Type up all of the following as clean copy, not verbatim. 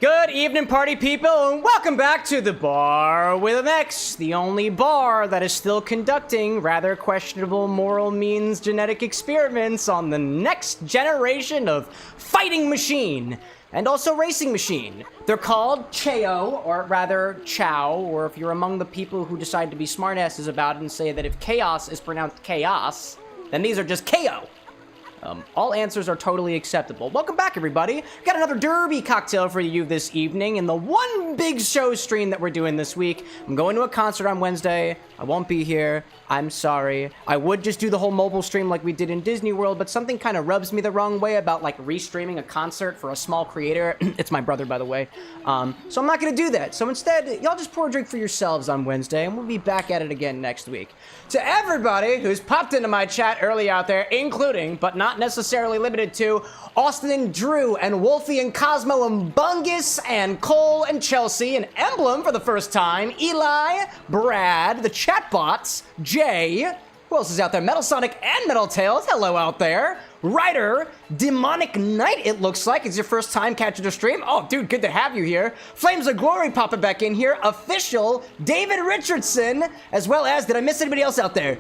Good evening, party people, and welcome back to the Bar with an X, the only bar that is still conducting rather questionable moral means genetic experiments on the next generation of fighting machine and also racing machine. They're called Chao, or rather Chao, or if you're among the people who decide to be smartasses about it and say that if chaos is pronounced chaos, then these are just KO. All answers are totally acceptable. Welcome back, everybody. We've got another derby cocktail for you this evening in the one big show stream that we're doing this week. I'm going to a concert on Wednesday. I won't be here. I'm sorry. I would just do the whole mobile stream like we did in Disney World, but something kind of rubs me the wrong way about like restreaming a concert for a small creator. It's my brother, by the way. So I'm not going to do that. So instead, y'all just pour a drink for yourselves on Wednesday, and we'll be back at it again next week. To everybody who's popped into my chat early out there, including, but not not necessarily limited to Austin and Drew and Wolfie and Cosmo and Bungus and Cole and Chelsea and Emblem for the first time, Eli, Brad, the chatbots, Jay, who else is out there? Metal Sonic and Metal Tails, hello out there. Ryder, Demonic Knight, it looks like. It's your first time catching the stream. Oh, dude, good to have you here. Flames of Glory popping back in here. Official, David Richardson, as well as, did I miss anybody else out there?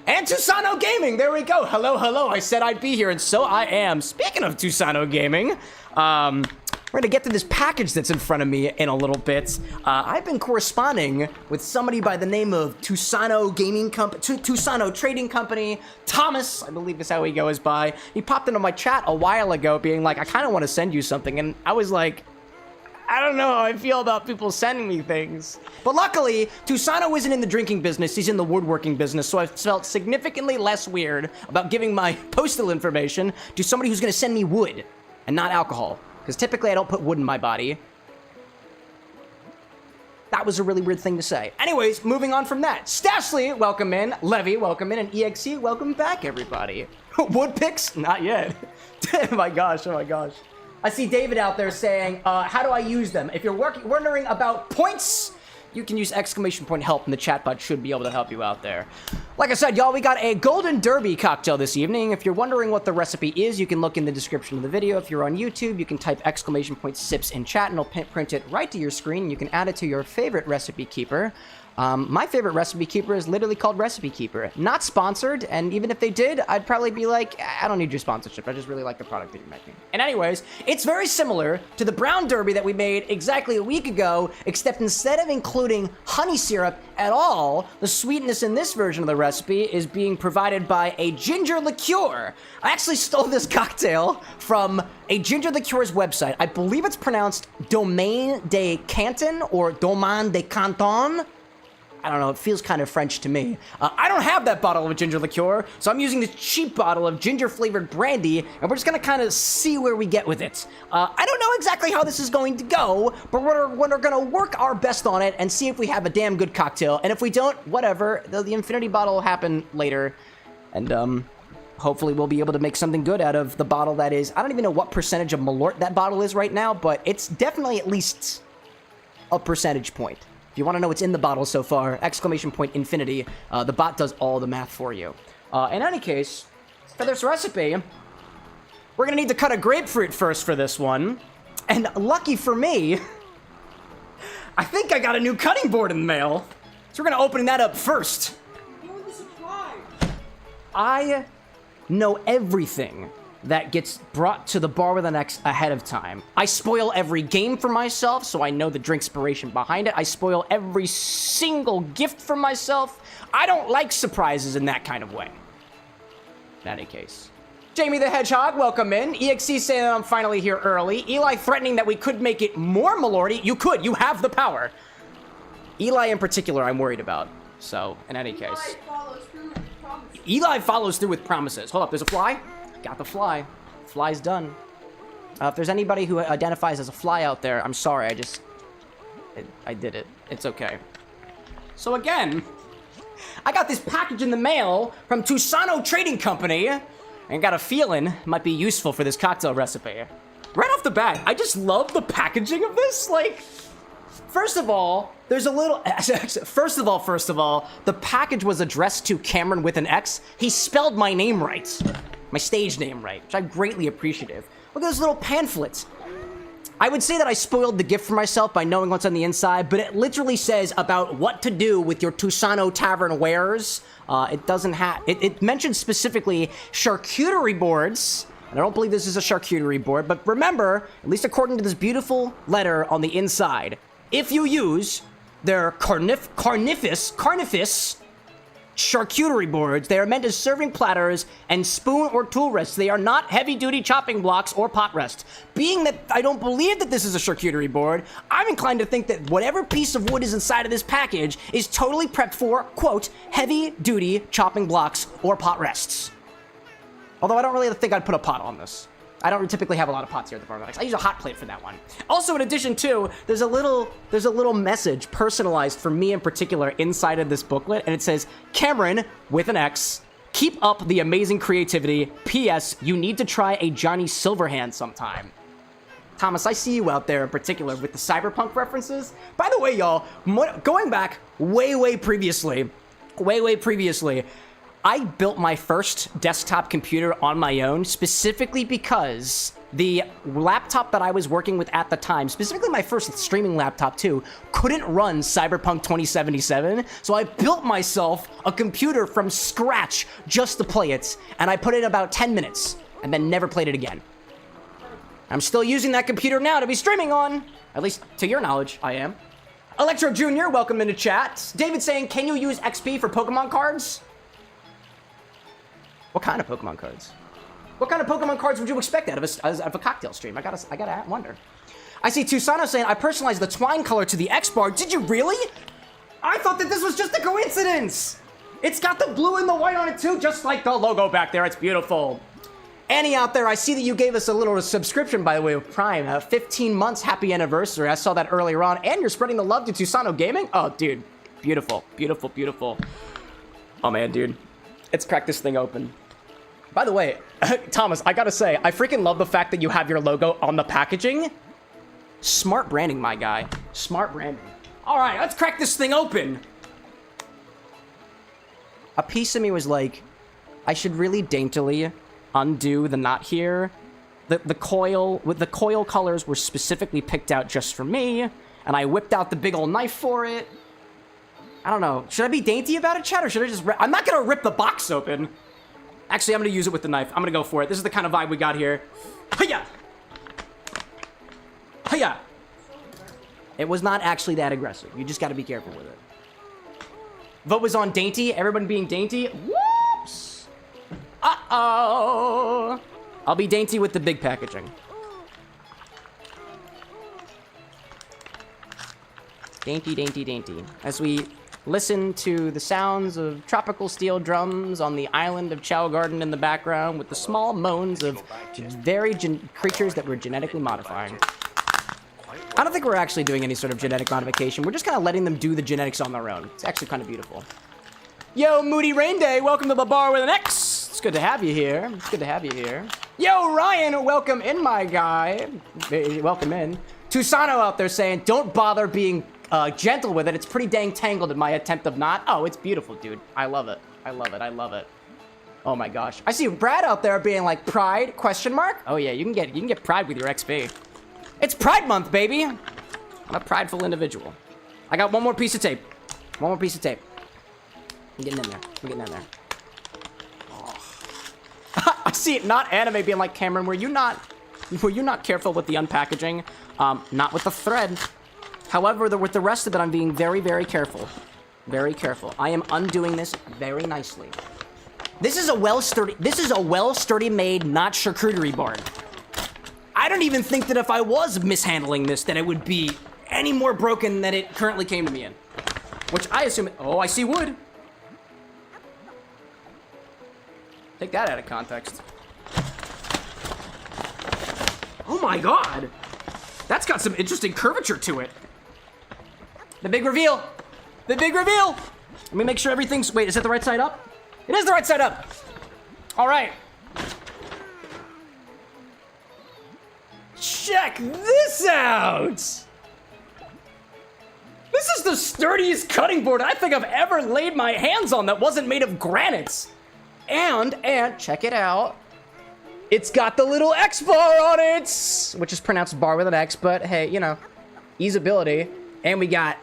And Tusano Gaming, there we go. Hello, hello, I said I'd be here, and so I am. Speaking of Tusano Gaming, we're gonna get to this package that's in front of me in a little bit. I've been corresponding with somebody by the name of Tusano Gaming Company, Tusano Trading Company. Thomas, I believe is how he goes by. He popped into my chat a while ago being like, I kind of want to send you something. And I was like, I don't know how I feel about people sending me things. But luckily, Tusano isn't in the drinking business, he's in the woodworking business, so I felt significantly less weird about giving my postal information to somebody who's gonna send me wood and not alcohol. Because typically I don't put wood in my body. That was a really weird thing to say. Anyways, moving on from that. Stashly, welcome in. Levy, welcome in. And EXE, welcome back, everybody. Wood picks? Not yet. Oh my gosh, oh my gosh. I see David out there saying, how do I use them? If you're wondering about points, you can use !help and the chatbot should be able to help you out there. Like I said, y'all, we got a Golden Derby cocktail this evening. If you're wondering what the recipe is, you can look in the description of the video. If you're on YouTube, you can type !sips in chat and it'll print it right to your screen. You can add it to your favorite recipe keeper. My favorite recipe keeper is literally called Recipe Keeper. Not sponsored, and even if they did, I'd probably be like, I don't need your sponsorship. I just really like the product that you're making. And anyways, it's very similar to the Brown Derby that we made exactly a week ago, except instead of including honey syrup at all, the sweetness in this version of the recipe is being provided by a ginger liqueur. I actually stole this cocktail from a ginger liqueur's website. I believe it's pronounced Domaine de Canton or Domaine de Canton. I don't know, it feels kind of French to me. I don't have that bottle of ginger liqueur, so I'm using this cheap bottle of ginger-flavored brandy, and we're just gonna kind of see where we get with it. I don't know exactly how this is going to go, but we're gonna work our best on it and see if we have a damn good cocktail, and if we don't, whatever, the infinity bottle will happen later, and hopefully we'll be able to make something good out of the bottle that is, I don't even know what percentage of Malort that bottle is right now, but it's definitely at least a percentage point. If you want to know what's in the bottle so far, !infinity, the bot does all the math for you. In any case, for this recipe, we're going to need to cut a grapefruit first for this one. And lucky for me, I think I got a new cutting board in the mail. So we're going to open that up first. I know everything that gets brought to the bar with an X ahead of time. I spoil every game for myself, so I know the drinkspiration behind it. I spoil every single gift for myself. I don't like surprises in that kind of way. In any case. Jamie the Hedgehog, welcome in. EXE saying that I'm finally here early. Eli threatening that we could make it more Malorty. You could, you have the power. Eli in particular, I'm worried about. So, in any case. Eli follows through with promises. Hold up, there's a fly? Got the fly. Fly's done. If there's anybody who identifies as a fly out there, I'm sorry, I did it. It's okay. So again, I got this package in the mail from Tusano Trading Company, and got a feeling it might be useful for this cocktail recipe. Right off the bat, I just love the packaging of this. Like, first of all, there's a little... First of all, the package was addressed to Cameron with an X. He spelled my name right. My stage name right, which I'm greatly appreciative. Look at this little pamphlet. I would say that I spoiled the gift for myself by knowing what's on the inside, but it literally says about what to do with your Tusano Tavern wares. It doesn't have... It mentions specifically charcuterie boards. And I don't believe this is a charcuterie board, but remember, at least according to this beautiful letter on the inside, if you use their carnifis charcuterie boards, they are meant as serving platters and spoon or tool rests. They are not heavy-duty chopping blocks or pot rests. Being that I don't believe that this is a charcuterie board, I'm inclined to think that whatever piece of wood is inside of this package is totally prepped for, quote, heavy-duty chopping blocks or pot rests. Although I don't really think I'd put a pot on this. I don't typically have a lot of pots here at the bar. I use a hot plate for that one. Also, in addition to, there's a little message personalized for me in particular inside of this booklet, and it says, Cameron with an X, Keep up the amazing creativity. P.S. You need to try a Johnny Silverhand sometime. Thomas, I see you out there in particular with the cyberpunk references. By the way, y'all, going back way previously, I built my first desktop computer on my own specifically because the laptop that I was working with at the time, specifically my first streaming laptop too, couldn't run Cyberpunk 2077. So I built myself a computer from scratch just to play it, and I put it in about 10 minutes and then never played it again. I'm still using that computer now to be streaming on. At least to your knowledge, I am. Electro Jr., welcome into chat. David saying, can you use XP for Pokemon cards? What kind of Pokemon cards? What kind of Pokemon cards would you expect out of a cocktail stream? I gotta wonder. I see Tusano saying, I personalized the twine color to the X bar. Did you really? I thought that this was just a coincidence. It's got the blue and the white on it too, just like the logo back there. It's beautiful. Annie out there, I see that you gave us a little subscription, by the way, with Prime. 15 months, happy anniversary. I saw that earlier on. And you're spreading the love to Tusano Gaming? Oh, dude. Beautiful, beautiful, beautiful. Oh, man, dude. Let's crack this thing open. By the way, Thomas, I gotta say, I freaking love the fact that you have your logo on the packaging. Smart branding, my guy. Smart branding. All right, let's crack this thing open. A piece of me was like, I should really daintily undo the knot here. The coil colors were specifically picked out just for me, and I whipped out the big old knife for it. I don't know. Should I be dainty about it, Chad, or should I just I'm not gonna rip the box open. Actually, I'm gonna use it with the knife. I'm gonna go for it. This is the kind of vibe we got here. Hiya! Hiya! It was not actually that aggressive. You just gotta be careful with it. Vote was on dainty. Everyone being dainty. Whoops! Uh-oh! I'll be dainty with the big packaging. Dainty, dainty, dainty. As we listen to the sounds of tropical steel drums on the island of Chao Garden in the background with the small moans of creatures that we're genetically modifying. I don't think we're actually doing any sort of genetic modification. We're just kind of letting them do the genetics on their own. It's actually kind of beautiful. Yo, Moody Rain Day, welcome to the bar with an X. It's good to have you here. It's good to have you here. Yo, Ryan, welcome in, my guy. Welcome in. Tusano out there saying, don't bother being gentle with it. It's pretty dang tangled in my attempt of not. Oh, it's beautiful, dude. I love it. I love it. I love it. Oh my gosh. I see Brad out there being like, pride, question mark? Oh yeah, you can get pride with your XP. It's Pride Month, baby. I'm a prideful individual. I got one more piece of tape. One more piece of tape. I'm getting in there. I'm getting in there. Oh. I see it, not anime being like, Cameron, were you not careful with the unpackaging? Not with the thread. However, with the rest of it, I'm being very, very careful. Very careful. I am undoing this very nicely. This is a well-sturdy made, not charcuterie board. I don't even think that if I was mishandling this, that it would be any more broken than it currently came to me in. Which I assume, oh, I see wood. Take that out of context. Oh my God. That's got some interesting curvature to it. The big reveal. The big reveal. Let me make sure everything's, wait, is it the right side up? It is the right side up. All right. Check this out. This is the sturdiest cutting board I think I've ever laid my hands on that wasn't made of granite. And check it out. It's got the little X bar on it, which is pronounced bar with an X, but hey, you know, easeability. And we got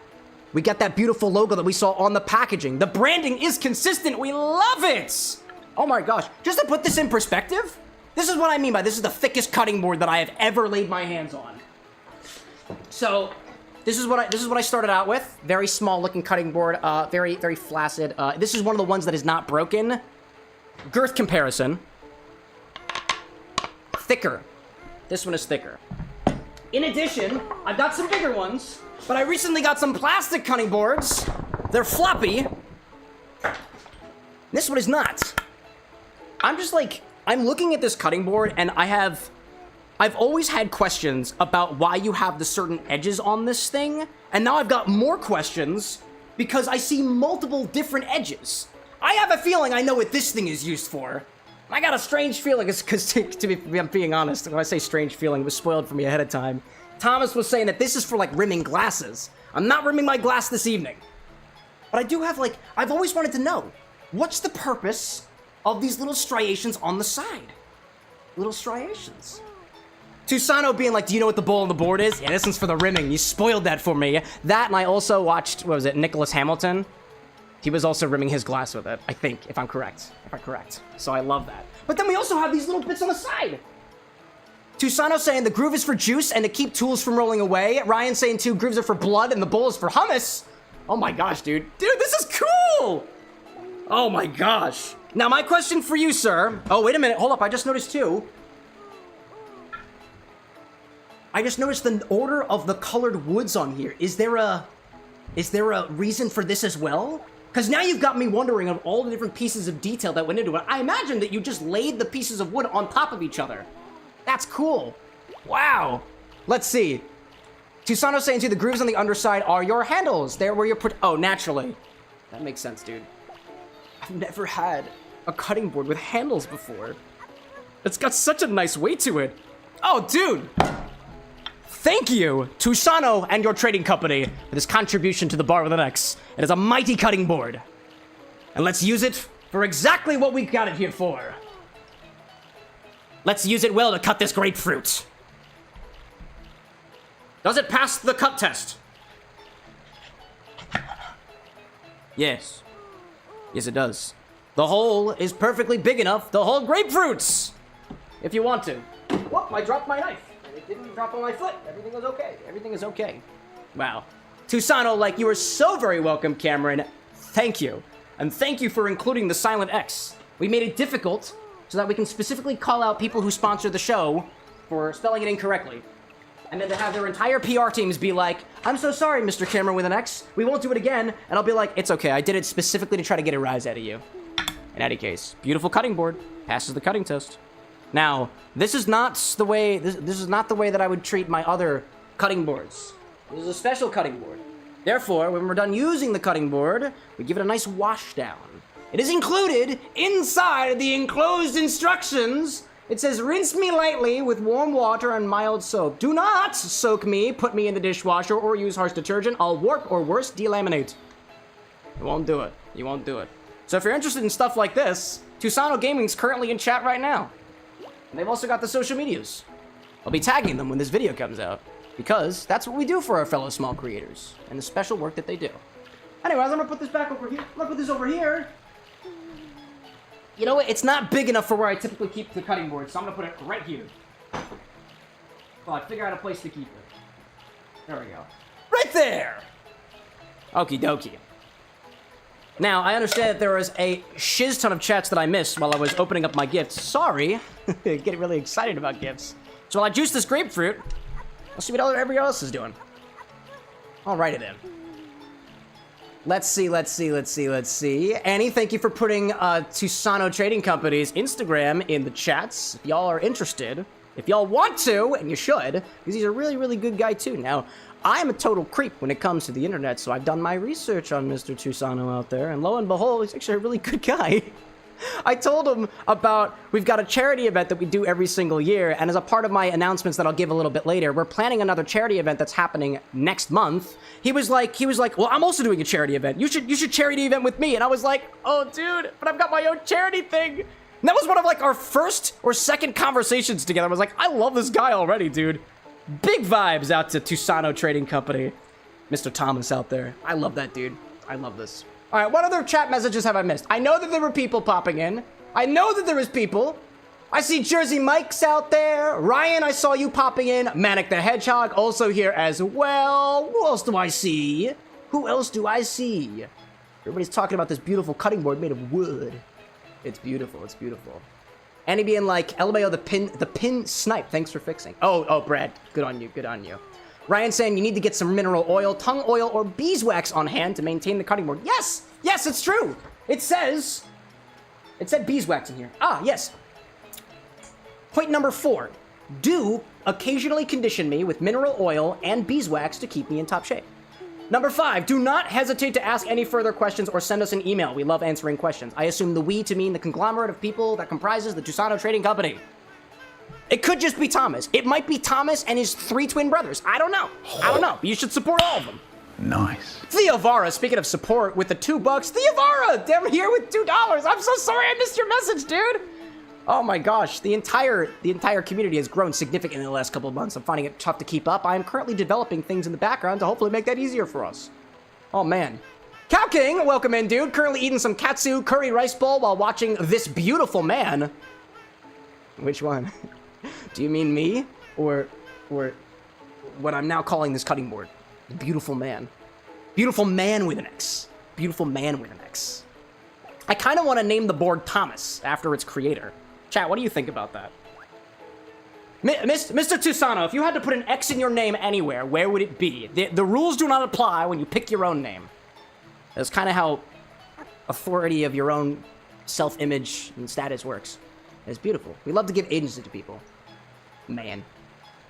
that beautiful logo that we saw on the packaging. The branding is consistent. We love it. Oh my gosh. Just to put this in perspective, this is what I mean by this is the thickest cutting board that I have ever laid my hands on. So this is what I started out with. Very small looking cutting board, very, very flaccid. This is one of the ones that is not broken. Girth comparison. Thicker. This one is thicker. In addition, I've got some bigger ones, but I recently got some plastic cutting boards. They're floppy. This one is not. I'm just like, I'm looking at this cutting board and I've always had questions about why you have the certain edges on this thing. And now I've got more questions because I see multiple different edges. I have a feeling I know what this thing is used for. I got a strange feeling, because I'm being honest, when I say strange feeling, it was spoiled for me ahead of time. Thomas was saying that this is for, like, rimming glasses. I'm not rimming my glass this evening. But I do have, like, I've always wanted to know, what's the purpose of these little striations on the side? Little striations. Tusano being like, do you know what the bowl on the board is? Yeah, this one's for the rimming. You spoiled that for me. That, and I also watched, what was it, Nicholas Hamilton? He was also rimming his glass with it, I think, if I'm correct. So I love that. But then we also have these little bits on the side. Tusano saying the groove is for juice and to keep tools from rolling away. Ryan saying 2 grooves are for blood and the bowl is for hummus. Oh my gosh, dude. Dude, this is cool! Oh my gosh. Now, my question for you, sir. Oh, wait a minute. Hold up. I just noticed, too. I just noticed the order of the colored woods on here. Is there a reason for this as well? Because now you've got me wondering of all the different pieces of detail that went into it. I imagine that you just laid the pieces of wood on top of each other. That's cool. Wow. Let's see. Tusano saying to the grooves on the underside are your handles. They're where you're oh, naturally. That makes sense, dude. I've never had a cutting board with handles before. It's got such a nice weight to it. Oh, dude. Thank you, Tusano and your trading company, for this contribution to the bar with an X. It is a mighty cutting board. And let's use it for exactly what we got it here for. Let's use it well to cut this grapefruit. Does it pass the cut test? Yes. Yes, it does. The hole is perfectly big enough to hold grapefruits, if you want to. Whoop, I dropped my knife. It didn't drop on my foot. Everything is okay. Everything is okay. Wow. Tusano, like, you are so very welcome, Cameron. Thank you. And thank you for including the silent X. We made it difficult so that we can specifically call out people who sponsor the show for spelling it incorrectly. And then to have their entire PR teams be like, I'm so sorry, Mr. Cameron with an X. We won't do it again. And I'll be like, it's okay. I did it specifically to try to get a rise out of you. In any case, beautiful cutting board. Passes the cutting test. Now, this is not the way that I would treat my other cutting boards. This is a special cutting board. Therefore, when we're done using the cutting board, we give it a nice wash down. It is included inside the enclosed instructions. It says, rinse me lightly with warm water and mild soap. Do not soak me, put me in the dishwasher, or use harsh detergent. I'll warp or worse, delaminate. You won't do it. You won't do it. So if you're interested in stuff like this, Tusano Gaming's currently in chat right now. And they've also got the social medias. I'll be tagging them when this video comes out, because that's what we do for our fellow small creators, and the special work that they do. Anyways, I'm gonna put this back over here. I'm gonna put this over here. You know what? It's not big enough for where I typically keep the cutting board, so I'm gonna put it right here. Well, I figure out a place to keep it. There we go. Right there! Okie dokie. Now, I understand that there was a shiz ton of chats that I missed while I was opening up my gifts. Sorry. Getting really excited about gifts. So while I juice this grapefruit, I'll see what everybody else is doing. I'll write it in. Let's see. Annie, thank you for putting Tusano Trading Company's Instagram in the chats. If y'all are interested, if y'all want to, and you should, because he's a really, really good guy too. Now, I am a total creep when it comes to the internet, so I've done my research on Mr. Tusano out there, and lo and behold, he's actually a really good guy. I told him about, we've got a charity event that we do every single year, and as a part of my announcements that I'll give a little bit later, we're planning another charity event that's happening next month. He was like, well, I'm also doing a charity event. You should charity event with me. And I was like, oh, dude, but I've got my own charity thing. And that was one of like our first or second conversations together. I was like, I love this guy already, dude. Big vibes out to Tusano Trading Company. Mr. Thomas out there. I love that, dude. I love this. All right, what other chat messages have I missed? I know that there were people popping in. I know that there was people. I see Jersey Mike's out there. Ryan, I saw you popping in. Manic the Hedgehog also here as well. Who else do I see? Who else do I see? Everybody's talking about this beautiful cutting board made of wood. It's beautiful. It's beautiful. Annie being like, LMAO, the pin snipe. Thanks for fixing. Oh, Brad. Good on you. Good on you. Ryan saying you need to get some mineral oil, tongue oil, or beeswax on hand to maintain the cutting board. Yes! Yes, it's true! It said beeswax in here. Ah, yes. Point number 4. Do occasionally condition me with mineral oil and beeswax to keep me in top shape. Number 5, do not hesitate to ask any further questions or send us an email. We love answering questions. I assume the we to mean the conglomerate of people that comprises the Tusano Trading Company. It could just be Thomas. It might be Thomas and his 3 twin brothers. I don't know. I don't know. You should support all of them. Nice. Theovara, speaking of support, with the $2. Theovara, they're here with $2. I'm so sorry I missed your message, dude. Oh my gosh, the entire community has grown significantly in the last couple of months. I'm finding it tough to keep up. I am currently developing things in the background to hopefully make that easier for us. Oh man. Cow King, welcome in, dude. Currently eating some katsu curry rice bowl while watching this beautiful man. Which one? Do you mean me? Or what I'm now calling this cutting board? The beautiful man. Beautiful man with an X. Beautiful man with an X. I kind of want to name the board Thomas after its creator. Chat, what do you think about that? Mr. Tusano, if you had to put an X in your name anywhere, where would it be? The rules do not apply when you pick your own name. That's kind of how authority of your own self-image and status works. It's beautiful. We love to give agency to people. Man.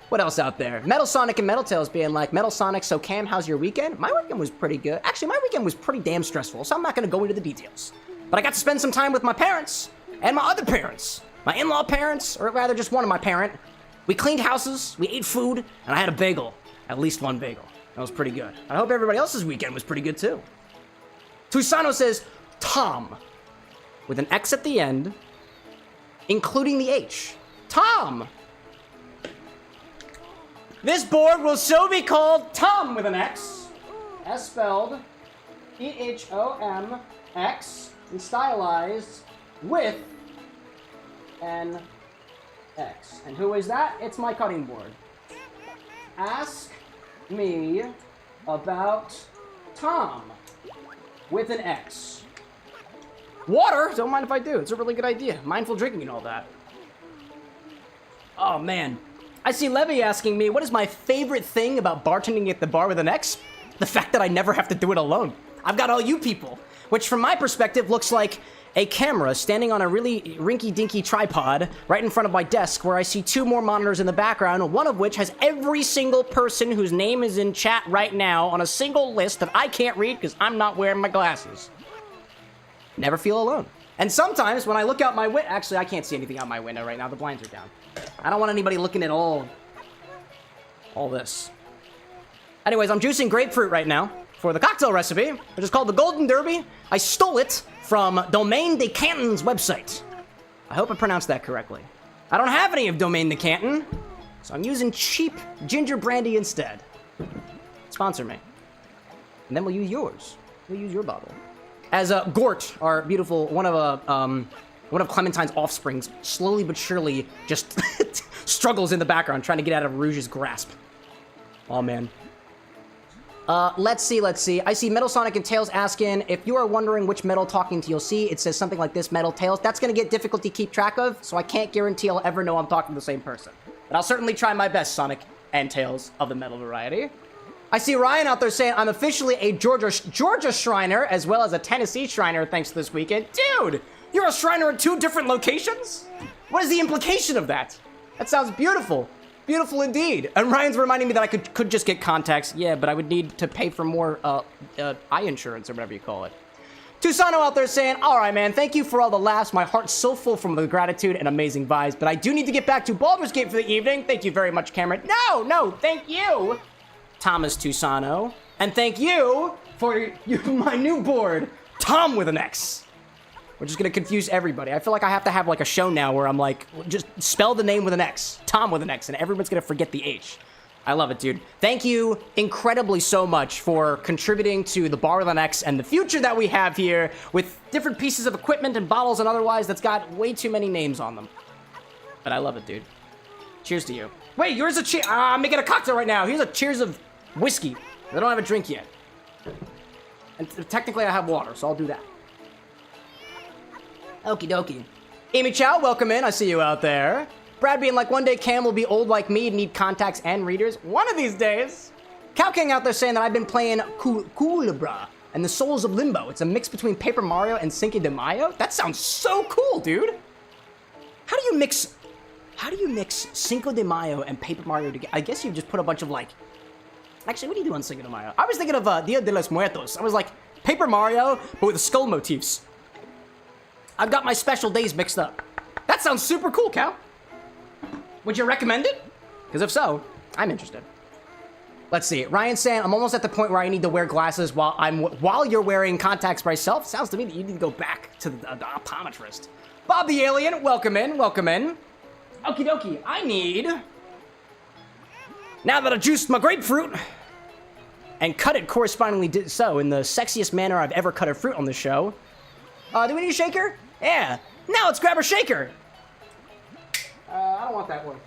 What else out there? Metal Sonic and Metal Tails being like, Metal Sonic, so Cam, how's your weekend? My weekend was pretty good. Actually, my weekend was pretty damn stressful, so I'm not going to go into the details. But I got to spend some time with my parents and my other parents. My in-law parents, or rather just one of my parent. We cleaned houses, we ate food, and I had a bagel. At least one bagel. That was pretty good. I hope everybody else's weekend was pretty good too. Tusano says, Tom, with an X at the end, including the H. Tom! This board will so be called Tom with an X, as spelled T-H-O-M-X, and stylized with an X. And who is that? It's my cutting board. Ask me about Tom with an X. Water? Don't mind if I do. It's a really good idea. Mindful drinking and all that. Oh, man. I see Levy asking me, what is my favorite thing about bartending at the bar with an X? The fact that I never have to do it alone. I've got all you people, which from my perspective looks like a camera standing on a really rinky-dinky tripod right in front of my desk where I see 2 more monitors in the background, one of which has every single person whose name is in chat right now on a single list that I can't read because I'm not wearing my glasses. Never feel alone. And sometimes when I look out my window, actually I can't see anything out my window right now, the blinds are down. I don't want anybody looking at all this. Anyways, I'm juicing grapefruit right now for the cocktail recipe, which is called the Golden Derby. I stole it from Domaine de Canton's website. I hope I pronounced that correctly. I don't have any of Domaine de Canton, so I'm using cheap ginger brandy instead. Sponsor me. And then we'll use yours. We'll use your bottle. As Gort, our beautiful, one of Clementine's offsprings, slowly but surely just struggles in the background, trying to get out of Rouge's grasp. Oh, man. Let's see. I see Metal Sonic and Tails asking, if you are wondering which Metal talking to you'll see, it says something like this, Metal Tails. That's going to get difficult to keep track of, so I can't guarantee I'll ever know I'm talking to the same person. But I'll certainly try my best, Sonic and Tails of the Metal variety. I see Ryan out there saying, I'm officially a Georgia Shriner as well as a Tennessee Shriner thanks to this weekend. Dude, you're a Shriner in 2 different locations? What is the implication of that? That sounds beautiful. Beautiful indeed. And Ryan's reminding me that I could just get contacts. Yeah, but I would need to pay for more eye insurance or whatever you call it. Tusano out there saying, all right, man, thank you for all the laughs. My heart's so full from the gratitude and amazing vibes, but I do need to get back to Baldur's Gate for the evening. Thank you very much, Cameron. No, thank you, Thomas Tusano. And thank you for my new board, Tom with an X. We're just gonna confuse everybody. I feel like I have to have like a show now where I'm like, just spell the name with an X, Tom with an X, and everyone's gonna forget the H. I love it, dude. Thank you incredibly so much for contributing to the bar with an X and the future that we have here with different pieces of equipment and bottles and otherwise that's got way too many names on them. But I love it, dude. Cheers to you. Wait, yours a cheer. I'm making a cocktail right now. Here's a cheers of whiskey. I don't have a drink yet. And technically I have water, so I'll do that. Okie dokie. Amy Chao, welcome in. I see you out there. Brad being like, one day Cam will be old like me and need contacts and readers. One of these days. Cow King out there saying that I've been playing Culebra and the Souls of Limbo. It's a mix between Paper Mario and Cinco de Mayo. That sounds so cool, dude. How do you mix Cinco de Mayo and Paper Mario together? I guess you just put a bunch of like Actually, what are you doing, Cinco de Mayo? I was thinking of Dia de los Muertos. I was like, Paper Mario, but with the skull motifs. I've got my special days mixed up. That sounds super cool, Cal. Would you recommend it? Because if so, I'm interested. Let's see. Ryan saying, I'm almost at the point where I need to wear glasses while you're wearing contacts myself. Sounds to me that you need to go back to the optometrist. Bob the Alien, welcome in, welcome in. Okie dokie, I need... Now that I juiced my grapefruit and cut it correspondingly did so in the sexiest manner I've ever cut a fruit on the show. Do we need a shaker? Yeah. Now let's grab our shaker. I don't want that one.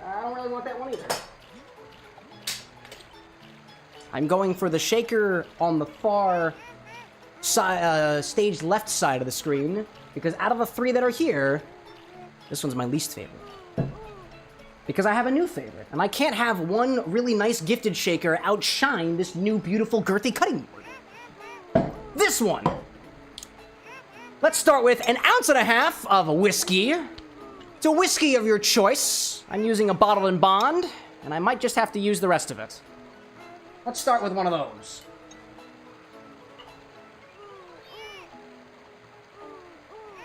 I don't really want that one either. I'm going for the shaker on the far stage left side of the screen, because out of the 3 that are here, this one's my least favorite. Because I have a new favorite, and I can't have one really nice gifted shaker outshine this new beautiful girthy cutting board. This one. Let's start with 1.5 ounces of whiskey. It's a whiskey of your choice. I'm using a bottle and bond, and I might just have to use the rest of it. Let's start with one of those.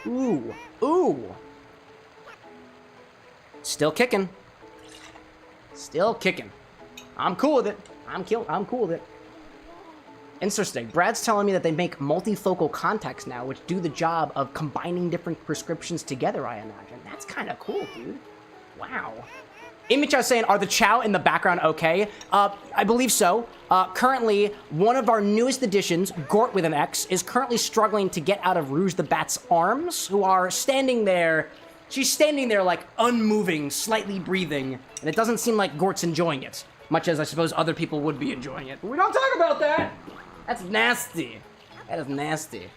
Ooh, ooh. Still kicking. Still kicking. I'm cool with it. I'm cool with it. Interesting. Brad's telling me that they make multifocal contacts now, which do the job of combining different prescriptions together, I imagine. That's kind of cool, dude. Wow. Image is saying, are the Chao in the background okay? I believe so. Currently, one of our newest additions, Gort with an X, is currently struggling to get out of Rouge the Bat's arms, who are standing there. She's standing there, like, unmoving, slightly breathing, and it doesn't seem like Gort's enjoying it, much as I suppose other people would be enjoying it. But we don't talk about that! That's nasty. That is nasty.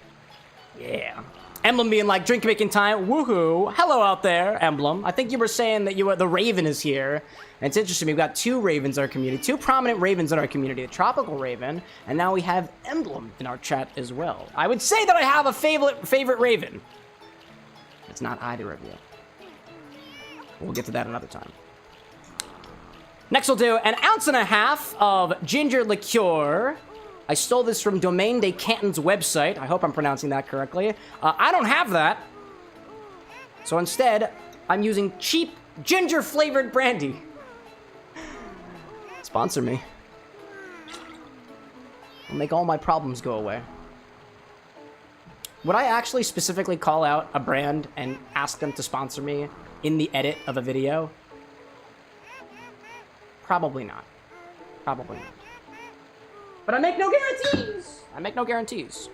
Yeah. Emblem being like, drink making time, woohoo. Hello out there, Emblem. I think you were saying that the Raven is here. And it's interesting, we've got 2 ravens in our community, 2 prominent ravens in our community, the Tropical Raven, and now we have Emblem in our chat as well. I would say that I have a favorite raven. It's not either of you. We'll get to that another time. Next we'll do 1.5 ounces of ginger liqueur. I stole this from Domaine des Cantons website. I hope I'm pronouncing that correctly. I don't have that. So instead, I'm using cheap ginger-flavored brandy. Sponsor me. I'll make all my problems go away. Would I actually specifically call out a brand and ask them to sponsor me in the edit of a video? Probably not. Probably not. But I make no guarantees. I make no guarantees.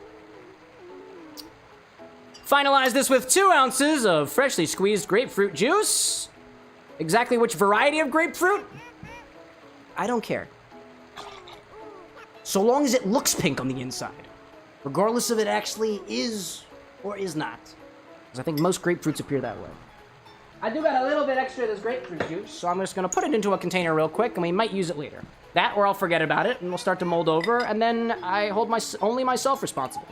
Finalize this with 2 ounces of freshly squeezed grapefruit juice. Exactly which variety of grapefruit? I don't care. So long as it looks pink on the inside. Regardless if it actually is or is not. Because I think most grapefruits appear that way. I do got a little bit extra of this grapefruit juice, so I'm just going to put it into a container real quick, and we might use it later. That, or I'll forget about it, and we'll start to mold over, and then I hold only myself responsible.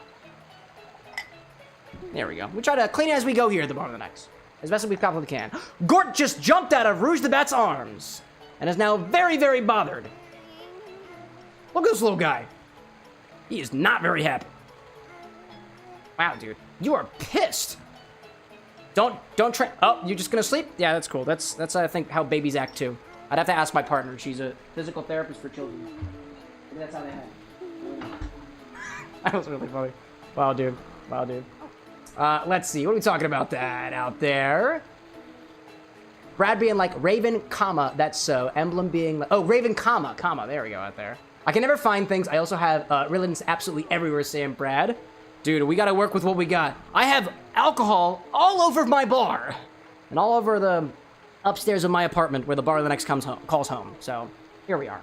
There we go. We try to clean it as we go here at the bottom of the next. As best as we possibly can. Gort just jumped out of Rouge the Bat's arms, and is now very, very bothered. Look at this little guy. He is not very happy. Wow, dude. You are pissed. Don't try. Oh, you're just gonna sleep? Yeah, that's cool. That's I think how babies act too. I'd have to ask my partner. She's a physical therapist for children. Maybe that's how they act. That was really funny. Wow, dude. Wow, dude. Let's see. What are we talking about that out there? Brad being like Raven, comma. That's so. Emblem being like, oh, Raven, comma. There we go out there. I can never find things. I also have ribbons absolutely everywhere saying Brad. Dude, we gotta work with what we got. I have alcohol all over my bar. And all over the upstairs of my apartment where the bar of the next calls home. So, here we are.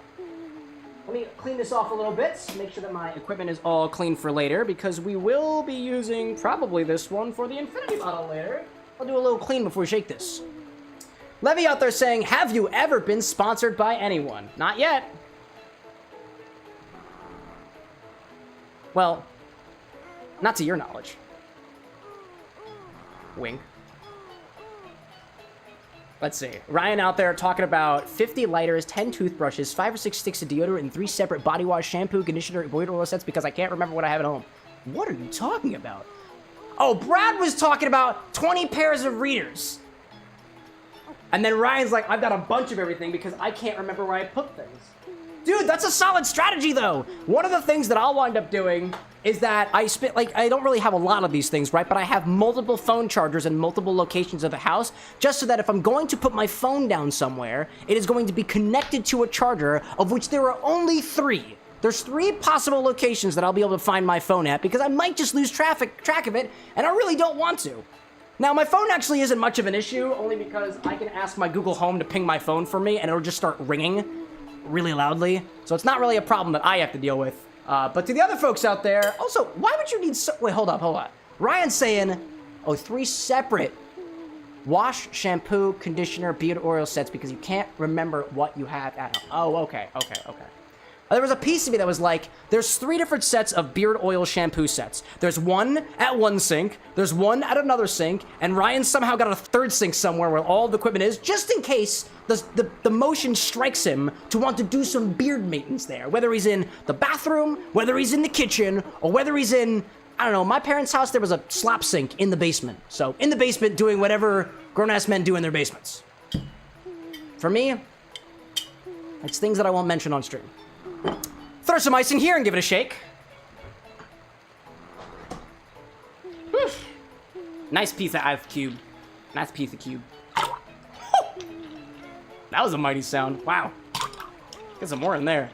Let me clean this off a little bit. Make sure that my equipment is all clean for later, because we will be using probably this one for the infinity bottle later. I'll do a little clean before we shake this. Levy out there saying, have you ever been sponsored by anyone? Not yet. Well, not to your knowledge. Wink. Let's see. Ryan out there talking about 50 lighters, 10 toothbrushes, 5 or 6 sticks of deodorant, and 3 separate body wash, shampoo, conditioner, and body oil sets because I can't remember what I have at home. What are you talking about? Oh, Brad was talking about 20 pairs of readers. And then Ryan's like, I've got a bunch of everything because I can't remember where I put things. Dude, that's a solid strategy, though. One of the things that I'll wind up doing is that I don't really have a lot of these things, right? But I have multiple phone chargers in multiple locations of the house, just so that if I'm going to put my phone down somewhere, it is going to be connected to a charger, of which there are only 3. There's 3 possible locations that I'll be able to find my phone at, because I might just lose track of it, and I really don't want to. Now, my phone actually isn't much of an issue, only because I can ask my Google Home to ping my phone for me, and it'll just start ringing really loudly. So it's not really a problem that I have to deal with. But to the other folks out there, also, why would you need wait, hold up. Ryan's saying, 3 separate wash, shampoo, conditioner, beard oil sets because you can't remember what you have at home. Oh, okay. There was a piece of me that was like, there's 3 different sets of beard oil shampoo sets. There's one at one sink, there's one at another sink, and Ryan somehow got a 3rd sink somewhere where all the equipment is, just in case the motion strikes him to want to do some beard maintenance there. Whether he's in the bathroom, whether he's in the kitchen, or whether he's in, I don't know, my parents' house, there was a slop sink in the basement. So, in the basement doing whatever grown-ass men do in their basements. For me, it's things that I won't mention on stream. Throw some ice in here and give it a shake. Whew. Nice piece of ice cube. Nice piece of cube. That was a mighty sound. Wow. Get some more in there.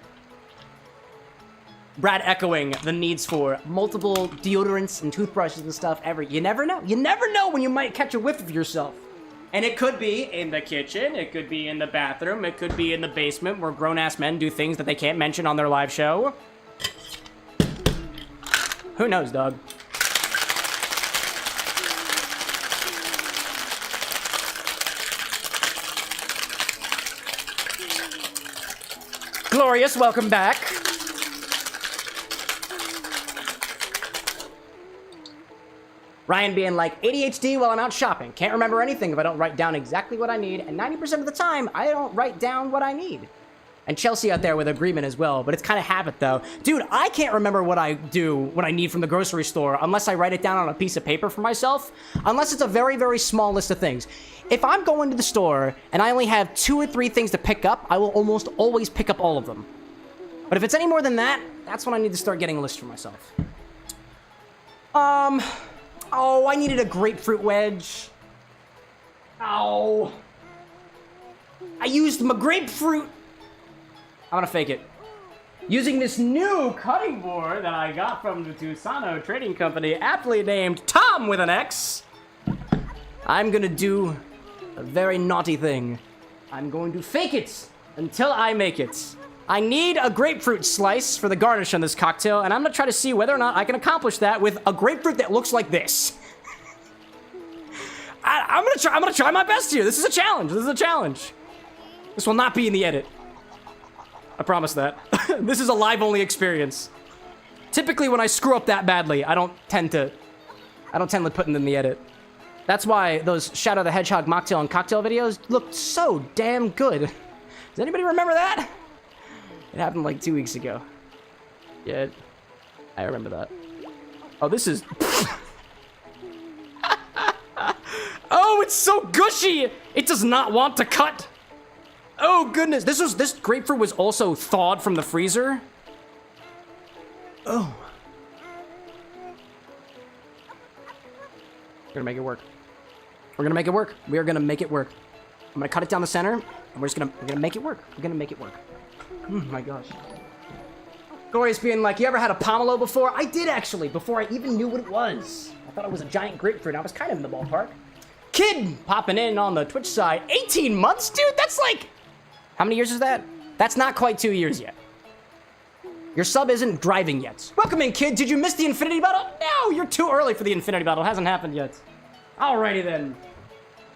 Brad echoing the needs for multiple deodorants and toothbrushes and stuff ever. You never know. You never know when you might catch a whiff of yourself. And it could be in the kitchen, it could be in the bathroom, it could be in the basement where grown-ass men do things that they can't mention on their live show. Who knows, dog? Glorious, welcome back. Ryan being like, ADHD while I'm out shopping. Can't remember anything if I don't write down exactly what I need, and 90% of the time, I don't write down what I need. And Chelsea out there with agreement as well, but it's kind of habit, though. Dude, I can't remember what I need from the grocery store unless I write it down on a piece of paper for myself, unless it's a very, very small list of things. If I'm going to the store and I only have 2 or 3 things to pick up, I will almost always pick up all of them. But if it's any more than that, that's when I need to start getting a list for myself. Oh, I needed a grapefruit wedge. Oh. I used my grapefruit. I'm gonna fake it. Using this new cutting board that I got from the Tusano Trading Company, aptly named Tom with an X, I'm gonna do a very naughty thing. I'm going to fake it until I make it. I need a grapefruit slice for the garnish on this cocktail, and I'm gonna try to see whether or not I can accomplish that with a grapefruit that looks like this. I'm gonna try my best here. This is a challenge. This will not be in the edit. I promise that. This is a live-only experience. Typically, when I screw up that badly, I don't tend to put it in the edit. That's why those Shadow the Hedgehog mocktail and cocktail videos looked so damn good. Does anybody remember that? It happened like 2 weeks ago. Yeah, I remember that. Oh, this is... Oh, it's so gushy! It does not want to cut! Oh, goodness. This grapefruit was also thawed from the freezer. Oh. We're gonna make it work. We're gonna make it work. We are gonna make it work. I'm gonna cut it down the center, and we're gonna make it work. We're gonna make it work. Oh my gosh. Glorious being like, you ever had a pomelo before? I did actually, before I even knew what it was. I thought it was a giant grapefruit. I was kind of in the ballpark. Kid popping in on the Twitch side. 18 months, dude? That's like... How many years is that? That's not quite 2 years yet. Your sub isn't driving yet. Welcome in, kid. Did you miss the infinity battle? No, you're too early for the infinity battle. It hasn't happened yet. Alrighty then.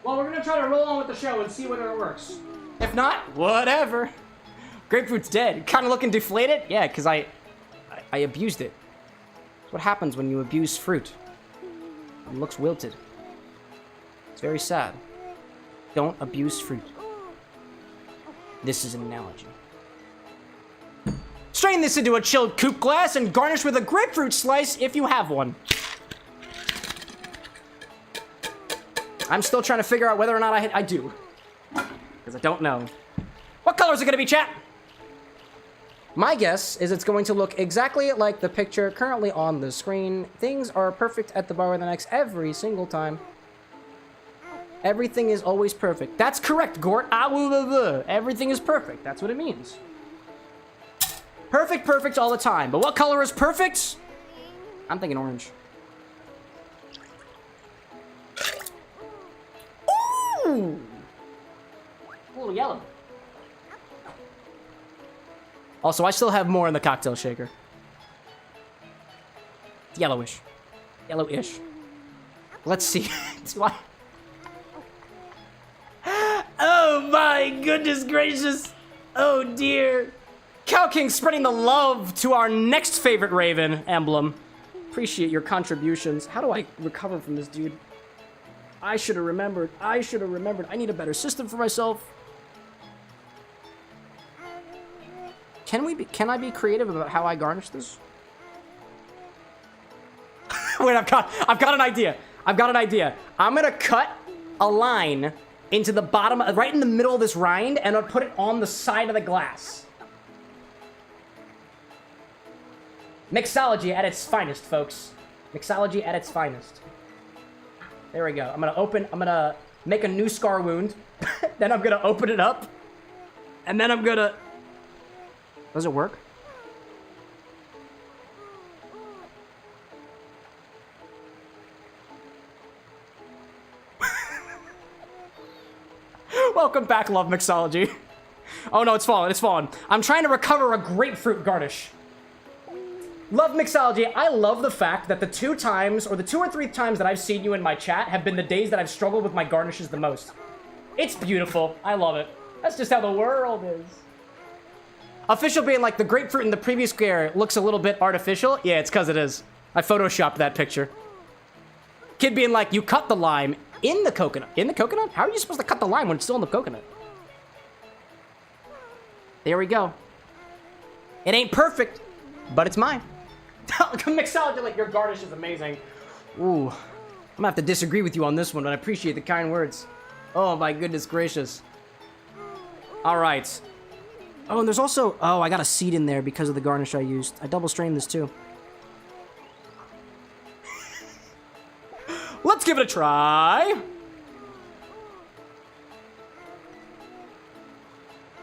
Well, we're gonna try to roll on with the show and see whether it works. If not, whatever. Grapefruit's dead. Kind of looking deflated? Yeah, because I abused it. That's what happens when you abuse fruit. It looks wilted. It's very sad. Don't abuse fruit. This is an analogy. Strain this into a chilled coupe glass and garnish with a grapefruit slice if you have one. I'm still trying to figure out whether or not I do. Because I don't know. What color is it going to be, chat? My guess is it's going to look exactly like the picture currently on the screen. Things are perfect at the bar with an X every single time. Everything is always perfect. That's correct, Gort. Everything is perfect. That's what it means. Perfect, perfect all the time. But what color is perfect? I'm thinking orange. Ooh! A little yellow. Also, I still have more in the cocktail shaker. Yellowish. Yellowish. Let's see. Oh my goodness gracious. Oh dear. Cow King spreading the love to our next favorite Raven, Emblem. Appreciate your contributions. How do I recover from this dude? I should have remembered. I should have remembered. I need a better system for myself. Can I be creative about how I garnish this? Wait, I've got an idea. I've got an idea. I'm gonna cut a line into the bottom, right in the middle of this rind, and I'll put it on the side of the glass. Mixology at its finest, folks. Mixology at its finest. There we go. I'm gonna make a new scar wound. Then I'm gonna open it up. And then I'm gonna... Does it work? Welcome back, Love Mixology. Oh no, it's fallen, it's fallen. I'm trying to recover a grapefruit garnish. Love Mixology, I love the fact that the 2 or 3 times that I've seen you in my chat have been the days that I've struggled with my garnishes the most. It's beautiful. I love it. That's just how the world is. Official being like, the grapefruit in the previous square looks a little bit artificial. Yeah, it's because it is. I photoshopped that picture. Kid being like, you cut the lime in the coconut. In the coconut? How are you supposed to cut the lime when it's still in the coconut? There we go. It ain't perfect, but it's mine. Mixology, like, your garnish is amazing. Ooh. I'm gonna have to disagree with you on this one, but I appreciate the kind words. Oh my goodness gracious. All right. Oh, and there's also... Oh, I got a seed in there because of the garnish I used. I double strained this too. Let's give it a try.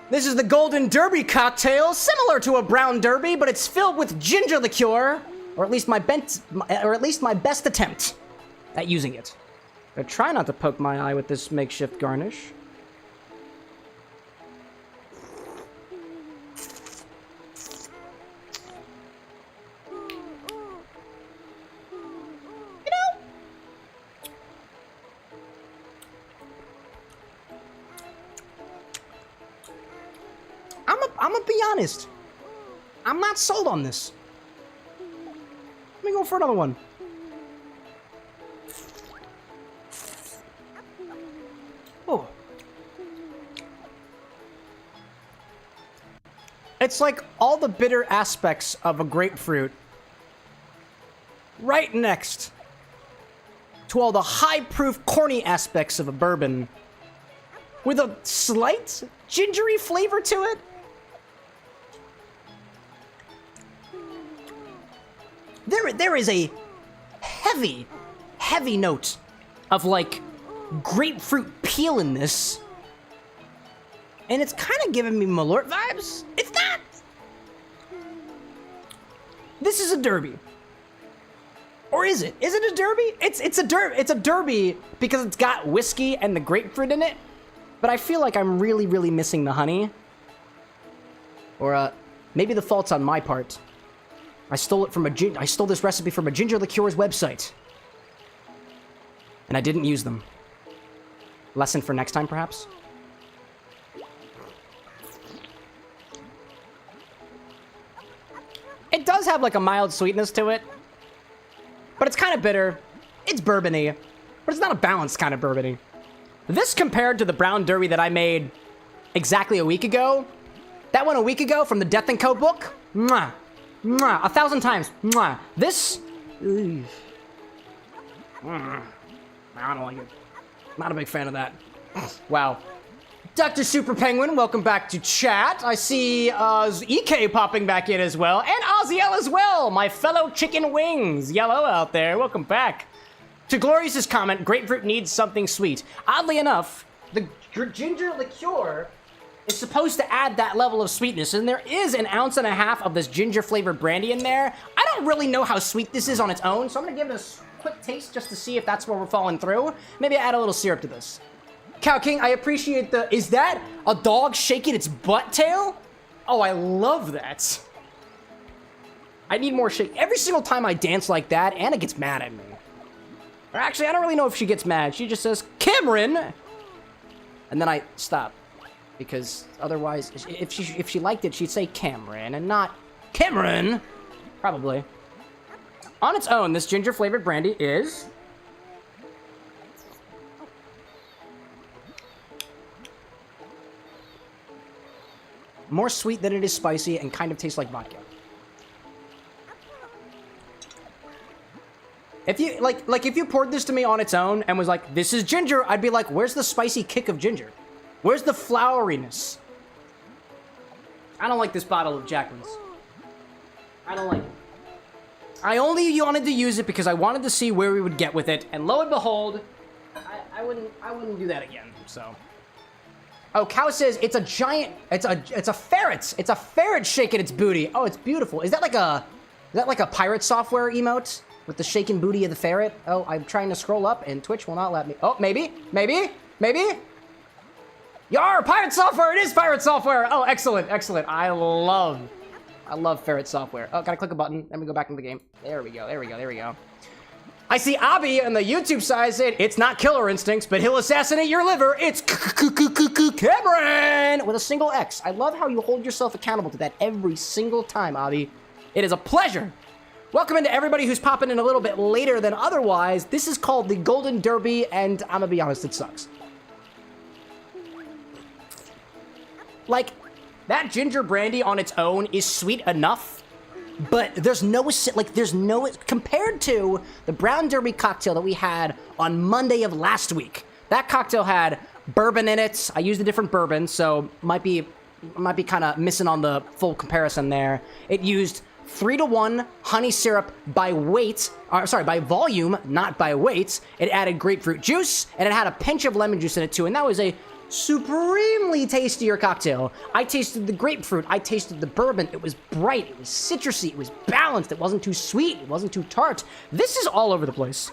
This is the Golden Derby cocktail, similar to a brown derby, but it's filled with ginger liqueur, or at least my best attempt at using it. I try not to poke my eye with this makeshift garnish. I'm gonna be honest. I'm not sold on this. Let me go for another one. Oh. It's like all the bitter aspects of a grapefruit right next to all the high-proof, corny aspects of a bourbon with a slight gingery flavor to it. There is a heavy, heavy note of, like, grapefruit peel in this. And it's kind of giving me Malort vibes. It's not. This is a derby. Or is it? Is it a derby? It's a derby because it's got whiskey and the grapefruit in it. But I feel like I'm really, really missing the honey. Or, maybe the fault's on my part. I stole this recipe from a ginger liqueur's website. And I didn't use them. Lesson for next time, perhaps? It does have, like, a mild sweetness to it. But it's kind of bitter. It's bourbony. But it's not a balanced kind of bourbony. This compared to the brown derby that I made exactly a week ago. That one a week ago from the Death & Co book. Mwah. Mwah. 1,000 times. Mwah. This... I don't like it. Not a big fan of that. Wow. Dr. Super Penguin, welcome back to chat. I see EK popping back in as well. And Oziel as well, my fellow chicken wings. Yellow out there, welcome back. To Glorious's comment, grapefruit needs something sweet. Oddly enough, the ginger liqueur is supposed to add that level of sweetness, and there is an ounce and a half of this ginger-flavored brandy in there. I don't really know how sweet this is on its own, so I'm gonna give it a quick taste just to see if that's where we're falling through. Maybe add a little syrup to this. Cow King, I appreciate the... Is that a dog shaking its butt tail? Oh, I love that. I need more shake. Every single time I dance like that, Anna gets mad at me. Or actually, I don't really know if she gets mad. She just says, Cameron! And then I stop. Because otherwise, if she liked it, she'd say Cameron and not Cameron. Probably. On its own, this ginger-flavored brandy is... more sweet than it is spicy and kind of tastes like vodka. If you, like if you poured this to me on its own and was like, this is ginger, I'd be like, where's the spicy kick of ginger? Where's the floweriness? I don't like this bottle of Jacquin's. I don't like it. I only wanted to use it because I wanted to see where we would get with it, and lo and behold, I wouldn't do that again, so... Oh, Cow says it's a giant, it's a ferret. It's a ferret shaking its booty. Oh, it's beautiful. Is that like a pirate software emote with the shaking booty of the ferret? Oh, I'm trying to scroll up and Twitch will not let me. Oh, maybe. Yar, pirate software. It is pirate software. Oh, excellent. I love ferret software. Oh, gotta click a button. Let me go back into the game. There we go. I see Abby on the YouTube side said, it's not killer instincts, but he'll assassinate your liver. It's Cameron with a single X. I love how you hold yourself accountable to that every single time, Abby. It is a pleasure. Welcome into everybody who's popping in a little bit later than otherwise. This is called the Golden Derby, and I'm gonna be honest, it sucks. Like, that ginger brandy on its own is sweet enough. But there's no, compared to the Brown Derby cocktail that we had on Monday of last week. That cocktail had bourbon in it. I used a different bourbon, so might be kind of missing on the full comparison there. It used 3-to-1 honey syrup by weight, by volume, not by weight. It added grapefruit juice, and it had a pinch of lemon juice in it too, and that was a supremely tastier cocktail. I tasted the grapefruit, I tasted the bourbon. It was bright, it was citrusy, it was balanced, it wasn't too sweet, it wasn't too tart. This is all over the place.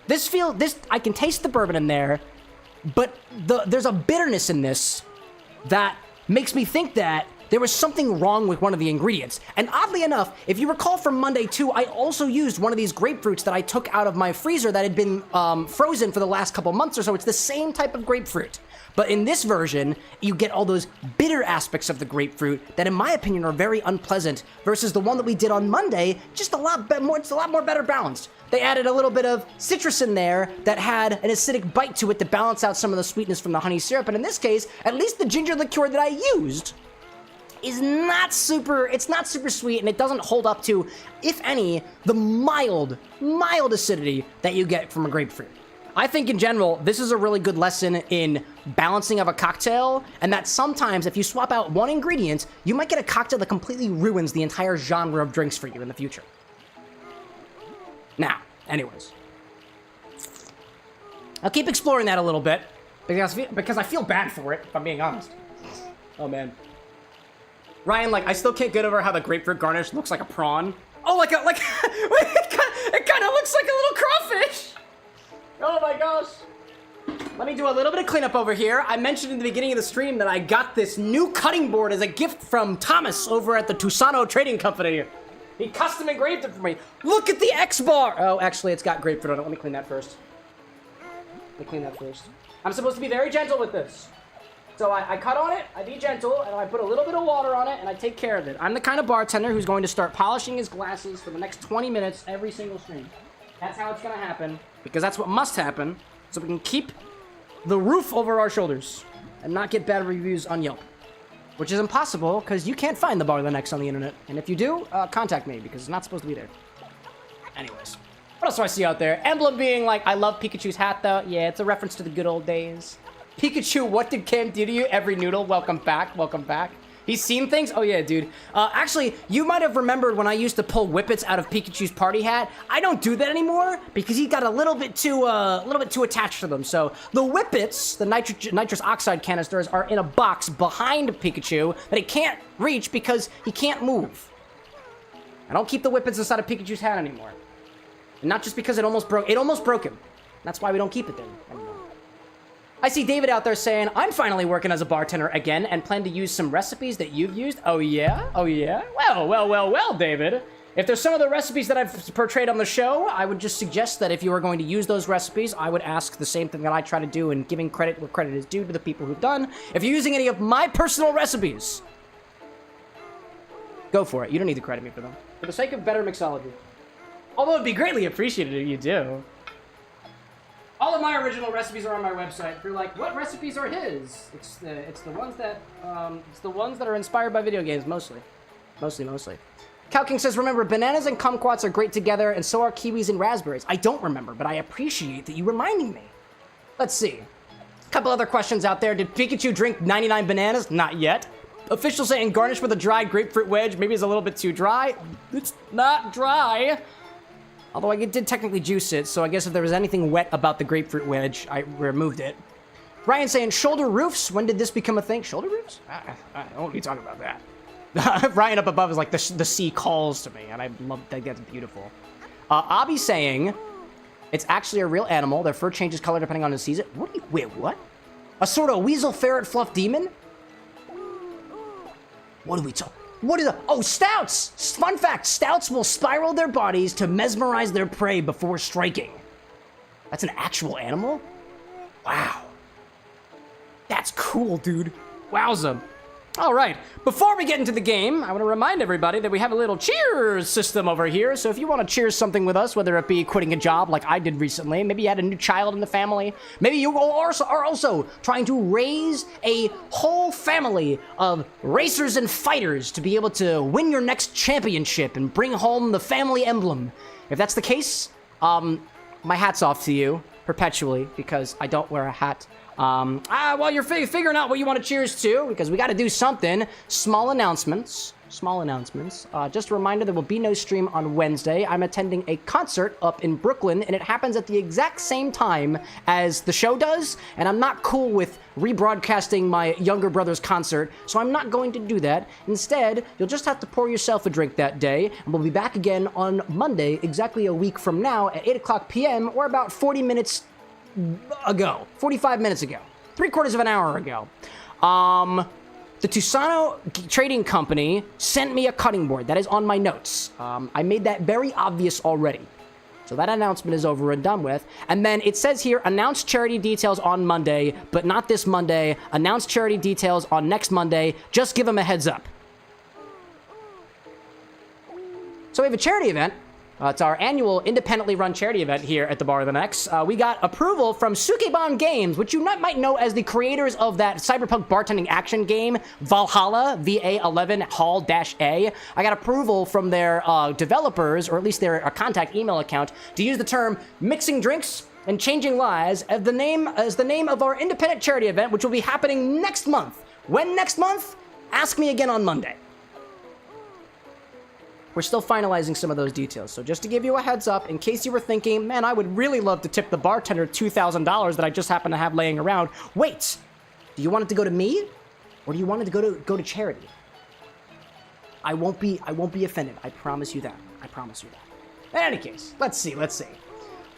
I can taste the bourbon in there, but there's a bitterness in this that makes me think that there was something wrong with one of the ingredients. And oddly enough, if you recall from Monday too, I also used one of these grapefruits that I took out of my freezer that had been frozen for the last couple months or so. It's the same type of grapefruit. But in this version, you get all those bitter aspects of the grapefruit that, in my opinion, are very unpleasant, versus the one that we did on Monday, just a lot more. It's a lot more better balanced. They added a little bit of citrus in there that had an acidic bite to it to balance out some of the sweetness from the honey syrup. And in this case, at least the ginger liqueur that I used is not super sweet, and it doesn't hold up to, if any, the mild acidity that you get from a grapefruit. I think in general, this is a really good lesson in balancing of a cocktail, and that sometimes if you swap out one ingredient, you might get a cocktail that completely ruins the entire genre of drinks for you in the future. Anyways. I'll keep exploring that a little bit, because I feel bad for it, if I'm being honest. Oh man. Ryan, I still can't get over how the grapefruit garnish looks like a prawn. Oh, it kind of looks like a little crawfish. Oh my gosh. Let me do a little bit of cleanup over here. I mentioned in the beginning of the stream that I got this new cutting board as a gift from Thomas over at the Tusano Trading Company. He custom engraved it for me. Look at the X bar. Oh, actually, it's got grapefruit on it. Let me clean that first. I'm supposed to be very gentle with this. So I cut on it, I be gentle, and I put a little bit of water on it, and I take care of it. I'm the kind of bartender who's going to start polishing his glasses for the next 20 minutes every single stream. That's how it's going to happen, because that's what must happen, so we can keep the roof over our shoulders and not get bad reviews on Yelp. Which is impossible, because you can't find the Bar with an X on the internet. And if you do, contact me, because it's not supposed to be there. Anyways. What else do I see out there? Emblem being like, I love Pikachu's hat, though. Yeah, it's a reference to the good old days. Pikachu, what did Cam do to you? Every noodle, welcome back, welcome back. He's seen things? Oh, yeah, dude. Actually, you might have remembered when I used to pull whippets out of Pikachu's party hat. I don't do that anymore because he got a little bit too attached to them. So the whippets, the nitrous oxide canisters, are in a box behind Pikachu that he can't reach because he can't move. I don't keep the whippets inside of Pikachu's hat anymore. And not just because it almost broke. It almost broke him. That's why we don't keep it there anymore. I see David out there saying, I'm finally working as a bartender again and plan to use some recipes that you've used. Oh, yeah? Oh, yeah? Well, David. If there's some of the recipes that I've portrayed on the show, I would just suggest that if you are going to use those recipes, I would ask the same thing that I try to do and giving credit where credit is due to the people who've done. If you're using any of my personal recipes, go for it. You don't need to credit me for them. For the sake of better mixology. Although it'd be greatly appreciated if you do. All of my original recipes are on my website. If you're like, what recipes are his? It's the ones that are inspired by video games, mostly. Mostly. Cow King says, remember, bananas and kumquats are great together, and so are kiwis and raspberries. I don't remember, but I appreciate that you reminding me. Let's see. A couple other questions out there. Did Pikachu drink 99 bananas? Not yet. Official saying garnish with a dried grapefruit wedge. Maybe it's a little bit too dry. It's not dry. Although I did technically juice it, so I guess if there was anything wet about the grapefruit wedge, I removed it. Ryan saying, shoulder roofs? When did this become a thing? Shoulder roofs? I won't be talking about that. Ryan up above is like, the sea calls to me, and I love that. That's beautiful. Abby saying, it's actually a real animal. Their fur changes color depending on the season. Wait, what? A sort of weasel, ferret, fluff demon? What are we talking? What is it? Oh, stouts! Fun fact, stouts will spiral their bodies to mesmerize their prey before striking. That's an actual animal? Wow. That's cool, dude. Wowza. All right, before we get into the game, I want to remind everybody that we have a little cheers system over here. So if you want to cheers something with us, whether it be quitting a job like I did recently, maybe you had a new child in the family, maybe you are also trying to raise a whole family of racers and fighters to be able to win your next championship and bring home the family emblem. If that's the case, my hat's off to you perpetually because I don't wear a hat. While you're figuring out what you want to cheers to, because we got to do something, small announcements. Just a reminder, there will be no stream on Wednesday. I'm attending a concert up in Brooklyn, and it happens at the exact same time as the show does, and I'm not cool with rebroadcasting my younger brother's concert, so I'm not going to do that. Instead, you'll just have to pour yourself a drink that day, and we'll be back again on Monday, exactly a week from now, at 8 o'clock p.m., or about 40 minutes ago, 45 minutes ago, 3/4 of an hour ago. The Tusano Trading Company sent me a cutting board. That is on my notes. I made that very obvious already. So that announcement is over and done with. And then it says here, announce charity details on Monday, but not this Monday. Announce charity details on next Monday. Just give them a heads up. So we have a charity event. It's our annual independently run charity event here at the Bar with an X. We got approval from Sukeban Games, which you might know as the creators of that cyberpunk bartending action game, Valhalla, VA11 Hall-A. I got approval from their developers, or at least their contact email account, to use the term mixing drinks and changing lives as the name of our independent charity event, which will be happening next month. When next month? Ask me again on Monday. We're still finalizing some of those details, so just to give you a heads up, in case you were thinking, man, I would really love to tip the bartender $2,000 that I just happen to have laying around. Wait, do you want it to go to me, or do you want it to go to charity? I won't be offended. I promise you that. I promise you that. In any case, let's see.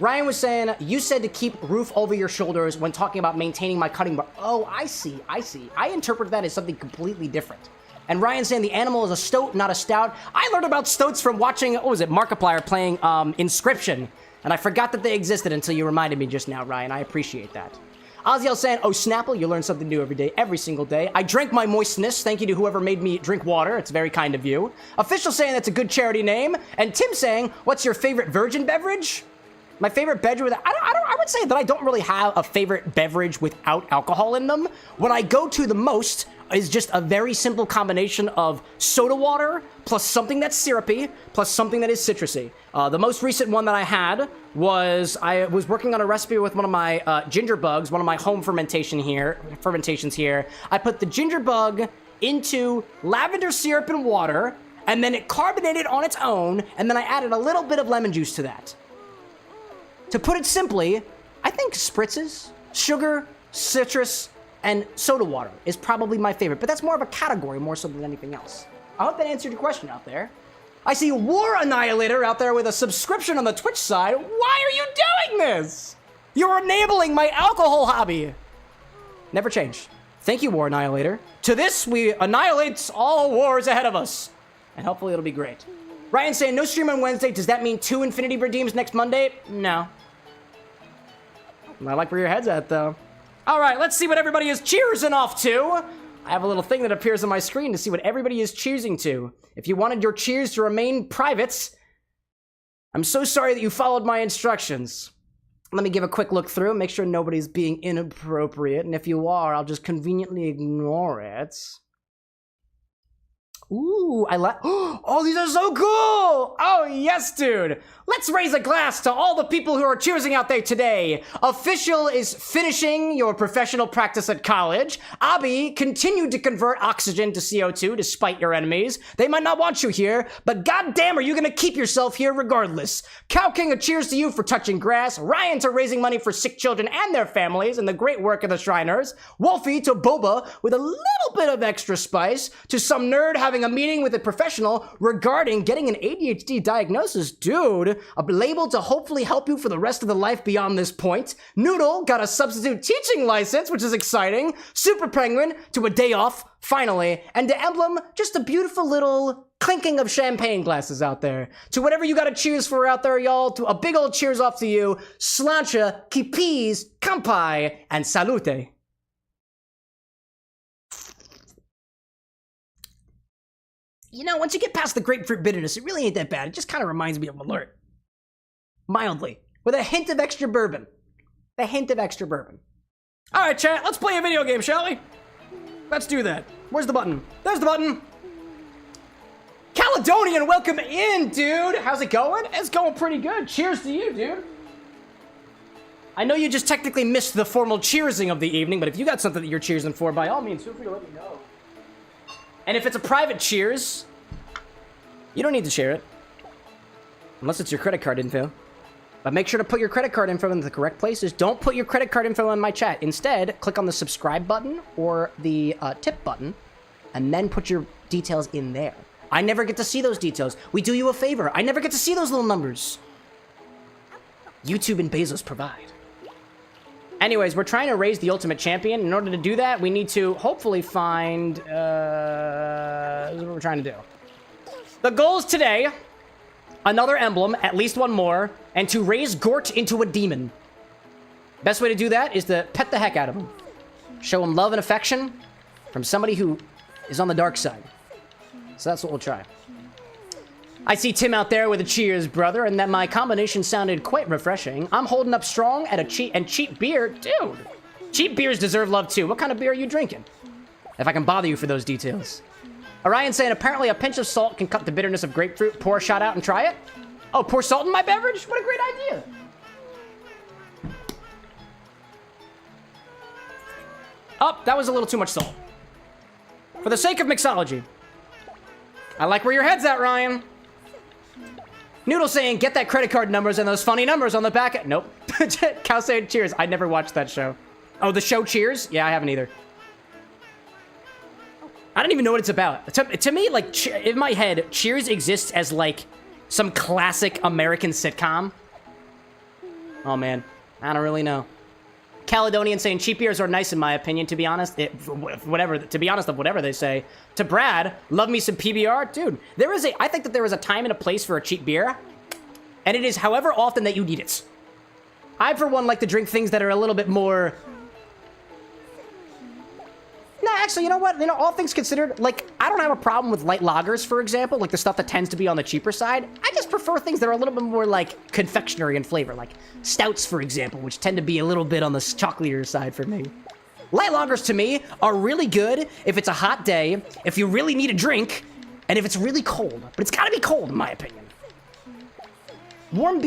Ryan was saying, you said to keep roof over your shoulders when talking about maintaining my cutting bar. Oh, I see. I interpret that as something completely different. And Ryan saying the animal is a stoat, not a stout. I learned about stoats from watching, what was it, Markiplier playing Inscription. And I forgot that they existed until you reminded me just now, Ryan. I appreciate that. Oziel saying, oh, Snapple, you learn something new every day, every single day. I drank my moistness. Thank you to whoever made me drink water. It's very kind of you. Official saying that's a good charity name. And Tim saying, what's your favorite virgin beverage? My favorite beverage, I would say that I don't really have a favorite beverage without alcohol in them. What I go to the most is just a very simple combination of soda water plus something that's syrupy plus something that is citrusy. The most recent one that I had was I was working on a recipe with one of my ginger bugs, one of my home fermentations here. I put the ginger bug into lavender syrup and water, and then it carbonated on its own, and then I added a little bit of lemon juice to that. To put it simply, I think spritzes, sugar, citrus, and soda water is probably my favorite, but that's more of a category more so than anything else. I hope that answered your question out there. I see War Annihilator out there with a subscription on the Twitch side. Why are you doing this? You're enabling my alcohol hobby. Never change. Thank you, War Annihilator. To this, we annihilate all wars ahead of us. And hopefully it'll be great. Ryan saying, no stream on Wednesday. Does that mean 2 Infinity Redeems next Monday? No. I like where your head's at, though. All right, let's see what everybody is cheersing off to. I have a little thing that appears on my screen to see what everybody is choosing to. If you wanted your cheers to remain private, I'm so sorry that you followed my instructions. Let me give a quick look through, make sure nobody's being inappropriate, and if you are, I'll just conveniently ignore it. Ooh, I like. Oh, these are so cool! Oh, yes, dude. Let's raise a glass to all the people who are cheersing out there today. Official is finishing your professional practice at college. Abby continued to convert oxygen to CO2 despite your enemies. They might not want you here, but goddamn, are you gonna keep yourself here regardless? Cow King, a cheers to you for touching grass. Ryan to raising money for sick children and their families and the great work of the Shriners. Wolfie to Boba with a little bit of extra spice. To some nerd having a meeting with a professional regarding getting an ADHD diagnosis. Dude, a label to hopefully help you for the rest of the life beyond this point. Noodle got a substitute teaching license, which is exciting. Super Penguin to a day off, finally. And to Emblem, just a beautiful little clinking of champagne glasses out there. To whatever you gotta cheers for out there, y'all, to a big old cheers off to you. Slancha, kipis, kampai, and salute. You know, once you get past the grapefruit bitterness, it really ain't that bad. It just kind of reminds me of Malort. Mildly. With a hint of extra bourbon. A hint of extra bourbon. Alright, chat, let's play a video game, shall we? Let's do that. Where's the button? There's the button! Caledonian, welcome in, dude! How's it going? It's going pretty good. Cheers to you, dude. I know you just technically missed the formal cheersing of the evening, but if you got something that you're cheersing for, by all means, feel free to let me know. And if it's a private cheers, you don't need to share it. Unless it's your credit card info. But make sure to put your credit card info in the correct places. Don't put your credit card info in my chat. Instead, click on the subscribe button or the tip button, and then put your details in there. I never get to see those details. We do you a favor. I never get to see those little numbers. YouTube and Bezos provide. Anyways, we're trying to raise the ultimate champion. In order to do that, we need to hopefully find... this is what we're trying to do. The goals today, another emblem, at least one more, and to raise Gort into a demon. Best way to do that is to pet the heck out of him. Show him love and affection from somebody who is on the dark side. So that's what we'll try. I see Tim out there with a cheers, brother, and that my combination sounded quite refreshing. I'm holding up strong at a cheap beer. Dude, cheap beers deserve love too. What kind of beer are you drinking? If I can bother you for those details. Orion saying apparently a pinch of salt can cut the bitterness of grapefruit. Pour a shot out and try it. Oh, pour salt in my beverage? What a great idea. Oh, that was a little too much salt. For the sake of mixology. I like where your head's at, Ryan. Noodle saying, get that credit card numbers and those funny numbers on the back. Nope. Cow saying cheers. I never watched that show. Oh, the show Cheers? Yeah, I haven't either. I don't even know what it's about. To me, like, in my head, Cheers exists as, like, some classic American sitcom. Oh, man. I don't really know. Caledonian saying cheap beers are nice in my opinion, to be honest. To be honest of whatever they say. To Brad, love me some PBR. Dude, I think that there is a time and a place for a cheap beer. And it is however often that you need it. I, for one, like to drink things that are a little bit more... Nah, actually, you know what? You know, all things considered, like, I don't have a problem with light lagers, for example. Like, the stuff that tends to be on the cheaper side. I just just prefer things that are a little bit more like confectionery in flavor, like stouts, for example, which tend to be a little bit on the chocolatier side for me. Light lagers to me are really good if it's a hot day, if you really need a drink, and if it's really cold. But it's gotta be cold, in my opinion. Warm,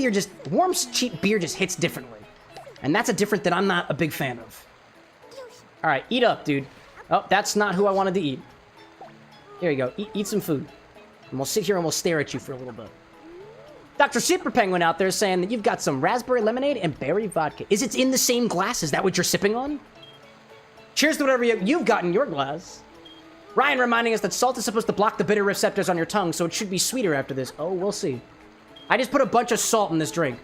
cheap beer just hits differently. And that's a different that I'm not a big fan of. All right, eat up, dude. Oh, that's not who I wanted to eat. Here you go, eat some food. And we'll sit here and we'll stare at you for a little bit. Dr. Super Penguin out there saying that you've got some raspberry lemonade and berry vodka. Is it in the same glass? Is that what you're sipping on? Cheers to whatever you've got in your glass. Ryan reminding us that salt is supposed to block the bitter receptors on your tongue, so it should be sweeter after this. Oh, we'll see. I just put a bunch of salt in this drink.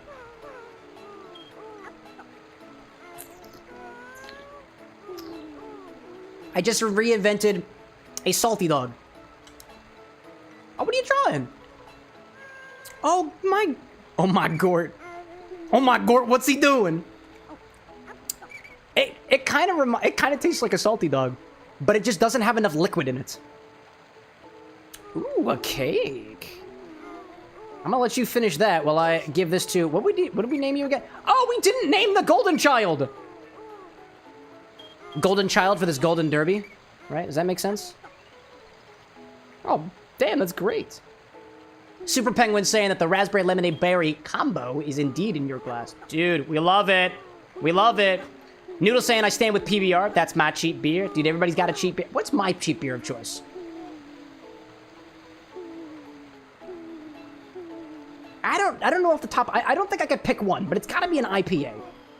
I just reinvented a salty dog. Oh, what are you trying? Oh my Gort. Oh my Gort, what's he doing? It kind of tastes like a salty dog, but it just doesn't have enough liquid in it. Ooh, a cake. I'm gonna let you finish that while I give this to what did we name you again? Oh, we didn't name the golden child. Golden child for this golden derby, right? Does that make sense? Oh, damn, that's great. Super Penguin saying that the raspberry lemonade berry combo is indeed in your glass. Dude, we love it. We love it. Noodle saying I stand with PBR. That's my cheap beer. Dude, everybody's got a cheap beer. What's my cheap beer of choice? I don't know off the top. I don't think I could pick one, but it's got to be an IPA.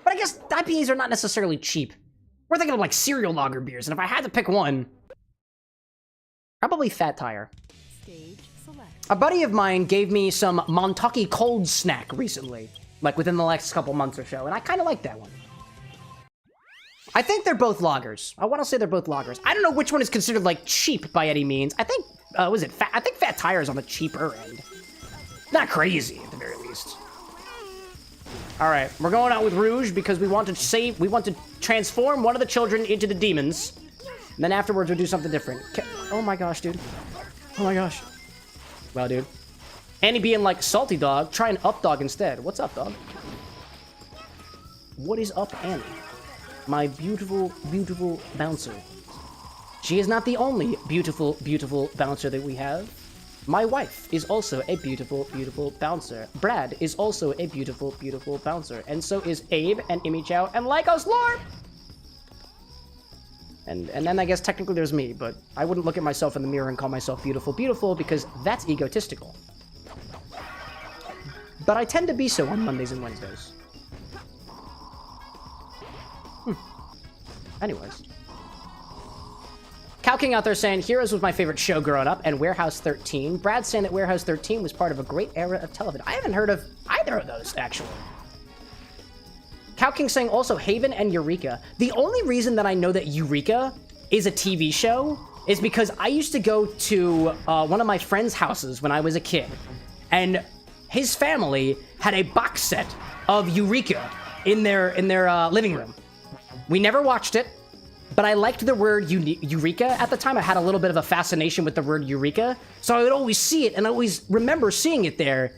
But I guess IPAs are not necessarily cheap. We're thinking of like cereal lager beers, and if I had to pick one, probably Fat Tire. A buddy of mine gave me some Montucky cold snack recently, like within the last couple months or so, and I kind of like that one. I think they're both lagers. I want to say they're both lagers. I don't know which one is considered like cheap by any means. I think, was it Fat? I think Fat Tire is on the cheaper end. Not crazy at the very least. All right, we're going out with Rouge because we want to transform one of the children into the demons. And then afterwards we'll do something different. Oh my gosh, dude. Oh my gosh. Wow, dude. Annie being like, salty dog, try an up dog instead. What's up, dog? What is up, Annie? My beautiful, beautiful bouncer. She is not the only beautiful, beautiful bouncer that we have. My wife is also a beautiful, beautiful bouncer. Brad is also a beautiful, beautiful bouncer. And so is Abe and Immy Chao and Lycos Lord! And then I guess technically there's me, but I wouldn't look at myself in the mirror and call myself beautiful, beautiful, because that's egotistical. But I tend to be so on Mondays and Wednesdays. Anyways. Cow King out there saying, Heroes was my favorite show growing up, and Warehouse 13. Brad saying that Warehouse 13 was part of a great era of television. I haven't heard of either of those, actually. Cow King saying also Haven and Eureka. The only reason that I know that Eureka is a TV show is because I used to go to one of my friends' houses when I was a kid, and his family had a box set of Eureka in their living room. We never watched it, but I liked the word Eureka at the time. I had a little bit of a fascination with the word Eureka, so I would always see it, and I always remember seeing it there.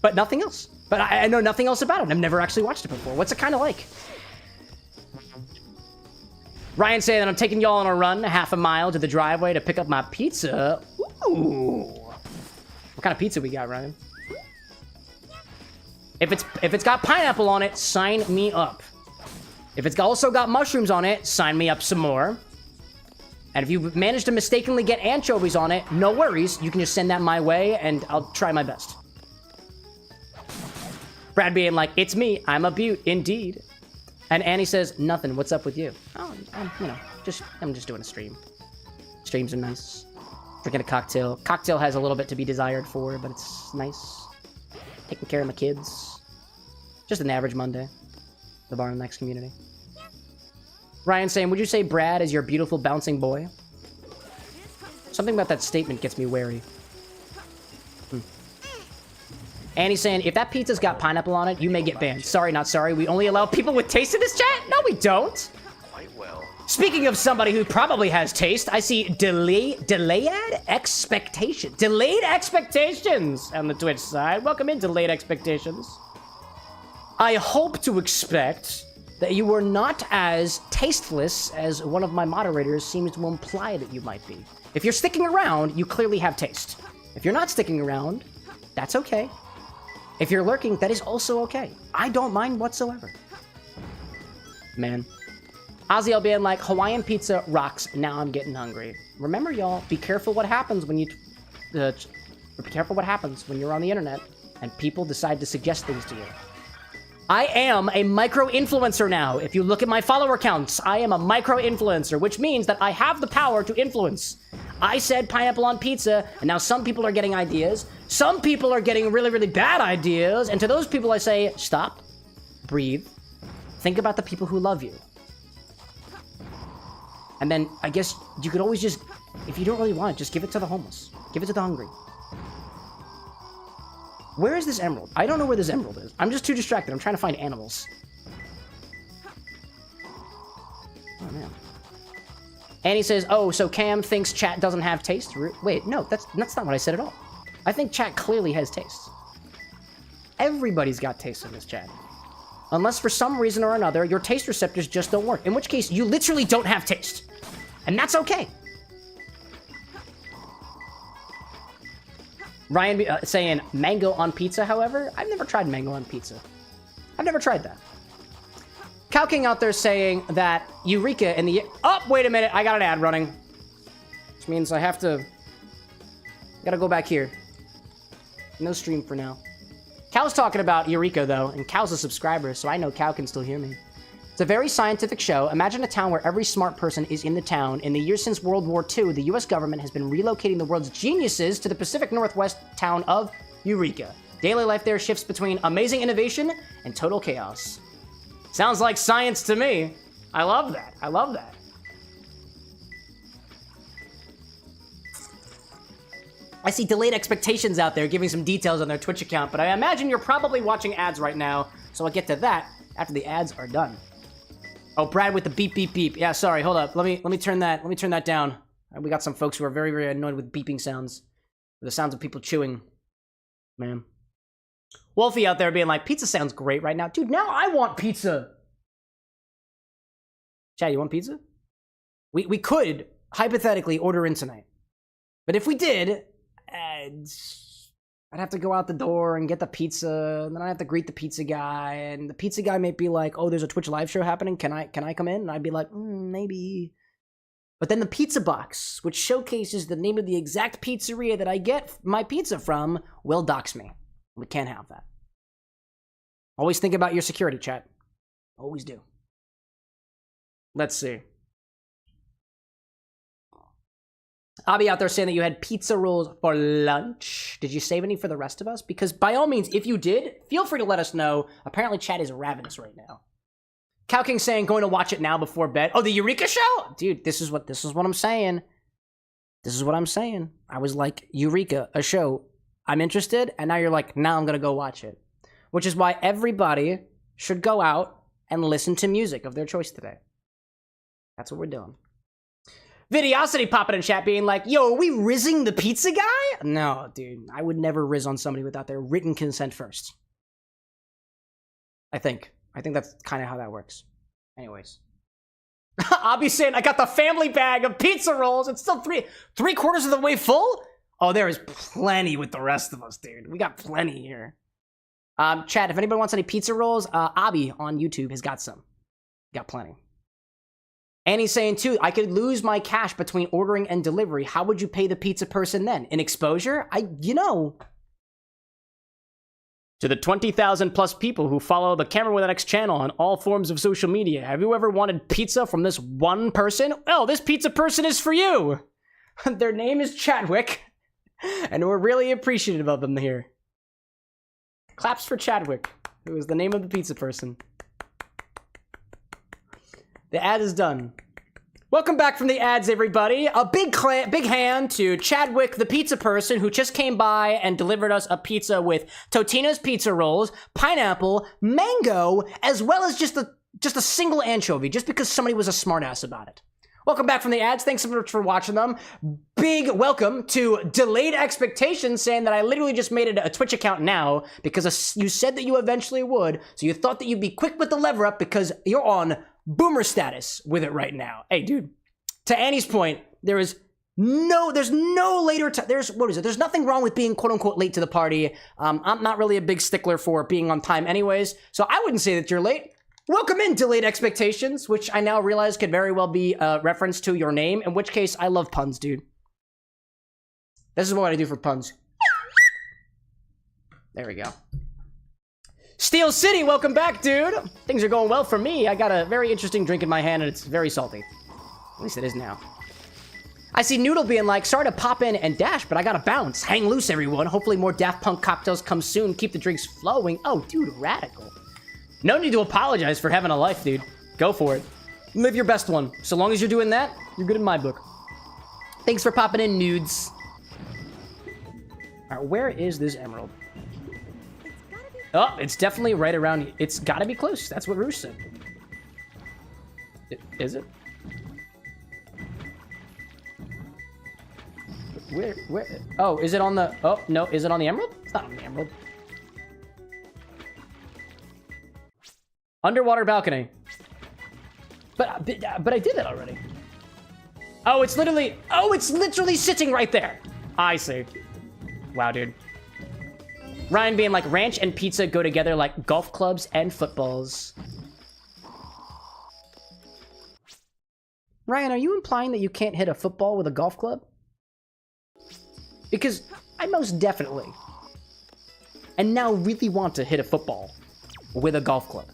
But nothing else. But I know nothing else about it. I've never actually watched it before. What's it kind of like? Ryan saying that I'm taking y'all on a run, half a mile to the driveway to pick up my pizza. Ooh. What kind of pizza we got, Ryan? If it's got pineapple on it, sign me up. If it's also got mushrooms on it, sign me up some more. And if you manage to mistakenly get anchovies on it, no worries. You can just send that my way, and I'll try my best. Brad being like, it's me. I'm a beaut, indeed. And Annie says, nothing. What's up with you? Oh, I'm just doing a stream. Streams are nice. Drinking a cocktail. Cocktail has a little bit to be desired for, but it's nice. Taking care of my kids. Just an average Monday. The Bar and Next community. Ryan saying, would you say Brad is your beautiful bouncing boy? Something about that statement gets me wary. Annie's saying, if that pizza's got pineapple on it, you may get banned. Sorry, not sorry. We only allow people with taste in this chat? No, we don't. Quite well. Speaking of somebody who probably has taste, I see delayed expectations on the Twitch side. Welcome in, Delayed Expectations. I hope to expect that you were not as tasteless as one of my moderators seems to imply that you might be. If you're sticking around, you clearly have taste. If you're not sticking around, that's okay. If you're lurking, that is also okay. I don't mind whatsoever. Man. Ozzy being like, Hawaiian pizza rocks, now I'm getting hungry. Remember, y'all, be careful what happens when you... be careful what happens when you're on the internet and people decide to suggest things to you. I am a micro-influencer now. If you look at my follower counts, I am a micro-influencer, which means that I have the power to influence. I said pineapple on pizza, and now some people are getting ideas. Some people are getting really, really bad ideas, and to those people I say, stop, breathe, think about the people who love you. And then, I guess, you could always just, if you don't really want it, just give it to the homeless. Give it to the hungry. Where is this emerald? I don't know where this emerald is. I'm just too distracted. I'm trying to find animals. Oh, man. Annie says, oh, so Cam thinks chat doesn't have taste? Wait, no, that's not what I said at all. I think chat clearly has taste. Everybody's got taste in this chat. Unless for some reason or another, your taste receptors just don't work. In which case, you literally don't have taste. And that's okay. Ryan saying mango on pizza, however. I've never tried mango on pizza. I've never tried that. Cow King out there saying that Eureka in the... Oh, wait a minute. I got an ad running. Which means I have to... Gotta go back here. No stream for now. Cow's talking about Eureka, though, and Cow's a subscriber, so I know Cow can still hear me. It's a very scientific show. Imagine a town where every smart person is in the town. In the years since World War II, the US government has been relocating the world's geniuses to the Pacific Northwest town of Eureka. Daily life there shifts between amazing innovation and total chaos. Sounds like science to me. I love that. I love that. I see Delayed Expectations out there giving some details on their Twitch account, but I imagine you're probably watching ads right now, so I'll get to that after the ads are done. Oh, Brad with the beep, beep, beep. Yeah, sorry, hold up. Let me turn that down. We got some folks who are very, very annoyed with beeping sounds. The sounds of people chewing. Man. Wolfie out there being like, pizza sounds great right now. Dude, now I want pizza. Chad, you want pizza? We could, hypothetically, order in tonight. But if we did... I'd have to go out the door and get the pizza, and then I'd have to greet the pizza guy, and the pizza guy might be like, oh, there's a Twitch live show happening, can I come in? And I'd be like, maybe. But then the pizza box, which showcases the name of the exact pizzeria that I get my pizza from, will dox me. We can't have that. Always think about your security, chat. Always do. Let's see. I'll be out there saying that you had pizza rolls for lunch. Did you save any for the rest of us? Because by all means, if you did, feel free to let us know. Apparently, chat is ravenous right now. Cow King saying going to watch it now before bed. Oh, the Eureka show? Dude, this is what I'm saying. This is what I'm saying. I was like, Eureka, a show. I'm interested, and now you're like, now I'm gonna go watch it. Which is why everybody should go out and listen to music of their choice today. That's what we're doing. Videosity popping in chat being like, yo, are we rizzing the pizza guy? No, dude. I would never rizz on somebody without their written consent first. I think that's kind of how that works. Anyways. I'll be saying I got the family bag of pizza rolls. It's still three quarters of the way full? Oh, there is plenty with the rest of us, dude. We got plenty here. Chat, if anybody wants any pizza rolls, Abby on YouTube has got some. Got plenty. And he's saying, too, I could lose my cash between ordering and delivery. How would you pay the pizza person then? In exposure? To the 20,000 plus people who follow the CameroxnWithAnX channel on all forms of social media, have you ever wanted pizza from this one person? Oh, this pizza person is for you. Their name is Chadwick, and we're really appreciative of them here. Claps for Chadwick, who is the name of the pizza person. The ad is done. Welcome back from the ads, everybody. A big hand to Chadwick, the pizza person, who just came by and delivered us a pizza with Totino's pizza rolls, pineapple, mango, as well as just just a single anchovy, just because somebody was a smartass about it. Welcome back from the ads. Thanks so much for watching them. Big welcome to Delayed Expectations, saying that I literally just made it a Twitch account now because you said that you eventually would, so you thought that you'd be quick with the lever up because you're on boomer status with it right now. Hey, dude, to Annie's point, there's no later time. There's nothing wrong with being quote unquote late to the party. I'm not really a big stickler for being on time anyways, so I wouldn't say that you're late. Welcome in, Delayed Expectations, which I now realize could very well be a reference to your name, in which case I love puns, dude. This is what I do for puns. There we go. Steel City, welcome back, dude. Things are going well for me. I got a very interesting drink in my hand, and it's very salty. At least it is now. I see Noodle being like, sorry to pop in and dash, but I gotta bounce. Hang loose, everyone. Hopefully more Daft Punk cocktails come soon. Keep the drinks flowing. Oh, dude, radical. No need to apologize for having a life, dude. Go for it. Live your best one. So long as you're doing that, you're good in my book. Thanks for popping in, nudes. All right, where is this emerald? Oh, it's definitely right around. It's gotta be close. That's what Roosh said. Is it? Where? Oh, is it on the... Oh, no. Is it on the emerald? It's not on the emerald. Underwater balcony. But I did that already. Oh, it's literally... Oh, it's literally sitting right there. I see. Wow, dude. Ryan being like, ranch and pizza go together like golf clubs and footballs. Ryan, are you implying that you can't hit a football with a golf club? Because I most definitely and now really want to hit a football with a golf club.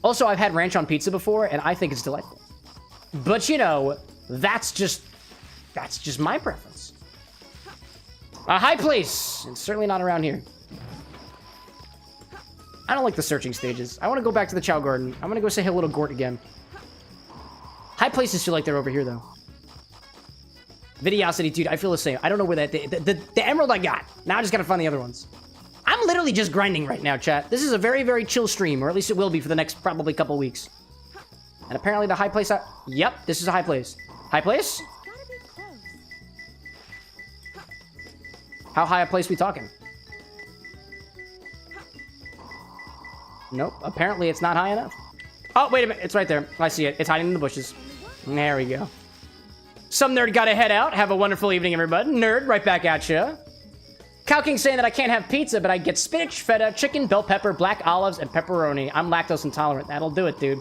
Also, I've had ranch on pizza before, and I think it's delightful. But, you know, that's just my preference. A high place! It's certainly not around here. I don't like the searching stages. I want to go back to the Chao Garden. I'm going to go say hello to Gort again. High places feel like they're over here, though. Videosity, dude, I feel the same. I don't know where that... The emerald I got. Now I just got to find the other ones. I'm literally just grinding right now, chat. This is a very, very chill stream, or at least it will be for the next probably couple weeks. And apparently the high place... Yep, this is a high place. High place? How high a place we talking? Nope, apparently it's not high enough. Oh, wait a minute, it's right there. I see it. It's hiding in the bushes. There we go. Some nerd gotta head out. Have a wonderful evening, everybody. Nerd, right back at ya. Cow King saying that I can't have pizza, but I get spinach, feta, chicken, bell pepper, black olives, and pepperoni. I'm lactose intolerant. That'll do it, dude.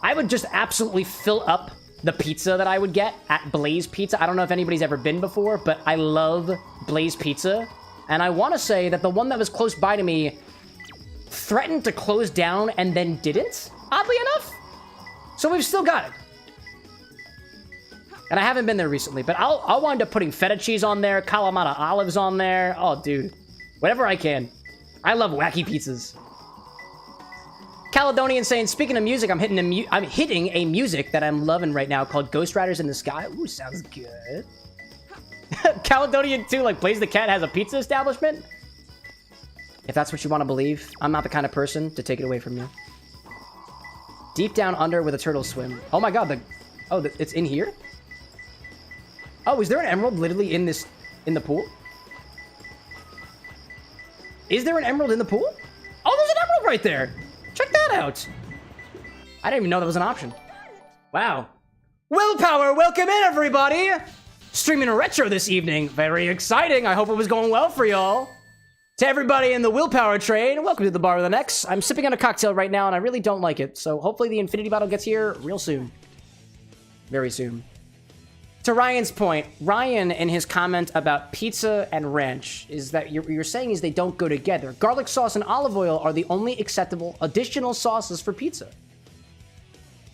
I would just absolutely fill up the pizza that I would get at Blaze Pizza. I don't know if anybody's ever been before, but I love Blaze Pizza. And I want to say that the one that was close by to me threatened to close down and then didn't, oddly enough. So we've still got it. And I haven't been there recently, but I'll wind up putting feta cheese on there, Kalamata olives on there. Oh, dude. Whatever I can. I love wacky pizzas. Caledonian saying, speaking of music, I'm hitting a music that I'm loving right now called Ghost Riders in the Sky. Ooh, sounds good. Caledonian too, like Blaze the Cat has a pizza establishment? If that's what you want to believe, I'm not the kind of person to take it away from you. Deep down under where the turtles swim. Oh my god, it's in here? Oh, is there an emerald literally in the pool? Is there an emerald in the pool? Oh, there's an emerald right there! Check that out! I didn't even know that was an option. Wow. Willpower, welcome in, everybody! Streaming retro this evening. Very exciting. I hope it was going well for y'all. To everybody in the Willpower train, welcome to the Bar with an X. I'm sipping on a cocktail right now, and I really don't like it, so hopefully the infinity bottle gets here real soon. Very soon. To Ryan's point, Ryan, in his comment about pizza and ranch, is that you're saying is they don't go together. Garlic sauce and olive oil are the only acceptable additional sauces for pizza.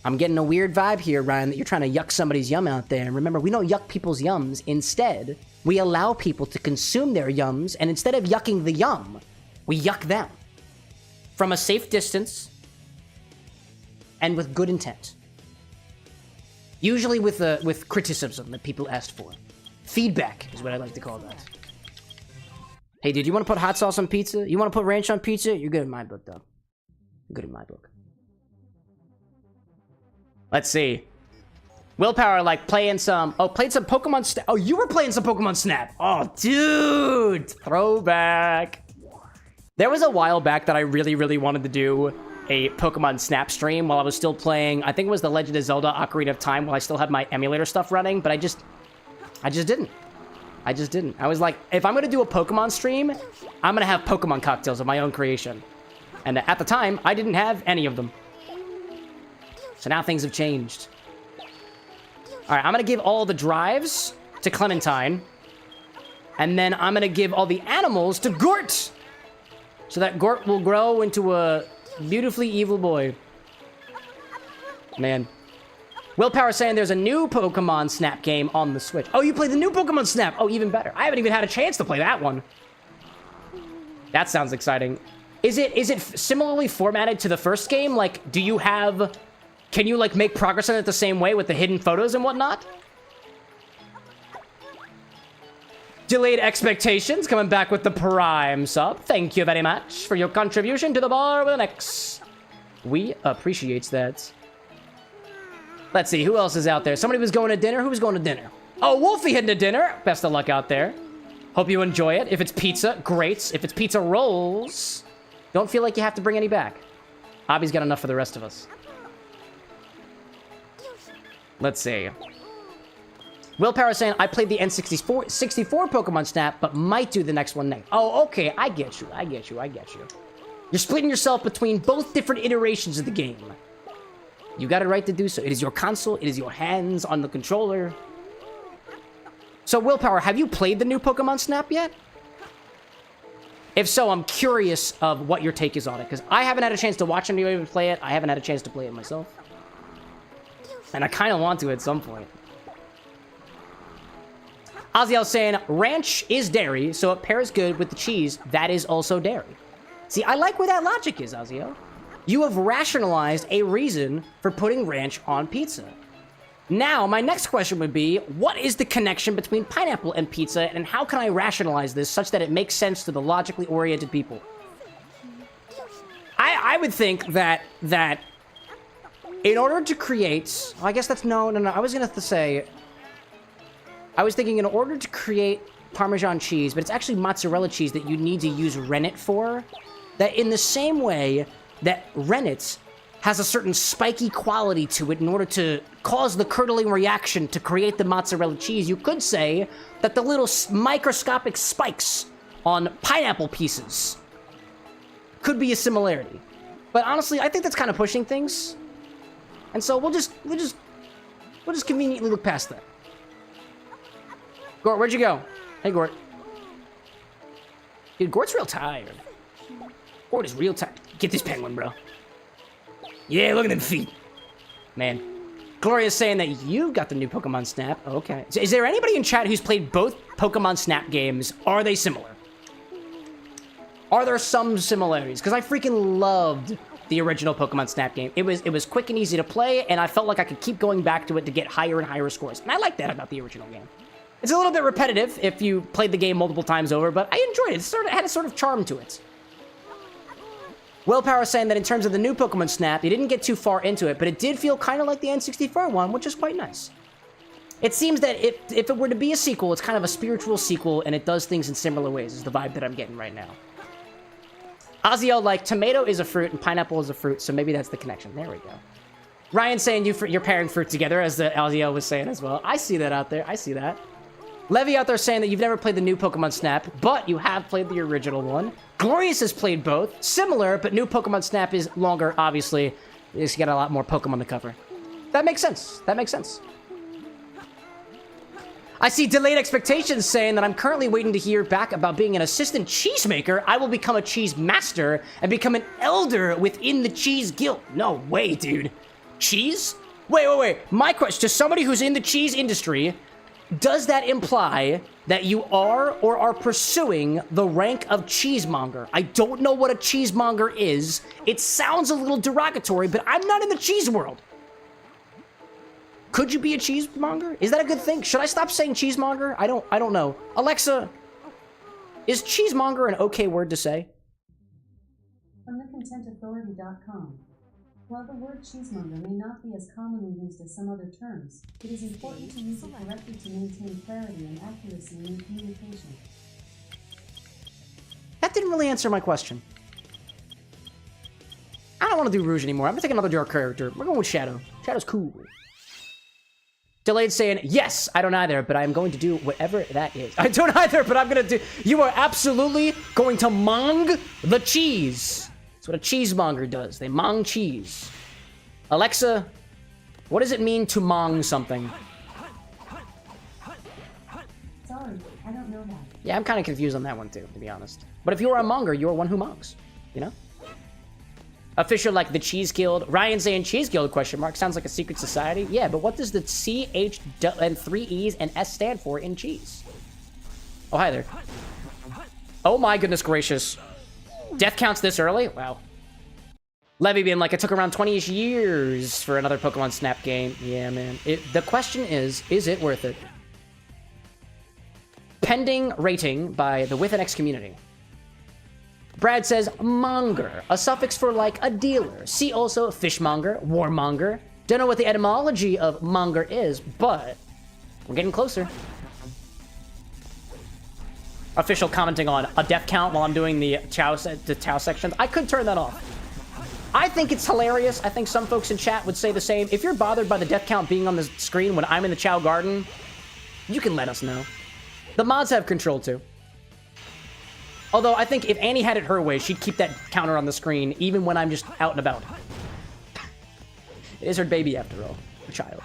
I'm getting a weird vibe here, Ryan, that you're trying to yuck somebody's yum out there. And remember, we don't yuck people's yums. Instead, we allow people to consume their yums, and instead of yucking the yum, we yuck them. From a safe distance, and with good intent. Usually with criticism that people asked for. Feedback is what I like to call that. Hey, dude, you want to put hot sauce on pizza? You want to put ranch on pizza? You're good in my book, though. You're good in my book. Let's see. Willpower, like, playing some... Oh, played some Pokemon Snap. Oh, you were playing some Pokemon Snap. Oh, dude. Throwback. There was a while back that I really, really wanted to do a Pokemon Snap stream while I was still playing. I think it was The Legend of Zelda Ocarina of Time while I still had my emulator stuff running, but I just didn't. I just didn't. I was like, if I'm going to do a Pokemon stream, I'm going to have Pokemon cocktails of my own creation. And at the time, I didn't have any of them. So now things have changed. All right, I'm going to give all the drives to Clementine. And then I'm going to give all the animals to Gort. So that Gort will grow into a beautifully evil boy. Man. Willpower saying there's a new Pokemon Snap game on the Switch. Oh, you played the new Pokemon Snap. Oh, even better. I haven't even had a chance to play that one. That sounds exciting. Is it similarly formatted to the first game? Like, do you have... Can you, like, make progress on it the same way with the hidden photos and whatnot? Delayed Expectations coming back with the Prime sub. Thank you very much for your contribution to the bar with an X. We appreciate that. Let's see, who else is out there? Somebody was going to dinner? Who was going to dinner? Oh, Wolfie heading to dinner. Best of luck out there. Hope you enjoy it. If it's pizza, great. If it's pizza rolls, don't feel like you have to bring any back. Abby's got enough for the rest of us. Let's see. Willpower saying, I played the N64 Pokemon Snap, but might do the next one next. Oh, okay. I get you. You're splitting yourself between both different iterations of the game. You got a right to do so. It is your console. It is your hands on the controller. So, Willpower, have you played the new Pokemon Snap yet? If so, I'm curious of what your take is on it, because I haven't had a chance to watch anybody play it. I haven't had a chance to play it myself. And I kind of want to at some point. Aziel saying, ranch is dairy, so it pairs good with the cheese. That is also dairy. See, I like where that logic is, Aziel. You have rationalized a reason for putting ranch on pizza. Now, my next question would be, what is the connection between pineapple and pizza, and how can I rationalize this such that it makes sense to the logically oriented people? I would think that in order to create... I guess that's... No. I was going to say... I was thinking in order to create Parmesan cheese, but it's actually mozzarella cheese that you need to use rennet for, that in the same way that rennet has a certain spiky quality to it in order to cause the curdling reaction to create the mozzarella cheese, you could say that the little microscopic spikes on pineapple pieces could be a similarity. But honestly, I think that's kind of pushing things. And so we'll just conveniently look past that. Gort, where'd you go? Hey, Gort. Dude, Gort's real tired. Gort is real tired. Get this penguin, bro. Yeah, look at them feet. Man. Gloria's saying that you got the new Pokemon Snap. Okay. So is there anybody in chat who's played both Pokemon Snap games? Are they similar? Are there some similarities? Because I freaking loved the original Pokemon Snap game. It was quick and easy to play, and I felt like I could keep going back to it to get higher and higher scores. And I like that about the original game. It's a little bit repetitive if you played the game multiple times over, but I enjoyed it. It had a sort of charm to it. Willpower saying that in terms of the new Pokemon Snap, you didn't get too far into it, but it did feel kind of like the N64 one, which is quite nice. It seems that if it were to be a sequel, it's kind of a spiritual sequel, and it does things in similar ways, is the vibe that I'm getting right now. Aziel, like, tomato is a fruit and pineapple is a fruit, so maybe that's the connection. There we go. Ryan saying you're pairing fruit together, as the Aziel was saying as well. I see that out there. I see that. Levy out there saying that you've never played the new Pokemon Snap, but you have played the original one. Glorious has played both. Similar, but new Pokemon Snap is longer, obviously. It's got a lot more Pokemon to cover. That makes sense. That makes sense. I see Delayed Expectations saying that I'm currently waiting to hear back about being an assistant cheesemaker. I will become a cheese master and become an elder within the cheese guild. No way, dude. Cheese? Wait. My question, to somebody who's in the cheese industry, does that imply that you are or are pursuing the rank of cheesemonger? I don't know what a cheesemonger is. It sounds a little derogatory, but I'm not in the cheese world. Could you be a cheesemonger? Is that a good thing? Should I stop saying cheesemonger? I don't know. Alexa, is cheesemonger an okay word to say? From thecontentauthority.com. While the word cheesemonger may not be as commonly used as some other terms, it is important to use it correctly to maintain clarity and accuracy in communication. That didn't really answer my question. I don't want to do Rouge anymore. I'm gonna take another dark character. We're going with Shadow. Shadow's cool. Delayed saying, yes, I don't either, but I'm going to do whatever that is. I don't either, but I'm gonna do... You are absolutely going to mong the cheese. That's what a cheesemonger does. They mong cheese. Alexa, what does it mean to mong something? Sorry, I don't know that. Yeah, I'm kind of confused on that one too, to be honest. But if you're a monger, you're one who mongs, you know? Official like the Cheese Guild. Ryan saying Cheese Guild question mark. Sounds like a secret society. Yeah, but what does the C, H, and 3 E's and S stand for in cheese? Oh, hi there. Oh my goodness gracious. Death counts this early? Wow. Levy being like, it took around 20-ish years for another Pokemon Snap game. Yeah, man. The question is it worth it? Pending rating by the WithAnX community. Brad says, monger, a suffix for like a dealer. See also fishmonger, warmonger. Don't know what the etymology of monger is, but we're getting closer. Official commenting on a death count while I'm doing the Chao sections. I could turn that off. I think it's hilarious. I think some folks in chat would say the same. If you're bothered by the death count being on the screen when I'm in the Chao garden, you can let us know. The mods have control too. Although, I think if Annie had it her way, she'd keep that counter on the screen, even when I'm just out and about. It is her baby, after all. A child.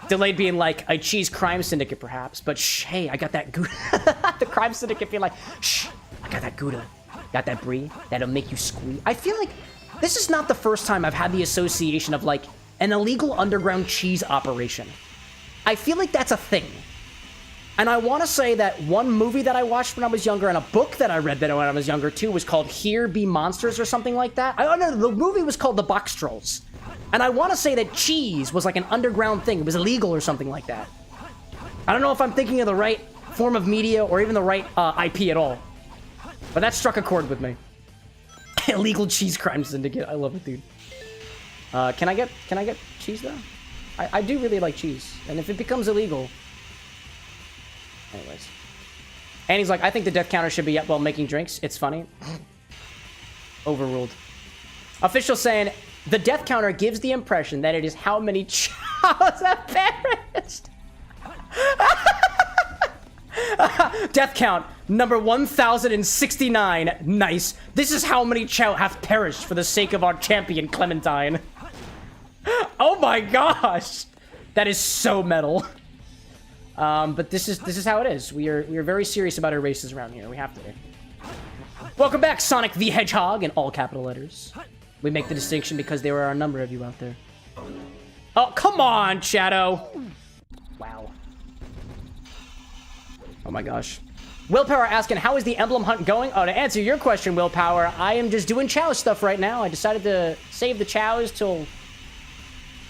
Delayed being like, a cheese crime syndicate, perhaps. But, shh, hey, I got that Gouda. The crime syndicate being like, shh, I got that Gouda. Got that Brie. That'll make you squeal. I feel like this is not the first time I've had the association of, like, an illegal underground cheese operation. I feel like that's a thing. And I want to say that one movie that I watched when I was younger and a book that I read when I was younger too was called Here Be Monsters or something like that. I don't know, the movie was called The Box Trolls. And I want to say that cheese was like an underground thing. It was illegal or something like that. I don't know if I'm thinking of the right form of media or even the right IP at all. But that struck a chord with me. Illegal cheese crime syndicate. I love it, dude. Can I get cheese though? I do really like cheese. And if it becomes illegal... Anyways. Annie's like, I think the death counter should be up while making drinks. It's funny. Overruled. Official saying, the death counter gives the impression that it is how many Chaos embarrassed. Death count, number 1069. Nice. This is how many Chao have perished for the sake of our champion, Clementine. Oh my gosh. That is so metal. But this is how it is. We are very serious about our races around here. We have to be. Welcome back, Sonic the Hedgehog, in all capital letters. We make the distinction because there are a number of you out there. Oh, come on, Shadow. Wow. Oh my gosh. Willpower asking, how is the emblem hunt going? Oh, to answer your question, Willpower, I am just doing Chao stuff right now. I decided to save the Chaos till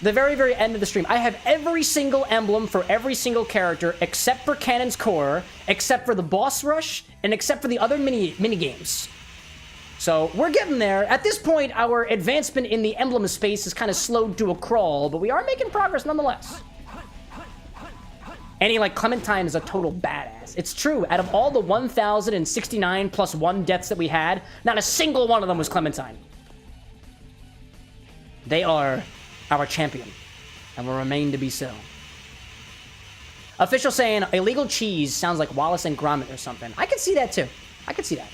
the very, very end of the stream. I have every single emblem for every single character except for Cannon's Core, except for the boss rush, and except for the other mini games. So we're getting there. At this point, our advancement in the emblem space is kind of slowed to a crawl, but we are making progress nonetheless. Annie, like, Clementine is a total badass. It's true. Out of all the 1,069 plus 1 deaths that we had, not a single one of them was Clementine. They are our champion, and will remain to be so. Official saying, illegal cheese sounds like Wallace and Gromit or something. I can see that too. I can see that.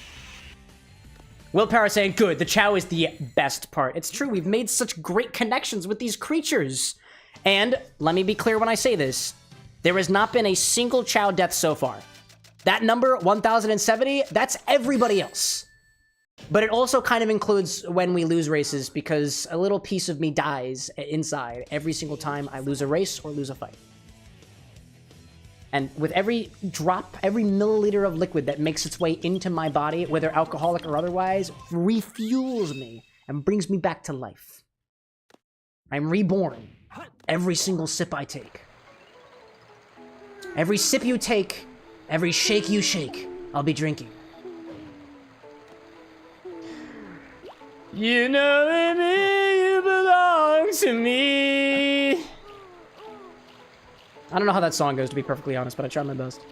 Willpower saying, good, the Chao is the best part. It's true, we've made such great connections with these creatures. And, let me be clear when I say this, there has not been a single Chao death so far. That number, 1,070, that's everybody else. But it also kind of includes when we lose races, because a little piece of me dies inside every single time I lose a race or lose a fight. And with every drop, every milliliter of liquid that makes its way into my body, whether alcoholic or otherwise, refuels me and brings me back to life. I'm reborn every single sip I take. Every sip you take, every shake you shake, I'll be drinking. You know that you belong to me. I don't know how that song goes, to be perfectly honest, but I tried my best.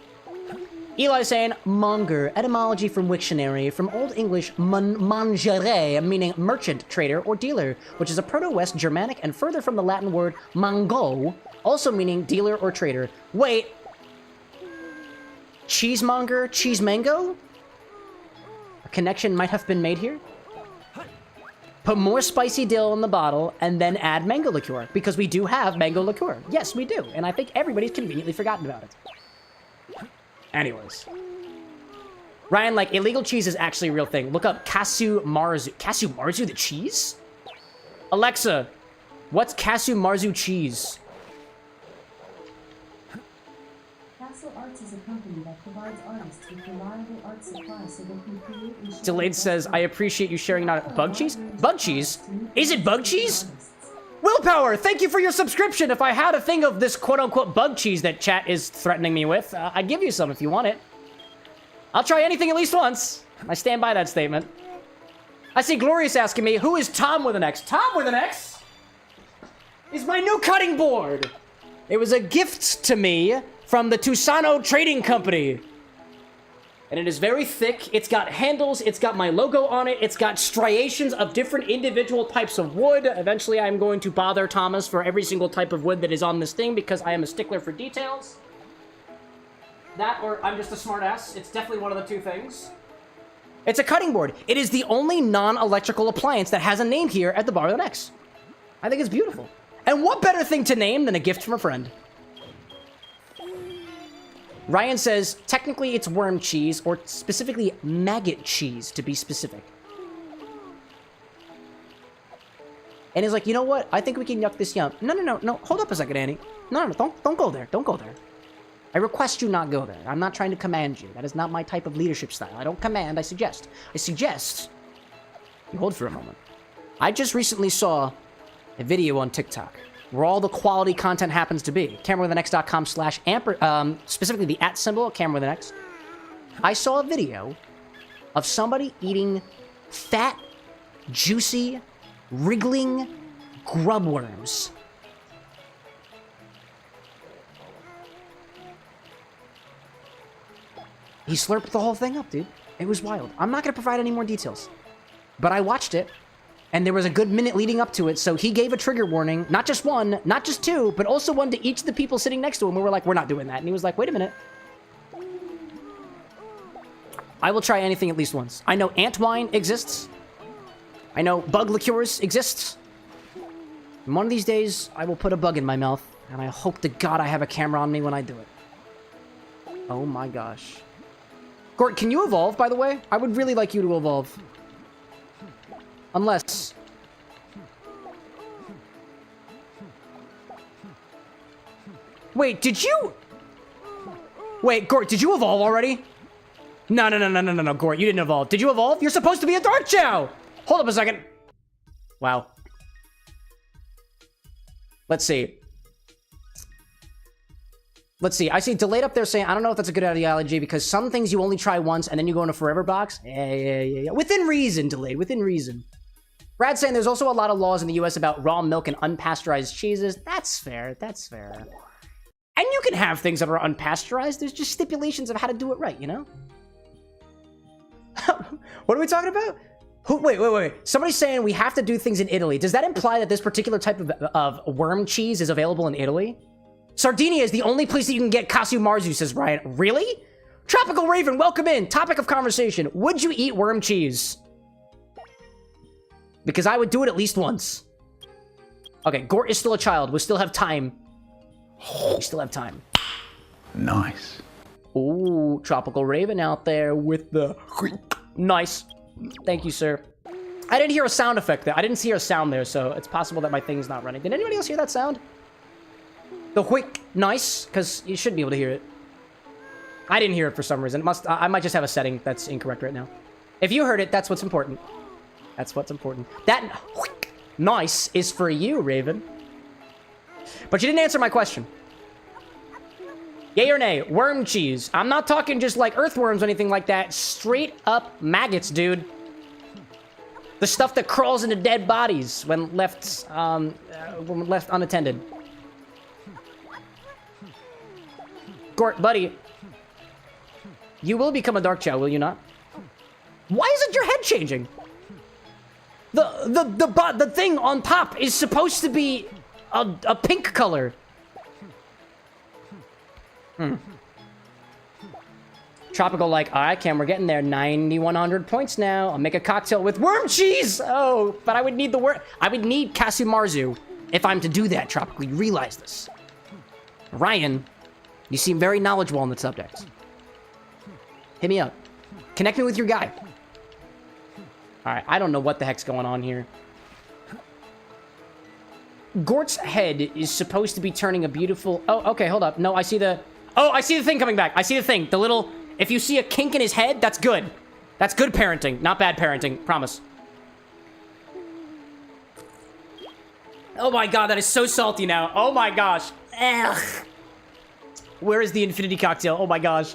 Eli saying, monger, etymology from Wiktionary, from Old English mangere, meaning merchant, trader, or dealer, which is a Proto-West Germanic and further from the Latin word mango, also meaning dealer or trader. Wait. Cheesemonger, cheese mango? A connection might have been made here? Put more spicy dill in the bottle and then add mango liqueur, because we do have mango liqueur. Yes, we do, and I think everybody's conveniently forgotten about it. Anyways. Ryan, like, illegal cheese is actually a real thing. Look up Casu Marzu. Casu Marzu, the cheese? Alexa, what's Casu Marzu cheese? Castle Arts is a company that provides artists with reliable art supplies so they can create and share. Delayed says, I appreciate you sharing not bug cheese? Bug cheese? Is it bug cheese? Willpower, thank you for your subscription. If I had a thing of this quote-unquote bug cheese that chat is threatening me with, I'd give you some if you want it. I'll try anything at least once. I stand by that statement. I see Glorious asking me, who is Tom with an X? Tom with an X is my new cutting board. It was a gift to me from the Tusano Trading Company. And it is very thick. It's got handles. It's got my logo on it. It's got striations of different individual types of wood. Eventually, I'm going to bother Thomas for every single type of wood that is on this thing because I am a stickler for details. That or I'm just a smartass. It's definitely one of the two things. It's a cutting board. It is the only non-electrical appliance that has a name here at the Bar with an X. I think it's beautiful. And what better thing to name than a gift from a friend? Ryan says, technically it's worm cheese, or specifically maggot cheese, to be specific. And he's like, you know what? I think we can yuck this yum. No. Hold up a second, Annie. No, don't go there. Don't go there. I request you not go there. I'm not trying to command you. That is not my type of leadership style. I don't command, I suggest. I suggest you hold for a moment. I just recently saw a video on TikTok where all the quality content happens to be. CameroxnWithAnX.com/amper, specifically the @ symbol, CameroxnWithAnX. I saw a video of somebody eating fat, juicy, wriggling grub worms. He slurped the whole thing up, dude. It was wild. I'm not going to provide any more details. But I watched it. And there was a good minute leading up to it, so he gave a trigger warning. Not just one, not just two, but also one to each of the people sitting next to him. We were like, we're not doing that. And he was like, wait a minute. I will try anything at least once. I know ant wine exists. I know bug liqueurs exists. And one of these days, I will put a bug in my mouth, and I hope to God I have a camera on me when I do it. Oh my gosh. Gort, can you evolve, by the way? I would really like you to evolve. Unless... Wait, did you... Wait, Gort, did you evolve already? No, Gort, you didn't evolve. Did you evolve? You're supposed to be a Dark Chao! Hold up a second. Wow. Let's see. I see Delayed up there saying, I don't know if that's a good ideology because some things you only try once and then you go in a forever box. Yeah. Within reason, Delayed, within reason. Brad saying there's also a lot of laws in the US about raw milk and unpasteurized cheeses. That's fair. And you can have things that are unpasteurized. There's just stipulations of how to do it right, you know? What are we talking about? Wait. Somebody's saying we have to do things in Italy. Does that imply that this particular type of worm cheese is available in Italy? Sardinia is the only place that you can get Casu Marzu, says Ryan. Really? Tropical Raven, welcome in. Topic of conversation. Would you eat worm cheese? Because I would do it at least once. Okay, Gort is still a child. We still have time. Nice. Ooh, Tropical Raven out there with the... Nice. Thank you, sir. I didn't hear a sound effect there. I didn't hear a sound there, so it's possible that my thing's not running. Did anybody else hear that sound? The whick, nice, because you should be able to hear it. I didn't hear it for some reason. I might just have a setting that's incorrect right now. If you heard it, that's what's important. That whick, nice is for you, Raven. But you didn't answer my question. Yay or nay, worm cheese. I'm not talking just like earthworms or anything like that. Straight up maggots, dude. The stuff that crawls into dead bodies when left unattended. Gort, buddy. You will become a Dark Chao, will you not? Why isn't your head changing? The thing on top is supposed to be a pink color. Tropical like, alright, Cam, we're getting there. 9,100 points now. I'll make a cocktail with worm cheese! Oh, but I would need I would need Kasumarzu if I'm to do that, Tropical. You realize this. Ryan, you seem very knowledgeable on the subject. Hit me up. Connect me with your guy. Alright, I don't know what the heck's going on here. Gort's head is supposed to be turning a beautiful... Oh, okay, hold up. No, I see the... Oh, I see the thing coming back. I see the thing. The little... If you see a kink in his head, that's good. That's good parenting, not bad parenting. Promise. Oh my god, that is so salty now. Oh my gosh. Ugh. Where is the infinity cocktail? Oh my gosh.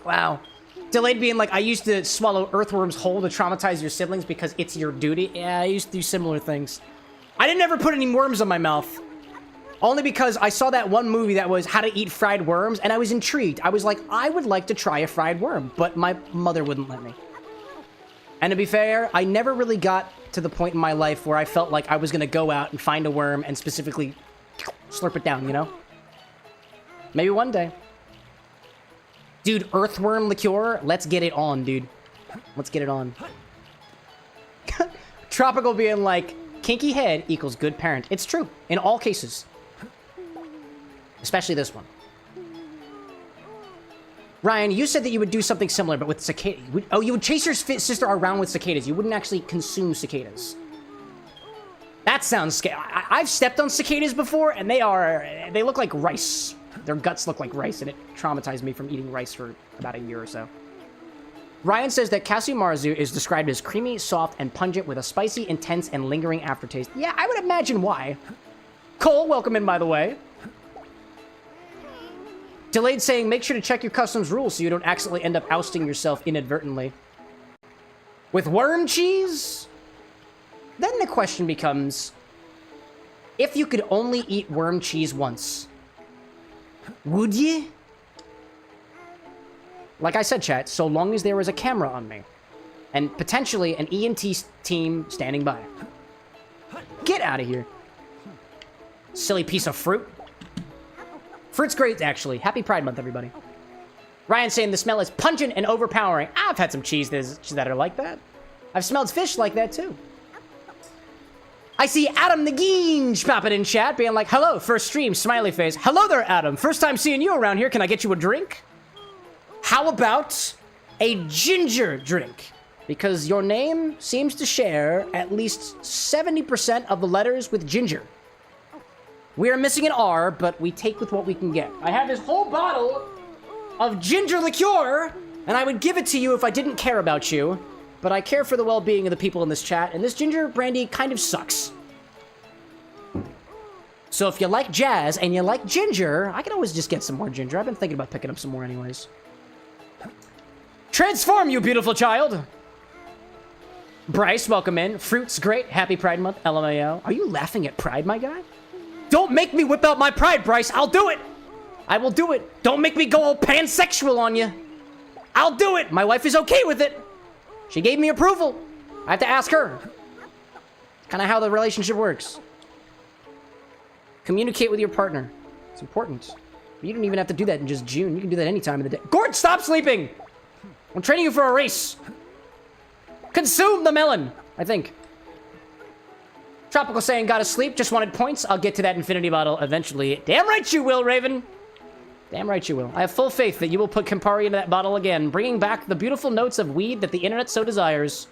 Wow. Delayed being like, I used to swallow earthworms whole to traumatize your siblings because it's your duty. Yeah, I used to do similar things. I didn't ever put any worms on my mouth. Only because I saw that one movie that was How to Eat Fried Worms, and I was intrigued. I was like, I would like to try a fried worm, but my mother wouldn't let me. And to be fair, I never really got to the point in my life where I felt like I was going to go out and find a worm and specifically slurp it down, you know? Maybe one day. Dude, earthworm liqueur, let's get it on, dude. Let's get it on. Tropical being like, kinky head equals good parent. It's true, in all cases. Especially this one. Ryan, you said that you would do something similar, but with cicadas. Oh, you would chase your sister around with cicadas. You wouldn't actually consume cicadas. That sounds scary. I've stepped on cicadas before, and they look like rice. Their guts look like rice, and it traumatized me from eating rice for about a year or so. Ryan says that Kasumarzu is described as creamy, soft, and pungent with a spicy, intense, and lingering aftertaste. Yeah, I would imagine why. Cole, welcome in, by the way. Delayed saying, make sure to check your customs rules so you don't accidentally end up ousting yourself inadvertently. With worm cheese? Then the question becomes, if you could only eat worm cheese once, would you? Like I said, chat, so long as there was a camera on me. And potentially an EMT team standing by. Get out of here. Silly piece of fruit. Fruit's great, actually. Happy Pride Month, everybody. Ryan saying the smell is pungent and overpowering. I've had some cheese that are like that. I've smelled fish like that, too. I see Adam the Ginge popping in chat, being like, hello, first stream, smiley face. Hello there, Adam. First time seeing you around here. Can I get you a drink? How about a ginger drink? Because your name seems to share at least 70% of the letters with ginger. We are missing an R, but we take with what we can get. I have this whole bottle of ginger liqueur, and I would give it to you if I didn't care about you. But I care for the well-being of the people in this chat, and this ginger brandy kind of sucks. So if you like jazz and you like ginger, I can always just get some more ginger. I've been thinking about picking up some more anyways. Transform, you beautiful child! Bryce, welcome in. Fruit's great. Happy Pride Month, LMAO. Are you laughing at Pride, my guy? Don't make me whip out my pride, Bryce. I'll do it. I will do it. Don't make me go all pansexual on you. I'll do it. My wife is okay with it. She gave me approval. I have to ask her. Kind of how the relationship works. Communicate with your partner. It's important. You don't even have to do that in just June. You can do that any time of the day. Gord, stop sleeping. I'm training you for a race. Consume the melon, I think. Tropical saying, gotta sleep, just wanted points. I'll get to that infinity bottle eventually. Damn right you will, Raven. Damn right you will. I have full faith that you will put Campari into that bottle again, bringing back the beautiful notes of weed that the internet so desires.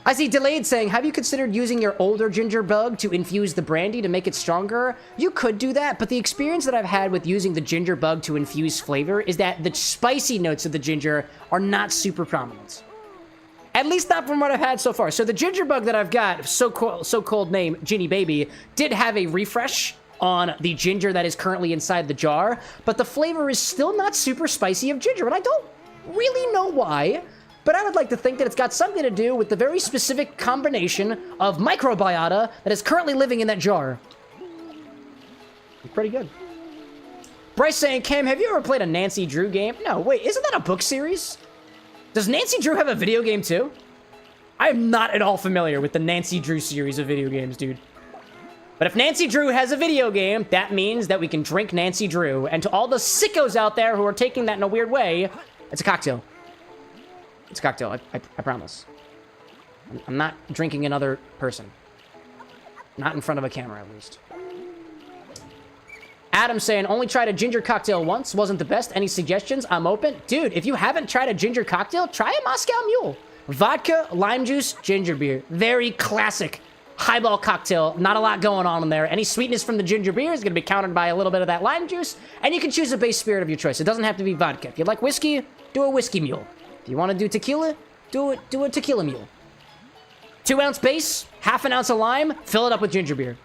I see Delayed saying, have you considered using your older ginger bug to infuse the brandy to make it stronger? You could do that, but the experience that I've had with using the ginger bug to infuse flavor is that the spicy notes of the ginger are not super prominent. At least not from what I've had so far. So the ginger bug that I've got, so-called name, Ginny Baby, did have a refresh on the ginger that is currently inside the jar, but the flavor is still not super spicy of ginger, and I don't really know why. but I would like to think that it's got something to do with the very specific combination of microbiota that is currently living in that jar. It's pretty good. Bryce saying, Cam, have you ever played a Nancy Drew game? No, wait, isn't that a book series? Does Nancy Drew have a video game too? I am not at all familiar with the Nancy Drew series of video games, dude. But if Nancy Drew has a video game, that means that we can drink Nancy Drew. And to all the sickos out there who are taking that in a weird way, it's a cocktail. It's a cocktail, I promise. I'm not drinking another person. Not in front of a camera, at least. Adam saying, only tried a ginger cocktail once, wasn't the best. Any suggestions? I'm open. Dude, if you haven't tried a ginger cocktail, try a Moscow Mule. Vodka, lime juice, ginger beer. Very classic highball cocktail. Not a lot going on in there. Any sweetness from the ginger beer is going to be countered by a little bit of that lime juice. And you can choose a base spirit of your choice. It doesn't have to be vodka. If you like whiskey, do a whiskey mule. If you want to do tequila, do a tequila mule. 2-ounce base, half an ounce of lime, fill it up with ginger beer.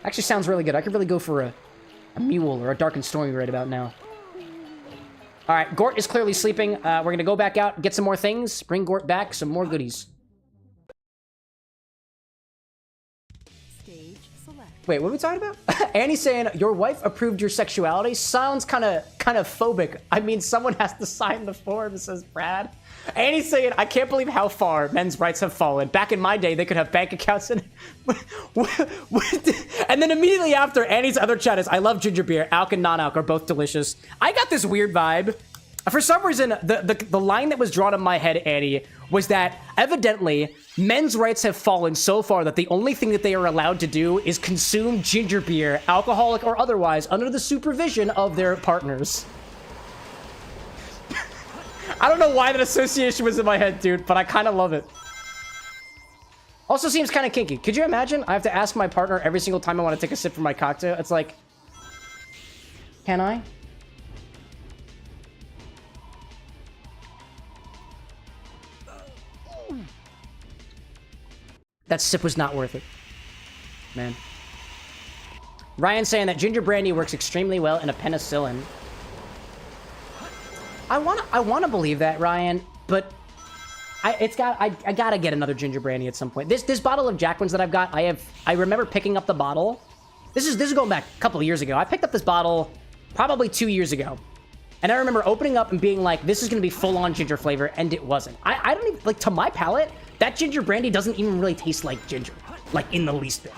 Actually sounds really good. I could really go for a mule or a dark and stormy right about now. All right, Gort is clearly sleeping. We're going to go back out, get some more things, bring Gort back, some more goodies. Stage select. Wait, what are we talking about? Annie's saying, your wife approved your sexuality? Sounds kind of phobic. I mean, someone has to sign the form, says Brad. Annie's saying, I can't believe how far men's rights have fallen. Back in my day, they could have bank accounts and... and then immediately after, Annie's other chat is, I love ginger beer. Alk and non-alk are both delicious. I got this weird vibe. For some reason, the line that was drawn in my head, Annie, was that evidently men's rights have fallen so far that the only thing that they are allowed to do is consume ginger beer, alcoholic or otherwise, under the supervision of their partners. I don't know why that association was in my head, dude, but I kind of love it. Also seems kind of kinky. Could you imagine? I have to ask my partner every single time I want to take a sip from my cocktail. It's like, can I? That sip was not worth it, man. Ryan saying that ginger brandy works extremely well in a penicillin. I wanna believe that, Ryan, but I gotta get another ginger brandy at some point. This bottle of Jacquins that I've got, I remember picking up the bottle. This is going back a couple of years ago. I picked up this bottle probably 2 years ago. And I remember opening up and being like, this is gonna be full-on ginger flavor, and it wasn't. I don't even, like, to my palate, that ginger brandy doesn't even really taste like ginger, like in the least bit.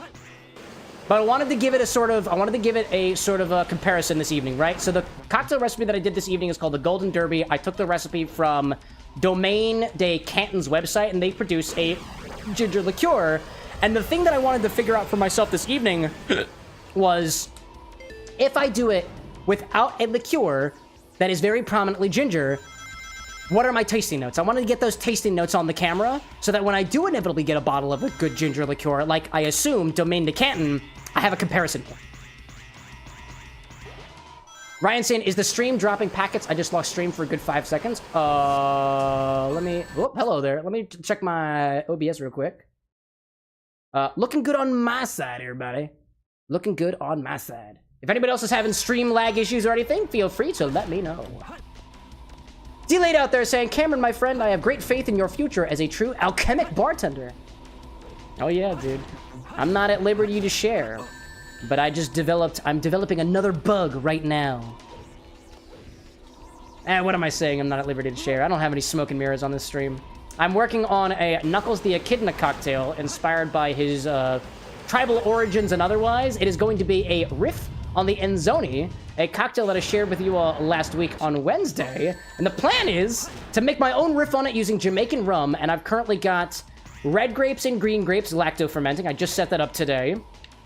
But I wanted to give it a sort of a comparison this evening, right? So the cocktail recipe that I did this evening is called the Golden Derby. I took the recipe from Domaine de Canton's website, and they produce a ginger liqueur. And the thing that I wanted to figure out for myself this evening was, if I do it without a liqueur that is very prominently ginger, what are my tasting notes? I wanted to get those tasting notes on the camera so that when I do inevitably get a bottle of a good ginger liqueur, like I assume Domaine de Canton, I have a comparison point. Ryan saying, is the stream dropping packets? I just lost stream for a good 5 seconds. Let me... Oh, hello there. Let me check my OBS real quick. Looking good on my side, everybody. Looking good on my side. If anybody else is having stream lag issues or anything, feel free to let me know. D-Late out there saying, Cameron, my friend, I have great faith in your future as a true alchemic bartender. Oh yeah, dude. I'm not at liberty to share, but I'm developing another bug right now. What am I saying? I'm not at liberty to share. I don't have any smoke and mirrors on this stream. I'm working on a Knuckles the Echidna cocktail inspired by his tribal origins and otherwise. It is going to be a riff on the Enzoni, a cocktail that I shared with you all last week on Wednesday. And the plan is to make my own riff on it using Jamaican rum, and I've currently got red grapes and green grapes lacto-fermenting. I just set that up today.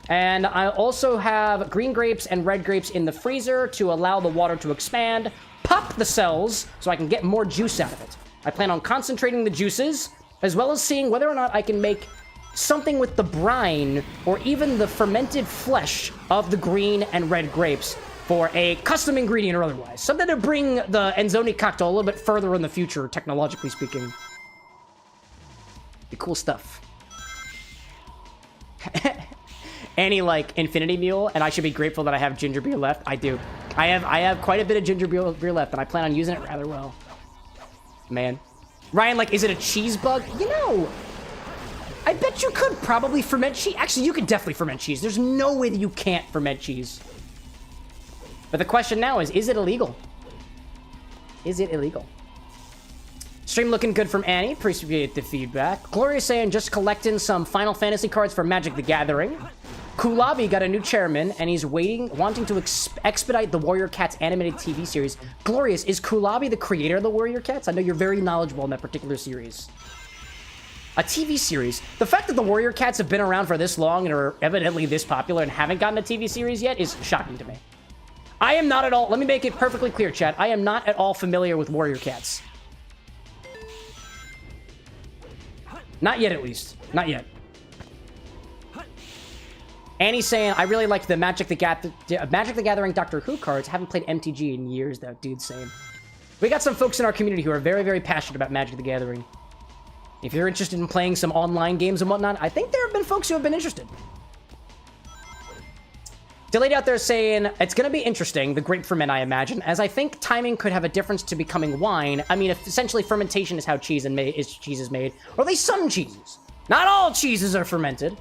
And I also have green grapes and red grapes in the freezer to allow the water to expand, pop the cells, so I can get more juice out of it. I plan on concentrating the juices, as well as seeing whether or not I can make something with the brine, or even the fermented flesh of the green and red grapes for a custom ingredient or otherwise. Something to bring the Enzoni cocktail a little bit further in the future, technologically speaking. Be cool stuff. Any, like, Infinity Mule, and I should be grateful that I have ginger beer left. I do. I have quite a bit of ginger beer left, and I plan on using it rather well. man. Ryan, like, is it a cheese bug? You know, I bet you could probably ferment cheese. Actually, you could definitely ferment cheese. There's no way that you can't ferment cheese. But the question now is it illegal? Is it illegal? Stream looking good from Annie. Appreciate the feedback. Gloria saying just collecting some Final Fantasy cards for Magic the Gathering. Kulabi got a new chairman, and he's wanting to expedite the Warrior Cats animated TV series. Glorious, is Kulabi the creator of the Warrior Cats? I know you're very knowledgeable in that particular series. A TV series. The fact that the Warrior Cats have been around for this long and are evidently this popular and haven't gotten a TV series yet is shocking to me. I am not at all, let me make it perfectly clear, chat. I am not at all familiar with Warrior Cats. Not yet, at least. Not yet. Annie's saying, I really like the Magic the Gathering Doctor Who cards. Haven't played MTG in years, though. Dude, same. We got some folks in our community who are very, very passionate about Magic the Gathering. If you're interested in playing some online games and whatnot, I think there have been folks who have been interested. Delayed out there saying, it's going to be interesting, the grape ferment, I imagine, as I think timing could have a difference to becoming wine. I mean, essentially, fermentation is how cheese is made, or at least some cheeses. Not all cheeses are fermented.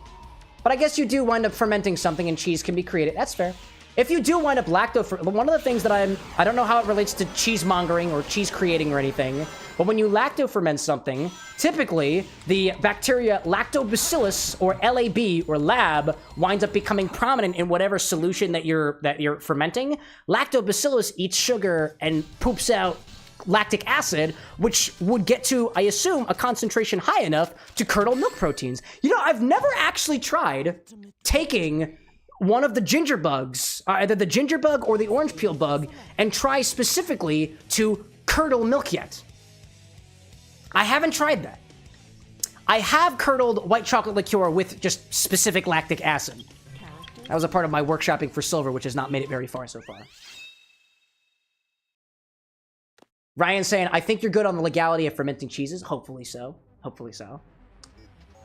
But I guess you do wind up fermenting something and cheese can be created. That's fair. If you do wind up one of the things that I don't know how it relates to cheesemongering or cheese creating or anything, but when you lacto ferment something, typically the bacteria Lactobacillus or LAB or lab winds up becoming prominent in whatever solution that you're fermenting. Lactobacillus eats sugar and poops out lactic acid, which would get to, I assume, a concentration high enough to curdle milk proteins. You know, I've never actually tried taking one of the ginger bugs, either the ginger bug or the orange peel bug, and try specifically to curdle milk yet. I haven't tried that. I have curdled white chocolate liqueur with just specific lactic acid. That was a part of my workshopping for silver, which has not made it very far so far. Ryan saying, I think you're good on the legality of fermenting cheeses. Hopefully so. Hopefully so.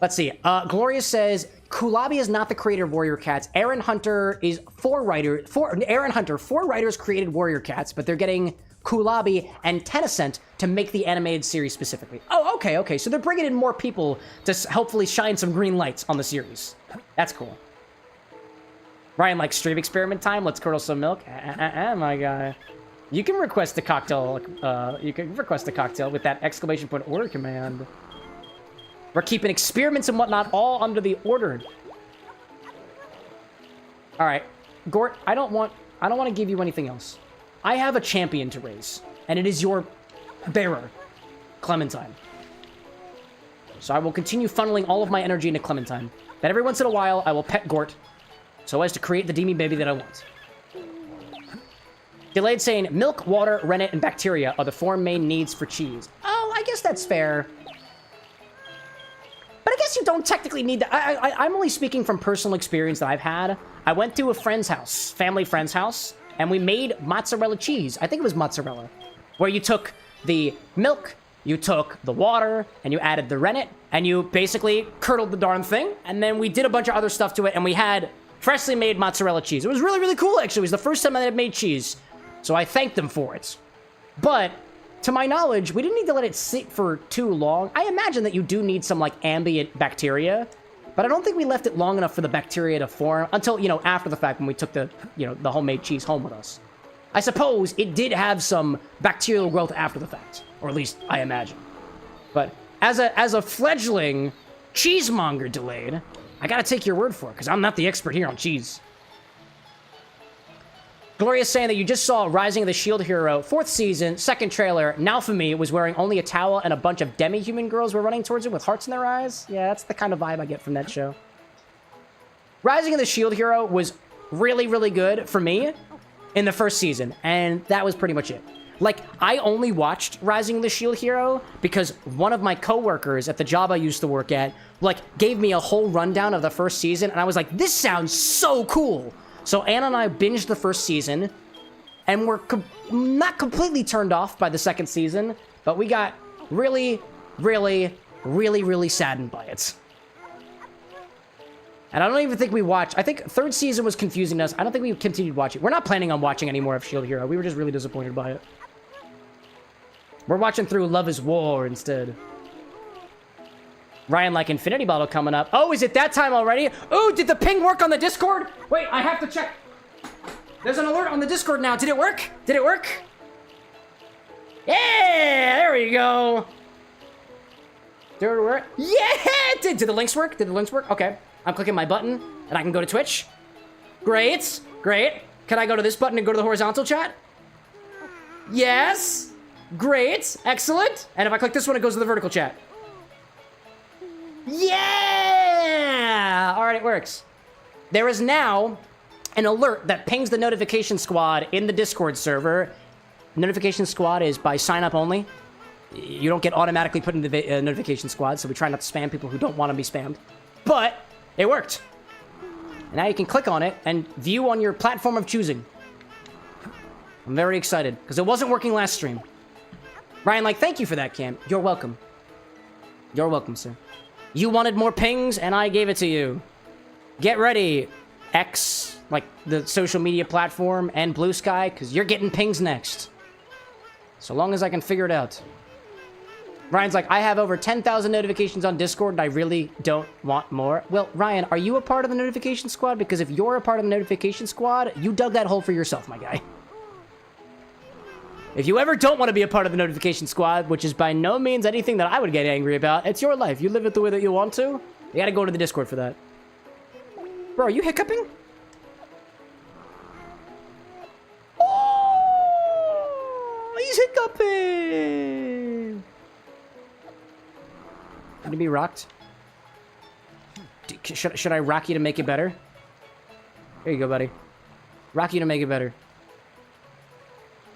Let's see. Gloria says, Kulabi is not the creator of Warrior Cats. Aaron Hunter is four writers created Warrior Cats, but they're getting Kulabi and Tencent to make the animated series specifically. Oh, okay. So they're bringing in more people to hopefully shine some green lights on the series. That's cool. Ryan likes stream experiment time. Let's curdle some milk. My guy. You can request a cocktail. You can request a cocktail with that exclamation point order command. We're keeping experiments and whatnot all under the order. All right, Gort. I don't want to give you anything else. I have a champion to raise, and it is your bearer, Clementine. So I will continue funneling all of my energy into Clementine. Then every once in a while, I will pet Gort, so as to create the Demi baby that I want. Delayed saying, milk, water, rennet, and bacteria are the four main needs for cheese. Oh, I guess that's fair. But I guess you don't technically need that. I'm only speaking from personal experience that I've had. I went to a friend's house, family friend's house, and we made mozzarella cheese. I think it was mozzarella. Where you took the milk, you took the water, and you added the rennet, and you basically curdled the darn thing, and then we did a bunch of other stuff to it, and we had freshly made mozzarella cheese. It was really, really cool, actually. It was the first time I had made cheese. So I thanked them for it. But, to my knowledge, we didn't need to let it sit for too long. I imagine that you do need some, like, ambient bacteria. But I don't think we left it long enough for the bacteria to form until, you know, after the fact when we took the, you know, the homemade cheese home with us. I suppose it did have some bacterial growth after the fact. Or at least, I imagine. But, as a fledgling cheesemonger Delayed, I gotta take your word for it, because I'm not the expert here on cheese. Gloria's saying that you just saw Rising of the Shield Hero, 4th season, 2nd trailer. Naofumi was wearing only a towel and a bunch of demi-human girls were running towards him with hearts in their eyes. Yeah, that's the kind of vibe I get from that show. Rising of the Shield Hero was really, really good for me in the 1st season, and that was pretty much it. Like, I only watched Rising of the Shield Hero because one of my coworkers at the job I used to work at, like, gave me a whole rundown of the 1st season, and I was like, this sounds so cool! So Anna and I binged the 1st season, and we're not completely turned off by the 2nd season, but we got really, really, really, really saddened by it. And I don't even think we watched. I think 3rd season was confusing us. I don't think we continued watching. We're not planning on watching any more of Shield Hero. We were just really disappointed by it. We're watching through Love is War instead. Ryan, like Infinity Bottle coming up. Oh, is it that time already? Oh, did the ping work on the Discord? Wait, I have to check. There's an alert on the Discord now. Did it work? Did it work? Yeah, there we go. Did it work? Yeah, it did. Did the links work? Did the links work? Okay. I'm clicking my button, and I can go to Twitch. Great. Great. Can I go to this button and go to the horizontal chat? Yes. Great. Excellent. And if I click this one, it goes to the vertical chat. Yeah! All right, it works. There is now an alert that pings the notification squad in the Discord server. Notification squad is by sign up only. You don't get automatically put into the notification squad, so we try not to spam people who don't want to be spammed. But it worked. And now you can click on it and view on your platform of choosing. I'm very excited because it wasn't working last stream. Ryan, like, thank you for that, Cam. You're welcome. You're welcome, sir. You wanted more pings, and I gave it to you. Get ready, X, like the social media platform, and Blue Sky, because you're getting pings next. So long as I can figure it out. Ryan's like, I have over 10,000 notifications on Discord, and I really don't want more. Well, Ryan, are you a part of the notification squad? Because if you're a part of the notification squad, you dug that hole for yourself, my guy. If you ever don't want to be a part of the notification squad, which is by no means anything that I would get angry about, it's your life. You live it the way that you want to. You gotta go to the Discord for that. Bro, are you hiccuping? Oh, he's hiccuping. Can it be rocked? Should I rock you to make it better? Here you go, buddy. Rock you to make it better.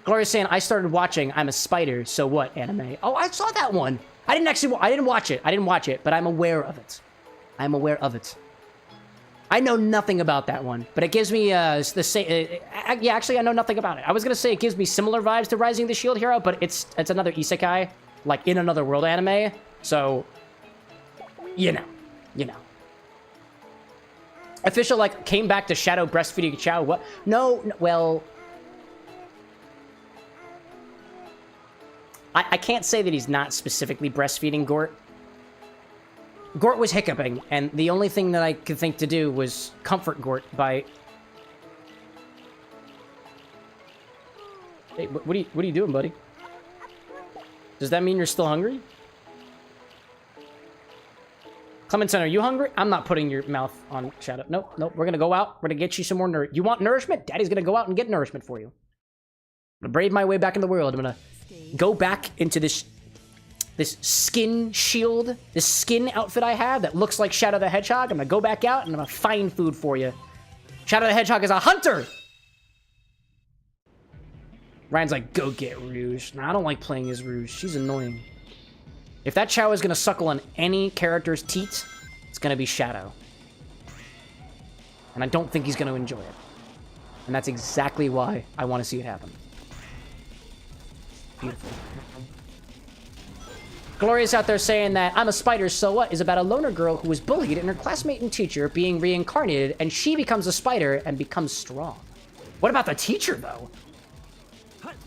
Gloria's saying, I started watching I'm a Spider, so what, anime? Oh, I saw that one. I didn't watch it. I didn't watch it, but I'm aware of it. I'm aware of it. I know nothing about that one, but it gives me, yeah, actually, I know nothing about it. I was gonna say it gives me similar vibes to Rising the Shield Hero, but it's another isekai, like in another world anime, so, you know. Official, like, came back to shadow breastfeeding Chao, what? No, well... I can't say that he's not specifically breastfeeding Gort. Gort was hiccuping, and the only thing that I could think to do was comfort Gort by... Hey, what are you doing, buddy? Does that mean you're still hungry? Clementine, are you hungry? I'm not putting your mouth on Shadow. Nope, we're gonna go out. We're gonna get you some more nourishment. You want nourishment? Daddy's gonna go out and get nourishment for you. I'm gonna brave my way back in the world. I'm gonna go back into this skin shield, this skin outfit I have that looks like Shadow the Hedgehog. I'm gonna go back out and I'm gonna find food for you. Shadow the Hedgehog is a hunter! Ryan's like, go get Rouge. Nah, I don't like playing as Rouge. She's annoying. If that Chao is gonna suckle on any character's teat, it's gonna be Shadow. And I don't think he's gonna enjoy it. And that's exactly why I want to see it happen. Beautiful. Gloria's out there saying that I'm a Spider, so what? Is about a loner girl who was bullied and her classmate and teacher being reincarnated, and she becomes a spider and becomes strong. What about the teacher, though?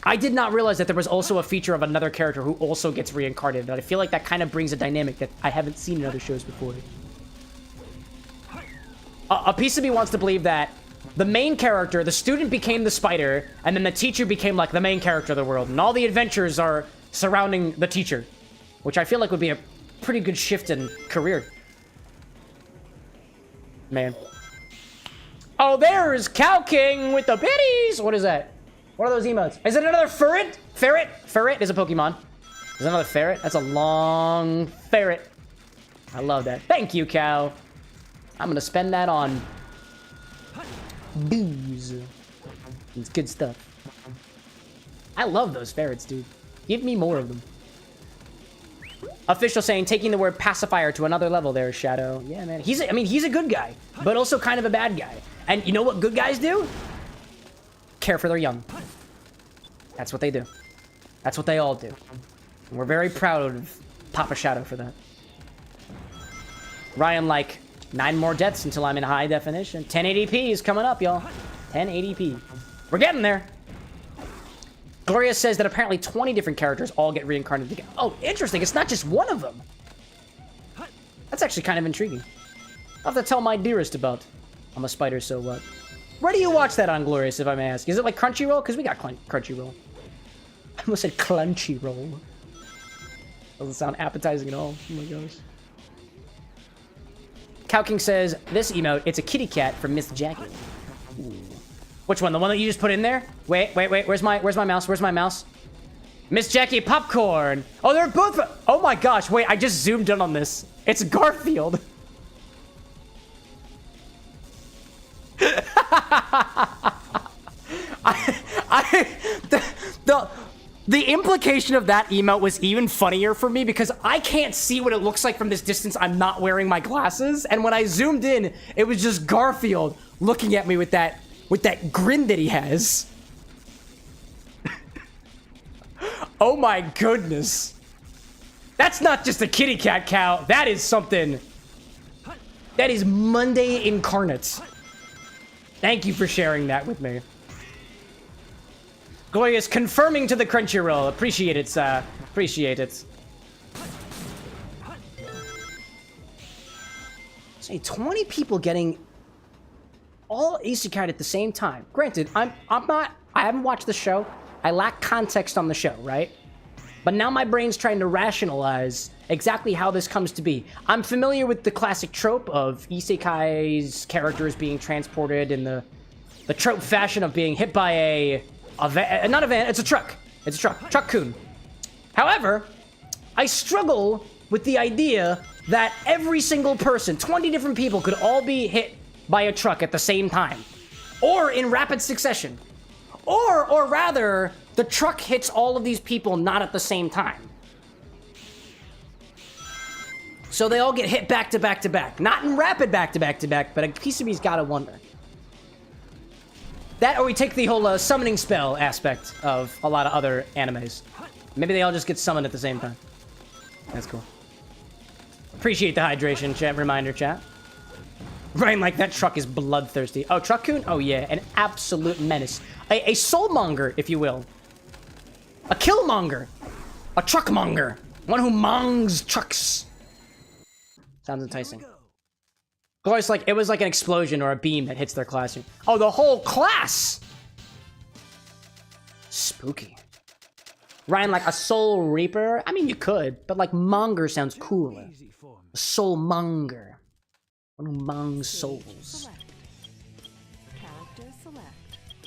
I did not realize that there was also a feature of another character who also gets reincarnated, and I feel like that kind of brings a dynamic that I haven't seen in other shows before. A piece of me wants to believe that the main character, the student, became the spider, and then the teacher became, like, the main character of the world, and all the adventures are surrounding the teacher, which I feel like would be a pretty good shift in career. Man. Oh, there's Cow King with the biddies! What is that? What are those emotes? Is it another ferret? Ferret? Ferret is a Pokemon. Is another ferret? That's a long ferret. I love that. Thank you, Cow. I'm gonna spend that on booze. It's good stuff. I love those ferrets, dude. Give me more of them. Official saying, taking the word pacifier to another level there, Shadow. Yeah, man. He's a good guy, but also kind of a bad guy. And you know what good guys do? Care for their young. That's what they do. That's what they all do. And we're very proud of Papa Shadow for that. Ryan, like, 9 more deaths until I'm in high definition. 1080p is coming up, y'all. 1080p. We're getting there. Gloria says that apparently 20 different characters all get reincarnated again. Oh, interesting. It's not just one of them. That's actually kind of intriguing. I'll have to tell my dearest about. I'm a spider, so what? Where do you watch that on, Glorious, if I may ask? Is it like Crunchyroll? Because we got Crunchyroll. I almost said Crunchyroll. Doesn't sound appetizing at all. Oh my gosh. Cow King says, this emote, it's a kitty cat from Miss Jacquin. Ooh. Which one? The one that you just put in there? Wait. Where's my mouse? Where's my mouse? Miss Jackie Popcorn. Oh, they're both. Oh my gosh. Wait, I just zoomed in on this. It's Garfield. The implication of that emote was even funnier for me because I can't see what it looks like from this distance. I'm not wearing my glasses. And when I zoomed in, it was just Garfield looking at me with that grin that he has. Oh my goodness. That's not just a kitty cat cow. That is something. That is Monday incarnate. Thank you for sharing that with me. Glorious confirming to the Crunchyroll. Appreciate it, sir. Appreciate it. Say 20 people getting all isekai at the same time. Granted, I haven't watched the show. I lack context on the show, right? But now my brain's trying to rationalize exactly how this comes to be. I'm familiar with the classic trope of isekai's characters being transported in the trope fashion of being hit by not a van, it's a truck. It's a truck. Truck-kun. However, I struggle with the idea that every single person, 20 different people, could all be hit by a truck at the same time. Or in rapid succession. Or rather, the truck hits all of these people not at the same time. So they all get hit back to back to back. Not in rapid back to back to back, but a piece of me's gotta wonder. That, or we take the whole summoning spell aspect of a lot of other animes. Maybe they all just get summoned at the same time. That's cool. Appreciate the hydration, chat. Reminder, chat. Right, like that truck is bloodthirsty. Oh, Truck-kun? Oh, yeah. An absolute menace. A soulmonger, if you will. A killmonger. A truckmonger. One who mongs trucks. Sounds enticing. Glorious, like, it was like an explosion or a beam that hits their classroom. Oh, the whole class! Spooky. Ryan, like a soul reaper? I mean, you could, but like monger sounds cooler. A soulmonger. One who mongs souls.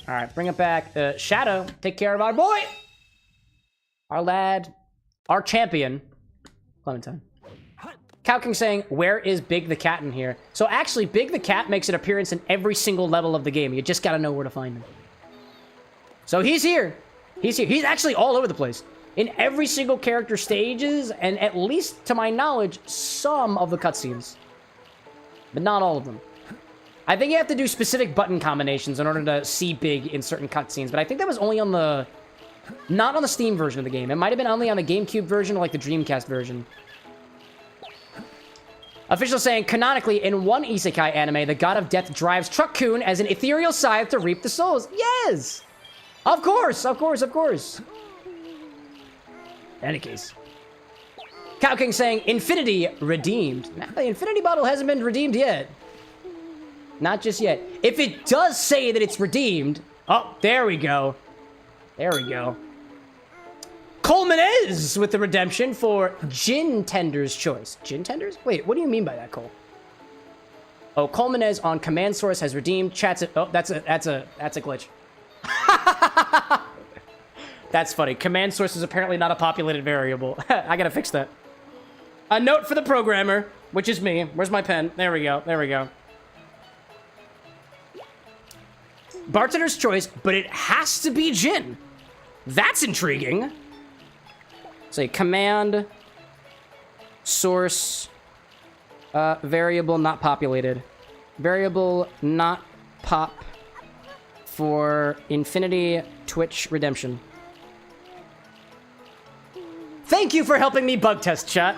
Alright, bring it back. Shadow, take care of our boy! Our lad. Our champion. Clementine. Cow King saying, where is Big the Cat in here? So actually, Big the Cat makes an appearance in every single level of the game. You just gotta know where to find him. So he's here. He's here. He's actually all over the place. In every single character stages, and at least to my knowledge, some of the cutscenes. But not all of them. I think you have to do specific button combinations in order to see Big in certain cutscenes, but I think that was only on the... Not on the Steam version of the game. It might have been only on the GameCube version or like the Dreamcast version. Official saying, canonically, in one isekai anime, the god of death drives Truck-kun as an ethereal scythe to reap the souls. Yes! Of course, of course, of course. In any case. Cow King saying, Infinity redeemed. Now, the Infinity Bottle hasn't been redeemed yet. Not just yet. If it does say that it's redeemed... Oh, there we go. There we go. Colemanez with the redemption for Gin Tender's Choice. Gin Tenders? Wait, what do you mean by that, Cole? Oh, Colemanez on command source has redeemed. Chat's it. Oh, that's a glitch. That's funny. Command source is apparently not a populated variable. I gotta fix that. A note for the programmer, which is me. Where's my pen? There we go. There we go. Bartender's choice, but it has to be gin. That's intriguing. Say command source variable not populated. Variable not pop for Infinity Twitch redemption. Thank you for helping me bug test, chat.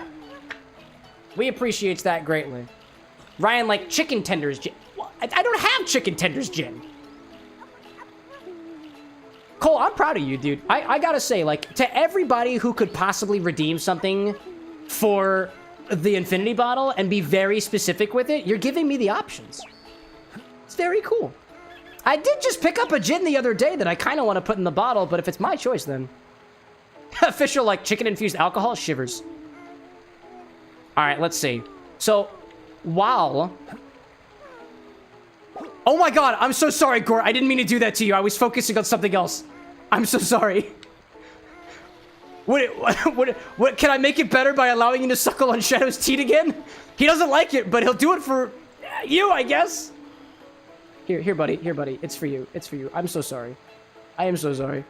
We appreciate that greatly. Ryan, like chicken tenders gin. I don't have chicken tenders gin. Cole, I'm proud of you, dude. I gotta say, like, to everybody who could possibly redeem something for the infinity bottle and be very specific with it, you're giving me the options. It's very cool. I did just pick up a gin the other day that I kind of want to put in the bottle, but if it's my choice, then... Official, like, chicken-infused alcohol? Shivers. Alright, let's see. So, while... Oh my god, I'm so sorry, Gort. I didn't mean to do that to you. I was focusing on something else. I'm so sorry. What, can I make it better by allowing you to suckle on Shadow's teat again? He doesn't like it, but he'll do it for you, I guess. Here, buddy. Here, buddy. It's for you. It's for you. I'm so sorry. I am so sorry.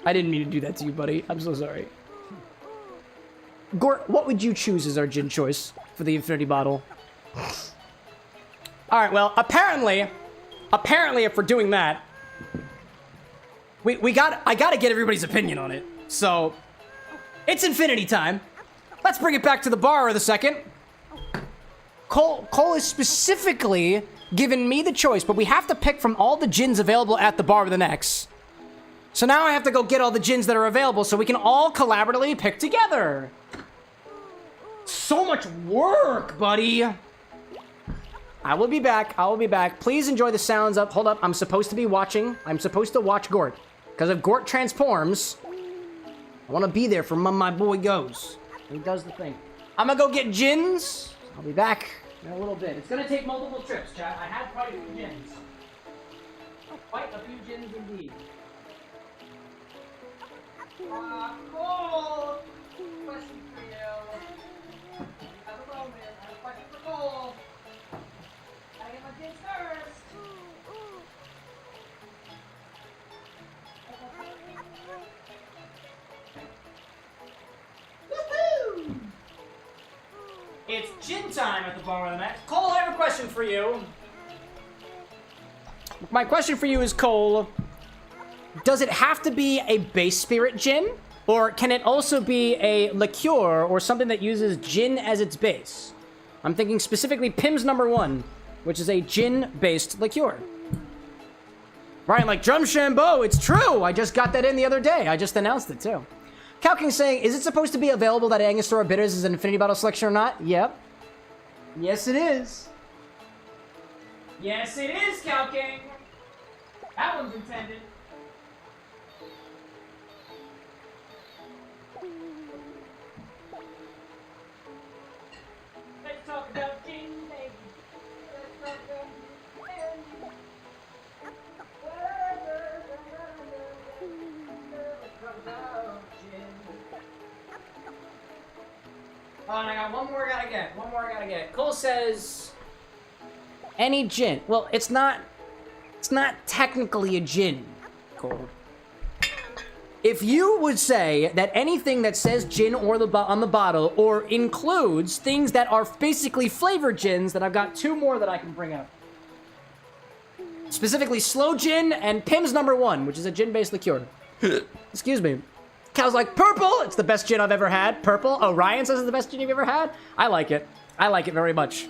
I didn't mean to do that to you, buddy. I'm so sorry. Gort, what would you choose as our gin choice for the infinity bottle? Alright, well, apparently, if we're doing that, I gotta get everybody's opinion on it. So, it's infinity time. Let's bring it back to the bar for the second. Cole is specifically given me the choice, but we have to pick from all the gins available at the bar with an X. So now I have to go get all the gins that are available so we can all collaboratively pick together. So much work, buddy. I will be back. I will be back. Please enjoy the sounds up. Hold up. I'm supposed to be watching. I'm supposed to watch Gort. Because if Gort transforms, I want to be there for my boy goes. He does the thing. I'm going to go get gins. I'll be back in a little bit. It's going to take multiple trips, chat. I had quite a few gins. Quite a few gins indeed. Cole! Question for you. Have a moment. I have a question for Cole. I get my gins first. Woohoo! It's gin time at the bar with an X. Cole, I have a question for you. My question for you is, Cole, does it have to be a base spirit gin? Or can it also be a liqueur or something that uses gin as its base? I'm thinking specifically Pim's number 1, which is a gin-based liqueur. Ryan, like, Drum Chambord, it's true! I just got that in the other day. I just announced it, too. Calking saying, is it supposed to be available that Angostura Bitters is an infinity bottle selection or not? Yep. Yes, it is. Yes, it is, Calking. That one's intended. Let's talk about gin, baby. Let's talk about gin. Oh, and I got one more I gotta get. One more I gotta get. Cole says, any gin. Well, it's not technically a gin, Cole. If you would say that anything that says gin or on the bottle or includes things that are basically flavored gins, then I've got 2 more that I can bring up. Specifically, Slow Gin and Pim's number 1, which is a gin-based liqueur. Excuse me. Cal's like, purple! It's the best gin I've ever had. Purple? Oh, Ryan says it's the best gin you've ever had? I like it. I like it very much.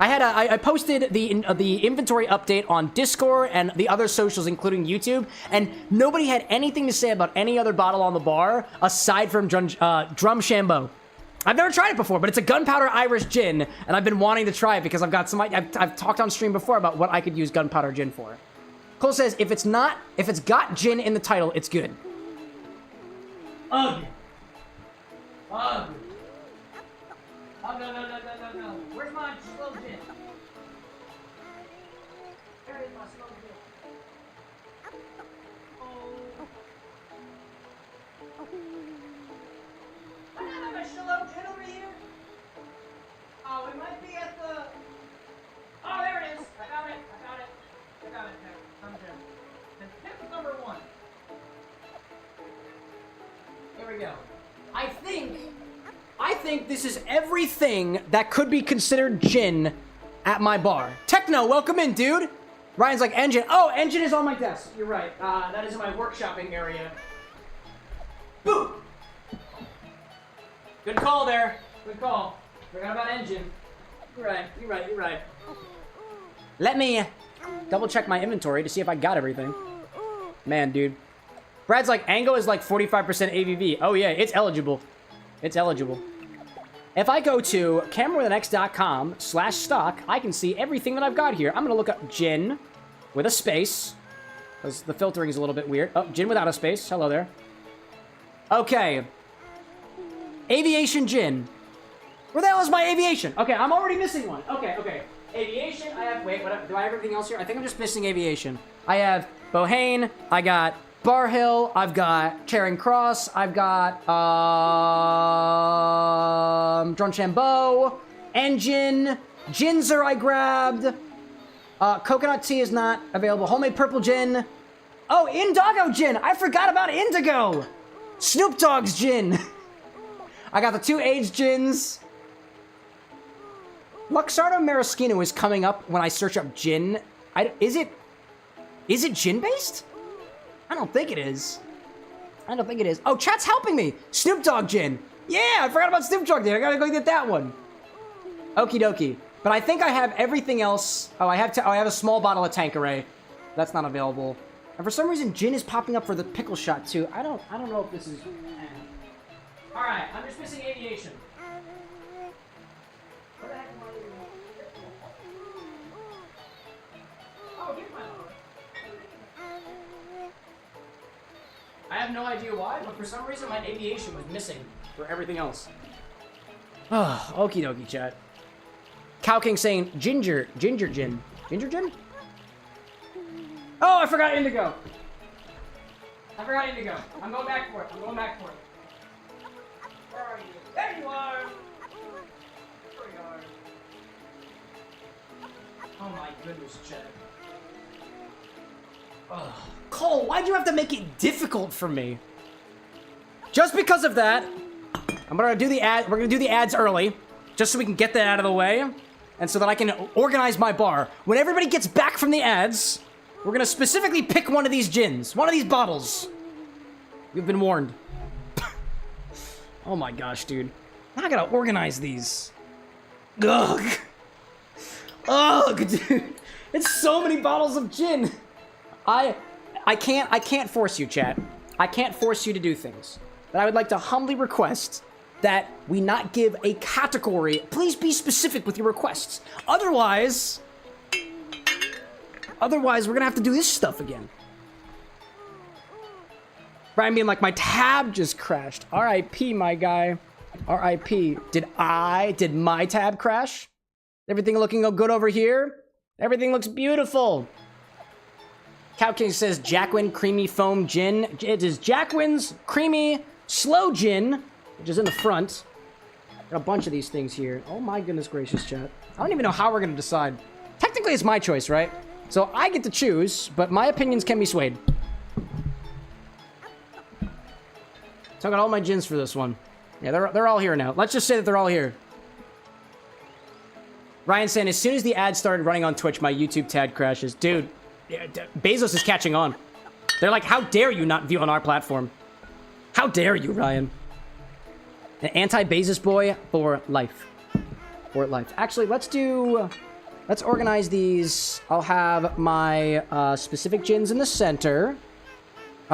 I posted the inventory update on Discord and the other socials, including YouTube, and nobody had anything to say about any other bottle on the bar aside from Drum Chambord. I've never tried it before, but it's a gunpowder Irish gin, and I've been wanting to try it because I've got some. I've talked on stream before about what I could use gunpowder gin for. Cole says if it's got gin in the title, it's good. Ugh. Ugh. Oh, no. Where's my slow gin? Where is my slow gin? Oh. I don't have a slow gin over here. Oh, it might be at the... Oh, there it is. I got it. Some gin. And tip number 1. Here we go. I think this is everything that could be considered gin at my bar. Techno, welcome in, dude. Ryan's like, engine. Oh, engine is on my desk. You're right. That is in my workshopping area. Boom. Good call there. Good call. Forgot about engine. You're right. Let me double check my inventory to see if I got everything. Man, dude. Brad's like, Ango is like 45% ABV. Oh yeah, it's eligible. It's eligible. If I go to CameroxnWithAnX.com/stock, I can see everything that I've got here. I'm gonna look up gin with a space, because the filtering is a little bit weird. Oh, gin without a space. Hello there. Okay. Aviation gin. Where the hell is my aviation? Okay, I'm already missing one. Okay. Aviation, I have, wait, what, do I have everything else here? I think I'm just missing aviation. I have Bohane, I got Bar Hill, I've got Charing Cross, I've got, Chambord, Engine, Ginzer I grabbed, Coconut Tea is not available, Homemade Purple Gin, oh, Indigo Gin, I forgot about Indigo, Snoop Dogg's Gin, I got the 2 aged gins. Luxardo Maraschino is coming up when I search up gin. Is it gin-based? I don't think it is. I don't think it is. Oh, chat's helping me. Snoop Dogg gin. Yeah, I forgot about Snoop Dogg gin. I gotta go get that one. Okie dokie. But I think I have everything else. Oh, I have a small bottle of Tanqueray. That's not available. And for some reason, gin is popping up for the pickle shot too. I don't know if this is. All right, I'm just missing aviation. Where the heck am I? Oh, here's my number. I have no idea why, but for some reason my aviation was missing for everything else. Oh, okie dokie, chat. Cow King saying ginger gin. Ginger gin? Oh, I forgot Indigo. I'm going back for it. Where are you? There you are! There you are. Oh my goodness, chat. Ugh. Cole, why'd you have to make it difficult for me? Just because of that, I'm gonna do the ad. We're gonna do the ads early, just so we can get that out of the way, and so that I can organize my bar. When everybody gets back from the ads, we're gonna specifically pick one of these gins, one of these bottles. You've been warned. Oh my gosh, dude. Now I gotta organize these. Ugh. Ugh, dude. It's so many bottles of gin. I can't force you, chat. I can't force you to do things. But I would like to humbly request that we not give a category. Please be specific with your requests. Otherwise, we're gonna have to do this stuff again. Brian being like, my tab just crashed. R.I.P., my guy. R.I.P. Did my tab crash? Everything looking good over here? Everything looks beautiful. Cow King says Jacquin Creamy Foam Gin. It is Jacquin's Creamy Slow Gin, which is in the front. Got a bunch of these things here. Oh my goodness gracious, chat. I don't even know how we're gonna decide. Technically, it's my choice, right? So I get to choose, but my opinions can be swayed. So I got all my gins for this one. Yeah, they're all here now. Let's just say that they're all here. Ryan saying, as soon as the ad started running on Twitch, my YouTube tab crashes. Dude, Bezos is catching on. They're like, how dare you not view on our platform? How dare you, Ryan? An anti-Bezos boy for life. For life. Actually, let's organize these. I'll have my specific gins in the center.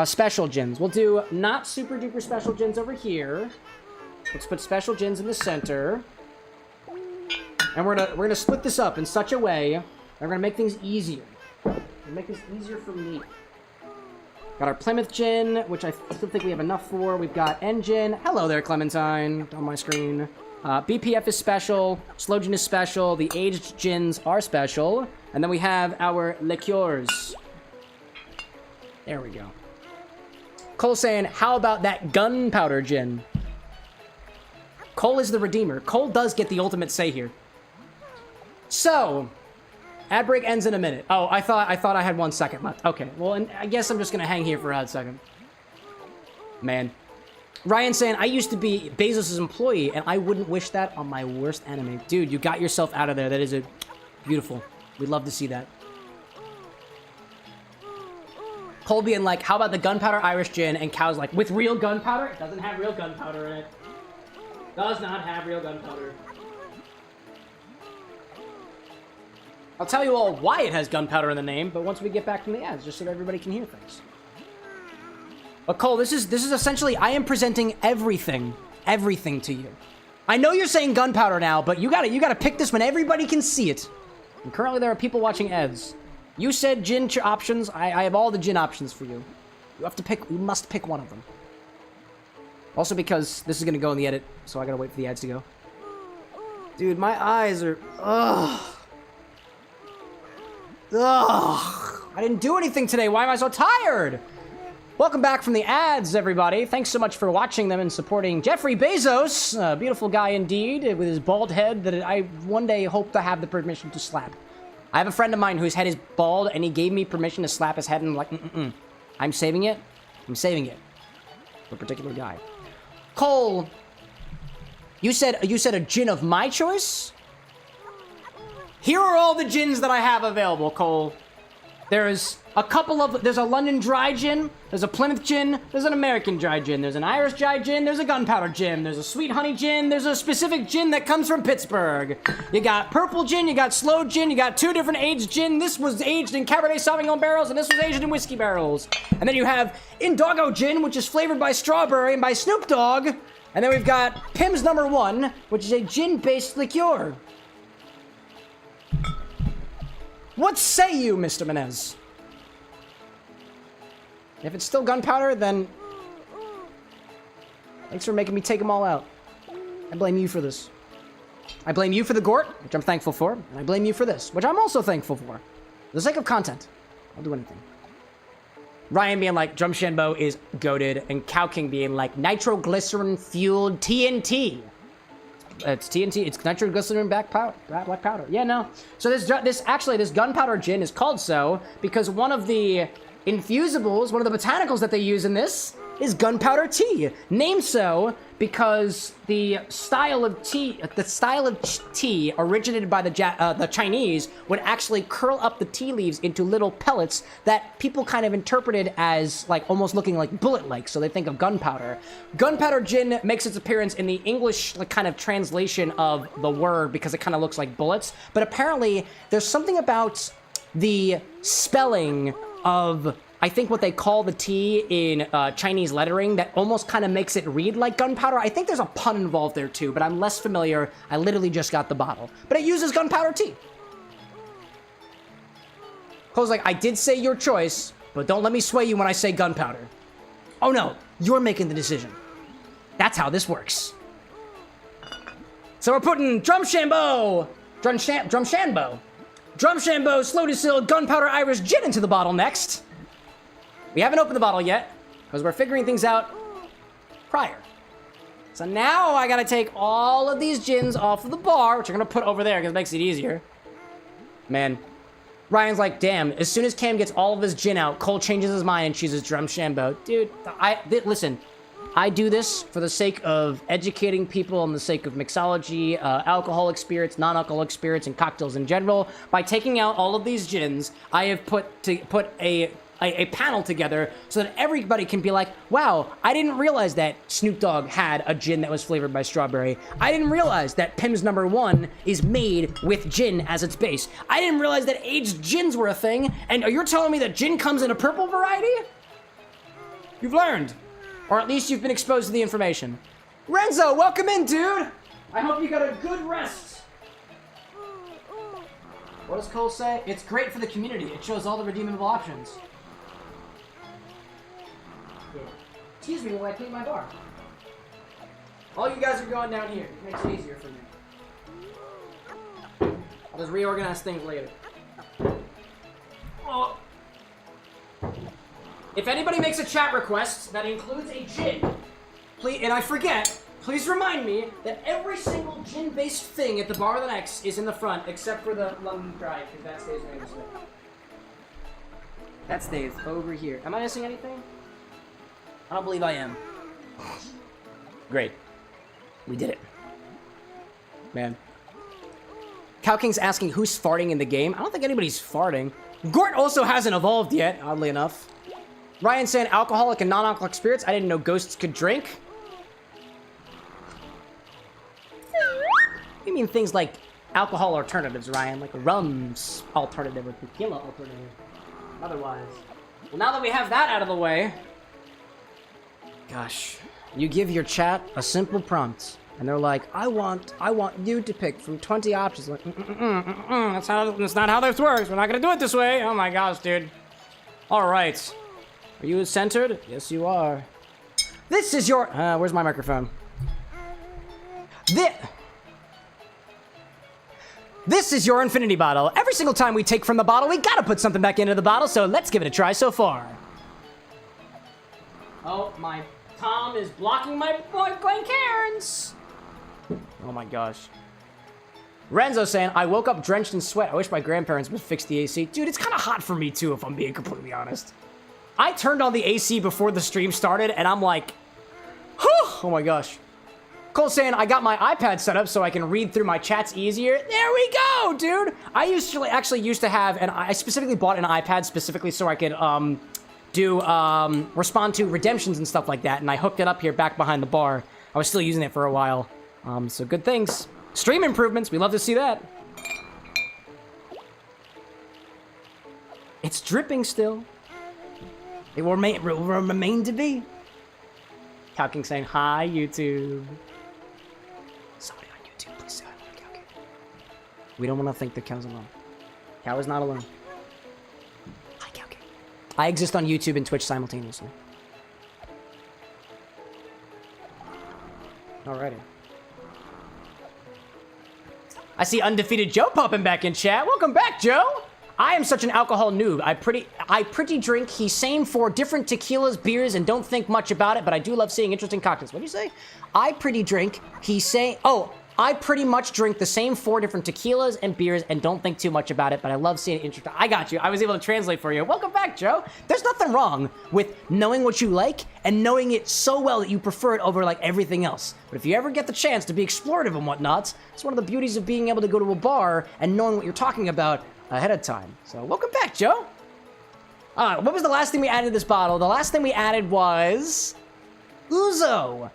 Special gins. We'll do not super duper special gins over here. Let's put special gins in the center. And we're gonna split this up in such a way that we're gonna make things easier. Make this easier for me. Got our Plymouth gin, which I still think we have enough for. We've got Engine. Hello there, Clementine, on my screen. BPF is special. Slow gin is special. The aged gins are special. And then we have our liqueurs. There we go. Cole saying, how about that gunpowder gin? Cole is the redeemer. Cole does get the ultimate say here. So, ad break ends in a minute. Oh, I thought I had 1 second left. Okay, well, and I guess I'm just gonna hang here for a hot second. Man. Ryan saying, I used to be Bezos' employee, and I wouldn't wish that on my worst enemy. Dude, you got yourself out of there. That is beautiful. We'd love to see that. Cole being like, how about the gunpowder Irish gin? And Cow's like, with real gunpowder? It doesn't have real gunpowder in it. Does not have real gunpowder. I'll tell you all why it has gunpowder in the name, but once we get back from the ads, just so that everybody can hear things. But Cole, this is essentially, I am presenting everything to you. I know you're saying gunpowder now, but you gotta pick this when everybody can see it. And currently there are people watching ads. You said gin options. I have all the gin options for you. You must pick one of them. Also because this is gonna go in the edit, so I gotta wait for the ads to go. Dude, my eyes are, ugh. I didn't do anything today. Why am I so tired? Welcome back from the ads, everybody. Thanks so much for watching them and supporting Jeffrey Bezos. A beautiful guy indeed, with his bald head that I one day hope to have the permission to slap. I have a friend of mine whose head is bald, and he gave me permission to slap his head, and I'm like, I'm saving it. I'm saving it. For a particular guy. Cole, you said a gin of my choice? Here are all the gins that I have available, Cole. There's a London dry gin, there's a Plymouth gin, there's an American dry gin, there's an Irish dry gin, there's a gunpowder gin, there's a sweet honey gin, there's a specific gin that comes from Pittsburgh. You got purple gin, you got slow gin, you got 2 different aged gin. This was aged in Cabernet Sauvignon barrels, and this was aged in whiskey barrels. And then you have Indoggo gin, which is flavored by strawberry and by Snoop Dogg. And then we've got Pimm's No. 1, which is a gin-based liqueur. What say you, Mr. Menez? If it's still gunpowder, then thanks for making me take them all out. I blame you for this. I blame you for the gort, which I'm thankful for, and I blame you for this, which I'm also thankful for. For the sake of content, I'll do anything. Ryan being like, Drumshanbo is goated, and Cow King being like, nitroglycerin-fueled TNT. It's TNT. It's nitroglycerin black powder. Yeah, no. So this gunpowder gin is called so because one of the infusibles, one of the botanicals that they use in this is gunpowder tea. Named so because the style of tea originated by the Chinese would actually curl up the tea leaves into little pellets that people kind of interpreted as like almost looking like bullet-like, so they think of gunpowder. Gunpowder gin makes its appearance in the English like kind of translation of the word because it kind of looks like bullets, but apparently there's something about the spelling of I think what they call the tea in Chinese lettering that almost kind of makes it read like gunpowder. I think there's a pun involved there too, but I'm less familiar. I literally just got the bottle. But it uses gunpowder tea. Cole's like, I did say your choice, but don't let me sway you when I say gunpowder. Oh no, you're making the decision. That's how this works. So we're putting Drumshanbo, slow distilled gunpowder Irish gin into the bottle next. We haven't opened the bottle yet, because we're figuring things out prior. So now I gotta take all of these gins off of the bar, which I'm gonna put over there because it makes it easier. Man, Ryan's like, damn, as soon as Cam gets all of his gin out, Cole changes his mind and chooses Drumshanbo. Dude, listen, I do this for the sake of educating people and the sake of mixology, alcoholic spirits, non-alcoholic spirits, and cocktails in general. By taking out all of these gins, I have put a panel together so that everybody can be like, wow, I didn't realize that Snoop Dogg had a gin that was flavored by strawberry. I didn't realize that Pimm's No. 1 is made with gin as its base. I didn't realize that aged gins were a thing, and you're telling me that gin comes in a purple variety? You've learned. Or at least you've been exposed to the information. Renzo, welcome in, dude! I hope you got a good rest. What does Cole say? It's great for the community. It shows all the redeemable options. Excuse me while I clean my bar. All you guys are going down here. It makes it easier for me. I'll just reorganize things later. Oh. If anybody makes a chat request that includes a gin, please, and I forget, please remind me that every single gin-based thing at the Bar with an X is in the front, except for the London Dry, because that stays right this way. That stays over here. Am I missing anything? I don't believe I am. Great. We did it. Man. Cow King's asking who's farting in the game. I don't think anybody's farting. Gort also hasn't evolved yet, oddly enough. Ryan saying alcoholic and non-alcoholic spirits. I didn't know ghosts could drink. You mean things like alcohol alternatives, Ryan? Like a rum's alternative or tequila alternative. Otherwise. Well, now that we have that out of the way, Gosh. You give your chat a simple prompt, and they're like, I want you to pick from 20 options. Like, that's not how this works. We're not gonna do it this way. Oh my gosh, dude. All right. Are you centered? Yes, you are. This is your... where's my microphone? This is your infinity bottle. Every single time we take from the bottle, we gotta put something back into the bottle, so let's give it a try so far. Oh, my Tom is blocking my boy Glencairns. Oh my gosh. Renzo saying, I woke up drenched in sweat. I wish my grandparents would fix the AC. Dude, it's kind of hot for me too, if I'm being completely honest. I turned on the AC before the stream started, and I'm like, whew, oh my gosh. Cole saying, I got my iPad set up so I can read through my chats easier. There we go, dude. I actually used to have, and I specifically bought an iPad specifically so I could respond to redemptions and stuff like that, and I hooked it up here back behind the bar. I was still using it for a while. So good things. Stream improvements, we love to see that. It's dripping still. It will remain to be. Cow King saying, hi, YouTube. Somebody on YouTube, please say hi to Cow King. We don't want to think the cow's alone. Cow is not alone. Hi, Cow King. I exist on YouTube and Twitch simultaneously. Alrighty. I see Undefeated Joe popping back in chat. Welcome back, Joe. I am such an alcohol noob. I pretty drink. He's same for different tequilas, beers, and don't think much about it, but I do love seeing interesting cocktails. What do you say? I pretty drink. I pretty much drink the same 4 different tequilas and beers and don't think too much about it, but I love seeing interesting. I got you. I was able to translate for you. Welcome back, Joe. There's nothing wrong with knowing what you like and knowing it so well that you prefer it over like everything else. But if you ever get the chance to be explorative and whatnot, it's one of the beauties of being able to go to a bar and knowing what you're talking about ahead of time. So welcome back, Joe. What was the last thing we added to this bottle? The last thing we added was Ouzo.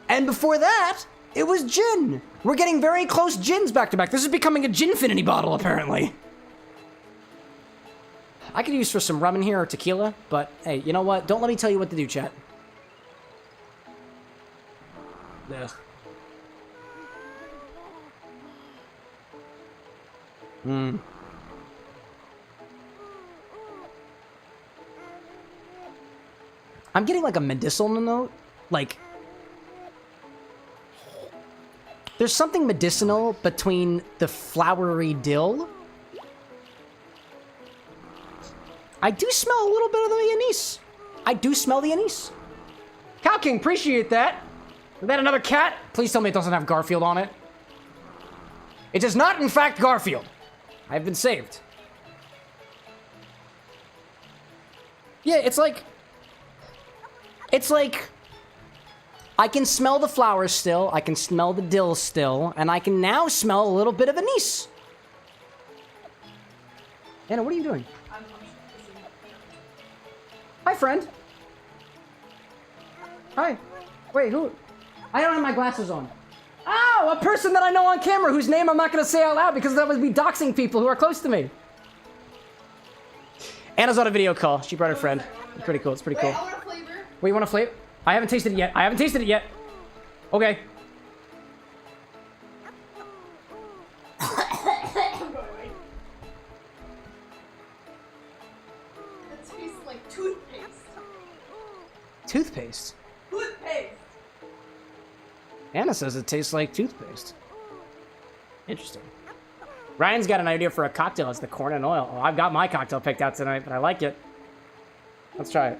And before that, it was gin. We're getting very close gins back to back. This is becoming a ginfinity bottle, apparently. I could use for some rum in here or tequila, but hey, you know what? Don't let me tell you what to do, chat. Ugh. I'm getting like a medicinal note, like there's something medicinal between the flowery dill. I do smell a little bit of the anise. I do smell the anise. Cow King, appreciate that. Is that another cat? Please tell me it doesn't have Garfield on it. It is not, in fact, Garfield. I've been saved. Yeah, it's like I can smell the flowers still, I can smell the dill still, and I can now smell a little bit of anise. Anna, what are you doing? Hi, friend. Hi. Wait, who? I don't have my glasses on. Oh, a person that I know on camera whose name I'm not going to say out loud because that would be doxing people who are close to me. Anna's on a video call. She brought her friend. It's pretty cool. It's pretty cool. Wait, I want a flavor. Wait, you want a flavor? I haven't tasted it yet. I haven't tasted it yet. Okay. I'm going away. It tastes like toothpaste. Toothpaste? Toothpaste! Anna says it tastes like toothpaste. Interesting. Ryan's got an idea for a cocktail. It's the corn and oil. Oh, I've got my cocktail picked out tonight, but I like it. Let's try it.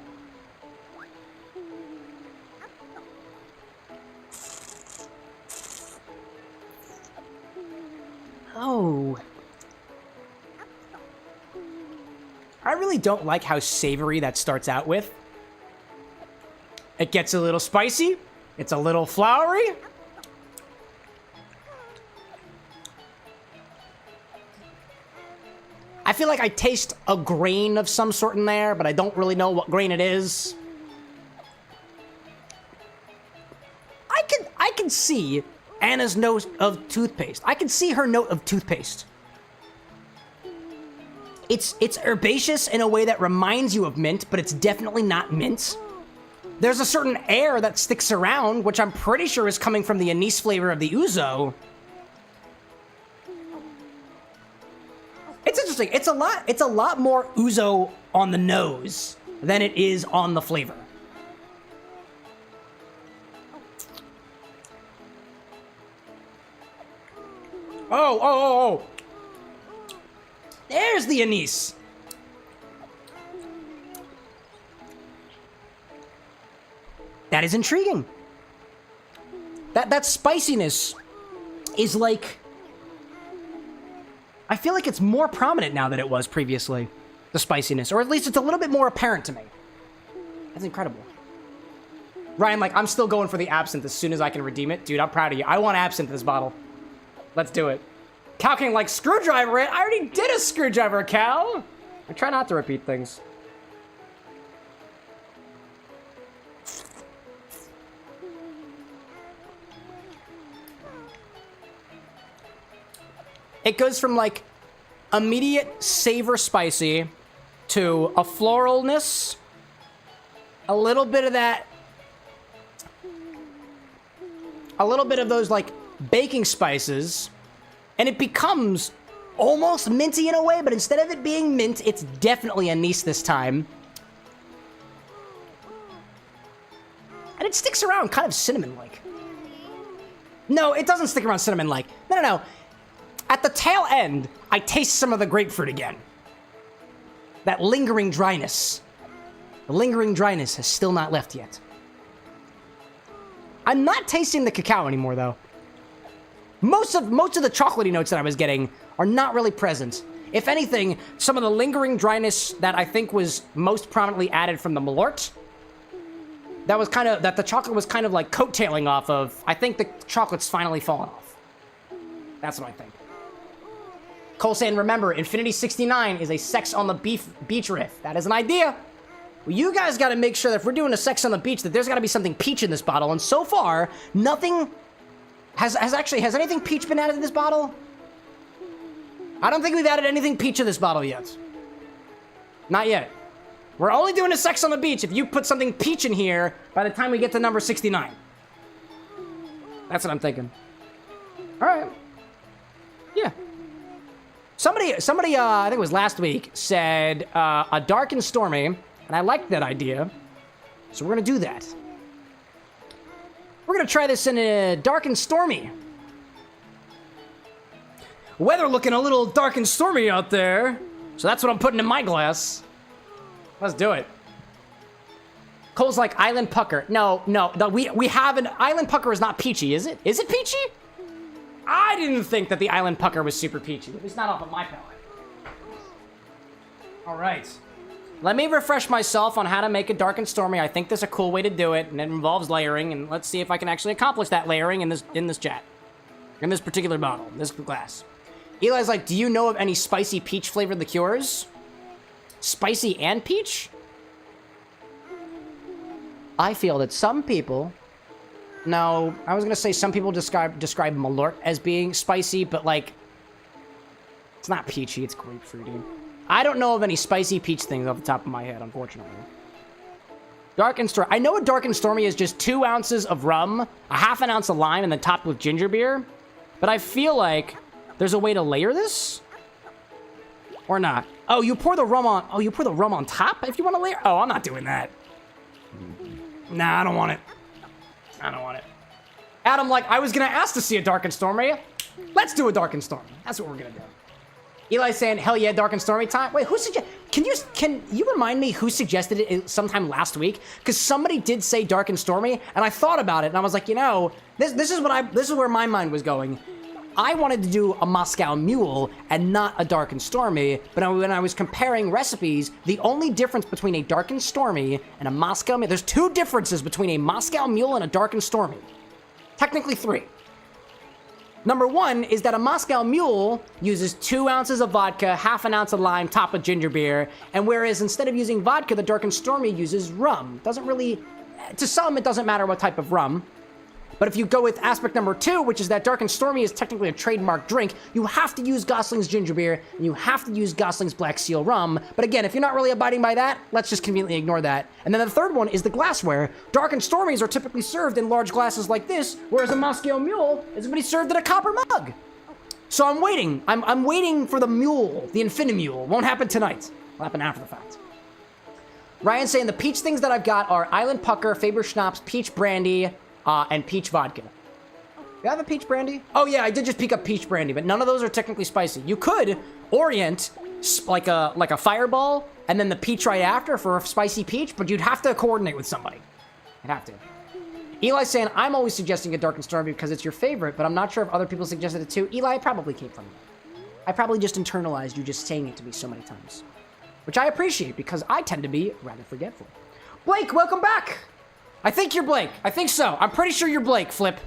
Oh. I really don't like how savory that starts out with. It gets a little spicy. It's a little flowery. I feel like I taste a grain of some sort in there, but I don't really know what grain it is. I can see Anna's note of toothpaste. I can see her note of toothpaste. It's herbaceous in a way that reminds you of mint, but it's definitely not mint. there's a certain air that sticks around, which I'm pretty sure is coming from the anise flavor of the ouzo. It's interesting. It's a lot more ouzo on the nose than it is on the flavor. Oh. There's the anise. That is intriguing. That spiciness is like... I feel like it's more prominent now than it was previously, the spiciness. Or at least it's a little bit more apparent to me. That's incredible. Ryan, like, I'm still going for the absinthe as soon as I can redeem it. Dude, I'm proud of you. I want absinthe in this bottle. Let's do it. Cal King, like, screwdriver it? I already did a screwdriver, Cal! I try not to repeat things. It goes from, like, immediate savor spicy to a floralness, a little bit of that, a little bit of those, like, baking spices, and it becomes almost minty in a way, but instead of it being mint, it's definitely anise this time. And it sticks around kind of cinnamon-like. No, it doesn't stick around cinnamon-like. No. At the tail end, I taste some of the grapefruit again. That lingering dryness. The lingering dryness has still not left yet. I'm not tasting the cacao anymore, though. Most of the chocolatey notes that I was getting are not really present. If anything, some of the lingering dryness that I think was most prominently added from the Malort, that the chocolate was kind of like coattailing off of, I think the chocolate's finally fallen off. That's what I think. Cole saying, remember, Infinity 69 is a sex on the beach riff. That is an idea. Well, you guys got to make sure that if we're doing a sex on the beach, that there's got to be something peach in this bottle. And so far, nothing has anything peach been added to this bottle? I don't think we've added anything peach to this bottle yet. Not yet. We're only doing a sex on the beach if you put something peach in here by the time we get to number 69. That's what I'm thinking. All right. Yeah. Somebody, I think it was last week, said a dark and stormy, and I liked that idea, so we're gonna do that. We're gonna try this in a dark and stormy. Weather looking a little dark and stormy out there, so that's what I'm putting in my glass. Let's do it. Cole's like Island Pucker. No, we have an Island Pucker is not peachy, is it? Is it peachy? I didn't think that the Island Pucker was super peachy. At least not off of my palate. All right. Let me refresh myself on how to make a dark and stormy. I think there's a cool way to do it, and it involves layering, and let's see if I can actually accomplish that layering in this chat. In this particular bottle, this glass. Eli's like, do you know of any spicy peach flavored liqueurs? Spicy and peach? I feel that some people... No, I was gonna say some people describe Malort as being spicy, but like, it's not peachy, it's grapefruity. I don't know of any spicy peach things off the top of my head, unfortunately. Dark and stormy. I know a dark and stormy is just 2 ounces of rum, a half an ounce of lime, and then topped with ginger beer. But I feel like there's a way to layer this, or not. Oh, you pour the rum on. Oh, you pour the rum on top if you want to layer. Oh, I'm not doing that. Nah, I don't want it. I don't want it. Adam, like, I was gonna ask to see a dark and stormy. Let's do a dark and stormy. That's what we're gonna do. Eli's saying, hell yeah, dark and stormy time. Wait, who suggested? Can you remind me who suggested it sometime last week? Because somebody did say dark and stormy, and I thought about it, and I was like, you know, this is where my mind was going. I wanted to do a Moscow Mule and not a dark and stormy, but when I was comparing recipes, the only difference between a dark and stormy and a Moscow Mule, there's 2 differences between a Moscow Mule and a dark and stormy. Technically 3. Number 1 is that a Moscow Mule uses 2 ounces of vodka, half an ounce of lime, topped with ginger beer, and whereas instead of using vodka, the dark and stormy uses rum. Doesn't really, to some, it doesn't matter what type of rum. But if you go with aspect number 2, which is that Dark and Stormy is technically a trademark drink, you have to use Gosling's ginger beer, and you have to use Gosling's Black Seal rum. But again, if you're not really abiding by that, let's just conveniently ignore that. And then the third one is the glassware. Dark and Stormies are typically served in large glasses like this, whereas a Moscow Mule is going to be served in a copper mug. So I'm waiting. I'm waiting for the mule, the Infinimule. Won't happen tonight. Will happen after the fact. Ryan's saying the peach things that I've got are Island Pucker, Faber Schnapps, Peach Brandy, and Peach Vodka. You have a Peach Brandy? Oh yeah, I did just pick up Peach Brandy, but none of those are technically spicy. You could orient like a Fireball, and then the peach right after for a spicy peach, but you'd have to coordinate with somebody. You'd have to. Eli's saying, I'm always suggesting a Dark and Stormy because it's your favorite, but I'm not sure if other people suggested it too. Eli, it probably came from you. I probably just internalized you just saying it to me so many times. Which I appreciate, because I tend to be rather forgetful. Blake, welcome back! I think you're Blake. I think so. I'm pretty sure you're Blake, Flip.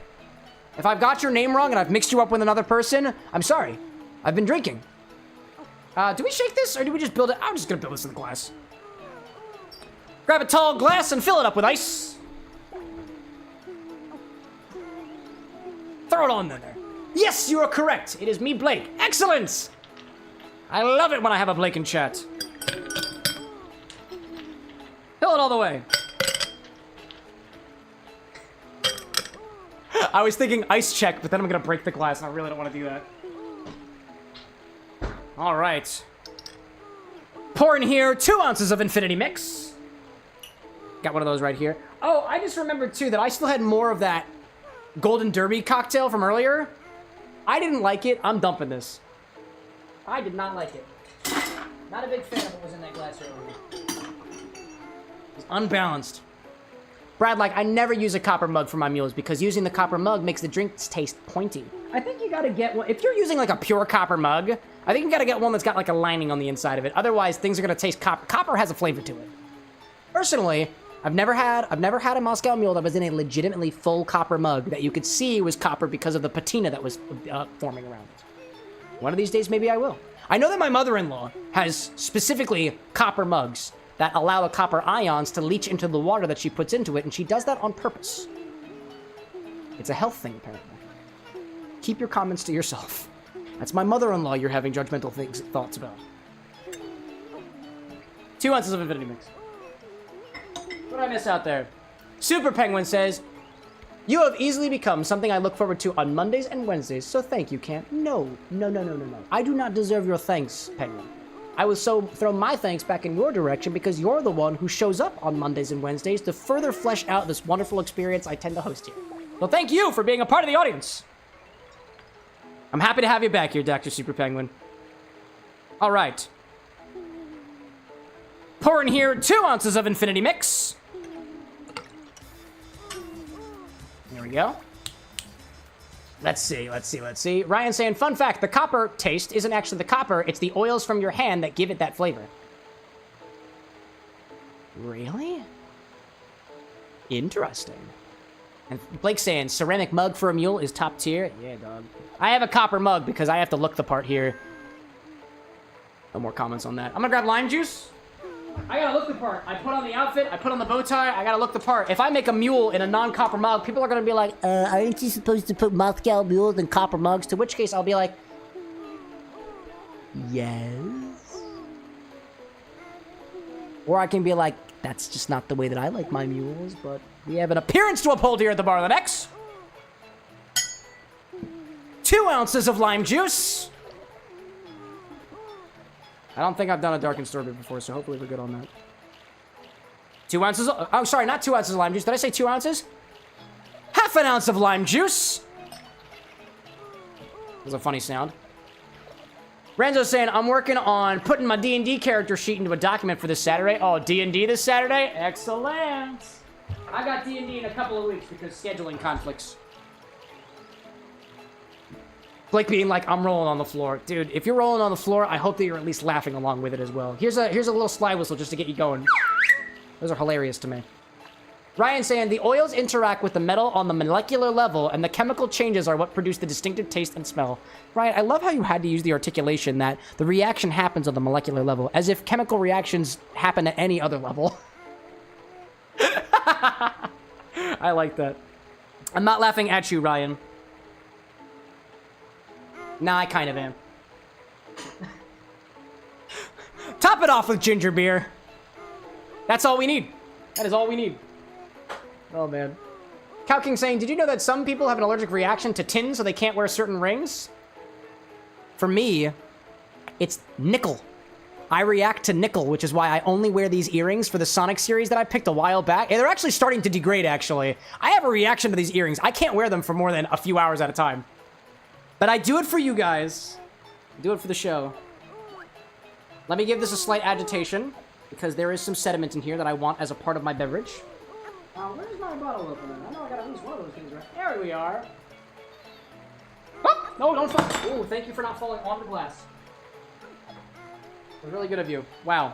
If I've got your name wrong and I've mixed you up with another person, I'm sorry. I've been drinking. Do we shake this, or do we just build it? I'm just gonna build this in the glass. Grab a tall glass and fill it up with ice. Throw it on there. Yes, you are correct. It is me, Blake. Excellent! I love it when I have a Blake in chat. Fill it all the way. I was thinking ice check, but then I'm gonna break the glass, and I really don't want to do that. All right. Pour in here 2 ounces of Infinity Mix. Got one of those right here. Oh, I just remembered, too, that I still had more of that Golden Derby cocktail from earlier. I didn't like it. I'm dumping this. I did not like it. Not a big fan of what was in that glass earlier. It was unbalanced. Brad, like, I never use a copper mug for my mules because using the copper mug makes the drinks taste pointy. I think you gotta get one. If you're using, like, a pure copper mug, I think you gotta get one that's got, like, a lining on the inside of it. Otherwise, things are gonna taste copper. Copper has a flavor to it. Personally, I've never had a Moscow Mule that was in a legitimately full copper mug that you could see was copper because of the patina that was forming around it. One of these days, maybe I will. I know that my mother-in-law has specifically copper mugs that allow the copper ions to leach into the water that she puts into it, and she does that on purpose. It's a health thing, apparently. Keep your comments to yourself. That's my mother-in-law you're having judgmental thoughts about. 2 ounces of Infinity Mix. What did I miss out there? Super Penguin says, you have easily become something I look forward to on Mondays and Wednesdays, so thank you, Cam. No. I do not deserve your thanks, Penguin. I will throw my thanks back in your direction because you're the one who shows up on Mondays and Wednesdays to further flesh out this wonderful experience I tend to host here. So thank you for being a part of the audience. I'm happy to have you back here, Dr. Super Penguin. All right. Pour in here 2 ounces of Infinity Mix. There we go. Let's see. Ryan saying, fun fact, the copper taste isn't actually the copper, it's the oils from your hand that give it that flavor. Really? Interesting. And Blake saying, ceramic mug for a mule is top tier. Yeah, dog. I have a copper mug because I have to look the part here. No more comments on that. I'm gonna grab lime juice. I gotta look the part. I put on the outfit, I put on the bow tie, I gotta look the part. If I make a mule in a non-copper mug, people are gonna be like, aren't you supposed to put Moscow mules in copper mugs? To which case I'll be like, yes. Or I can be like, that's just not the way that I like my mules, but we have an appearance to uphold here at the Bar of the Next. 2 ounces of lime juice. I don't think I've done a Dark and Stormy before, so hopefully we're good on that. 2 ounces of... Oh, sorry, not 2 ounces of lime juice. Did I say 2 ounces? Half an ounce of lime juice. That was a funny sound. Renzo's saying, I'm working on putting my D&D character sheet into a document for this Saturday. Oh, D&D this Saturday? Excellent. I got D&D in a couple of weeks because scheduling conflicts. Blake being like, I'm rolling on the floor. Dude, if you're rolling on the floor, I hope that you're at least laughing along with it as well. Here's a little slide whistle just to get you going. Those are hilarious to me. Ryan saying, the oils interact with the metal on the molecular level, and the chemical changes are what produce the distinctive taste and smell. Ryan, I love how you had to use the articulation that the reaction happens on the molecular level, as if chemical reactions happen at any other level. I like that. I'm not laughing at you, Ryan. Nah, I kind of am. Top it off with ginger beer. That's all we need. That is all we need. Oh, man. Cow King saying, did you know that some people have an allergic reaction to tin, so they can't wear certain rings? For me, it's nickel. I react to nickel, which is why I only wear these earrings for the Sonic series that I picked a while back. And they're actually starting to degrade, actually. I have a reaction to these earrings. I can't wear them for more than a few hours at a time. But I do it for you guys. I do it for the show. Let me give this a slight agitation, because there is some sediment in here that I want as a part of my beverage. Where's my bottle opener? I know I got at least one of those things right. There we are. Oh, no, don't fall. Oh, thank you for not falling on the glass. It was really good of you. Wow.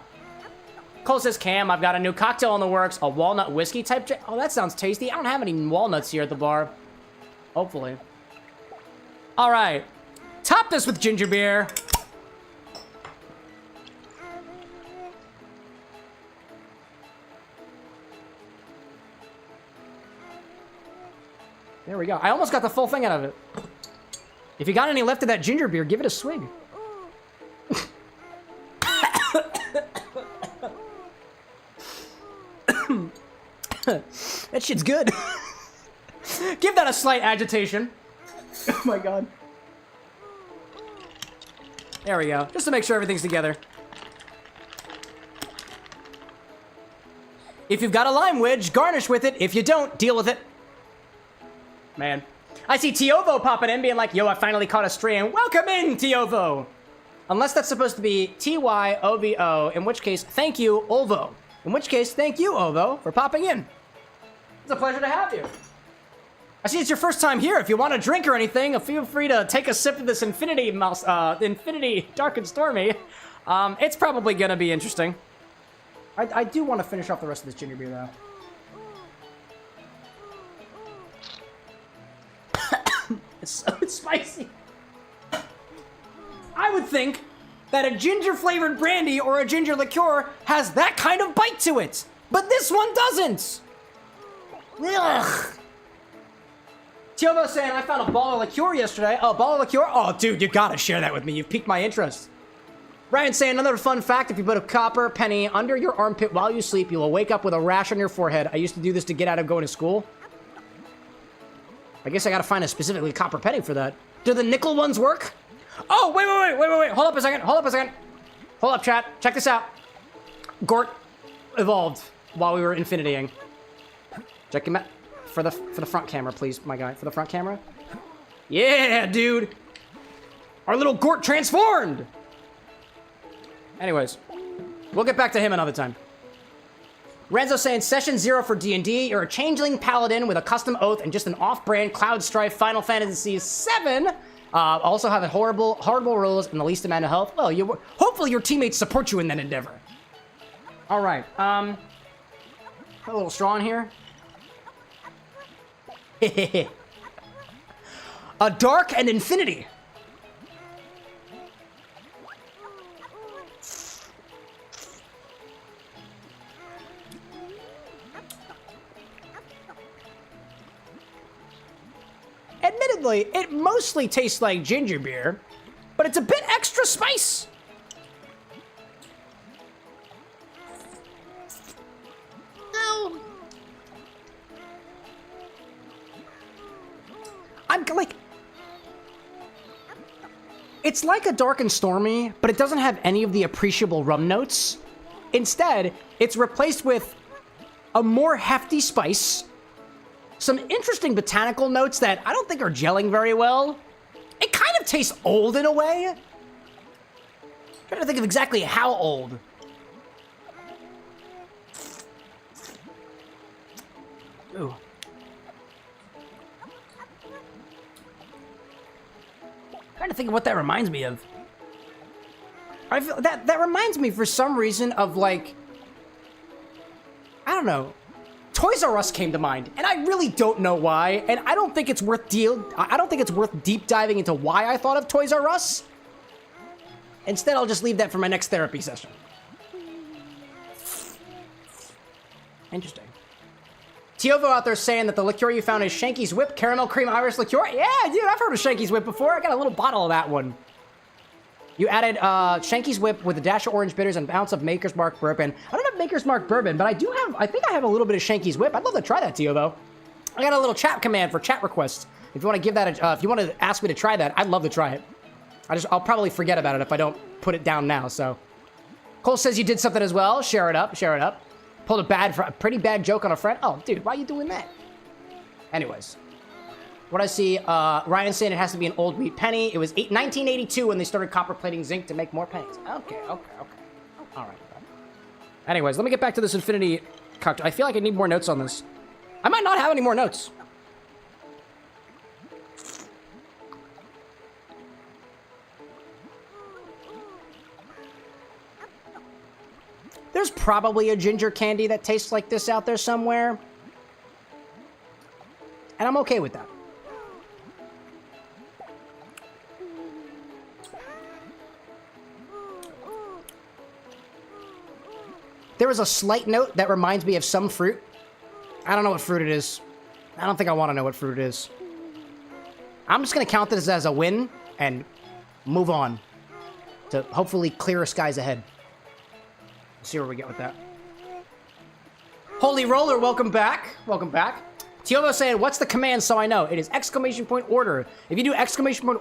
Cole says, Cam, I've got a new cocktail in the works. A walnut whiskey type. Oh, that sounds tasty. I don't have any walnuts here at the bar. Hopefully. All right. Top this with ginger beer. There we go. I almost got the full thing out of it. If you got any left of that ginger beer, give it a swig. That shit's good. Give that a slight agitation. Oh my god. There we go. Just to make sure everything's together. If you've got a lime wedge, garnish with it. If you don't, deal with it. Man. I see Tiovo popping in being like, yo, I finally caught a stream. Welcome in, Tiovo. Unless that's supposed to be T-Y-O-V-O, in which case, thank you, Olvo. In which case, thank you, Ovo, for popping in. It's a pleasure to have you. I see it's your first time here. If you want a drink or anything, feel free to take a sip of this Infinity Dark and Stormy. It's probably gonna be interesting. I do want to finish off the rest of this ginger beer, though. It's so spicy. I would think that a ginger-flavored brandy or a ginger liqueur has that kind of bite to it. But this one doesn't. Ugh. Tiovo saying, I found a ball of liqueur yesterday. Oh, ball of liqueur? Oh, dude, you gotta share that with me. You've piqued my interest. Ryan saying, another fun fact, if you put a copper penny under your armpit while you sleep, you will wake up with a rash on your forehead. I used to do this to get out of going to school. I guess I gotta find a specifically copper penny for that. Do the nickel ones work? Oh, wait. Hold up a second. Hold up, chat. Check this out. Gort evolved while we were infinitying. Check him out. For the front camera, please, my guy. For the front camera. Yeah, dude. Our little Gort transformed. Anyways, we'll get back to him another time. Renzo saying, Session 0 for D&D. You're a changeling paladin with a custom oath and just an off-brand Cloud Strife Final Fantasy VII. Also have a horrible rules and the least amount of health. Well, hopefully your teammates support you in that endeavor. All right. A little straw in here. A dark and infinity. Admittedly, it mostly tastes like ginger beer, but it's a bit extra spice. No. I'm like... It's like a dark and stormy, but it doesn't have any of the appreciable rum notes. Instead, it's replaced with a more hefty spice, some interesting botanical notes that I don't think are gelling very well. It kind of tastes old in a way. I'm trying to think of exactly how old. Ooh. Trying to think of what that reminds me of. I feel that reminds me for some reason of like, I don't know. Toys R Us came to mind, and I really don't know why, and I don't think it's worth deep diving into why I thought of Toys R Us. Instead, I'll just leave that for my next therapy session. Interesting. Tiovo out there saying that the liqueur you found is Shanky's Whip Caramel Cream Irish Liqueur. Yeah, dude, I've heard of Shanky's Whip before. I got a little bottle of that one. You added Shanky's Whip with a dash of orange bitters and an ounce of Maker's Mark bourbon. I don't have Maker's Mark bourbon, but I think I have a little bit of Shanky's Whip. I'd love to try that, Tiovo. I got a little chat command for chat requests. If you want to give that, if you want to ask me to try that, I'd love to try it. I'll probably forget about it if I don't put it down now, so. Cole says you did something as well. Share it up, share it up. Pulled a pretty bad joke on a friend. Oh, dude, why are you doing that? Anyways. What I see, Ryan saying it has to be an old wheat penny. It was 1982 when they started copper plating zinc to make more pennies. Okay. All right. Anyways, let me get back to this infinity cocktail. I feel like I need more notes on this. I might not have any more notes. There's probably a ginger candy that tastes like this out there somewhere. And I'm okay with that. There is a slight note that reminds me of some fruit. I don't know what fruit it is. I don't think I want to know what fruit it is. I'm just going to count this as a win and move on to hopefully clearer skies ahead. See where we get with that. Holy Roller, welcome back. Welcome back. Tiovo saying, what's the command so I know? It is !order. If you do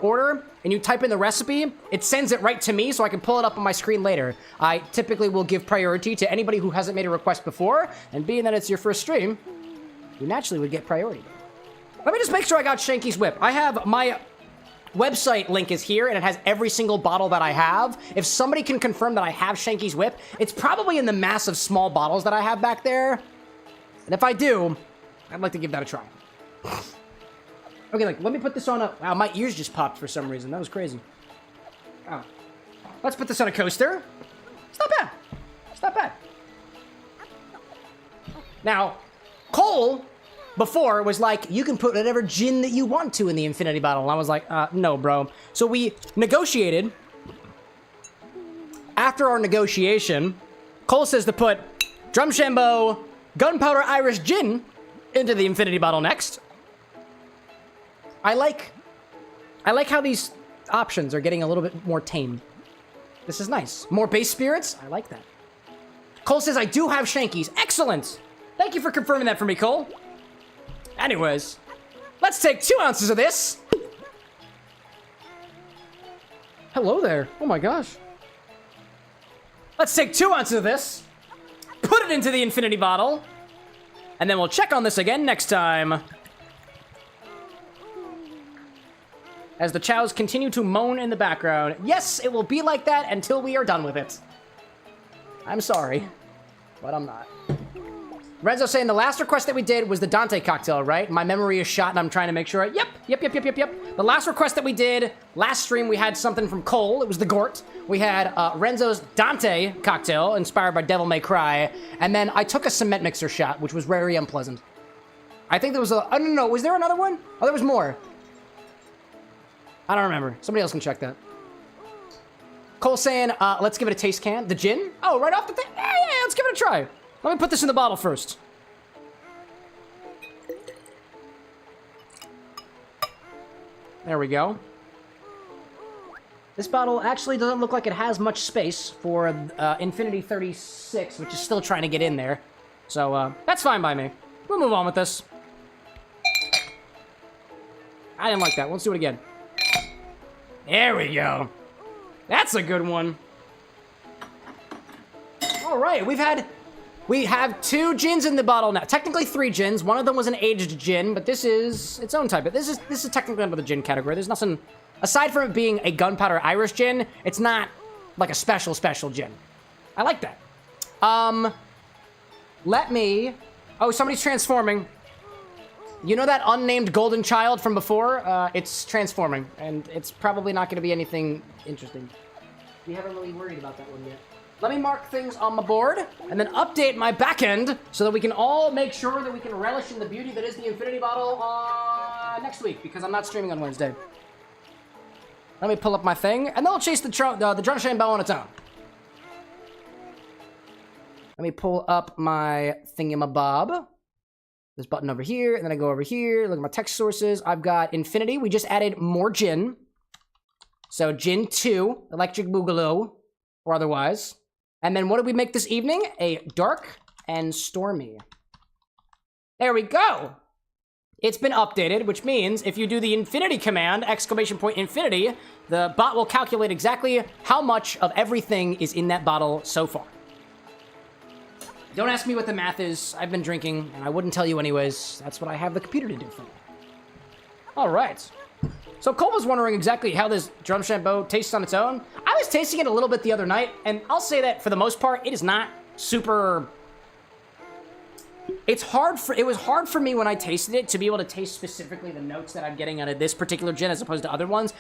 !order and you type in the recipe, it sends it right to me so I can pull it up on my screen later. I typically will give priority to anybody who hasn't made a request before, and being that it's your first stream, you naturally would get priority. Let me just make sure I got Shanky's Whip. I have my website link is here, and it has every single bottle that I have. If somebody can confirm that I have Shanky's Whip, it's probably in the massive small bottles that I have back there. And if I do, I'd like to give that a try. Okay, let me put this on a... Wow, my ears just popped for some reason. That was crazy. Oh. Let's put this on a coaster. It's not bad. It's not bad. Now, Cole, before, was like, you can put whatever gin that you want to in the infinity bottle. And I was like, no, bro. So we negotiated. After our negotiation, Cole says to put Drumshambo Gunpowder Irish Gin into the infinity bottle next. I like how these options are getting a little bit more tame. This is nice. More base spirits? I like that. Cole says I do have Shanky's. Excellent! Thank you for confirming that for me, Cole. Anyways, let's take 2 ounces of this. Hello there. Oh my gosh. Let's take 2 ounces of this. Put it into the infinity bottle. And then we'll check on this again next time. As the chows continue to moan in the background. Yes, it will be like that until we are done with it. I'm sorry, but I'm not. Renzo saying the last request that we did was the Dante cocktail, right? My memory is shot and I'm trying to make sure. Yep. The last request that we did, last stream, we had something from Cole. It was the Gort. We had Renzo's Dante cocktail, inspired by Devil May Cry. And then I took a cement mixer shot, which was very unpleasant. I think there was a... I don't know. Was there another one? Oh, there was more. I don't remember. Somebody else can check that. Cole saying, let's give it a taste can. The gin? Oh, right off the thing? Yeah, let's give it a try. Let me put this in the bottle first. There we go. This bottle actually doesn't look like it has much space for Infinity 36, which is still trying to get in there. So, that's fine by me. We'll move on with this. I didn't like that. Let's do it again. There we go. That's a good one. All right, we have 2 gins in the bottle now. Technically 3 gins. One of them was an aged gin, but this is its own type. This is technically under the gin category. There's nothing aside from it being a gunpowder Irish gin. It's not like a special gin. I like that. Let me. Oh, somebody's transforming. You know that unnamed golden child from before? It's transforming, and it's probably not going to be anything interesting. We haven't really worried about that one yet. Let me mark things on my board, and then update my back end, so that we can all make sure that we can relish in the beauty that is the Infinity Bottle next week, because I'm not streaming on Wednesday. Let me pull up my thing, and then I'll chase the Drumshambo on its own. Let me pull up my thingamabob. this button over here, and then I go over here, look at my text sources. I've got Infinity. We just added more gin. So gin 2, Electric Boogaloo, or otherwise. And then what did we make this evening? A dark and stormy. There we go. It's been updated, which means if you do the infinity command, !infinity, the bot will calculate exactly how much of everything is in that bottle so far. Don't ask me what the math is. I've been drinking, and I wouldn't tell you anyways. That's what I have the computer to do for me. All right. So Cole was wondering exactly how this Drum Shampoo tastes on its own. I was tasting it a little bit the other night, and I'll say that for the most part, it is not super... It was hard for me when I tasted it to be able to taste specifically the notes that I'm getting out of this particular gin as opposed to other ones.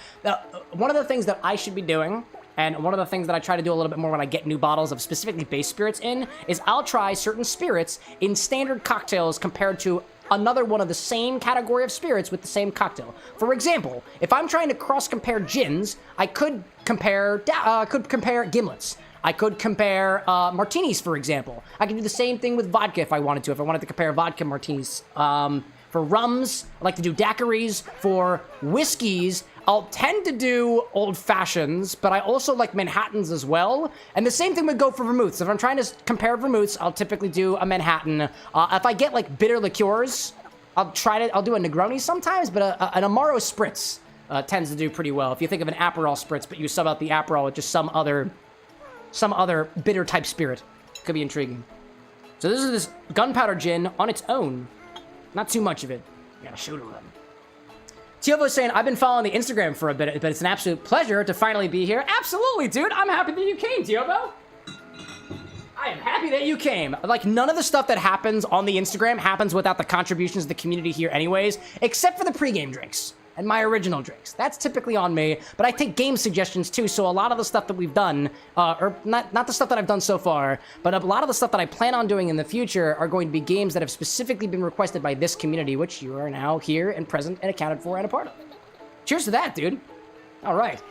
One of the things that I should be doing, and one of the things that I try to do a little bit more when I get new bottles of specifically base spirits in, is I'll try certain spirits in standard cocktails compared to another one of the same category of spirits with the same cocktail. For example, if I'm trying to cross-compare gins, I could compare gimlets. I could compare martinis, for example. I can do the same thing with vodka if I wanted to. If I wanted to compare vodka martinis. For rums, I like to do daiquiris. For whiskeys, I'll tend to do old fashions, but I also like Manhattans as well. And the same thing would go for vermouths. If I'm trying to compare vermouths, I'll typically do a Manhattan. If I get like bitter liqueurs, I'll do a Negroni sometimes, but an Amaro Spritz tends to do pretty well. If you think of an Aperol Spritz, but you sub out the Aperol with just some other bitter type spirit. Could be intriguing. So this is this gunpowder gin on its own. Not too much of it. Gotta shoot it. Tiovo's saying, I've been following the Instagram for a bit, but it's an absolute pleasure to finally be here. Absolutely, dude. I'm happy that you came, Tiovo. I am happy that you came. Like, none of the stuff that happens on the Instagram happens without the contributions of the community here anyways, except for the pregame drinks. And my original drinks. That's typically on me, but I take game suggestions too, so a lot of the stuff that we've done, or not the stuff that I've done so far, but a lot of the stuff that I plan on doing in the future are going to be games that have specifically been requested by this community, which you are now here and present and accounted for and a part of. Cheers to that, dude. All right.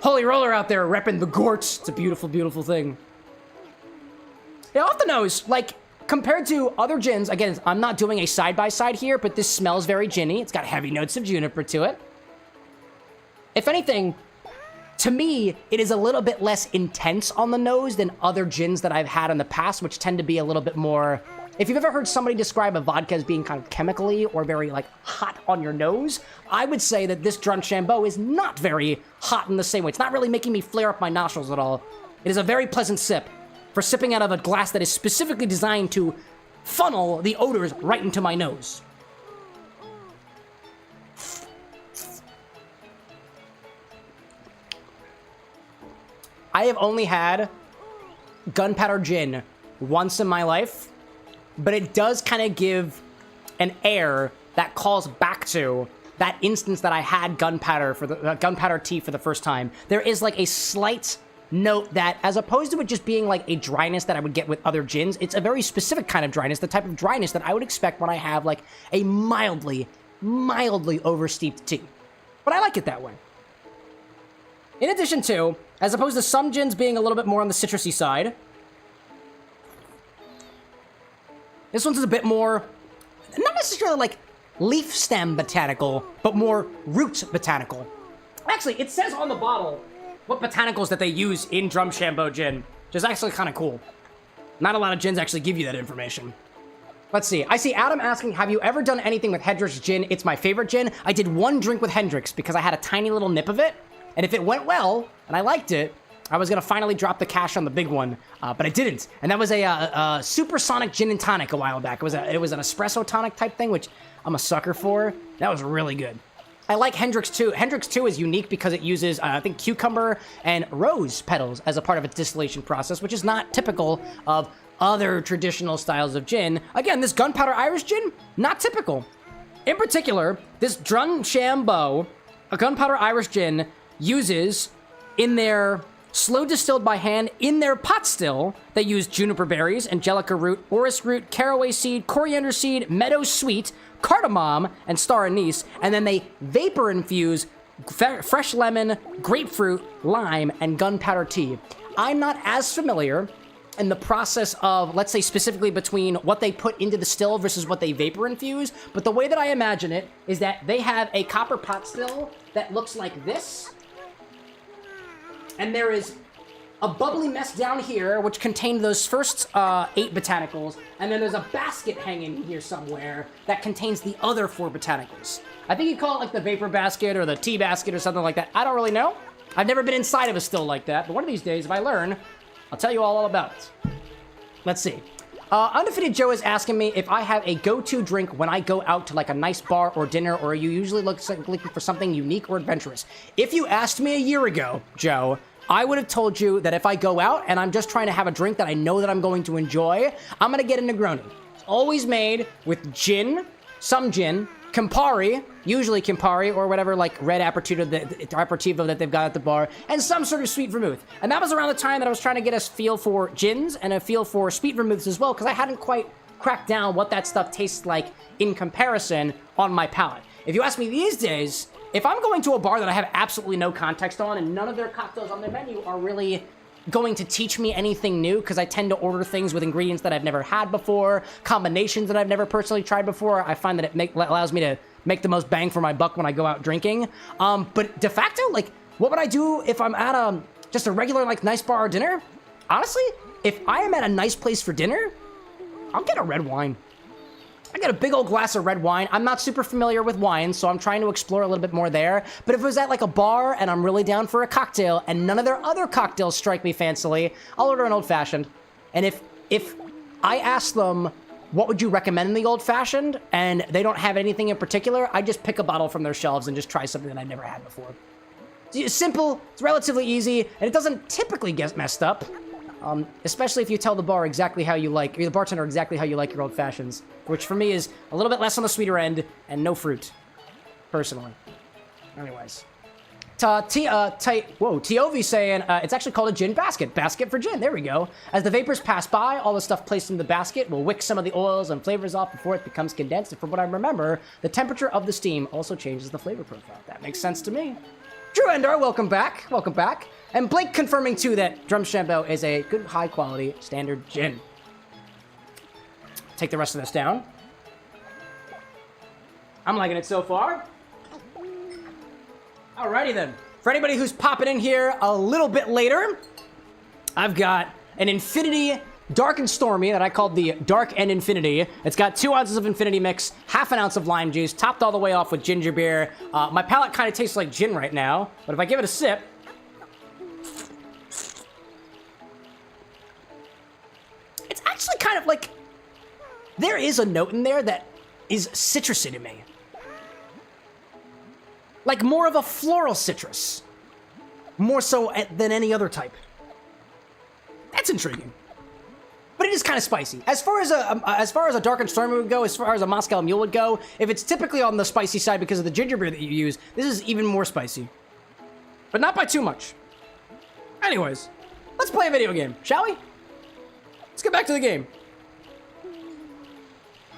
Holy Roller out there repping the Gorts. It's a beautiful, beautiful thing. Yeah, off the nose, like, compared to other gins, again, I'm not doing a side-by-side here, but this smells very ginny. It's got heavy notes of juniper to it. If anything, to me, it is a little bit less intense on the nose than other gins that I've had in the past, which tend to be a little bit more... If you've ever heard somebody describe a vodka as being kind of chemically or very, like, hot on your nose, I would say that this Drum Shampoo is not very hot in the same way. It's not really making me flare up my nostrils at all. It is a very pleasant sip for sipping out of a glass that is specifically designed to funnel the odors right into my nose. I have only had gunpowder gin once in my life, but it does kind of give an air that calls back to that instance that I had gunpowder tea for the first time. There is like a slight note that, as opposed to it just being like a dryness that I would get with other gins, it's a very specific kind of dryness, the type of dryness that I would expect when I have like a mildly oversteeped tea. But I like it that way. In addition to, as opposed to some gins being a little bit more on the citrusy side, this one's a bit more, not necessarily like leaf stem botanical, but more root botanical. Actually, it says on the bottle what botanicals that they use in Drum Shampoo gin, which is actually kind of cool. Not a lot of gins actually give you that information. Let's see. I see Adam asking, have you ever done anything with Hendrick's gin? It's my favorite gin. I did one drink with Hendrick's because I had a tiny little nip of it, and if it went well, and I liked it, I was going to finally drop the cash on the big one, but I didn't. And that was a supersonic gin and tonic a while back. It was an espresso tonic type thing, which I'm a sucker for. That was really good. I like Hendrick's too. Hendrick's too is unique because it uses, I think, cucumber and rose petals as a part of its distillation process, which is not typical of other traditional styles of gin. Again, this gunpowder Irish gin, not typical. In particular, this Drum Shampoo, a gunpowder Irish gin, uses in their slow distilled by hand, in their pot still, they use juniper berries, angelica root, orris root, caraway seed, coriander seed, meadow sweet, cardamom, and star anise, and then they vapor infuse fresh lemon, grapefruit, lime, and gunpowder tea. I'm not as familiar and the process of, let's say specifically between what they put into the still versus what they vapor infuse, but the way that I imagine it is that they have a copper pot still that looks like this, and there is a bubbly mess down here, which contained those first 8 botanicals, and then there's a basket hanging here somewhere that contains the other 4 botanicals. I think you call it like the vapor basket or the tea basket or something like that. I don't really know. I've never been inside of a still like that, but one of these days, if I learn, I'll tell you all about it. Let's see. Undefeated Joe is asking me if I have a go-to drink when I go out to like a nice bar or dinner, or are you usually looking for something unique or adventurous? If you asked me a year ago, Joe, I would have told you that if I go out and I'm just trying to have a drink that I know that I'm going to enjoy, I'm going to get a Negroni. It's always made with gin, some gin, Campari, usually Campari or whatever like red aperitivo that they've got at the bar, and some sort of sweet vermouth. And that was around the time that I was trying to get a feel for gins and a feel for sweet vermouths as well, because I hadn't quite cracked down what that stuff tastes like in comparison on my palate. If you ask me these days, if I'm going to a bar that I have absolutely no context on and none of their cocktails on their menu are really going to teach me anything new, because I tend to order things with ingredients that I've never had before, combinations that I've never personally tried before, I find that it allows me to make the most bang for my buck when I go out drinking. But de facto, like, what would I do if I'm at just a regular, like, nice bar or dinner? Honestly, if I am at a nice place for dinner, I'll get a red wine. I got a big old glass of red wine. I'm not super familiar with wine, so I'm trying to explore a little bit more there. But if it was at like a bar and I'm really down for a cocktail and none of their other cocktails strike me fancily, I'll order an old-fashioned. And if I ask them, what would you recommend in the old-fashioned, and they don't have anything in particular, I just pick a bottle from their shelves and just try something that I've never had before. It's simple, it's relatively easy, and it doesn't typically get messed up. Especially if you tell the bar exactly how you like, or the bartender exactly how you like your old fashions, which for me is a little bit less on the sweeter end and no fruit, personally. Anyways, Tiovi saying it's actually called a gin basket for gin. There we go. As the vapors pass by, all the stuff placed in the basket will wick some of the oils and flavors off before it becomes condensed. And from what I remember, the temperature of the steam also changes the flavor profile. That makes sense to me. Drew Endar, welcome back. Welcome back. And Blake confirming, too, that Drumshambo is a good, high-quality, standard gin. Take the rest of this down. I'm liking it so far. Alrighty, then. For anybody who's popping in here a little bit later, I've got an Infinity Dark and Stormy that I called the Dark and Infinity. It's got 2 ounces of Infinity Mix, half an ounce of lime juice, topped all the way off with ginger beer. My palate kind of tastes like gin right now, but if I give it a sip, it's actually kind of like, there is a note in there that is citrusy to me. Like more of a floral citrus. More so than any other type. That's intriguing. But it is kind of spicy. As far as a Dark and Stormy would go, as far as a Moscow Mule would go, if it's typically on the spicy side because of the ginger beer that you use, this is even more spicy. But not by too much. Anyways, let's play a video game, shall we? Let's get back to the game.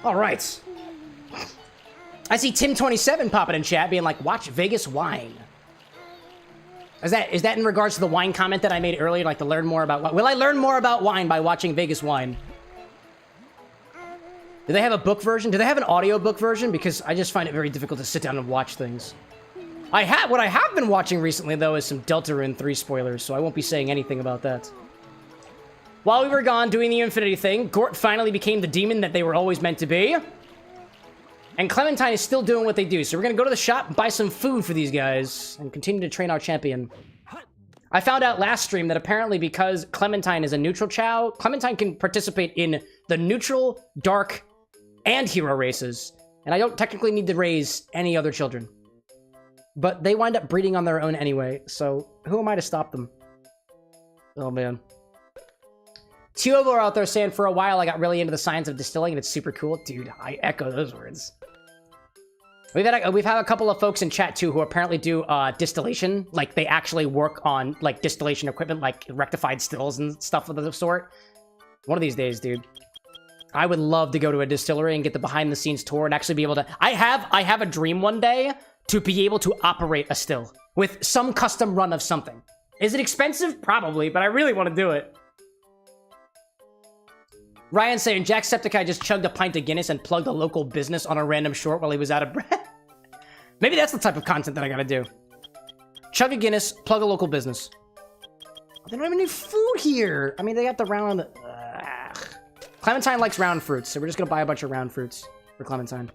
All right. I see Tim27 popping in chat being like, watch Vegas Wine. Is that in regards to the wine comment that I made earlier, like to learn more about, will I learn more about wine by watching Vegas Wine? Do they have a book version? Do they have an audio book version? Because I just find it very difficult to sit down and watch things. What I have been watching recently, though, is some Deltarune 3 spoilers, so I won't be saying anything about that. While we were gone doing the Infinity thing, Gort finally became the demon that they were always meant to be. And Clementine is still doing what they do, so we're gonna go to the shop and buy some food for these guys and continue to train our champion. I found out last stream that apparently because Clementine is a neutral Chao, Clementine can participate in the neutral, dark, and hero races, and I don't technically need to raise any other children. But they wind up breeding on their own anyway, so who am I to stop them? Oh man. Tiovo are out there saying for a while I got really into the science of distilling and it's super cool. Dude, I echo those words. We've had a couple of folks in chat too who apparently do distillation. Like they actually work on like distillation equipment, like rectified stills and stuff of the sort. One of these days, dude. I would love to go to a distillery and get the behind the scenes tour and actually be able to... I have a dream one day to be able to operate a still with some custom run of something. Is it expensive? Probably, but I really want to do it. Ryan saying Jacksepticeye just chugged a pint of Guinness and plugged a local business on a random short while he was out of breath. Maybe that's the type of content that I gotta do. Chug a Guinness, plug a local business. They don't have any food here. I mean, they got the round... Clementine likes round fruits, so we're just gonna buy a bunch of round fruits for Clementine.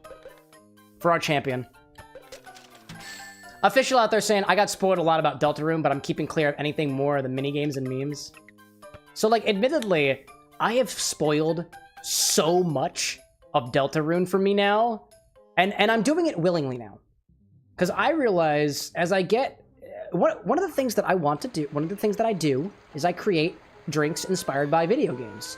For our champion. Official out there saying, I got spoiled a lot about Deltarune, but I'm keeping clear of anything more of the minigames and memes. So, like, admittedly, I have spoiled so much of Deltarune for me now, and I'm doing it willingly now. Because I realize, as I get... One of the things that I want to do, one of the things that I do, is I create drinks inspired by video games.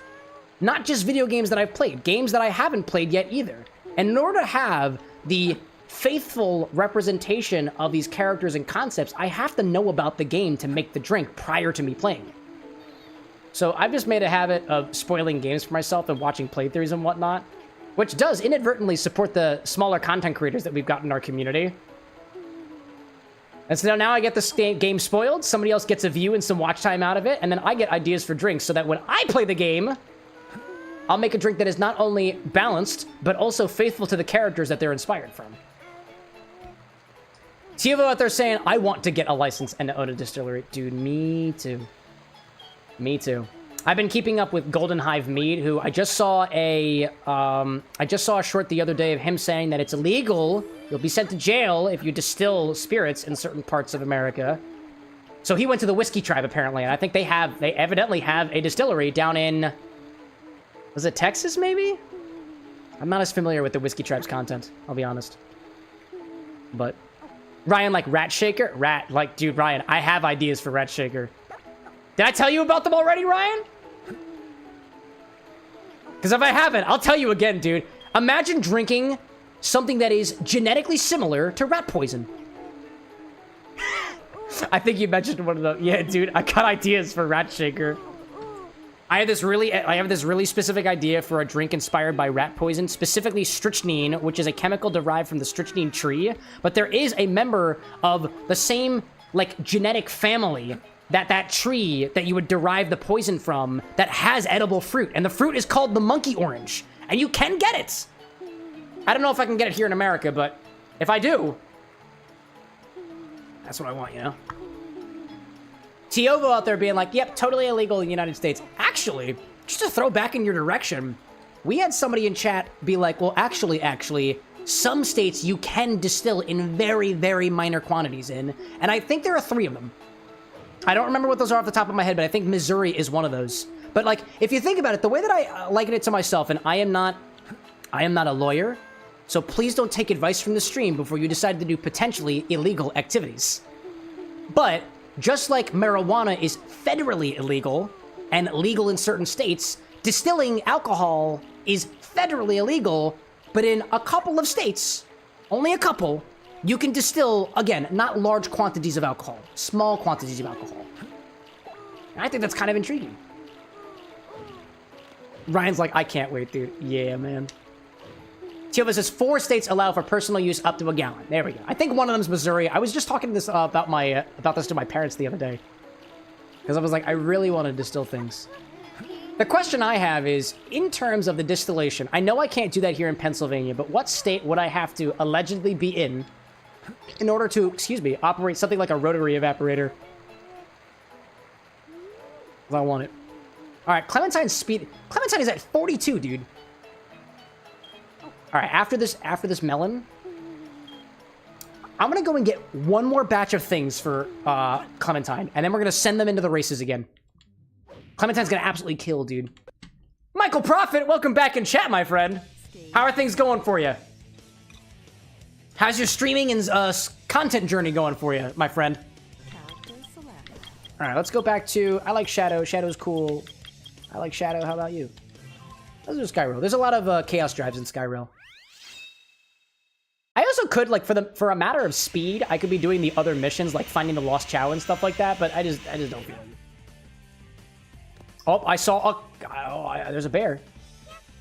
Not just video games that I've played, games that I haven't played yet either. And in order to have the faithful representation of these characters and concepts, I have to know about the game to make the drink prior to me playing it. So I've just made a habit of spoiling games for myself and watching playthroughs and whatnot, which does inadvertently support the smaller content creators that we've got in our community. And so now I get this game spoiled, somebody else gets a view and some watch time out of it, and then I get ideas for drinks so that when I play the game, I'll make a drink that is not only balanced, but also faithful to the characters that they're inspired from. Tiovo out there saying, I want to get a license and to own a distillery. Dude, me too. Me too. I've been keeping up with Golden Hive Mead, who I just saw a short the other day of him saying that it's illegal. You'll be sent to jail if you distill spirits in certain parts of America. So he went to the Whiskey Tribe, apparently, and I think they evidently have a distillery down in... Was it Texas, maybe? I'm not as familiar with the Whiskey Tribe's content, I'll be honest. But... Ryan, like, Rat Shaker? Dude, Ryan, I have ideas for Rat Shaker. Did I tell you about them already, Ryan? Because if I haven't, I'll tell you again, dude. Imagine drinking something that is genetically similar to rat poison. I think you mentioned one of those. Yeah, dude, I got ideas for Rat Shaker. I have this really specific idea for a drink inspired by rat poison, specifically strychnine, which is a chemical derived from the strychnine tree. But there is a member of the same, like, genetic family that tree that you would derive the poison from that has edible fruit. And the fruit is called the monkey orange. And you can get it. I don't know if I can get it here in America, but if I do, that's what I want, you know? Tiovo out there being like, yep, totally illegal in the United States. Actually, just to throw back in your direction, we had somebody in chat be like, well, actually, some states you can distill in very, very minor quantities in. And I think there are 3 of them. I don't remember what those are off the top of my head, but I think Missouri is one of those. But, like, if you think about it, the way that I liken it to myself, and I am not a lawyer, so please don't take advice from the stream before you decide to do potentially illegal activities. But just like marijuana is federally illegal and legal in certain states, distilling alcohol is federally illegal, but in a couple of states, only a couple, you can distill, again, not large quantities of alcohol, small quantities of alcohol. And I think that's kind of intriguing. Ryan's like, I can't wait, dude. Yeah, man. Tioba says 4 states allow for personal use up to a gallon. There we go. I think one of them is Missouri. I was just talking this about this to my parents the other day, because I was like, I really want to distill things. The question I have is, in terms of the distillation, I know I can't do that here in Pennsylvania, but what state would I have to allegedly be in order to, excuse me, operate something like a rotary evaporator? Because I want it. All right, Clementine's speed. Clementine is at 42, dude. All right, after this melon, I'm gonna go and get one more batch of things for Clementine, and then we're gonna send them into the races again. Clementine's gonna absolutely kill, dude. Michael Prophet, welcome back in chat, my friend. How are things going for you? How's your streaming and content journey going for you, my friend? All right, let's go back to, I like Shadow. Shadow's cool. I like Shadow. How about you? Let's do Skyrail. There's a lot of chaos drives in Skyrail. I also could, like, for a matter of speed, I could be doing the other missions, like finding the lost Chao and stuff like that, but I just don't feel it. Oh, I saw there's a bear.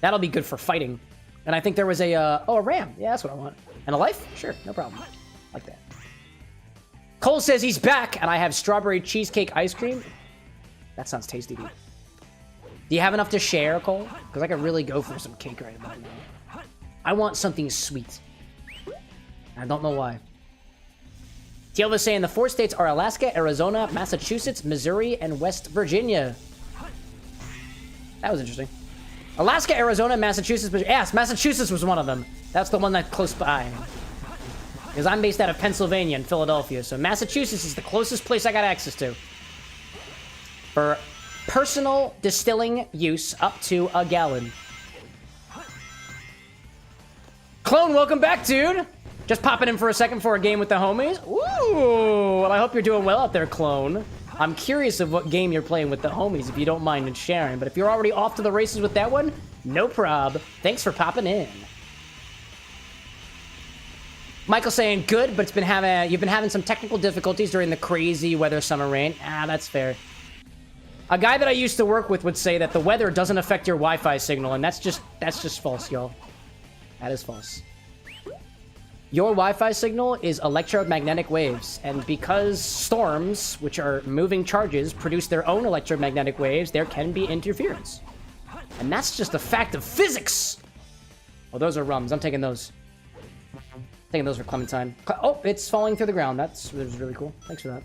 That'll be good for fighting. And I think there was a ram. Yeah, that's what I want. And a life? Sure, no problem. Like that. Cole says he's back, and I have strawberry cheesecake ice cream. That sounds tasty, dude. Do you have enough to share, Cole? Because I could really go for some cake right about now. I want something sweet. I don't know why. Teal was saying the 4 states are Alaska, Arizona, Massachusetts, Missouri, and West Virginia. That was interesting. Alaska, Arizona, Massachusetts, yes, Massachusetts was one of them. That's the one that's close by. Because I'm based out of Pennsylvania and Philadelphia, so Massachusetts is the closest place I got access to. For personal distilling use up to a gallon. Clone, welcome back, dude! Just popping in for a second for a game with the homies. Ooh, well, I hope you're doing well out there, Clone. I'm curious of what game you're playing with the homies, if you don't mind in sharing. But if you're already off to the races with that one, no prob. Thanks for popping in. Michael saying, good, but you've been having some technical difficulties during the crazy weather summer rain. Ah, that's fair. A guy that I used to work with would say that the weather doesn't affect your Wi-Fi signal, and that's just false, y'all. That is false. Your Wi-Fi signal is electromagnetic waves, and because storms, which are moving charges, produce their own electromagnetic waves, there can be interference. And that's just a fact of physics! Oh, those are rums. I'm taking those. Taking those for Clementine. Oh, it's falling through the ground. That was really cool. Thanks for that.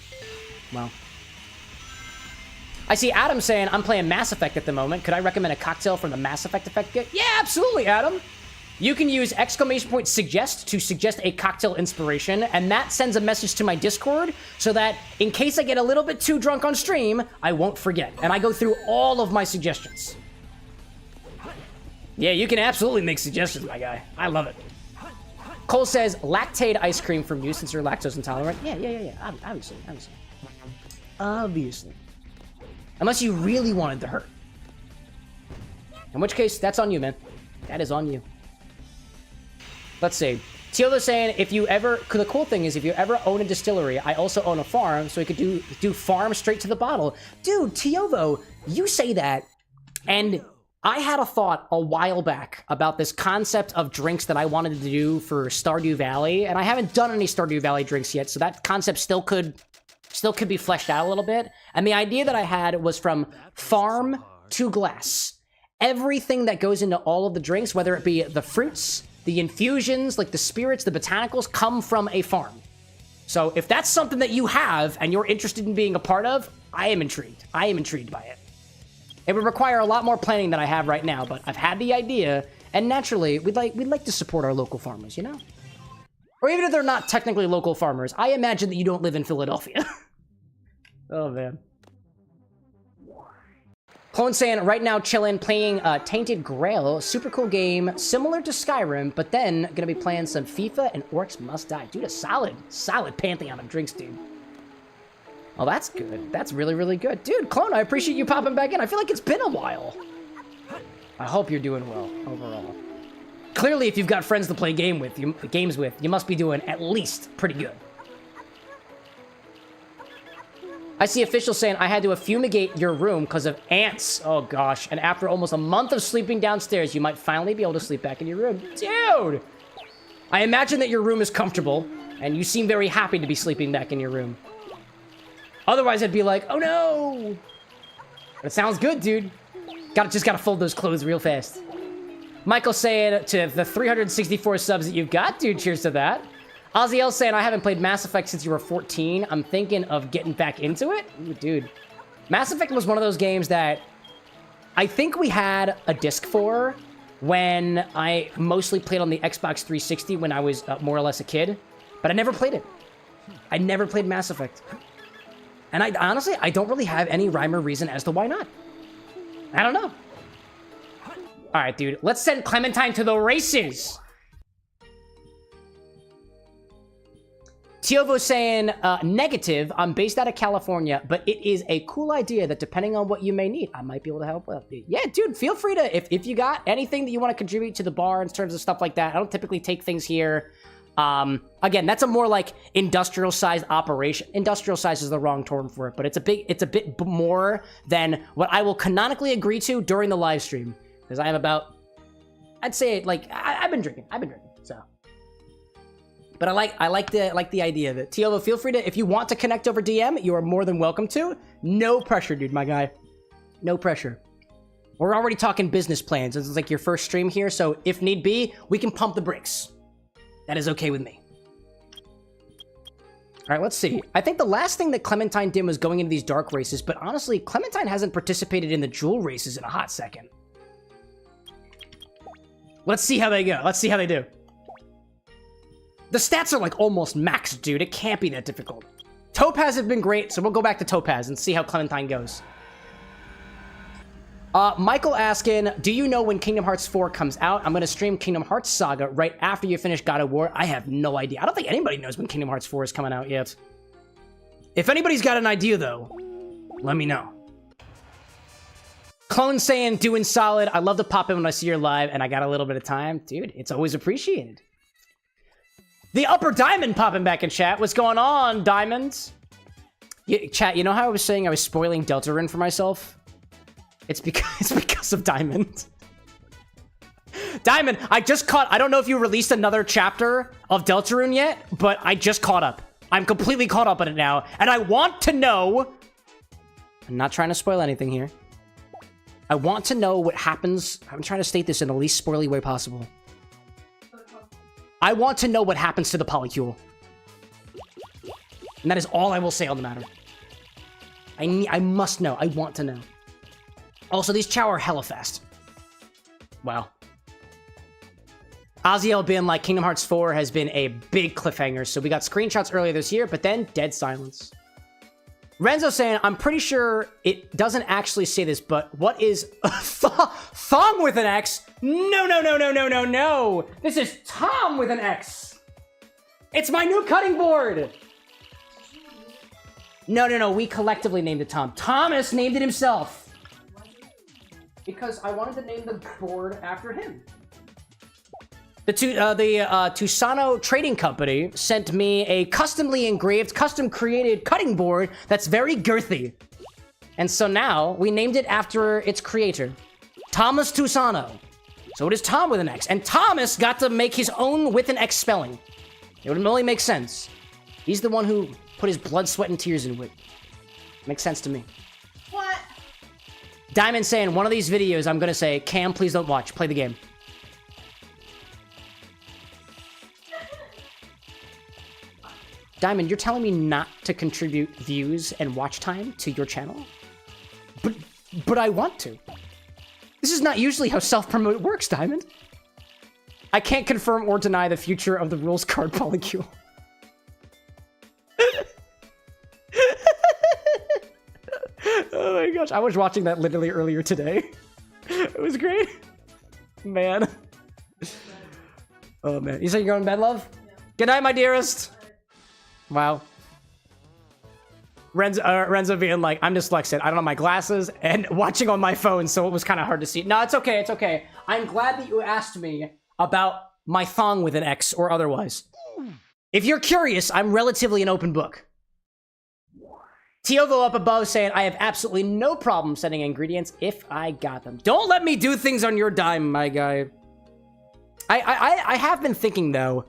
Wow. I see Adam saying, I'm playing Mass Effect at the moment. Could I recommend a cocktail from the Mass Effect kit? Yeah, absolutely, Adam! You can use !suggest to suggest a cocktail inspiration, and that sends a message to my Discord so that in case I get a little bit too drunk on stream, I won't forget. And I go through all of my suggestions. Yeah, you can absolutely make suggestions, my guy. I love it. Cole says, lactate ice cream from you since you're lactose intolerant. Yeah. Obviously. Unless you really wanted to hurt. In which case, that's on you, man. That is on you. Let's see. Teal's saying, the cool thing is, if you ever own a distillery, I also own a farm, so we could do farm straight to the bottle. Dude, Tiovo, you say that, and I had a thought a while back about this concept of drinks that I wanted to do for Stardew Valley, and I haven't done any Stardew Valley drinks yet, so that concept still could be fleshed out a little bit. And the idea that I had was from farm to glass. Everything that goes into all of the drinks, whether it be the fruits, the infusions, like the spirits, the botanicals, come from a farm. So if that's something that you have and you're interested in being a part of, I am intrigued. I am intrigued by it. It would require a lot more planning than I have right now, but I've had the idea, and naturally, we'd like to support our local farmers, you know? Or even if they're not technically local farmers, I imagine that you don't live in Philadelphia. Oh, man. Clone saying, right now chillin', playing Tainted Grail, super cool game, similar to Skyrim, but then gonna be playing some FIFA and Orcs Must Die. Dude, a solid pantheon of drinks, dude. Oh, that's good. That's really, really good. Dude, Clone, I appreciate you popping back in. I feel like it's been a while. I hope you're doing well, overall. Clearly, if you've got friends to play games with, you must be doing at least pretty good. I see officials saying I had to fumigate your room because of ants. Oh, gosh. And after almost a month of sleeping downstairs, you might finally be able to sleep back in your room. Dude! I imagine that your room is comfortable, and you seem very happy to be sleeping back in your room. Otherwise, I'd be like, oh, no! But it sounds good, dude. Just gotta fold those clothes real fast. Michael saying to the 364 subs that you've got, dude, cheers to that. Ozzy saying, I haven't played Mass Effect since you were 14. I'm thinking of getting back into it. Ooh, dude. Mass Effect was one of those games that I think we had a disc for when I mostly played on the Xbox 360 when I was more or less a kid. But I never played it. I never played Mass Effect. And honestly, I don't really have any rhyme or reason as to why not. I don't know. All right, dude. Let's send Clementine to the races. Tiovo saying, negative, I'm based out of California, but it is a cool idea that depending on what you may need, I might be able to help with. Yeah, dude, feel free to, if you got anything that you want to contribute to the bar in terms of stuff like that, I don't typically take things here. Again, that's a more like industrial-sized operation. Industrial size is the wrong term for it, but it's a bit more than what I will canonically agree to during the live stream. Because I am about, I'd say, like, I've been drinking, so. But I like the idea of it. Tiovo, feel free to, if you want to connect over DM, you are more than welcome to. No pressure, dude, my guy. No pressure. We're already talking business plans. This is like your first stream here, so if need be, we can pump the brakes. That is okay with me. All right, let's see. I think the last thing that Clementine did was going into these dark races, but honestly, Clementine hasn't participated in the jewel races in a hot second. Let's see how they go. Let's see how they do. The stats are like almost maxed, dude. It can't be that difficult. Topaz have been great, so we'll go back to Topaz and see how Clementine goes. Michael asking, do you know when Kingdom Hearts 4 comes out? I'm going to stream Kingdom Hearts Saga right after you finish God of War. I have no idea. I don't think anybody knows when Kingdom Hearts 4 is coming out yet. If anybody's got an idea, though, let me know. Clone saying, doing solid. I love to pop in when I see you're live, and I got a little bit of time. Dude, it's always appreciated. The Upper Diamond popping back in chat. What's going on, Diamond? Yeah, chat, you know how I was saying I was spoiling Deltarune for myself? It's because of Diamond. Diamond, I just caught... I don't know if you released another chapter of Deltarune yet, but I just caught up. I'm completely caught up on it now, and I want to know... I'm not trying to spoil anything here. I want to know what happens... I'm trying to state this in the least spoily way possible. I want to know what happens to the polycule. And that is all I will say on the matter. I must know. I want to know. Also, these Chao are hella fast. Wow. Aziel being like, Kingdom Hearts 4 has been a big cliffhanger, so we got screenshots earlier this year, but then dead silence. Renzo saying, I'm pretty sure it doesn't actually say this, but what is thong with an X? No. This is Tom with an X. It's my new cutting board. No. We collectively named it Tom. Thomas named it himself. Because I wanted to name the board after him. The Tusano Trading Company sent me a customly engraved, custom-created cutting board that's very girthy. And so now, we named it after its creator, Thomas Tusano. So it is Tom with an X. And Thomas got to make his own with an X spelling. It would only make sense. He's the one who put his blood, sweat, and tears into it. Makes sense to me. What? Diamond saying, one of these videos, I'm gonna say, Cam, please don't watch. Play the game. Diamond, you're telling me not to contribute views and watch time to your channel? But I want to. This is not usually how self-promote works, Diamond. I can't confirm or deny the future of the rules card polycule. Oh my gosh, I was watching that literally earlier today. It was great. Man. Oh man. You say you're going to bed, love? Yeah. Good night, my dearest. Wow. Renzo being like, I'm dyslexic. I don't have my glasses and watching on my phone, so it was kind of hard to see. No, it's okay. It's okay. I'm glad that you asked me about my thong with an X or otherwise. If you're curious, I'm relatively an open book. Tiovo up above saying, I have absolutely no problem sending ingredients if I got them. Don't let me do things on your dime, my guy. I have been thinking, though.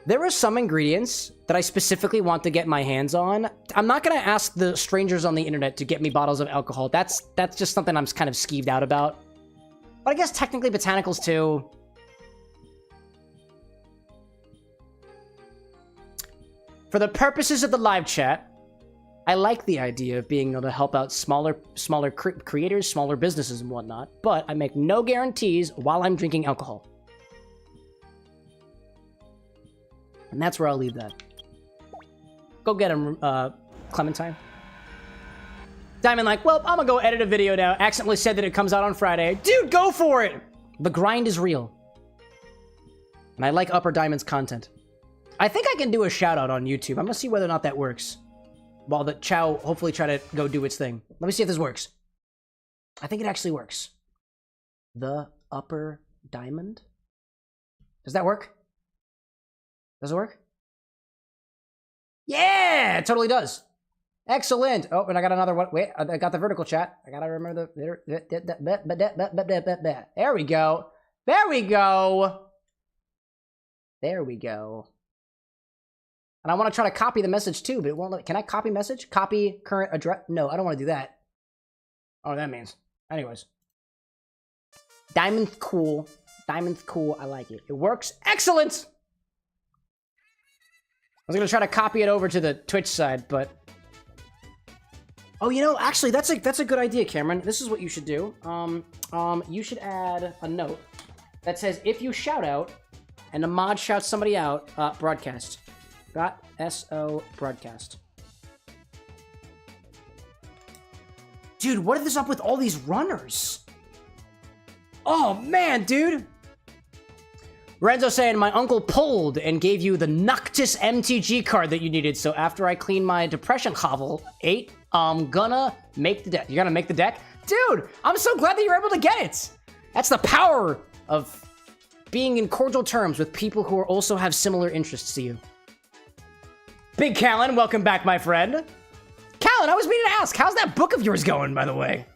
There are some ingredients that I specifically want to get my hands on. I'm not going to ask the strangers on the internet to get me bottles of alcohol. That's just something I'm kind of skeeved out about. But I guess technically botanicals, too. For the purposes of the live chat, I like the idea of being able to help out smaller creators, smaller businesses and whatnot, but I make no guarantees while I'm drinking alcohol. And that's where I'll leave that. Go get him, Clementine. Diamond like, well, I'm gonna go edit a video now. Accidentally said that it comes out on Friday. Dude, go for it! The grind is real. And I like Upper Diamond's content. I think I can do a shout out on YouTube. I'm gonna see whether or not that works. While the Chao hopefully try to go do its thing. Let me see if this works. I think it actually works. The Upper Diamond? Does that work? Does it work? Yeah, it totally does. Excellent. Oh, and I got another one. Wait, I got the vertical chat. I gotta remember the... There we go. There we go. There we go. And I want to try to copy the message too, but it won't let... Can I copy message? Copy current address? No, I don't want to do that. I don't know what that means. Anyways. Diamond's cool. Diamond's cool. I like it. It works. Excellent! I was gonna try to copy it over to the Twitch side, but... Oh, you know, actually, that's a good idea, Cameron. This is what you should do. You should add a note that says, if you shout out, and a mod shouts somebody out, broadcast. .so broadcast. Dude, what is up with all these runners? Oh, man, dude. Renzo saying, my uncle pulled and gave you the Noctis MTG card that you needed, so after I clean my depression hovel 8, I'm gonna make the deck. You're gonna make the deck? Dude, I'm so glad that you're able to get it! That's the power of being in cordial terms with people who also have similar interests to you. Big Callan, welcome back, my friend. Callan, I was meaning to ask, how's that book of yours going, by the way?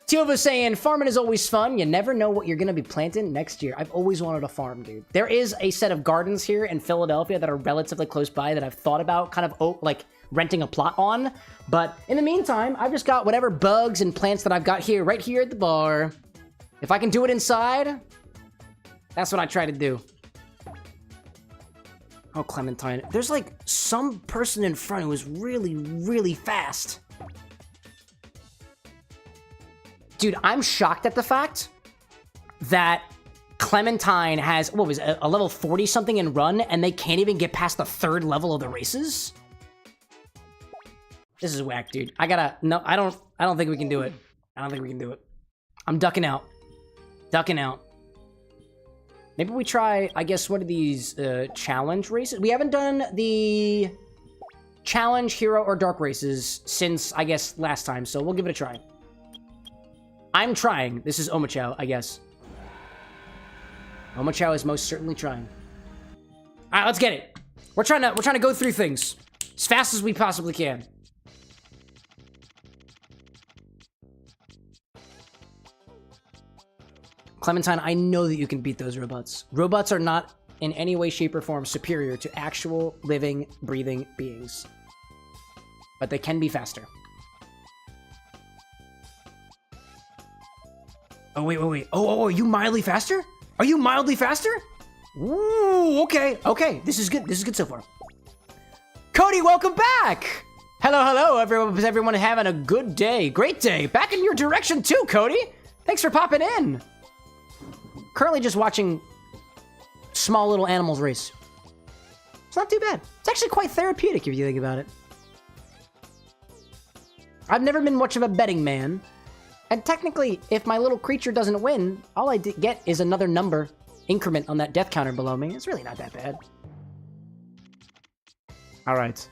Tiova saying, farming is always fun. You never know what you're going to be planting next year. I've always wanted a farm, dude. There is a set of gardens here in Philadelphia that are relatively close by that I've thought about kind of, like, renting a plot on. But in the meantime, I've just got whatever bugs and plants that I've got here, right here at the bar. If I can do it inside, that's what I try to do. Oh, Clementine. There's, like, some person in front who is really, really fast. Dude, I'm shocked at the fact that Clementine has, what was it, a level 40-something in run, and they can't even get past the 3rd level of the races? This is whack, dude. No, I don't think we can do it. I don't think we can do it. I'm ducking out. Ducking out. Maybe we try, I guess, what are these, challenge races? We haven't done the challenge, hero, or dark races since, I guess, last time, so we'll give it a try. I'm trying. This is Omochao, I guess. Omochao is most certainly trying. All right, let's get it. We're trying to go through things as fast as we possibly can. Clementine, I know that you can beat those robots. Robots are not in any way, shape, or form superior to actual living, breathing beings. But they can be faster. Oh, wait. Oh, are you mildly faster? Are you mildly faster? Ooh, okay. This is good. This is good so far. Cody, welcome back! Hello, everyone. Is everyone having a good day? Great day. Back in your direction too, Cody. Thanks for popping in. Currently just watching small little animals race. It's not too bad. It's actually quite therapeutic if you think about it. I've never been much of a betting man. And technically, if my little creature doesn't win, all I get is another number increment on that death counter below me. It's really not that bad. All right.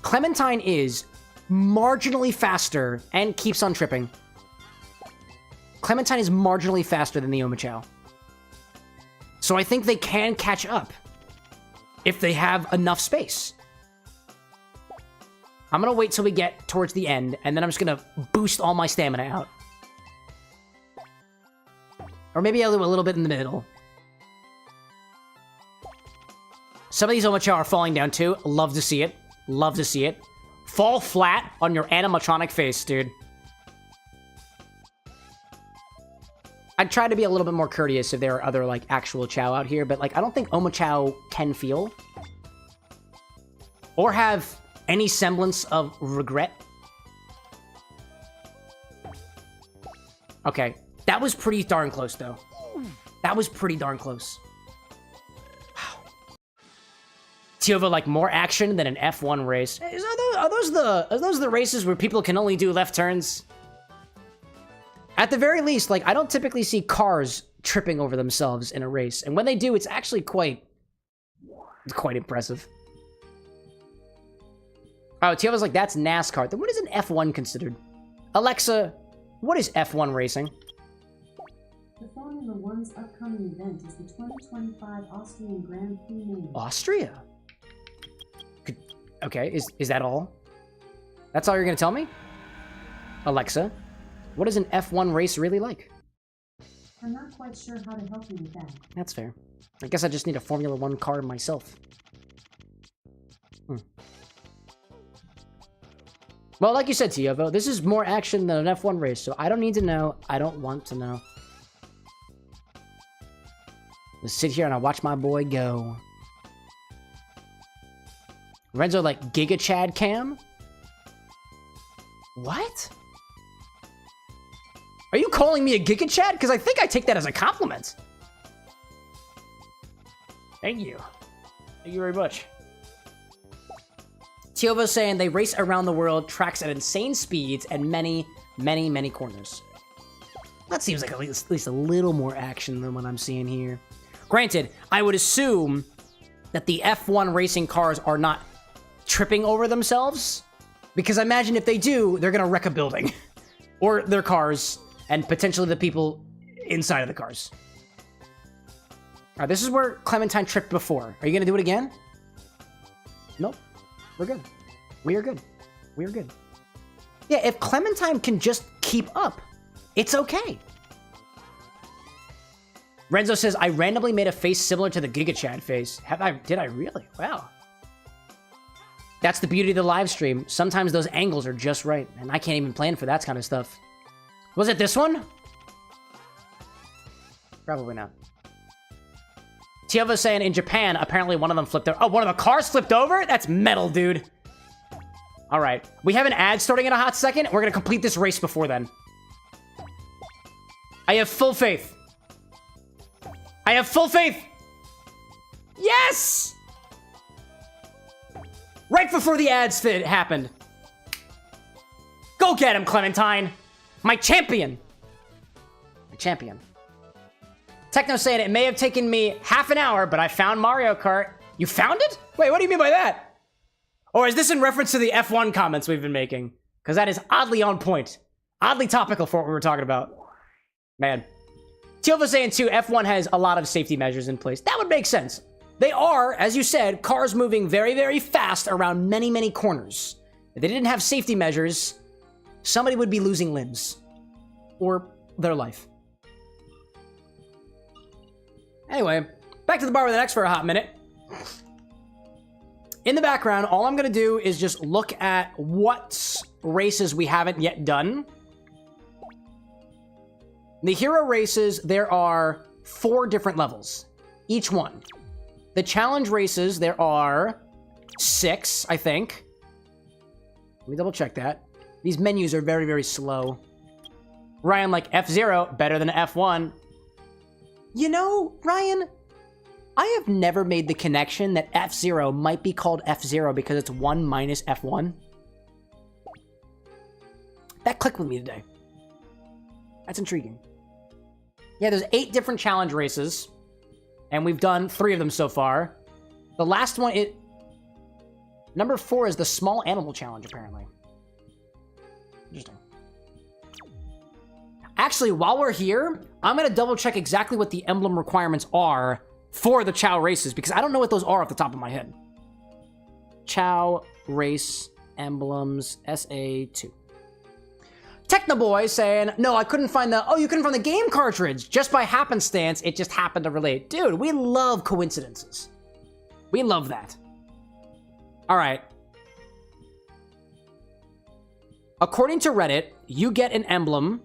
Clementine is marginally faster and keeps on tripping. Clementine is marginally faster than the Omochao. So I think they can catch up if they have enough space. I'm gonna wait till we get towards the end, and then I'm just gonna boost all my stamina out. Or maybe I'll do a little bit in the middle. Some of these Omochao are falling down too. Love to see it. Love to see it. Fall flat on your animatronic face, dude. I'd try to be a little bit more courteous if there are other, like, actual Chao out here, but, like, I don't think Omochao can feel. Or have any semblance of regret. Okay. That was pretty darn close, though. That was pretty darn close. Wow. Tiova, like, more action than an F1 race. Are those the races where people can only do left turns? At the very least, like, I don't typically see cars tripping over themselves in a race. And when they do, it's actually quite impressive. Oh, Tiova's like, that's NASCAR. Then what is an F1 considered? Alexa, what is F1 racing? The Formula One's upcoming event is the 2025 Austrian Grand Prix Main. Austria? Okay, is that all? That's all you're gonna tell me? Alexa, what is an F1 race really like? I'm not quite sure how to help you with that. That's fair. I guess I just need a Formula 1 car myself. Well, like you said, Tiovo, this is more action than an F1 race, so I don't need to know. I don't want to know. Just sit here and I watch my boy go. Renzo like Giga Chad Cam? What? Are you calling me a Giga Chad? Because I think I take that as a compliment. Thank you. Thank you very much. Tiovo's saying they race around the world, tracks at insane speeds, and many, many, many corners. That seems like at least a little more action than what I'm seeing here. Granted, I would assume that the F1 racing cars are not tripping over themselves, because I imagine if they do, they're gonna wreck a building. Or their cars, and potentially the people inside of the cars. Alright, this is where Clementine tripped before. Are you gonna do it again? Nope. We're good. We are good. We are good. Yeah, if Clementine can just keep up, it's okay. Renzo says, I randomly made a face similar to the Giga Chad face. Did I really? Wow. That's the beauty of the live stream. Sometimes those angles are just right, and I can't even plan for that kind of stuff. Was it this one? Probably not. Tiova's saying in Japan, apparently one of them flipped over. Oh, one of the cars flipped over? That's metal, dude. All right. We have an ad starting in a hot second. We're going to complete this race before then. I have full faith. I have full faith. Yes! Right before the ads happened. Go get him, Clementine. My champion. My champion. Techno saying it may have taken me half an hour, but I found Mario Kart. You found it? Wait, what do you mean by that? Or is this in reference to the F1 comments we've been making? Because that is oddly on point. Oddly topical for what we were talking about. Man. Tilva saying too, F1 has a lot of safety measures in place. That would make sense. They are, as you said, cars moving very, very fast around many, many corners. If they didn't have safety measures, somebody would be losing limbs. Or their life. Anyway, back to the bar with an X for a hot minute. In the background, all I'm going to do is just look at what races we haven't yet done. The hero races, there are 4 different levels, each one. The challenge races, there are 6, I think. Let me double check that. These menus are very, very slow. Ryan, like F0, better than F1. You know, Ryan, I have never made the connection that F0 might be called F0 because it's 1 minus F1. That clicked with me today. That's intriguing. Yeah, there's 8 different challenge races, and we've done 3 of them so far. The last one, number 4 is the small animal challenge, apparently. Interesting. Actually, while we're here, I'm going to double check exactly what the emblem requirements are for the Chao races, because I don't know what those are off the top of my head. Chao race emblems SA2. Technoboy saying, no, I couldn't find the, oh, you couldn't find the game cartridge. Just by happenstance, it just happened to relate. Dude, we love coincidences. We love that. All right. According to Reddit, you get an emblem.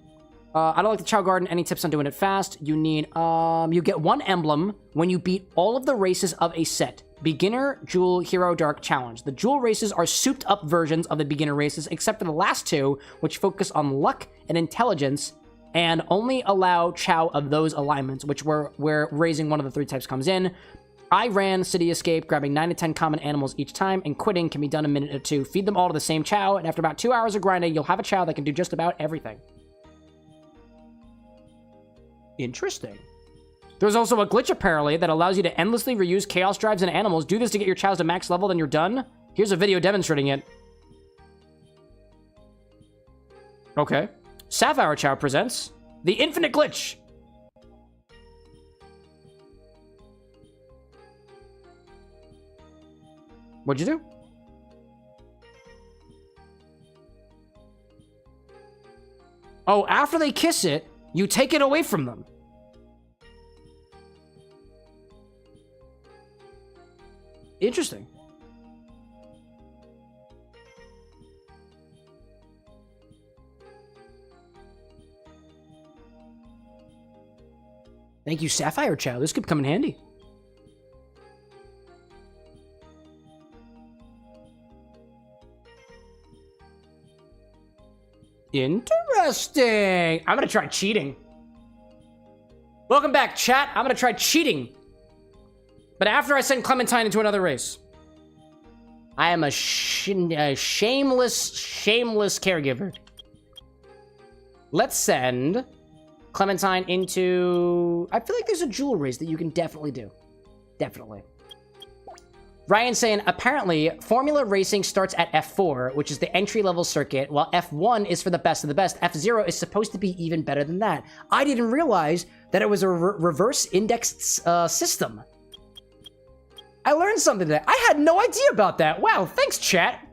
I don't like the Chao Garden. Any tips on doing it fast? You need, you get 1 emblem when you beat all of the races of a set. Beginner, Jewel, Hero, Dark, Challenge. The Jewel races are souped-up versions of the beginner races, except for the last 2, which focus on luck and intelligence, and only allow Chao of those alignments, which where raising one of the 3 types comes in. I ran City Escape, grabbing 9 to 10 common animals each time, and quitting can be done in a minute or 2. Feed them all to the same Chao, and after about 2 hours of grinding, you'll have a Chao that can do just about everything. Interesting. There's also a glitch, apparently, that allows you to endlessly reuse Chaos Drives and animals. Do this to get your Chaos to max level, then you're done. Here's a video demonstrating it. Okay. Sapphire Chao presents The Infinite Glitch. What'd you do? Oh, after they kiss it, you take it away from them. Interesting. Thank you, Sapphire Chao. This could come in handy. Interesting. I'm gonna try cheating. Welcome back, chat. I'm gonna try cheating. But after I send Clementine into another race. I am a shameless caregiver. Let's send Clementine into... I feel like there's a jewel race that you can definitely do. Definitely. Ryan saying, apparently, Formula Racing starts at F4, which is the entry-level circuit, while F1 is for the best of the best. F0 is supposed to be even better than that. I didn't realize that it was a reverse indexed system. I learned something today. I had no idea about that. Wow, thanks, chat.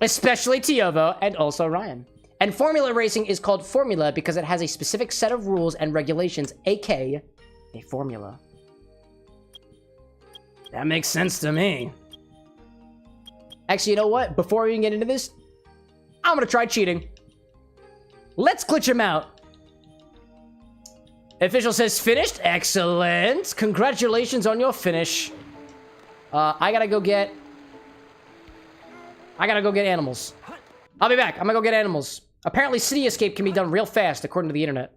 Especially Tiovo and also Ryan. And Formula Racing is called Formula because it has a specific set of rules and regulations, aka a formula. That makes sense to me. Actually, you know what? Before we even get into this, I'm gonna try cheating. Let's glitch him out. Official says finished. Excellent. Congratulations on your finish. I gotta go get animals. I'll be back. I'm gonna go get animals. Apparently, City Escape can be done real fast, according to the internet.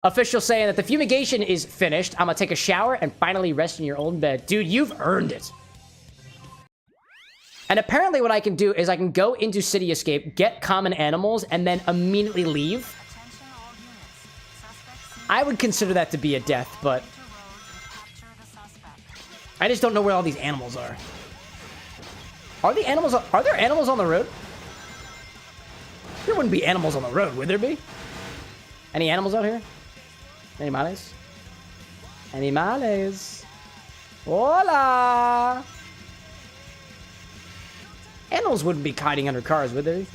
Official saying that the fumigation is finished. I'm gonna take a shower and finally rest in your old bed. Dude, you've earned it. And apparently what I can do is I can go into City Escape, get common animals, and then immediately leave. I would consider that to be a death, but I just don't know where all these animals are. Are there animals on the road? There wouldn't be animals on the road, would there be? Any animals out here? Animales? Animales. Hola! Animals wouldn't be hiding under cars, would they?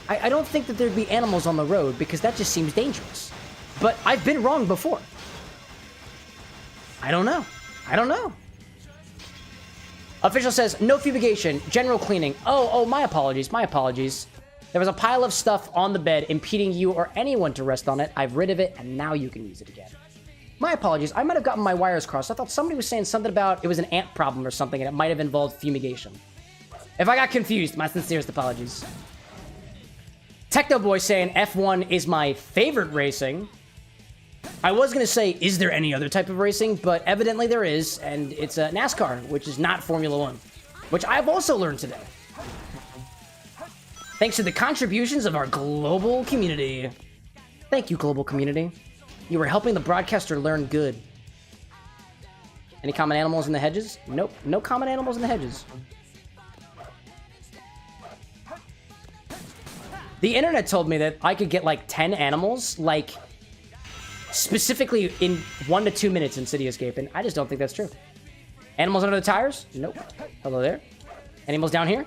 I don't think that there'd be animals on the road because that just seems dangerous. But I've been wrong before. I don't know. I don't know. Official says, no fumigation, general cleaning. Oh, my apologies, my apologies. There was a pile of stuff on the bed impeding you or anyone to rest on it. I've rid of it, and now you can use it again. My apologies. I might have gotten my wires crossed. I thought somebody was saying something about it was an ant problem or something, and it might have involved fumigation. If I got confused, my sincerest apologies. Techno Boy saying F1 is my favorite racing. I was going to say, is there any other type of racing? But evidently there is, and it's NASCAR, which is not Formula 1, which I've also learned today. Thanks to the contributions of our global community. Thank you, global community. You were helping the broadcaster learn good. Any common animals in the hedges? Nope, no common animals in the hedges. The internet told me that I could get like 10 animals, like specifically in 1 to 2 minutes in City Escape, and I just don't think that's true. Animals under the tires? Nope. Hello there. Animals down here?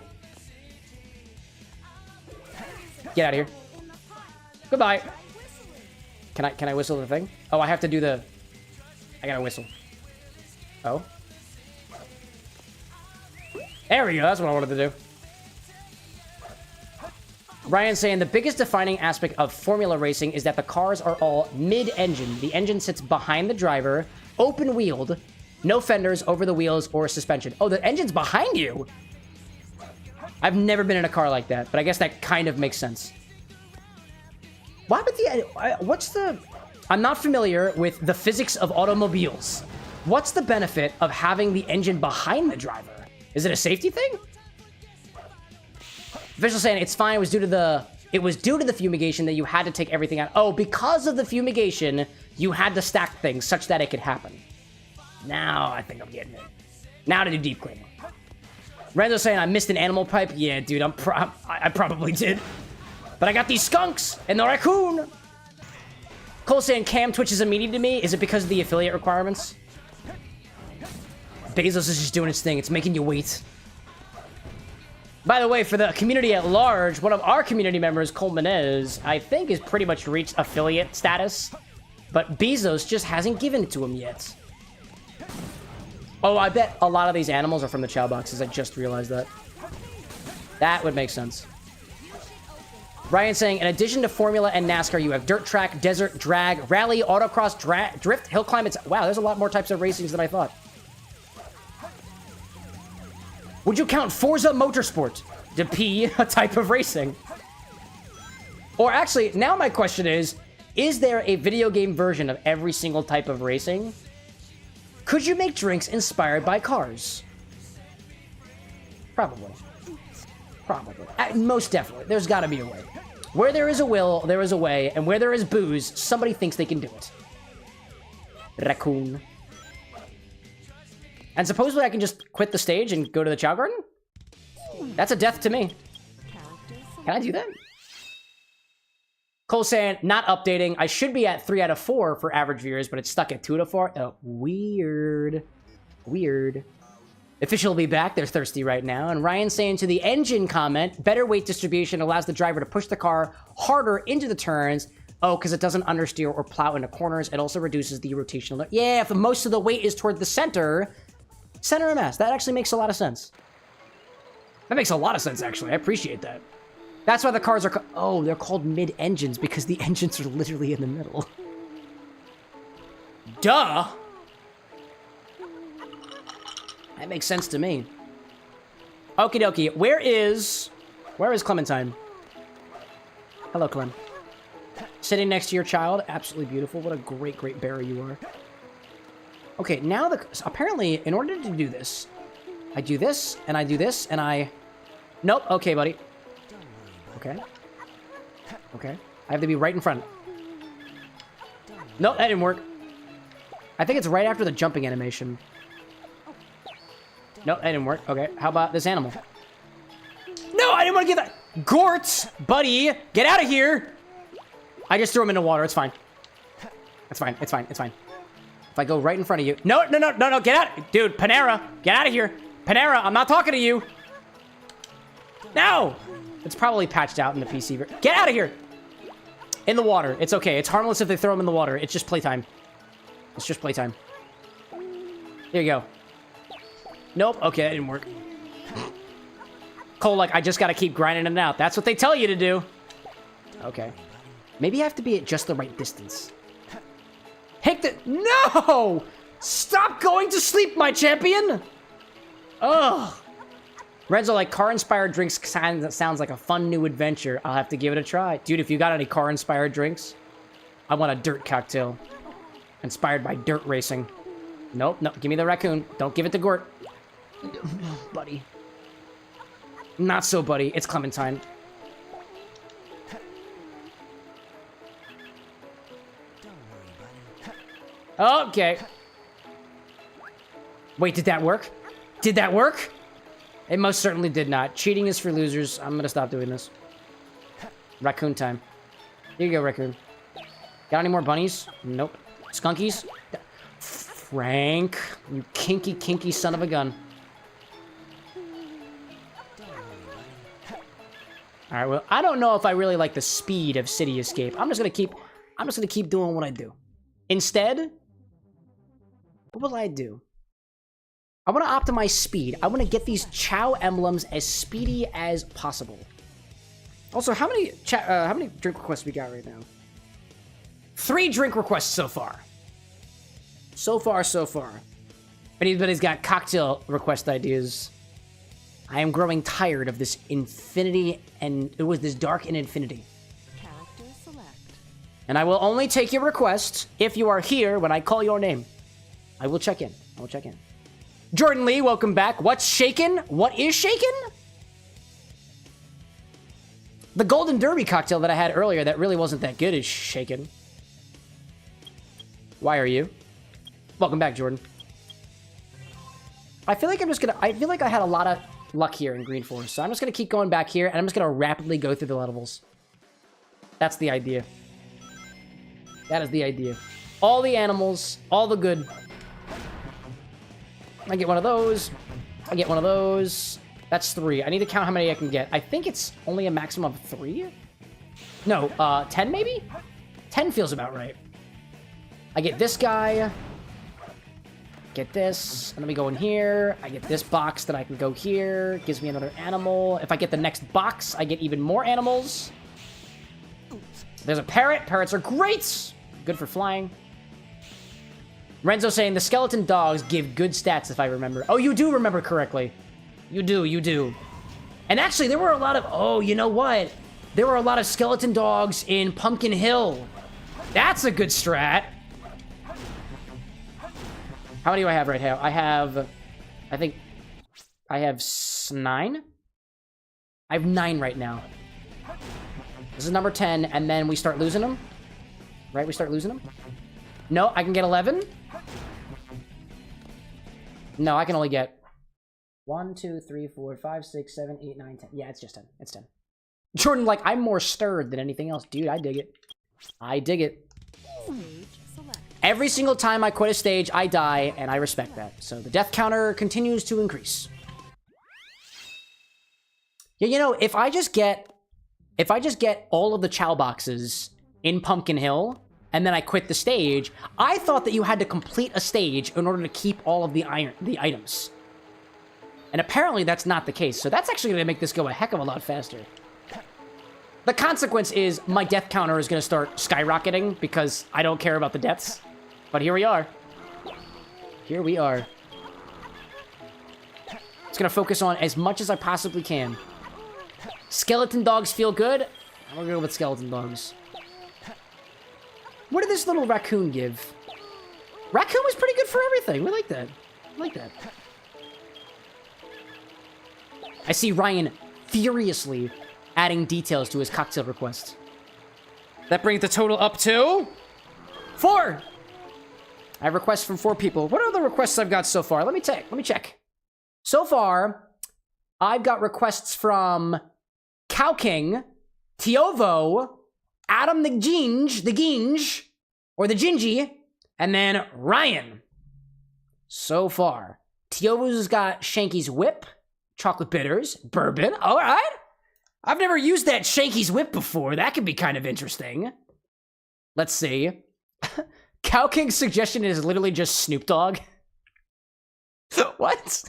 Get out of here. Goodbye. Can I whistle the thing? Oh, I have to do the... I gotta whistle. Oh. There we go. That's what I wanted to do. Ryan saying the biggest defining aspect of Formula Racing is that the cars are all mid-engine. The engine sits behind the driver, open-wheeled, no fenders over the wheels or suspension. Oh, the engine's behind you? I've never been in a car like that, but I guess that kind of makes sense. Why would what's the... I'm not familiar with the physics of automobiles. What's the benefit of having the engine behind the driver? Is it a safety thing? Official saying it's fine. It was due to the fumigation that you had to take everything out. Oh, because of the fumigation, you had to stack things such that it could happen. Now I think I'm getting it. Now to do deep cleaning. Renzo saying I missed an animal pipe. Yeah, dude, I probably did. But I got these skunks and the raccoon. Cole saying Cam Twitch is a meaty to me. Is it because of the affiliate requirements? Bezos is just doing its thing. It's making you wait. By the way, for the community at large, one of our community members, Cole Menez, I think has pretty much reached affiliate status. But Bezos just hasn't given it to him yet. Oh, I bet a lot of these animals are from the Chao boxes. I just realized that. That would make sense. Ryan saying, in addition to Formula and NASCAR, you have dirt track, desert, drag, rally, autocross, drift, hill climb. Wow, there's a lot more types of racings than I thought. Would you count Forza Motorsport to be a type of racing? Or actually, now my question is there a video game version of every single type of racing? Could you make drinks inspired by cars? Probably. Probably. Most definitely. There's got to be a way. Where there is a will, there is a way. And where there is booze, somebody thinks they can do it. Raccoon. And supposedly I can just quit the stage and go to the Chao Garden? That's a death to me. Can I do that? Cole saying, not updating. I should be at 3 out of 4 for average viewers, but it's stuck at 2 out of 4. Oh, weird. Weird. Official will be back. They're thirsty right now. And Ryan saying to the engine comment, better weight distribution allows the driver to push the car harder into the turns. Oh, because it doesn't understeer or plow into corners. It also reduces the rotational. Yeah, if most of the weight is toward the center of mass. That actually makes a lot of sense. That makes a lot of sense, actually. I appreciate that. That's why the cars are... Oh, they're called mid-engines because the engines are literally in the middle. Duh! That makes sense to me. Okie dokie. Where is Clementine? Hello, Clem. Sitting next to your child. Absolutely beautiful. What a great, great berry you are. Okay, now apparently, in order to do this, I do this, and I do this, and I... Nope. Okay, buddy. Okay. Okay. I have to be right in front. Nope, that didn't work. I think it's right after the jumping animation. Nope, that didn't work. Okay, how about this animal? No, I didn't want to get that. Gort, buddy, get out of here. I just threw him in the water. It's fine. It's fine. It's fine. It's fine. If I go right in front of you. No, no, no, no, no. Get out. Dude, Panera, get out of here. Panera, I'm not talking to you. No. It's probably patched out in the PC. Get out of here. In the water. It's okay. It's harmless if they throw him in the water. It's just playtime. It's just playtime. Here you go. Nope. Okay, that didn't work. Cole, like, I just gotta keep grinding it out. That's what they tell you to do. Okay. Maybe I have to be at just the right distance. Hick the... No! Stop going to sleep, my champion! Ugh. Renzo, like, car-inspired drinks sounds like a fun new adventure. I'll have to give it a try. Dude, if you got any car-inspired drinks, I want a dirt cocktail. Inspired by dirt racing. Nope, no, give me the raccoon. Don't give it to Gort. Buddy. Not so, buddy. It's Clementine. Okay. Wait, did that work? Did that work? It most certainly did not. Cheating is for losers. I'm gonna stop doing this. Raccoon time. Here you go, raccoon. Got any more bunnies? Nope. Skunkies? Frank, you kinky, kinky son of a gun. All right, well, I don't know if I really like the speed of City Escape. I'm just gonna keep doing what I do. Instead, what will I do? I want to optimize speed. I want to get these Chao emblems as speedy as possible. Also, how many drink requests we got right now? 3 drink requests so far. So far. If anybody's got cocktail request ideas, I am growing tired of this infinity, and it was this dark and infinity. Character select. And I will only take your request if you are here when I call your name. I will check in. Jordan Lee, welcome back. What's shaken? What is shaken? The Golden Derby cocktail that I had earlier that really wasn't that good is shaken. Why are you? Welcome back, Jordan. I feel like I had a lot of luck here in Green Forest, so I'm just gonna keep going back here, and I'm just gonna rapidly go through the levels. That's the idea. That is the idea. All the animals, all the good. I get one of those. I get one of those. That's 3. I need to count how many I can get. I think it's only a maximum of 3? No, 10 maybe? 10 feels about right. I get this guy. Get this. And then we go in here. I get this box that I can go here. Gives me another animal. If I get the next box, I get even more animals. There's a parrot. Parrots are great. Good for flying. Renzo saying the skeleton dogs give good stats if I remember. Oh, you do remember correctly. You do. And actually, there were a lot of... Oh, you know what? There were a lot of skeleton dogs in Pumpkin Hill. That's a good strat. How many do I have right now? I have... I think... I have 9? I have 9 right now. This is number 10, and then we start losing them. Right? We start losing them? No, I can get 11. No, I can only get 1, 2, 3, 4, 5, 6, 7, 8, 9, 10. Yeah, it's just 10. It's 10. Jordan, like, I'm more stirred than anything else. Dude, I dig it. I dig it. Stage select. Every single time I quit a stage, I die, and I respect that. So the death counter continues to increase. Yeah, you know, if I just get all of the Chao boxes in Pumpkin Hill, and then I quit the stage, I thought that you had to complete a stage in order to keep all of the items. And apparently that's not the case, so that's actually going to make this go a heck of a lot faster. The consequence is my death counter is going to start skyrocketing because I don't care about the deaths. But here we are. Here we are. It's going to focus on as much as I possibly can. Skeleton dogs feel good. I'm going to go with skeleton dogs. What did this little raccoon give? Raccoon was pretty good for everything. We like that. I like that. I see Ryan furiously adding details to his cocktail request. That brings the total up to 4. I have requests from 4 people. What are the requests I've got so far? Let me check. So far, I've got requests from Cow King, Tiovo, Adam the Ginge, or the Gingy, and then Ryan. So far. Tiovo's got Shanky's Whip, chocolate bitters, bourbon. All right. I've never used that Shanky's Whip before. That could be kind of interesting. Let's see. Cow King's suggestion is literally just Snoop Dogg. What?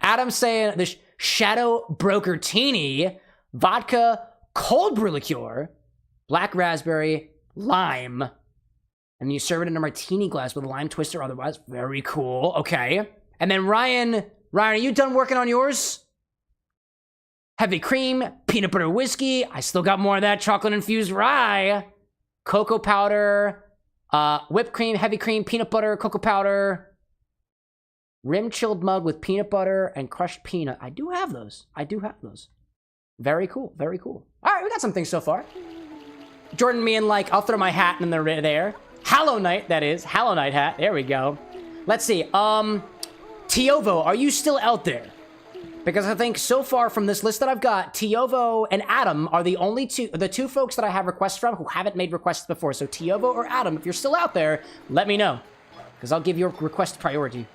Adam's saying the Shadowbrokertini, vodka, cold brew liqueur, black raspberry, lime, and you serve it in a martini glass with a lime twist or otherwise. Very cool. Okay. And then Ryan, are you done working on yours? Heavy cream, peanut butter whiskey. I still got more of that chocolate-infused rye. Cocoa powder, whipped cream, heavy cream, peanut butter, cocoa powder. Rim-chilled mug with peanut butter and crushed peanut. I do have those. Very cool. All right, we got some things so far. Jordan, me and like, I'll throw my hat in there. Hallow Knight, that is. Hallow Knight hat. There we go. Let's see. Tiovo, are you still out there? Because I think so far from this list that I've got, Tiovo and Adam are the only two folks that I have requests from who haven't made requests before. So Tiovo or Adam, if you're still out there, let me know. Because I'll give your request priority.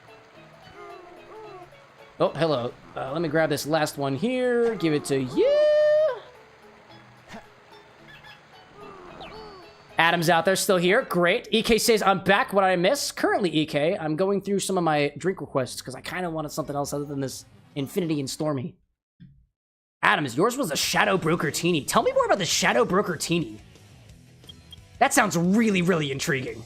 Oh, hello. Let me grab this last one here. Give it to you. Adam's out there, still here. Great. EK says, I'm back. What did I miss? Currently, EK, I'm going through some of my drink requests because I kind of wanted something else other than this Infinity and Stormy. Adams, yours was a Shadowbrokertini. Tell me more about the Shadowbrokertini. That sounds really, really intriguing.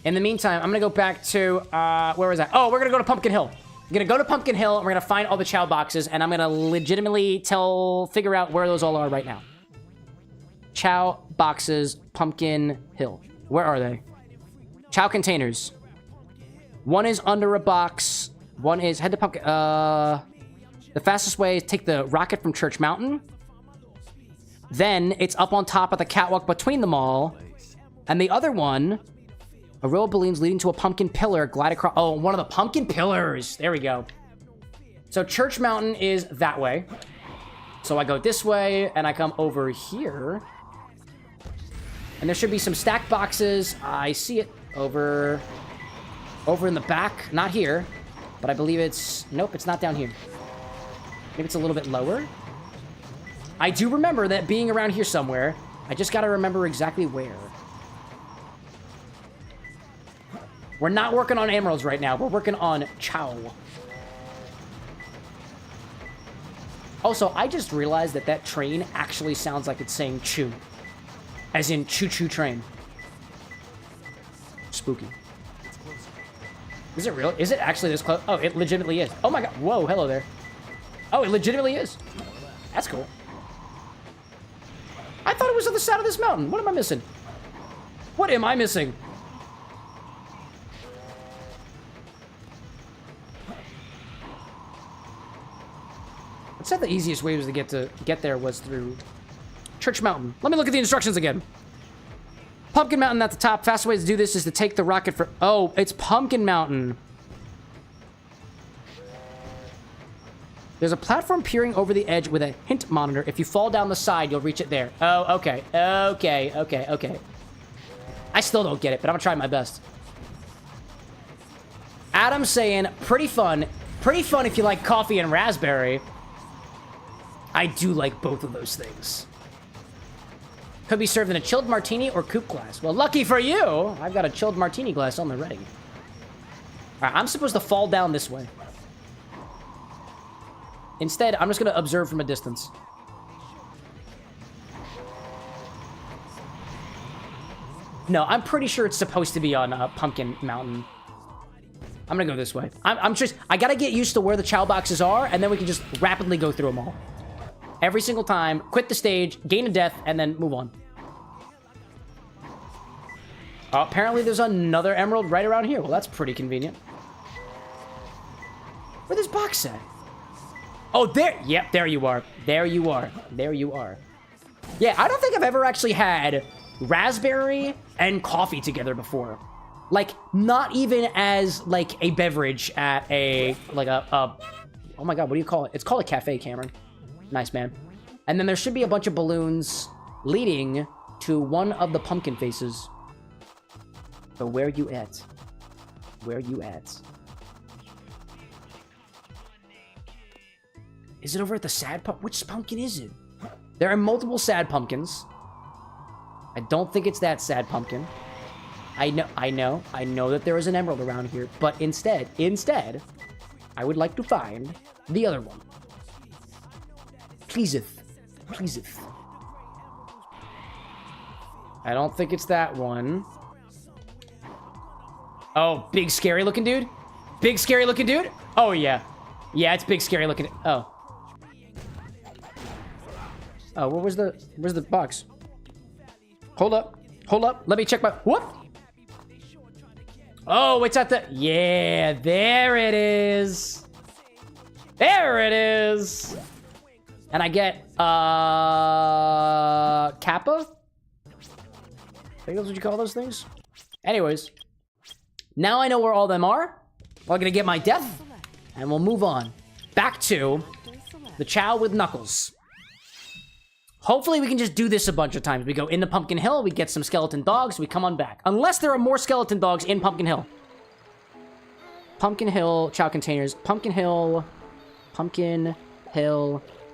In the meantime, I'm going to go back to, where was that? Oh, we're going to go to Pumpkin Hill. I'm going to go to Pumpkin Hill, and we're going to find all the Chao boxes, and I'm going to legitimately figure out where those all are right now. Chao boxes, Pumpkin Hill. Where are they? Chao containers. One is under a box. One is head to Pumpkin. The fastest way is take the rocket from Church Mountain. Then it's up on top of the catwalk between them all. And the other one, a row of balloons leading to a pumpkin pillar, glide across. Oh, one of the pumpkin pillars. There we go. So Church Mountain is that way. So I go this way, and I come over here. And there should be some stacked boxes. I see it over in the back. Not here, but I believe it's... Nope, it's not down here. Maybe it's a little bit lower. I do remember that being around here somewhere. I just gotta remember exactly where. We're not working on emeralds right now. We're working on Chao. Also, I just realized that that train actually sounds like it's saying chew. As in choo-choo train. Spooky. Is it real? Is it actually this close? Oh, it legitimately is. Oh my god. Whoa, hello there. Oh, it legitimately is. That's cool. I thought it was on the side of this mountain. What am I missing? What am I missing? It said the easiest way was to get there was through Church Mountain. Let me look at the instructions again. Pumpkin Mountain at the top. Fast way to do this is to take the rocket for... Oh, it's Pumpkin Mountain. There's a platform peering over the edge with a hint monitor. If you fall down the side, you'll reach it there. Oh, okay. Okay. I still don't get it, but I'm gonna try my best. Adam's saying, pretty fun. Pretty fun if you like coffee and raspberry. I do like both of those things. Could be served in a chilled martini or coupe glass. Well, lucky for you, I've got a chilled martini glass on the ready. All right, I'm supposed to fall down this way. Instead, I'm just going to observe from a distance. No, I'm pretty sure it's supposed to be on Pumpkin Mountain. I'm going to go this way. I got to get used to where the Chao boxes are, and then we can just rapidly go through them all. Every single time, quit the stage, gain a death, and then move on. Oh, apparently there's another emerald right around here. Well, that's pretty convenient. Where's this box at? Oh, there. Yep, there you are. There you are. There you are. Yeah, I don't think I've ever actually had raspberry and coffee together before. Like, not even as, like, a beverage at a, like, oh my god, what do you call it? It's called a cafe, Cameron. Nice, man. And then there should be a bunch of balloons leading to one of the pumpkin faces. So where you at? Where you at? Is it over at the sad pumpkin? Which pumpkin is it? There are multiple sad pumpkins. I don't think it's that sad pumpkin. I know that there is an emerald around here, but instead, I would like to find the other one. Pleaseth. I don't think it's that one. Oh, big scary looking dude? Big scary looking dude? Oh, yeah. Yeah, it's big scary looking. Oh. Oh, where's the box? Hold up. Let me check my... Whoop! Oh, it's at the... Yeah, there it is. There it is. And I get, Kappa? I think that's what you call those things? Anyways. Now I know where all of them are. I'm gonna get my death. And we'll move on. Back to the Chao with Knuckles. Hopefully we can just do this a bunch of times. We go into Pumpkin Hill, we get some skeleton dogs, we come on back. Unless there are more skeleton dogs in Pumpkin Hill. Pumpkin Hill, Chao containers, Pumpkin Hill,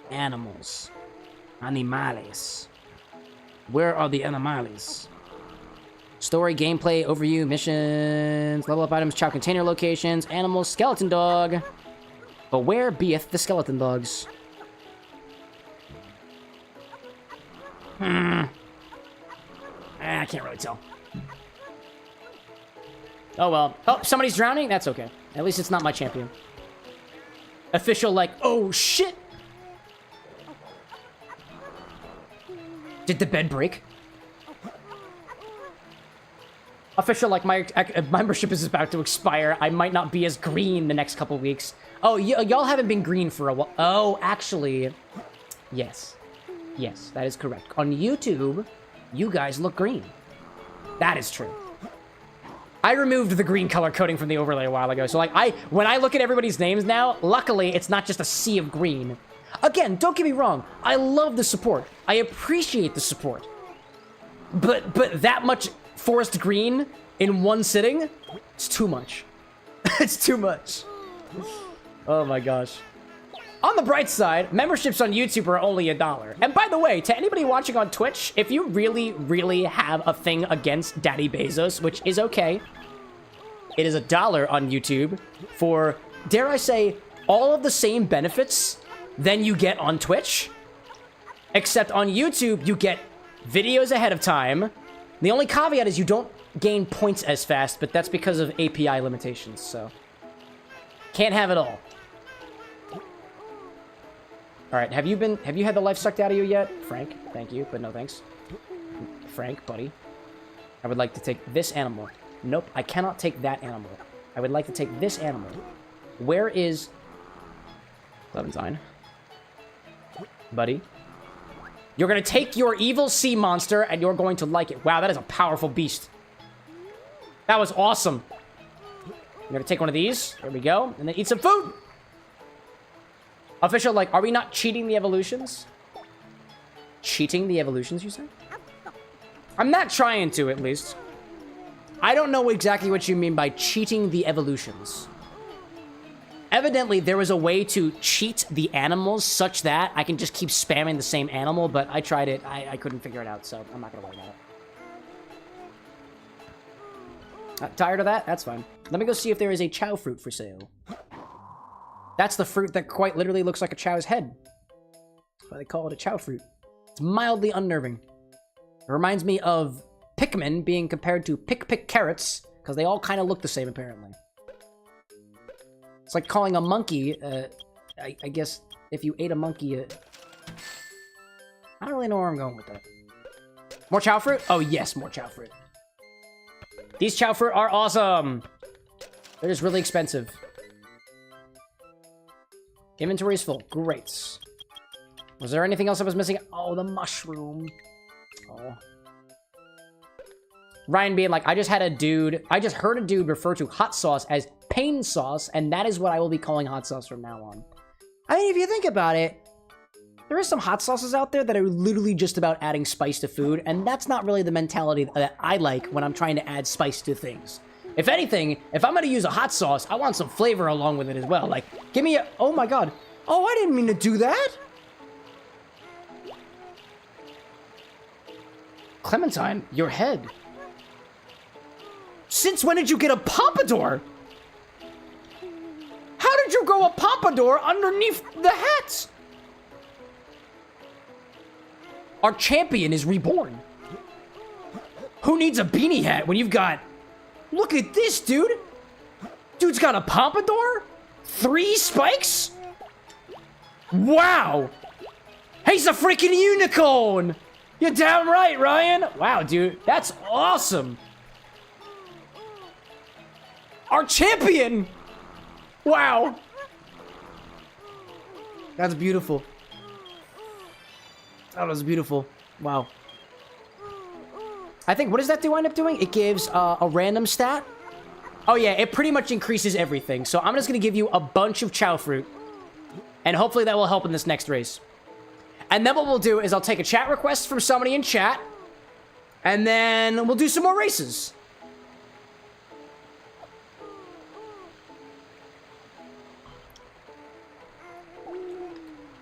animals. Animales. Where are the animales? Story, gameplay, overview, missions, level up items, Chao container locations, animals, skeleton dog. But where beeth the skeleton dogs? I can't really tell. Oh well. Oh, somebody's drowning? That's okay. At least it's not my champion. Official like, oh shit! Did the bed break? Official like, my membership is about to expire. I might not be as green the next couple weeks. Oh, y'all haven't been green for a while. Oh, actually, yes. Yes, that is correct. On YouTube, you guys look green. That is true. I removed the green color coding from the overlay a while ago. So like, when I look at everybody's names now, luckily it's not just a sea of green. Again, don't get me wrong. I love the support. I appreciate the support. But that much forest green in one sitting, it's too much. It's too much. Oh my gosh. On the bright side, memberships on YouTube are only $1. And by the way, to anybody watching on Twitch, if you really, really have a thing against Daddy Bezos, which is okay, it is $1 on YouTube for, dare I say, all of the same benefits than you get on Twitch. Except on YouTube, you get videos ahead of time. The only caveat is you don't gain points as fast, but that's because of API limitations, so... Can't have it all. Alright, have you had the life sucked out of you yet? Frank, thank you, but no thanks. Frank, buddy. I would like to take this animal. Nope, I cannot take that animal. I would like to take this animal. Where is... Clementine? Buddy? You're gonna take your evil sea monster, and you're going to like it. Wow, that is a powerful beast. That was awesome. I'm gonna take one of these. There we go. And then eat some food! Official, like, are we not cheating the evolutions? Cheating the evolutions, you say? I'm not trying to, at least. I don't know exactly what you mean by cheating the evolutions. Evidently, there was a way to cheat the animals such that I can just keep spamming the same animal, but I tried it. I couldn't figure it out, so I'm not gonna worry about it. Tired of that? That's fine. Let me go see if there is a Chao fruit for sale. That's the fruit that quite literally looks like a Chow's head. That's why they call it a Chao fruit. It's mildly unnerving. It reminds me of Pikmin being compared to Pick carrots, because they all kind of look the same, apparently. It's like calling a monkey, I guess, if you ate a monkey, I don't really know where I'm going with that. More Chao fruit? Oh, yes, more Chao fruit. These Chao fruit are awesome! They're just really expensive. Inventory is full. Great. Was there anything else I was missing? Oh, the mushroom. Oh. Ryan being like, I just heard a dude refer to hot sauce as pain sauce, and that is what I will be calling hot sauce from now on. I mean, if you think about it, there are some hot sauces out there that are literally just about adding spice to food, and that's not really the mentality that I like when I'm trying to add spice to things. If anything, if I'm gonna use a hot sauce, I want some flavor along with it as well. Like, give me a... Oh my god. Oh, I didn't mean to do that! Clementine, your head. Since when did you get a pompadour? How did you grow a pompadour underneath the hat? Our champion is reborn. Who needs a beanie hat when you've got... Look at this, dude! Dude's got a pompadour? 3 spikes? Wow! He's a freaking unicorn! You're damn right, Ryan! Wow, dude, that's awesome! Our champion! Wow! That's beautiful. That was beautiful. Wow. I think, what does that do wind up doing? It gives a random stat. Oh yeah, it pretty much increases everything. So I'm just gonna give you a bunch of Chao fruit. And hopefully that will help in this next race. And then what we'll do is I'll take a chat request from somebody in chat. And then we'll do some more races.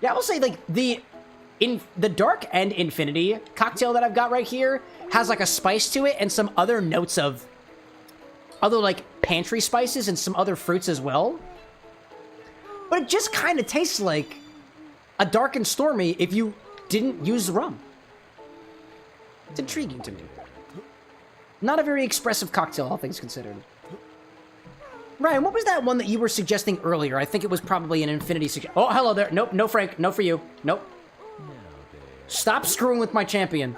Yeah, I will say, like, the Dark and Infinity cocktail that I've got right here has, like, a spice to it and some other notes of other, like, pantry spices and some other fruits as well. But it just kind of tastes like a Dark and Stormy if you didn't use the rum. It's intriguing to me. Not a very expressive cocktail, all things considered. Ryan, what was that one that you were suggesting earlier? I think it was probably an Infinity suggestion. Oh, hello there. Nope, no Frank. No for you. Nope. Stop screwing with my champion.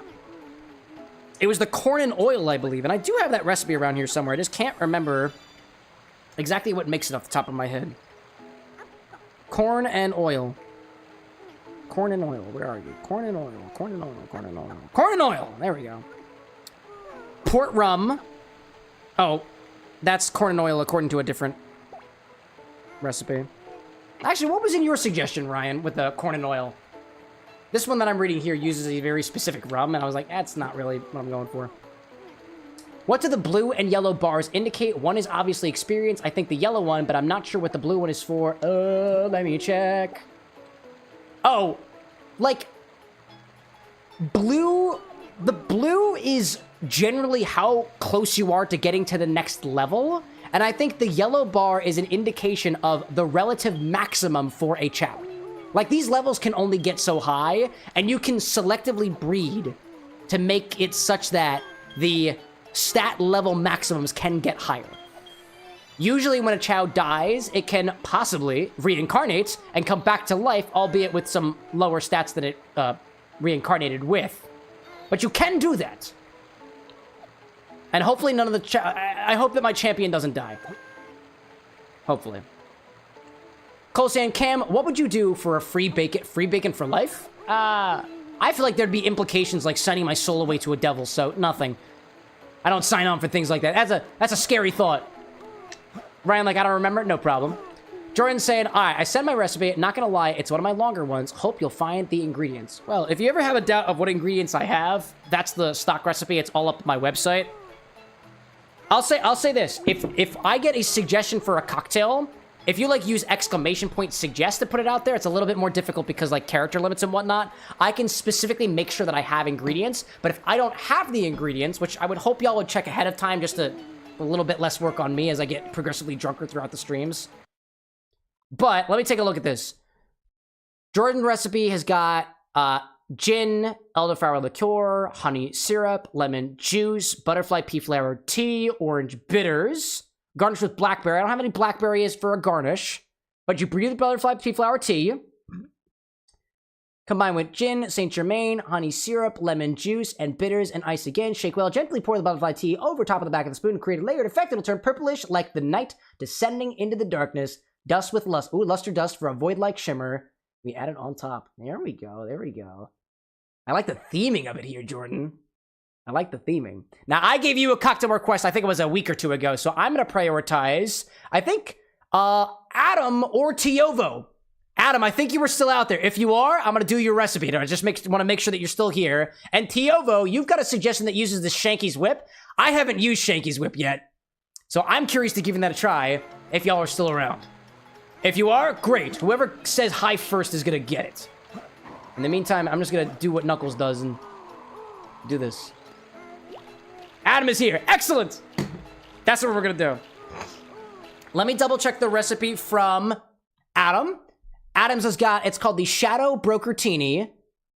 It was the corn and oil, I believe. And I do have that recipe around here somewhere. I just can't remember exactly what makes it off the top of my head. Corn and oil. Corn and oil. Where are you? Corn and oil. Corn and oil. Corn and oil. Corn and oil. There we go. Port rum. Oh, that's corn and oil according to a different recipe. Actually, what was in your suggestion, Ryan, with the corn and oil? This one that I'm reading here uses a very specific rum, and I was like, that's not really what I'm going for. What do the blue and yellow bars indicate? One is obviously experience. I think the yellow one, but I'm not sure what the blue one is for. Let me check. Oh, like, blue... The blue is generally how close you are to getting to the next level, and I think the yellow bar is an indication of the relative maximum for a Chao. Like, these levels can only get so high, and you can selectively breed to make it such that the stat level maximums can get higher. Usually when a Chao dies, it can possibly reincarnate and come back to life, albeit with some lower stats than it reincarnated with. But you can do that. And hopefully none of the I hope that my champion doesn't die. Hopefully. Colsan Cam, what would you do for a free bacon for life? I feel like there'd be implications like signing my soul away to a devil, so nothing. I don't sign on for things like that. That's a scary thought. Ryan, like, I don't remember. No problem. Jordan's saying, all right, I sent my recipe. Not gonna lie, it's one of my longer ones. Hope you'll find the ingredients. Well, if you ever have a doubt of what ingredients I have, that's the stock recipe. It's all up my website. I'll say this. If I get a suggestion for a cocktail, if you, like, use exclamation point suggest to put it out there, it's a little bit more difficult because, like, character limits and whatnot. I can specifically make sure that I have ingredients, but if I don't have the ingredients, which I would hope y'all would check ahead of time just to a little bit less work on me as I get progressively drunker throughout the streams. But let me take a look at this. Jordan recipe has got gin, elderflower liqueur, honey syrup, lemon juice, butterfly pea flower tea, orange bitters, garnish with blackberry. I don't have any blackberries for a garnish, but you brew the butterfly pea flower tea. Combine with gin, Saint Germain, honey syrup, lemon juice, and bitters, and ice again. Shake well. Gently pour the butterfly tea over top of the back of the spoon and create a layered effect. It'll turn purplish like the night descending into the darkness. Dust with luster dust for a void-like shimmer. We add it on top. There we go. There we go. I like the theming of it here, Jordan. I like the theming. Now, I gave you a cocktail request, I think it was a week or two ago, so I'm going to prioritize, I think, Adam or Tiovo. Adam, I think you were still out there. If you are, I'm going to do your recipe. I just want to make sure that you're still here. And Tiovo, you've got a suggestion that uses the Shanky's Whip. I haven't used Shanky's Whip yet, so I'm curious to giving that a try if y'all are still around. If you are, great. Whoever says hi first is going to get it. In the meantime, I'm just going to do what Knuckles does and do this. Adam is here. Excellent. That's what we're going to do. Let me double check the recipe from Adam. Adam's has got, it's called the Shadowbrokertini,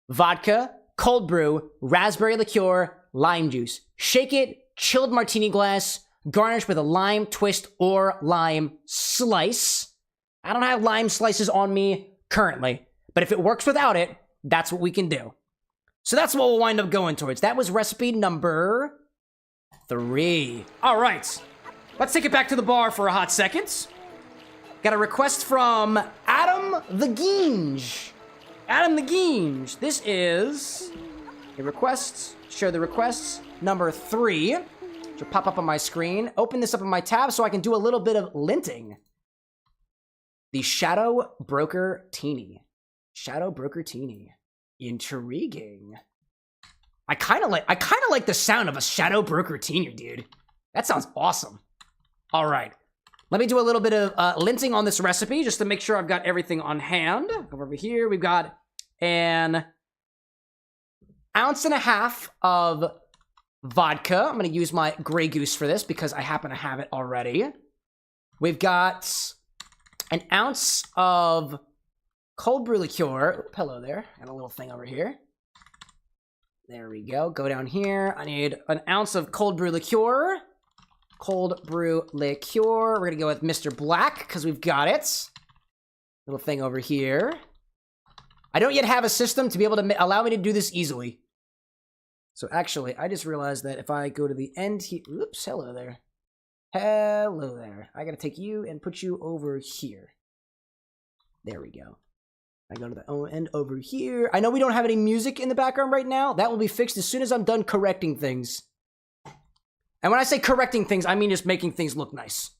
vodka, cold brew, raspberry liqueur, lime juice. Shake it, chilled martini glass, garnish with a lime twist or lime slice. I don't have lime slices on me currently, but if it works without it, that's what we can do. So that's what we'll wind up going towards. That was recipe number 3. All right, let's take it back to the bar for a hot second. Got a request from adamtheginge. Adamtheginge. This is a request. Share the requests. Number 3. Which will pop up on my screen. Open this up in my tab so I can do a little bit of linting. The Shadowbrokertini. Shadowbrokertini. Intriguing. I kind of like the sound of a Shadowbrokertini, dude. That sounds awesome. All right. Let me do a little bit of linting on this recipe just to make sure I've got everything on hand. Go over here. We've got an 1.5 ounces of vodka. I'm going to use my Grey Goose for this because I happen to have it already. We've got an ounce of cold brew liqueur. Oop, hello there. Got a little thing over here. There we go. Go down here. I need an ounce of cold brew liqueur. Cold brew liqueur. We're going to go with Mr. Black because we've got it. Little thing over here. I don't yet have a system to be able to allow me to do this easily. So actually, I just realized that if I go to the end here... Oops, hello there. Hello there. I got to take you and put you over here. There we go. I go to the end over here. I know we don't have any music in the background right now. That will be fixed as soon as I'm done correcting things. And when I say correcting things, I mean just making things look nice.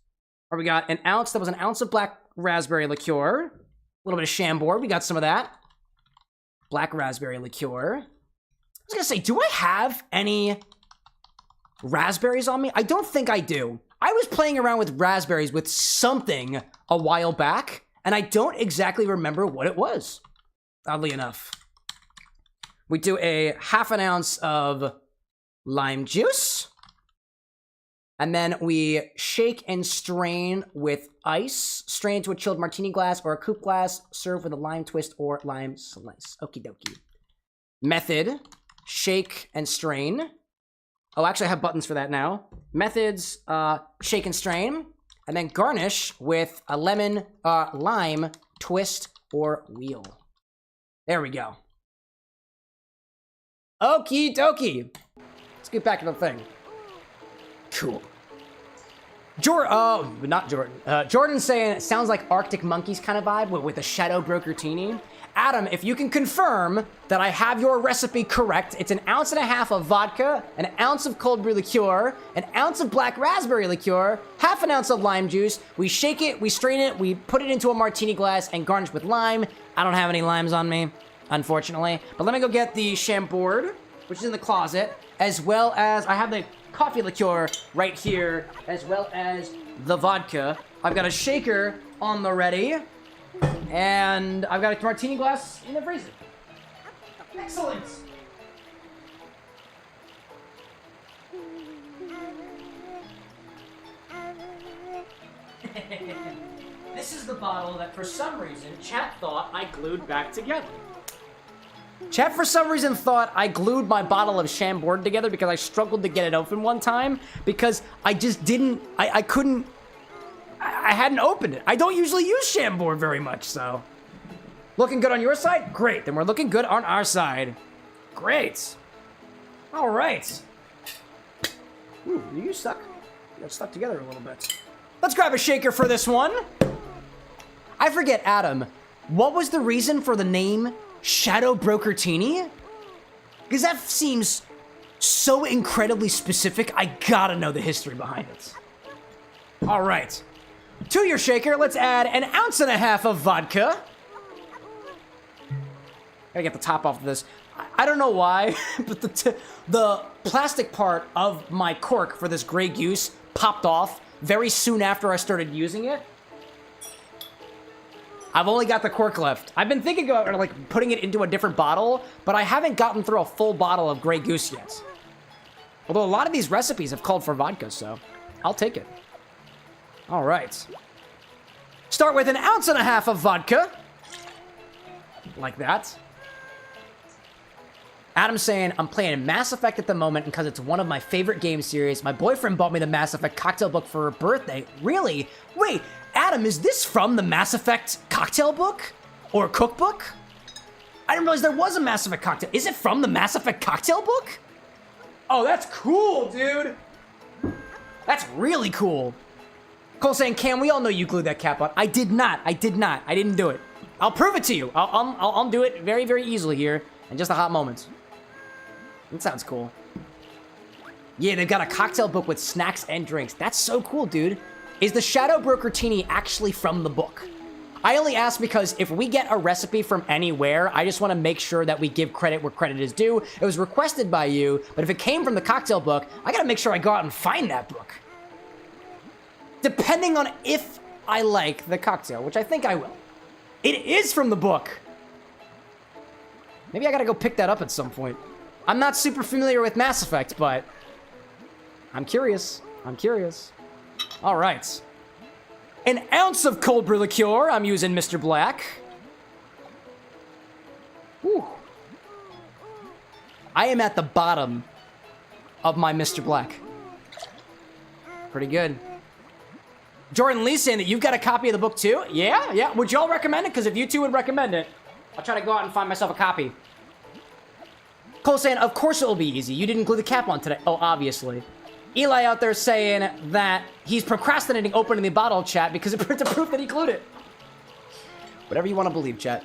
Or we got an ounce. That was an ounce of black raspberry liqueur. A little bit of Chambord. We got some of that. Black raspberry liqueur. I was going to say, do I have any raspberries on me? I don't think I do. I was playing around with raspberries with something a while back, and I don't exactly remember what it was, oddly enough. We do a 1/2 ounce of lime juice. And then we shake and strain with ice. Strain into a chilled martini glass or a coupe glass. Serve with a lime twist or lime slice. Okie dokie. Method, shake and strain. Oh, actually I have buttons for that now. Methods, shake and strain. And then garnish with a lemon, lime, twist, or wheel. There we go. Okie dokie. Let's get back to the thing. Cool. Not Jordan. Jordan's saying it sounds like Arctic Monkeys kind of vibe with a Shadowbrokertini. Adam, if you can confirm that I have your recipe correct, it's 1.5 ounces of vodka, 1 ounce of cold brew liqueur, 1 ounce of black raspberry liqueur, 1/2 ounce of lime juice. We shake it, we strain it, we put it into a martini glass and garnish with lime. I don't have any limes on me, unfortunately. But let me go get the Chambord, which is in the closet, as well as I have the coffee liqueur right here, as well as the vodka. I've got a shaker on the ready, and I've got a martini glass in the freezer. Excellent! This is the bottle that for some reason chat thought I glued back together. Chat for some reason thought I glued my bottle of Chambord together because I struggled to get it open one time because I just didn't, I hadn't opened it. I don't usually use Chambord very much, so. Looking good on your side? Great, then we're looking good on our side. Great. All right. Ooh, you stuck? You got stuck together a little bit. Let's grab a shaker for this one. I forget, Adam, what was the reason for the name Shadowbrokertini? Because that seems so incredibly specific, I gotta know the history behind it. All right. To your shaker, let's add 1.5 ounces of vodka. Gotta get the top off of this. I don't know why, but the plastic part of my cork for this Grey Goose popped off very soon after I started using it. I've only got the cork left. I've been thinking about like putting it into a different bottle, but I haven't gotten through a full bottle of Grey Goose yet. Although a lot of these recipes have called for vodka, so I'll take it. All right. Start with 1.5 ounces of vodka. Like that. Adam's saying, I'm playing Mass Effect at the moment because it's one of my favorite game series. My boyfriend bought me the Mass Effect cocktail book for her birthday. Really? Wait, Adam, is this from the Mass Effect cocktail book? Or cookbook? I didn't realize there was a Mass Effect cocktail. Is it from the Mass Effect cocktail book? Oh, that's cool, dude. That's really cool. Cole saying, Cam, we all know you glued that cap on. I did not. I didn't do it. I'll prove it to you. I'll do it very, very easily here in just a hot moment. That sounds cool. Yeah, they've got a cocktail book with snacks and drinks. That's so cool, dude. Is the Shadowbrokertini actually from the book? I only ask because if we get a recipe from anywhere, I just want to make sure that we give credit where credit is due. It was requested by you, but if it came from the cocktail book, I gotta make sure I go out and find that book. Depending on if I like the cocktail, which I think I will. It is from the book. Maybe I gotta go pick that up at some point. I'm not super familiar with Mass Effect, but I'm curious. All right. 1 ounce of cold brew liqueur. I'm using Mr. Black. Whew. I am at the bottom of my Mr. Black. Pretty good. Jordan Lee saying that you've got a copy of the book too? Yeah. Would y'all recommend it? Because if you two would recommend it, I'll try to go out and find myself a copy. Cole saying, of course it will be easy. You didn't glue the cap on today. Oh, obviously. Eli out there saying that he's procrastinating opening the bottle, chat, because it's a proof that he glued it. Whatever you want to believe, chat.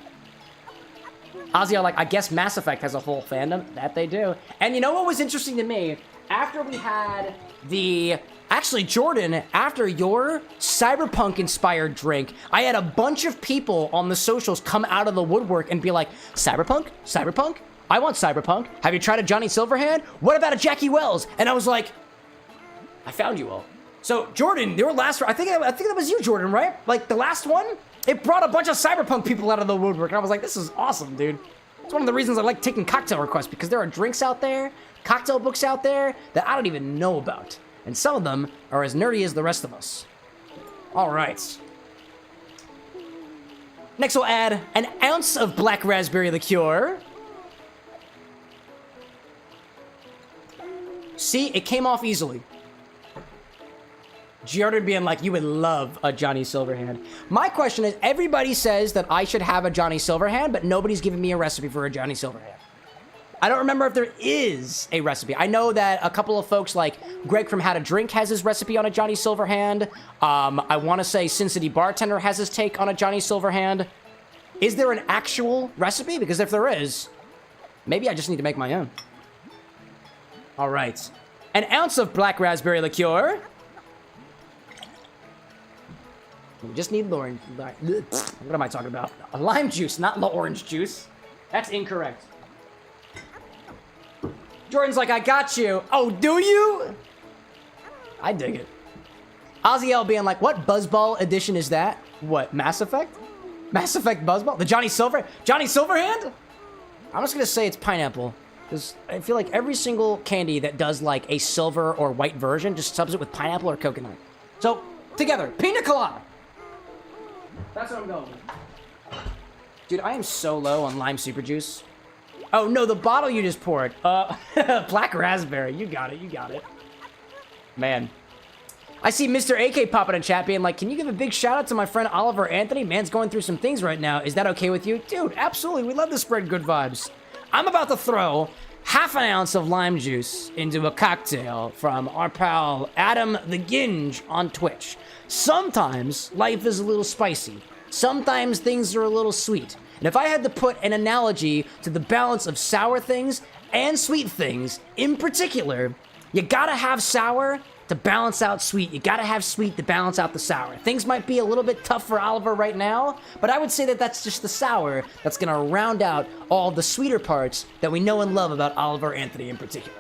Ozzy are like, I guess Mass Effect has a whole fandom. That they do. And you know what was interesting to me? After we had the... Actually, Jordan, after your cyberpunk-inspired drink, I had a bunch of people on the socials come out of the woodwork and be like, Cyberpunk? Cyberpunk? I want Cyberpunk. Have you tried a Johnny Silverhand? What about a Jackie Wells? And I was like, I found you all. So, Jordan, your last... I think that was you, Jordan, right? Like, the last one? It brought a bunch of Cyberpunk people out of the woodwork. And I was like, this is awesome, dude. It's one of the reasons I like taking cocktail requests, because there are drinks out there, cocktail books out there, that I don't even know about. and some of them are as nerdy as the rest of us. All right. Next, we'll add an ounce of black raspberry liqueur. See, it came off easily. Giardia being like, you would love a Johnny Silverhand. My question is, everybody says that I should have a Johnny Silverhand, but nobody's giving me a recipe for a Johnny Silverhand. I don't remember if there is a recipe. I know that a couple of folks like Greg from How to Drink has his recipe on a Johnny Silverhand. I want to say Sin City Bartender has his take on a Johnny Silverhand. Is there an actual recipe? Because if there is, maybe I just need to make my own. All right. An ounce of black raspberry liqueur. We just need orange. What am I talking about? Lime juice, not orange juice. That's incorrect. Jordan's like, I got you. Oh, do you? I dig it. Ozzy being like, what Buzzball edition is that? What, Mass Effect? Mass Effect Buzzball? The Johnny Silverhand? I'm just gonna say it's pineapple. Because I feel like every single candy that does like a silver or white version just subs it with pineapple or coconut. So, together, pina colada. That's what I'm going with. Dude, I am so low on lime super juice. Oh, no, the bottle you just poured. Black raspberry. You got it. Man. I see Mr. AK popping in chat being like, can you give a big shout out to my friend Oliver Anthony? Man's going through some things right now. Is that okay with you? Dude, absolutely. We love to spread good vibes. I'm about to throw half an ounce of lime juice into a cocktail from our pal adamtheginge on Twitch. Sometimes life is a little spicy. Sometimes things are a little sweet. And if I had to put an analogy to the balance of sour things and sweet things, in particular, you gotta have sour to balance out sweet. You gotta have sweet to balance out the sour. Things might be a little bit tough for Oliver right now, but I would say that that's just the sour that's gonna round out all the sweeter parts that we know and love about Oliver Anthony in particular.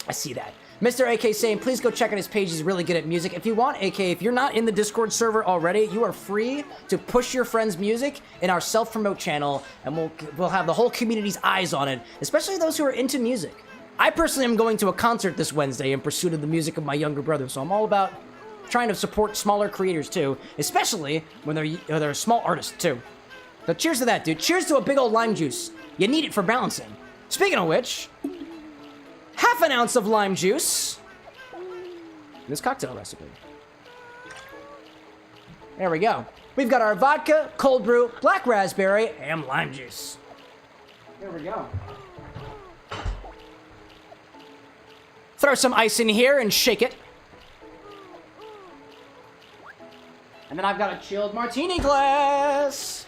I see that. Mr. AK saying, please go check out his page. He's really good at music. If you want, AK, if you're not in the Discord server already, you are free to push your friends' music in our self-promote channel, and we'll have the whole community's eyes on it, especially those who are into music. I personally am going to a concert this Wednesday in pursuit of the music of my younger brother, so I'm all about trying to support smaller creators too, especially when they're small artists too. So cheers to that, dude. Cheers to a big old lime juice. You need it for balancing. Speaking of which, half an ounce of lime juice in this cocktail recipe. There we go. We've got our vodka, cold brew, black raspberry, and lime juice. There we go. Throw some ice in here and shake it. And then I've got a chilled martini glass.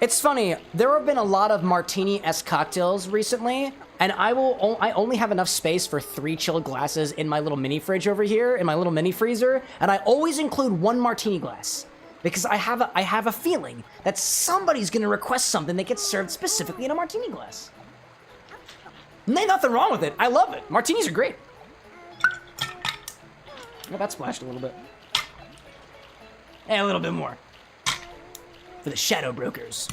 It's funny, there have been a lot of martini-esque cocktails recently, and I only have enough space for 3 chilled glasses in my little mini fridge over here, in my little mini freezer, and I always include 1 martini glass. Because I have a feeling that somebody's gonna request something that gets served specifically in a martini glass. And there's nothing wrong with it. I love it. Martinis are great. Oh, that splashed a little bit. And a little bit more. For the shadow brokers.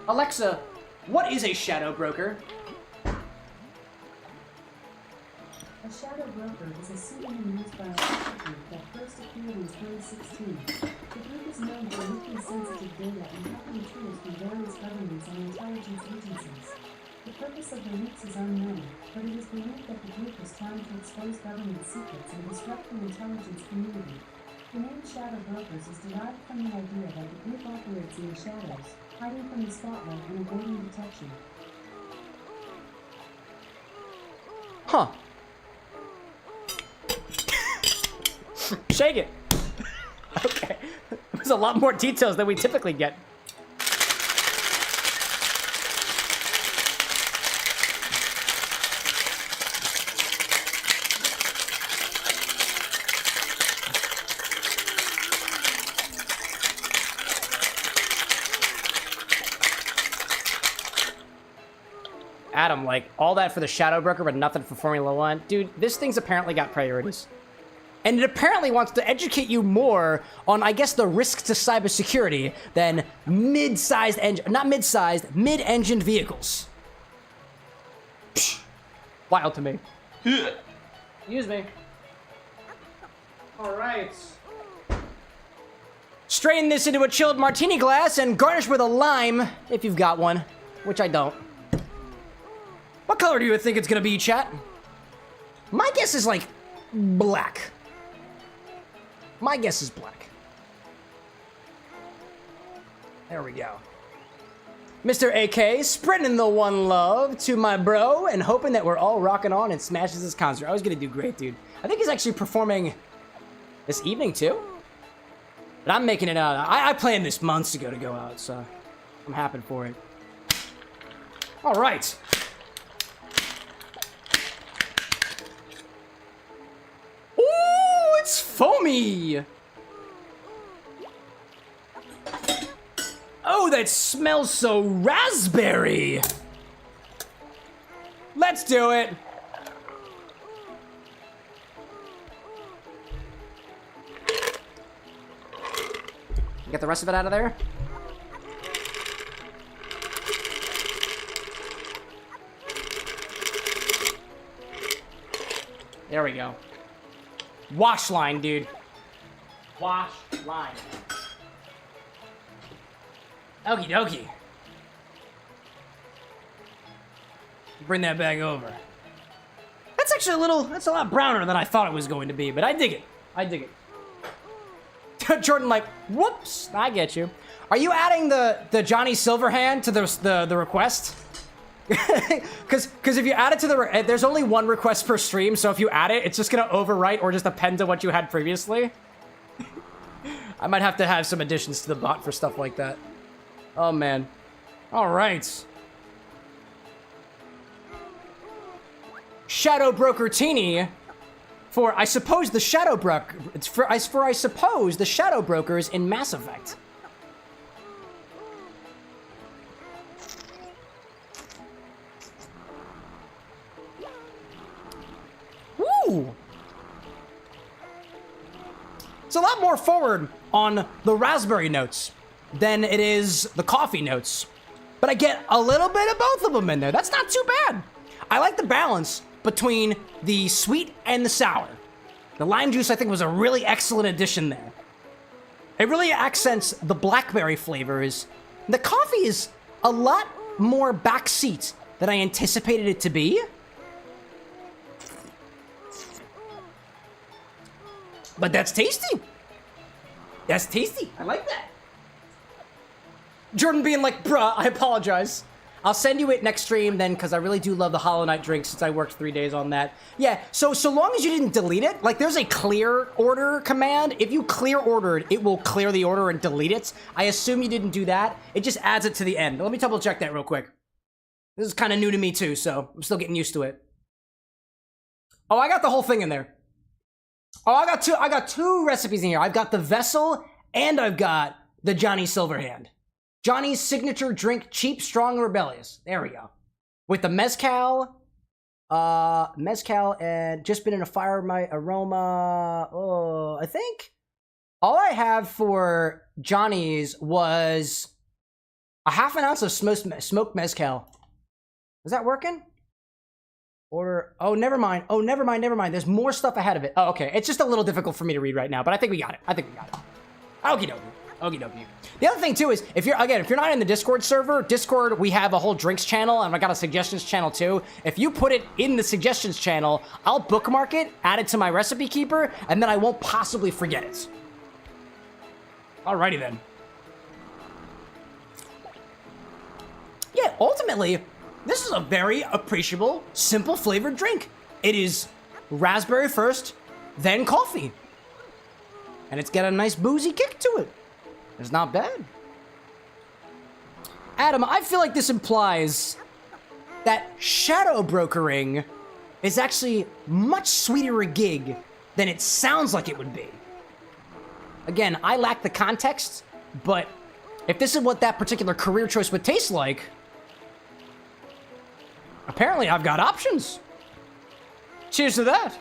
Alexa, what is a shadow broker? A shadow broker is a pseudonym used by a hacker group that first appeared in 2016. The group is known for leaking sensitive data and hacking tools from various governments and intelligence agencies. The purpose of the leaks is unknown, but it is believed that the group is trying to expose government secrets and disrupt the intelligence community. The name Shadow Brokers is derived from the idea that the group operates in the shadows, hiding from the spotlight and avoiding detection. Huh. Shake it. Okay. There's a lot more details than we typically get. Adam, like, all that for the Shadow Broker, but nothing for Formula One. Dude, this thing's apparently got priorities. And it apparently wants to educate you more on, I guess, the risks to cybersecurity than mid-sized engine, not mid-sized, mid-engined vehicles. Psh, wild to me. Excuse me. All right. Strain this into a chilled martini glass and garnish with a lime, if you've got one, which I don't. What color do you think it's gonna be, chat? My guess is like black. My guess is black. There we go. Mr. AK, spreading the one love to my bro and hoping that we're all rocking on and smashes this concert. I was gonna do great, dude. I think he's actually performing this evening, too. But I'm making it out. I planned this months ago to go out, so I'm happy for it. All right. Ooh, it's foamy. Oh, that smells so raspberry. Let's do it. Get the rest of it out of there. There we go. Wash line, dude. Wash line. Okie dokie. Bring that bag over. That's actually that's a lot browner than I thought it was going to be, but I dig it. I dig it. Jordan like, whoops, I get you. Are you adding the Johnny Silverhand to the request? Because if you add it to there's only one request per stream, so if you add it, it's just gonna overwrite or just append to what you had previously. I might have to have some additions to the bot for stuff like that. Oh man. All right. Shadowbrokertini for I suppose the I suppose the Shadowbrokers in Mass Effect. Woo! It's a lot more forward on the raspberry notes than it is the coffee notes. But I get a little bit of both of them in there. That's not too bad. I like the balance between the sweet and the sour. The lime juice, I think, was a really excellent addition there. It really accents the blackberry flavors. The coffee is a lot more backseat than I anticipated it to be. But that's tasty. That's tasty. I like that. Jordan being like, bruh, I apologize. I'll send you it next stream then, because I really do love the Hollow Knight drink since I worked 3 days on that. Yeah, so long as you didn't delete it, like there's a clear order command. If you clear ordered, it will clear the order and delete it. I assume you didn't do that. It just adds it to the end. Let me double check that real quick. This is kind of new to me too, so I'm still getting used to it. Oh, I got the whole thing in there. Oh, I got two recipes in here. I've got the Vessel and I've got the Johnny Silverhand. Johnny's signature drink, cheap, strong, rebellious. There we go. With the mezcal, and just been in a fire of my aroma. Oh, I think all I have for Johnny's was a half an ounce of smoked mezcal. Is that working? Order. Oh, never mind. Oh, never mind. There's more stuff ahead of it. Oh, okay. It's just a little difficult for me to read right now, but I think we got it. Okie dokie. Okie dokie. The other thing too is if you're not in the Discord server, Discord, we have a whole drinks channel and I got a suggestions channel too. If you put it in the suggestions channel, I'll bookmark it, add it to my recipe keeper, and then I won't possibly forget it. Alrighty then. Yeah, ultimately, this is a very appreciable, simple flavored drink. It is raspberry first, then coffee. And it's got a nice boozy kick to it. It's not bad. Adam, I feel like this implies that shadow brokering is actually much sweeter a gig than it sounds like it would be. Again, I lack the context, but if this is what that particular career choice would taste like, apparently I've got options. Cheers to that.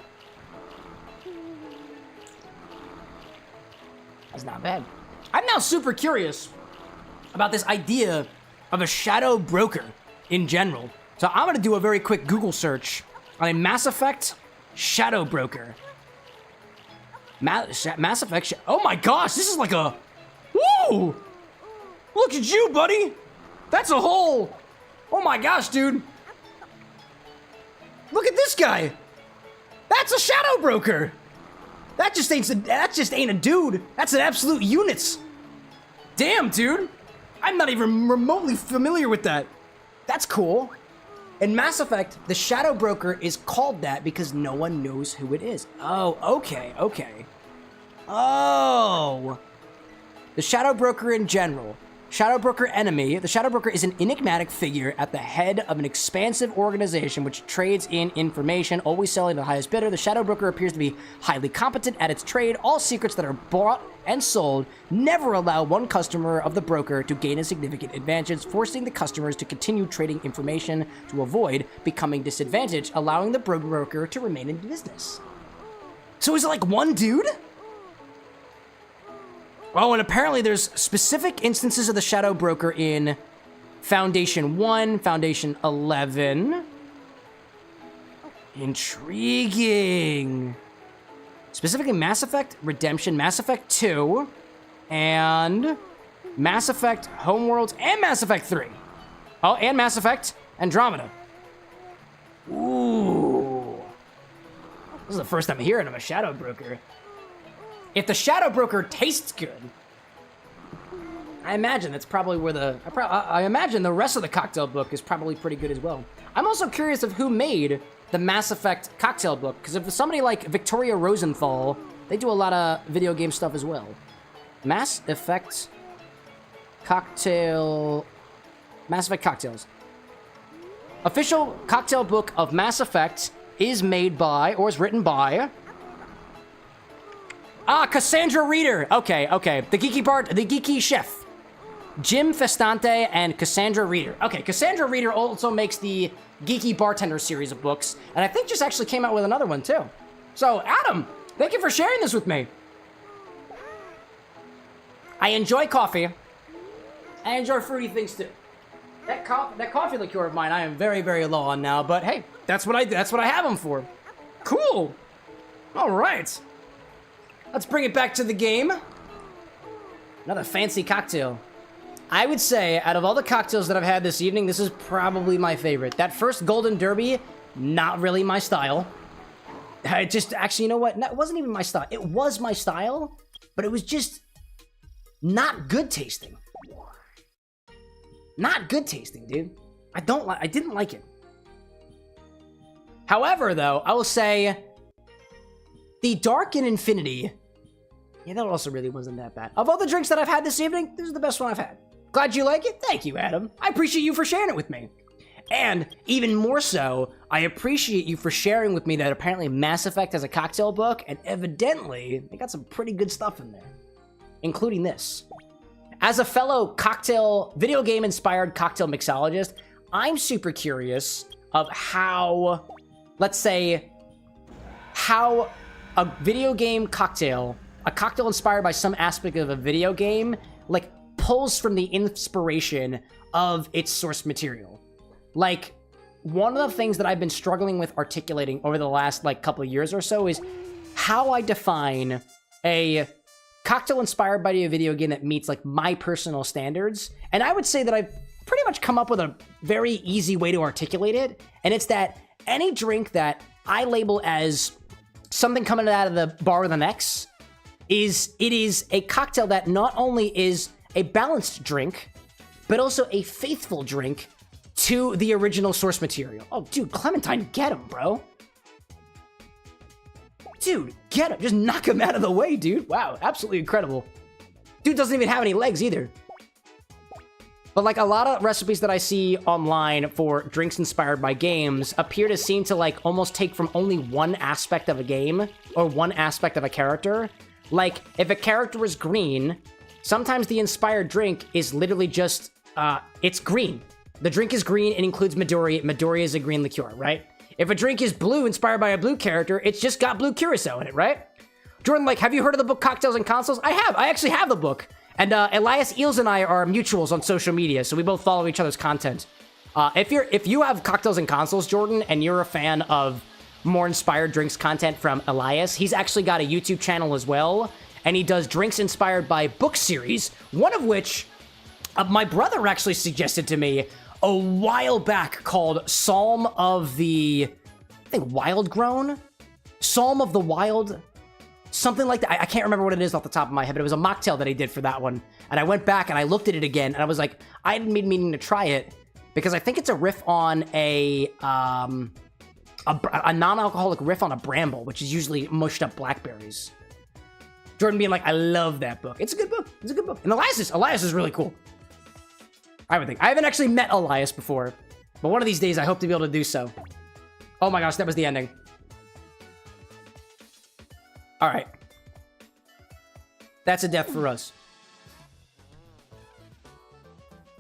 That's not bad. I'm now super curious about this idea of a shadow broker in general. So I'm gonna do a very quick Google search on a Mass Effect Shadowbroker. Mass Effect. Oh my gosh, this is like a. Woo! Look at you, buddy. That's a whole. Oh my gosh, dude. Look at this guy. That's a Shadowbroker. That just ain't a dude. That's an absolute unit. Damn, dude. I'm not even remotely familiar with that. That's cool. In Mass Effect, the Shadowbroker is called that because no one knows who it is. Oh, okay. Oh. The Shadowbroker in general. Shadowbroker enemy. The Shadowbroker is an enigmatic figure at the head of an expansive organization which trades in information, always selling to the highest bidder. The Shadowbroker appears to be highly competent at its trade. All secrets that are bought and sold never allow one customer of the broker to gain a significant advantage, forcing the customers to continue trading information to avoid becoming disadvantaged, allowing the broker to remain in business. So is it like one dude? Oh, and apparently there's specific instances of the Shadowbroker in Foundation 1, Foundation 11. Intriguing. Specifically Mass Effect Redemption, Mass Effect 2, and Mass Effect Homeworlds, and Mass Effect 3. Oh, and Mass Effect Andromeda. Ooh. This is the first time hearing of a Shadowbroker. If the Shadowbroker tastes good, I imagine that's probably where I imagine the rest of the cocktail book is probably pretty good as well. I'm also curious of who made the Mass Effect cocktail book, because if somebody like Victoria Rosenthal, they do a lot of video game stuff as well. Mass Effect cocktails. Official cocktail book of Mass Effect is made by, or is written by, Cassandra Reader. Okay. The geeky chef. Jim Festante and Cassandra Reader. Okay, Cassandra Reader also makes the Geeky Bartender series of books, and I think just actually came out with another one too. So, Adam, thank you for sharing this with me. I enjoy coffee. I enjoy fruity things too. That coffee liqueur of mine, I am very, very low on now, but hey, that's what I have them for. Cool. All right. Let's bring it back to the game. Another fancy cocktail. I would say, out of all the cocktails that I've had this evening, this is probably my favorite. That first Golden Derby, not really my style. Actually, you know what? No, it wasn't even my style. It was my style, but it was just not good tasting. Not good tasting, dude. I didn't like it. However, though, I will say the Dark in Infinity, yeah, that also really wasn't that bad. Of all the drinks that I've had this evening, this is the best one I've had. Glad you like it? Thank you, Adam. I appreciate you for sharing it with me. And even more so, I appreciate you for sharing with me that apparently Mass Effect has a cocktail book, and evidently, they got some pretty good stuff in there, including this. As a fellow video game-inspired cocktail mixologist, I'm super curious of how, let's say, how a video game cocktail, a cocktail inspired by some aspect of a video game, like, pulls from the inspiration of its source material. Like, one of the things that I've been struggling with articulating over the last, like, couple of years or so is how I define a cocktail inspired by a video game that meets, like, my personal standards. And I would say that I've pretty much come up with a very easy way to articulate it, and it's that any drink that I label as something coming out of the bar with an X is a cocktail that not only is a balanced drink, but also a faithful drink to the original source material. Oh, dude, Clementine, get him, bro. Dude, get him. Just knock him out of the way, dude. Wow, absolutely incredible. Dude doesn't even have any legs either. But like a lot of recipes that I see online for drinks inspired by games appear to seem to like almost take from only one aspect of a game or one aspect of a character. Like if a character is green, sometimes the inspired drink is literally just, it's green. The drink is green, it includes Midori. Midori is a green liqueur, right? If a drink is blue, inspired by a blue character, it's just got blue curacao in it, right? Jordan, like, have you heard of the book Cocktails and Consoles? I have. I actually have the book. And Elias Eels and I are mutuals on social media, so we both follow each other's content. If you have Cocktails and Consoles, Jordan, and you're a fan of more inspired drinks content from Elias. He's actually got a YouTube channel as well, and he does drinks inspired by book series, one of which my brother actually suggested to me a while back called Psalm of the, I think, Wild Grown? Psalm of the Wild, something like that. I can't remember what it is off the top of my head, but it was a mocktail that he did for that one. And I went back and I looked at it again, and I was like, I hadn't been meaning to try it, because I think it's a riff on a non-alcoholic riff on a bramble, which is usually mushed up blackberries. Jordan being like, I love that book. It's a good book. It's a good book. And Elias is really cool. I would think. I haven't actually met Elias before, but one of these days I hope to be able to do so. Oh my gosh, that was the ending. All right. That's a death for us.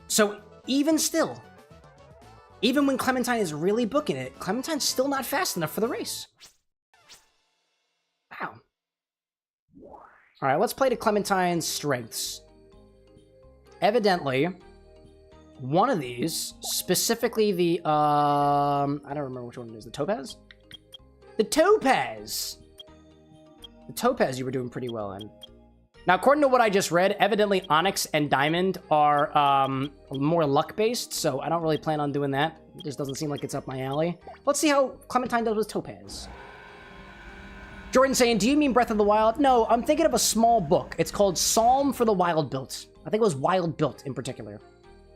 So even still, even when Clementine is really booking it, Clementine's still not fast enough for the race. Wow. All right, let's play to Clementine's strengths. Evidently, one of these, specifically the, I don't remember which one it is. The Topaz? The Topaz! The Topaz you were doing pretty well in. Now, according to what I just read, evidently Onyx and Diamond are more luck-based, so I don't really plan on doing that. It just doesn't seem like it's up my alley. Let's see how Clementine does with Topaz. Jordan saying, do you mean Breath of the Wild? No, I'm thinking of a small book. It's called Psalm for the Wild Built. I think it was Wild Built in particular.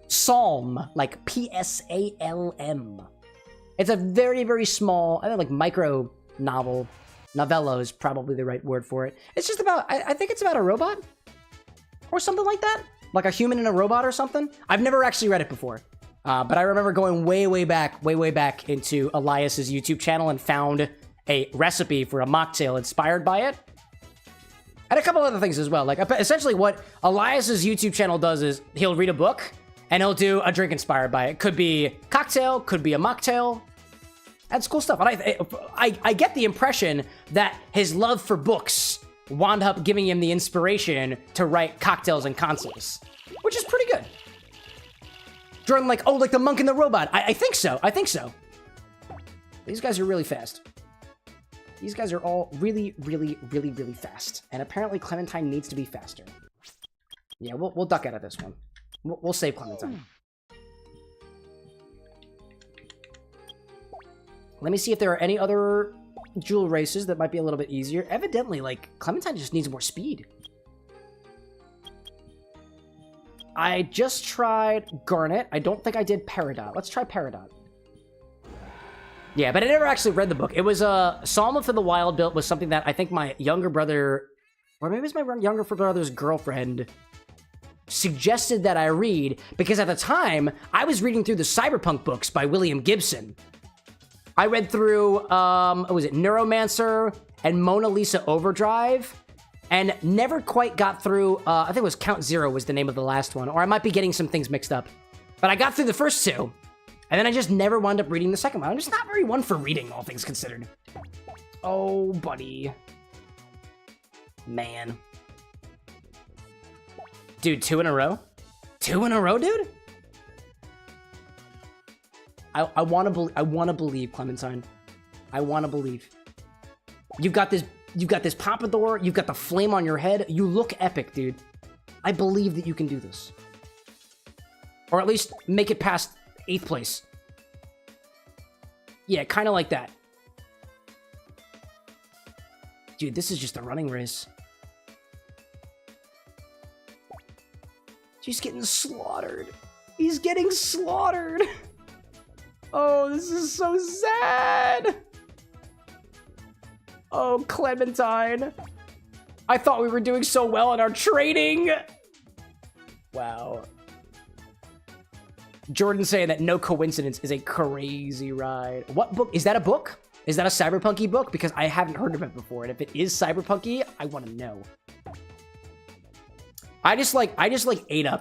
Psalm, like P-S-A-L-M. It's a very, very small, I think like micro novel. Novella is probably the right word for it. It's just about, I think it's about a robot? Or something like that? Like a human and a robot or something? I've never actually read it before. But I remember going way back into Elias's YouTube channel and found a recipe for a mocktail inspired by it. And a couple other things as well. Like, essentially what Elias's YouTube channel does is he'll read a book and he'll do a drink inspired by it. Could be cocktail, could be a mocktail. That's cool stuff. And I get the impression that his love for books wound up giving him the inspiration to write cocktails and consoles, which is pretty good. Jordan like, oh, like the monk and the robot. I think so. I think so. These guys are really fast. These guys are all really fast. And apparently Clementine needs to be faster. Yeah, we'll duck out of this one. We'll save Clementine. Let me see if there are any other jewel races that might be a little bit easier. Evidently, like, Clementine just needs more speed. I just tried Garnet. I don't think I did Peridot. Let's try Peridot. Yeah, but I never actually read the book. It was Psalm for the Wild Built was something that I think my younger brother, or maybe it was my younger brother's girlfriend, suggested that I read, because at the time, I was reading through the cyberpunk books by William Gibson. I read through, what was it, Neuromancer and Mona Lisa Overdrive, and never quite got through, I think it was Count Zero was the name of the last one, or I might be getting some things mixed up. But I got through the first two, and then I just never wound up reading the second one. I'm just not very one for reading, all things considered. Oh, buddy. Man. Dude, 2 in a row? 2 in a row, dude? I want to believe, Clementine. I want to believe. You've got this pompadour, you've got the flame on your head. You look epic, dude. I believe that you can do this. Or at least make it past 8th place. Yeah, kind of like that. Dude, this is just a running race. She's getting slaughtered. He's getting slaughtered. Oh, this is so sad. Oh, Clementine. I thought we were doing so well in our trading. Wow. Jordan saying that No Coincidence is a crazy ride. What book? Is that a book? Is that a cyberpunky book? Because I haven't heard of it before. And if it is cyberpunky, I want to know. I just ate up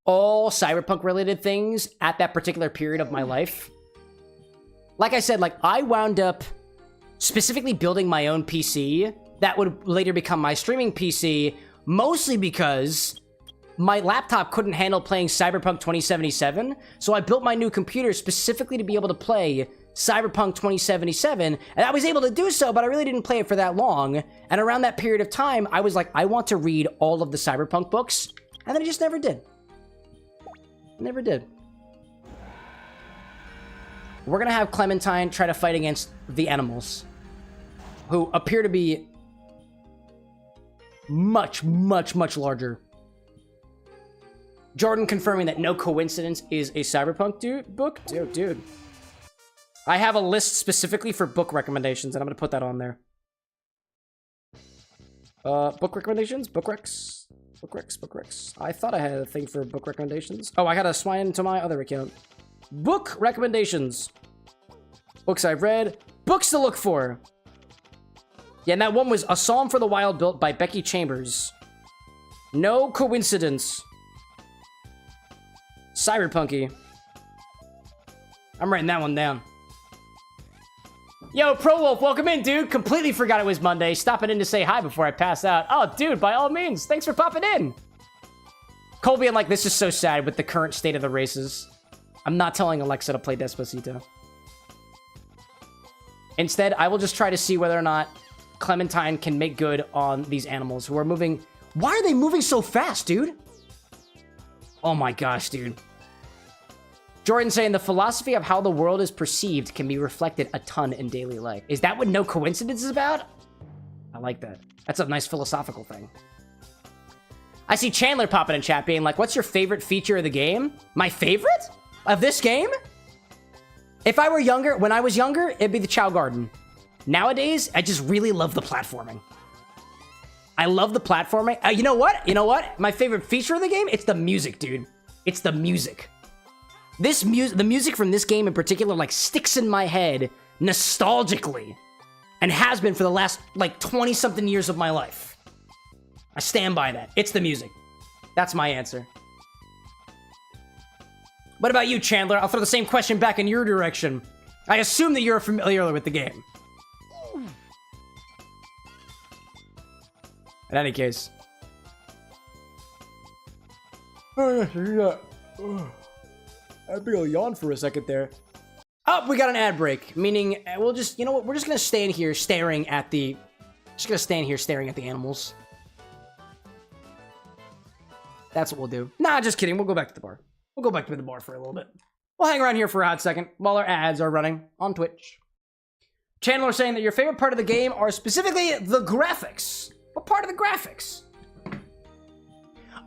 all cyberpunk related things at that particular period of my life. Like I said, like I wound up specifically building my own PC that would later become my streaming PC, mostly because my laptop couldn't handle playing Cyberpunk 2077. So I built my new computer specifically to be able to play Cyberpunk 2077, and I was able to do so, but I really didn't play it for that long. And around that period of time, I was like, I want to read all of the Cyberpunk books, and then I just never did. Never did. We're gonna have Clementine try to fight against the animals, who appear to be much, much, much larger. Jordan confirming that No Coincidence is a Cyberpunk book? Dude. I have a list specifically for book recommendations, and I'm gonna put that on there. Book recommendations? Book recs? Book recs. I thought I had a thing for book recommendations. Oh, I gotta swine into my other account. Book recommendations. Books I've read. Books to look for. Yeah, and that one was A Psalm for the Wild Built by Becky Chambers. No Coincidence. Cyberpunky. I'm writing that one down. Yo, Pro Wolf, welcome in, dude. Completely forgot it was Monday. Stopping in to say hi before I pass out. Oh, dude, by all means, thanks for popping in. Cole being like, this is so sad with the current state of the races. I'm not telling Alexa to play Despacito. Instead, I will just try to see whether or not Clementine can make good on these animals who are moving. Why are they moving so fast, dude? Oh my gosh, dude. Jordan saying the philosophy of how the world is perceived can be reflected a ton in daily life. Is that what No Coincidence is about? I like that. That's a nice philosophical thing. I see Chandler popping in chat being like, what's your favorite feature of the game? My favorite? Of this game? If I were younger, when I was younger, it'd be the Chao Garden. Nowadays, I just really love the platforming. I love the platforming. You know what? You know what? My favorite feature of the game? It's the music, dude. It's the music. The music from this game in particular, like, sticks in my head nostalgically, and has been for the last, like, 20-something years of my life. I stand by that. It's the music. That's my answer. What about you, Chandler? I'll throw the same question back in your direction. I assume that you're familiar with the game. In any case. I think I'll yawn for a second there. Oh, we got an ad break, meaning we'll just, you know what, we're just gonna stand here staring at the, animals. That's what we'll do. Nah, just kidding, we'll go back to the bar. We'll go back to the bar for a little bit. We'll hang around here for a hot second while our ads are running on Twitch. Chandler saying that your favorite part of the game are specifically the graphics. What part of the graphics?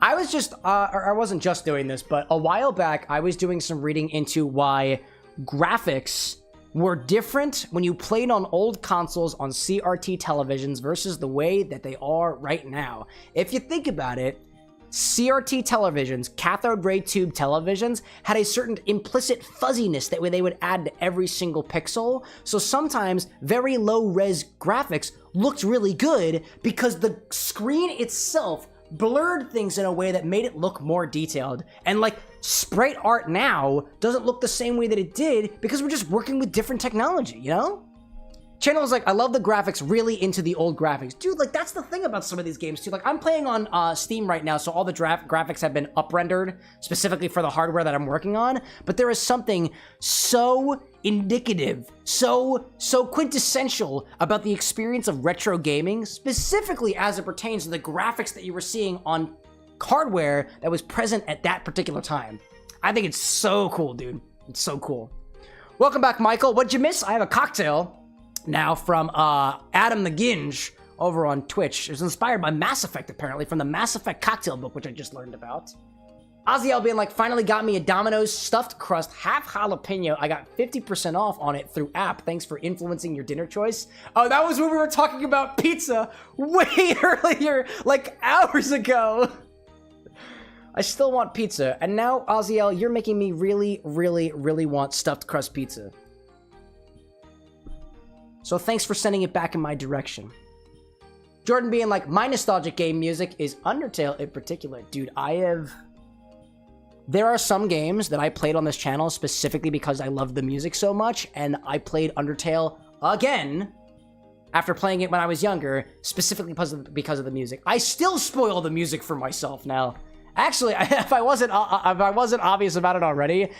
I was just, I wasn't just doing this, but a while back, I was doing some reading into why graphics were different when you played on old consoles on CRT televisions versus the way that they are right now. If you think about it, CRT televisions, cathode ray tube televisions, had a certain implicit fuzziness that they would add to every single pixel. So sometimes very low res graphics looked really good because the screen itself blurred things in a way that made it look more detailed. And like sprite art now doesn't look the same way that it did because we're just working with different technology, you know? Channel was like, I love the graphics, really into the old graphics. Dude, like, that's the thing about some of these games, too. Like, I'm playing on Steam right now, so all the graphics have been up-rendered, specifically for the hardware that I'm working on, but there is something so indicative, so quintessential about the experience of retro gaming, specifically as it pertains to the graphics that you were seeing on hardware that was present at that particular time. I think it's so cool, dude. It's so cool. Welcome back, Michael. What'd you miss? I have a cocktail now from adamtheginge over on Twitch. It was inspired by Mass Effect, apparently, from the Mass Effect cocktail book, which I just learned about. Ozzyl being like, finally got me a Domino's stuffed crust half jalapeno. I got 50% off on it through app. Thanks for influencing your dinner choice. Oh, that was when we were talking about pizza way earlier, like hours ago. I still want pizza. And now, Ozzyl, you're making me really, really, really want stuffed crust pizza. So thanks for sending it back in my direction. Jordan being like, my nostalgic game music is Undertale in particular. Dude, there are some games that I played on this channel specifically because I love the music so much, and I played Undertale again after playing it when I was younger, specifically because of the music. I still spoil the music for myself now. Actually, if I wasn't obvious about it already,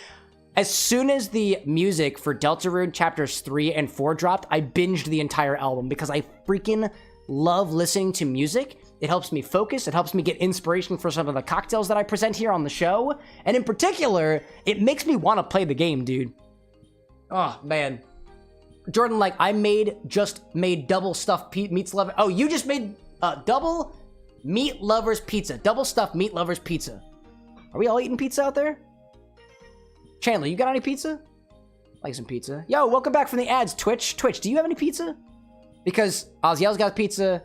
as soon as the music for Deltarune chapters 3 and 4 dropped, I binged the entire album because I freaking love listening to music. It helps me focus. It helps me get inspiration for some of the cocktails that I present here on the show. And in particular, it makes me want to play the game, dude. Oh, man. Jordan, like, I just made double stuffed meat lovers. Oh, you just made double meat lovers pizza. Double stuffed meat lovers pizza. Are we all eating pizza out there? Chandler, you got any pizza? Like some pizza. Yo, welcome back from the ads, Twitch. Twitch, do you have any pizza? Because Oziel's got pizza.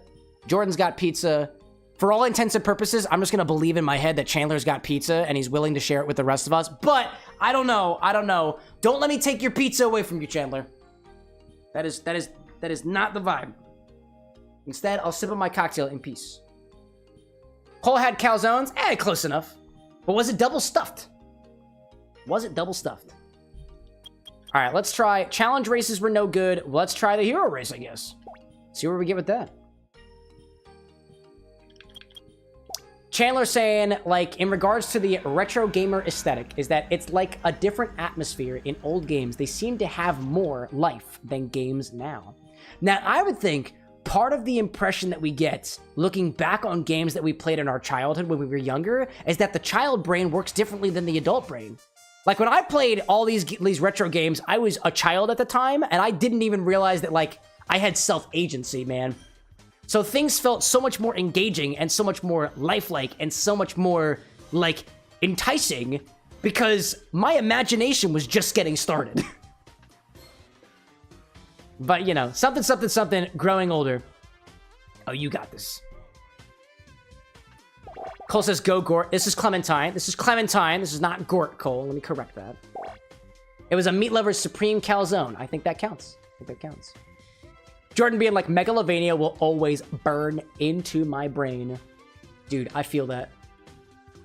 Jordan's got pizza. For all intents and purposes, I'm just gonna believe in my head that Chandler's got pizza and he's willing to share it with the rest of us. But I don't know. Don't let me take your pizza away from you, Chandler. That is not the vibe. Instead, I'll sip on my cocktail in peace. Cole had calzones. Close enough. But was it double stuffed? Was it double stuffed? All right, let's try. Challenge races were no good. Let's try the hero race, I guess. See where we get with that. Chandler saying, like, in regards to the retro gamer aesthetic, is that it's like a different atmosphere in old games. They seem to have more life than games now. Now, I would think part of the impression that we get looking back on games that we played in our childhood when we were younger is that the child brain works differently than the adult brain. Like, when I played all these retro games, I was a child at the time, and I didn't even realize that, like, I had self-agency, man. So things felt so much more engaging and so much more lifelike and so much more, like, enticing because my imagination was just getting started. But, you know, something, growing older. Oh, you got this. Cole says, go Gort. This is Clementine. This is Clementine. This is not Gort, Cole. Let me correct that. It was a Meat Lover's Supreme Calzone. I think that counts. Jordan being like, Megalovania will always burn into my brain. Dude, I feel that.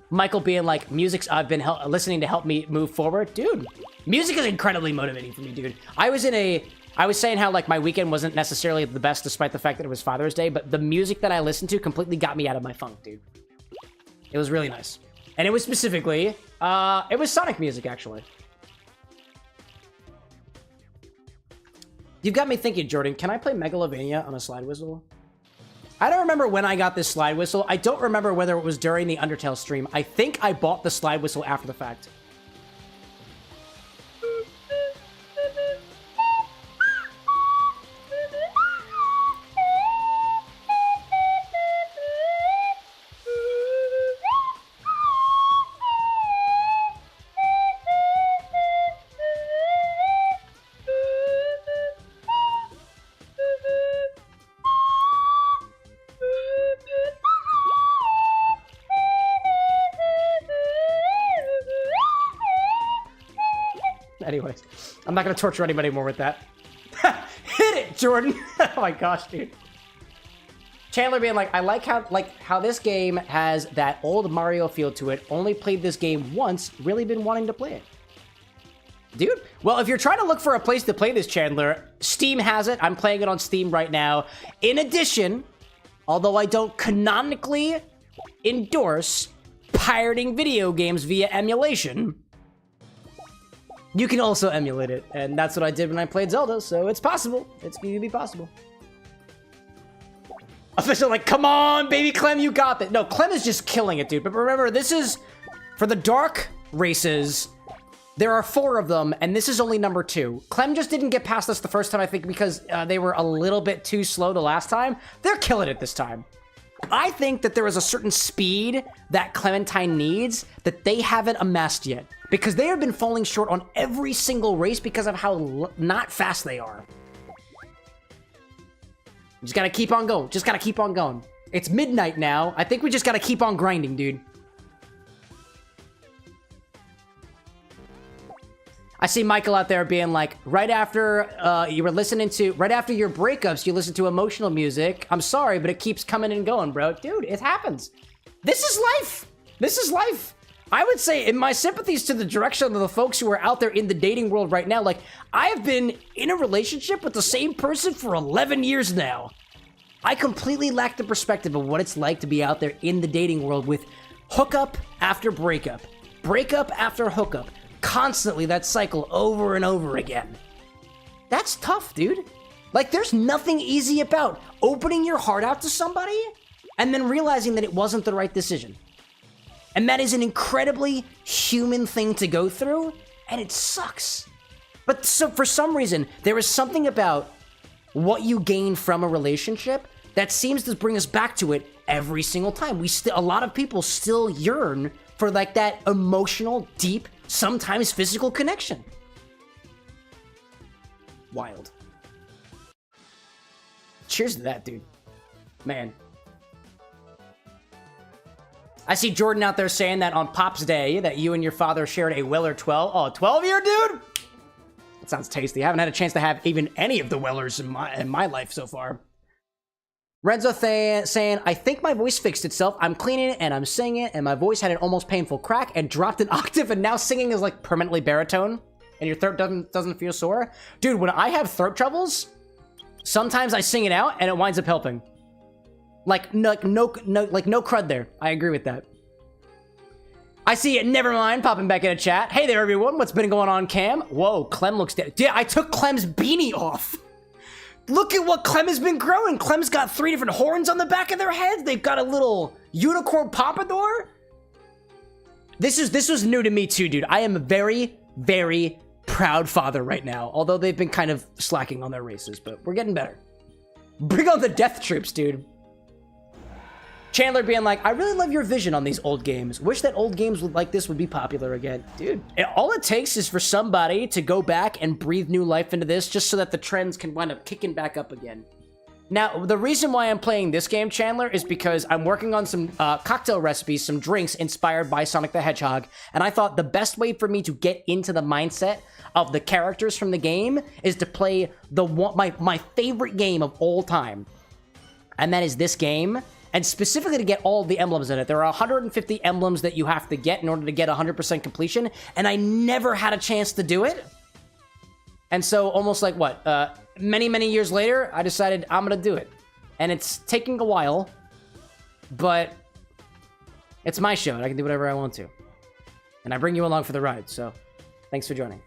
Michael being like, music's I've been listening to help me move forward. Dude, music is incredibly motivating for me, dude. I was saying how, like, my weekend wasn't necessarily the best despite the fact that it was Father's Day, but the music that I listened to completely got me out of my funk, dude. It was really nice. And it was specifically, it was Sonic music, actually. You've got me thinking, Jordan, can I play Megalovania on a slide whistle? I don't remember when I got this slide whistle. I don't remember whether it was during the Undertale stream. I think I bought the slide whistle after the fact. Anyways, I'm not going to torture anybody more with that. Hit it, Jordan! Oh my gosh, dude. Chandler being like, I like how this game has that old Mario feel to it. Only played this game once, really been wanting to play it. Dude, well, if you're trying to look for a place to play this, Chandler, Steam has it. I'm playing it on Steam right now. In addition, although I don't canonically endorse pirating video games via emulation, you can also emulate it, and that's what I did when I played Zelda, so it's possible. It's going to be possible. Official, like, come on, baby Clem, you got that. No, Clem is just killing it, dude. But remember, this is, for the dark races, there are 4 of them, and this is only number 2. Clem just didn't get past us the first time, I think, because they were a little bit too slow the last time. They're killing it this time. I think that there is a certain speed that Clementine needs that they haven't amassed yet. Because they have been falling short on every single race because of how not fast they are. Just gotta keep on going. Just gotta keep on going. It's midnight now. I think we just gotta keep on grinding, dude. I see Michael out there being like, right after you were listening to, right after your breakups, you listen to emotional music. I'm sorry, but it keeps coming and going, bro. Dude, it happens. This is life. This is life. I would say, in my sympathies to the direction of the folks who are out there in the dating world right now, like, I have been in a relationship with the same person for 11 years now. I completely lack the perspective of what it's like to be out there in the dating world with hookup after breakup, breakup after hookup, constantly that cycle over and over again. That's tough, dude. Like, there's nothing easy about opening your heart out to somebody and then realizing that it wasn't the right decision. And that is an incredibly human thing to go through, and it sucks. But so for some reason, there is something about what you gain from a relationship that seems to bring us back to it every single time. A lot of people still yearn for like that emotional, deep, sometimes physical connection. Wild. Cheers to that, dude. Man. I see Jordan out there saying that on Pop's Day that you and your father shared a Weller 12. Oh, 12-year, dude? That sounds tasty. I haven't had a chance to have even any of the Wellers in my life so far. Renzo saying, I think my voice fixed itself. I'm cleaning it and I'm singing it, and my voice had an almost painful crack and dropped an octave, and now singing is like permanently baritone, and your throat doesn't feel sore. Dude, when I have throat troubles, sometimes I sing it out and it winds up helping. Like no crud there. I agree with that. I see it. Never mind. Popping back in a chat. Hey there, everyone. What's been going on, Cam? Whoa, Clem looks dead. Dude, I took Clem's beanie off. Look at what Clem has been growing. Clem's got 3 different horns on the back of their heads. They've got a little unicorn pompadour. This was new to me too, dude. I am a very, very proud father right now. Although they've been kind of slacking on their races, but we're getting better. Bring on the death troops, dude. Chandler being like, I really love your vision on these old games. Wish that old games like this would be popular again. Dude, all it takes is for somebody to go back and breathe new life into this just so that the trends can wind up kicking back up again. Now, the reason why I'm playing this game, Chandler, is because I'm working on some cocktail recipes, some drinks inspired by Sonic the Hedgehog, and I thought the best way for me to get into the mindset of the characters from the game is to play my favorite game of all time, and that is this game. And specifically to get all the emblems in it. There are 150 emblems that you have to get in order to get 100% completion, and I never had a chance to do it. And so almost like what, many years later, I decided I'm gonna do it. And it's taking a while, but it's my show and I can do whatever I want to. And I bring you along for the ride, so thanks for joining.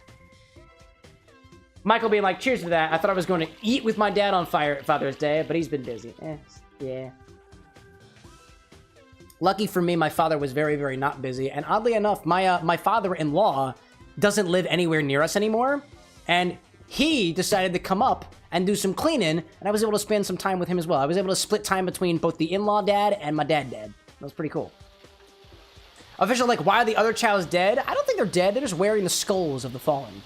Michael being like, cheers to that. I thought I was going to eat with my dad on Father's Day, but he's been busy. Yeah. Lucky for me, my father was very, very not busy. And oddly enough, my father-in-law doesn't live anywhere near us anymore. And he decided to come up and do some cleaning, and I was able to spend some time with him as well. I was able to split time between both the in-law dad and my dad. That was pretty cool. Official, like, why are the other Chaos dead? I don't think they're dead. They're just wearing the skulls of the fallen.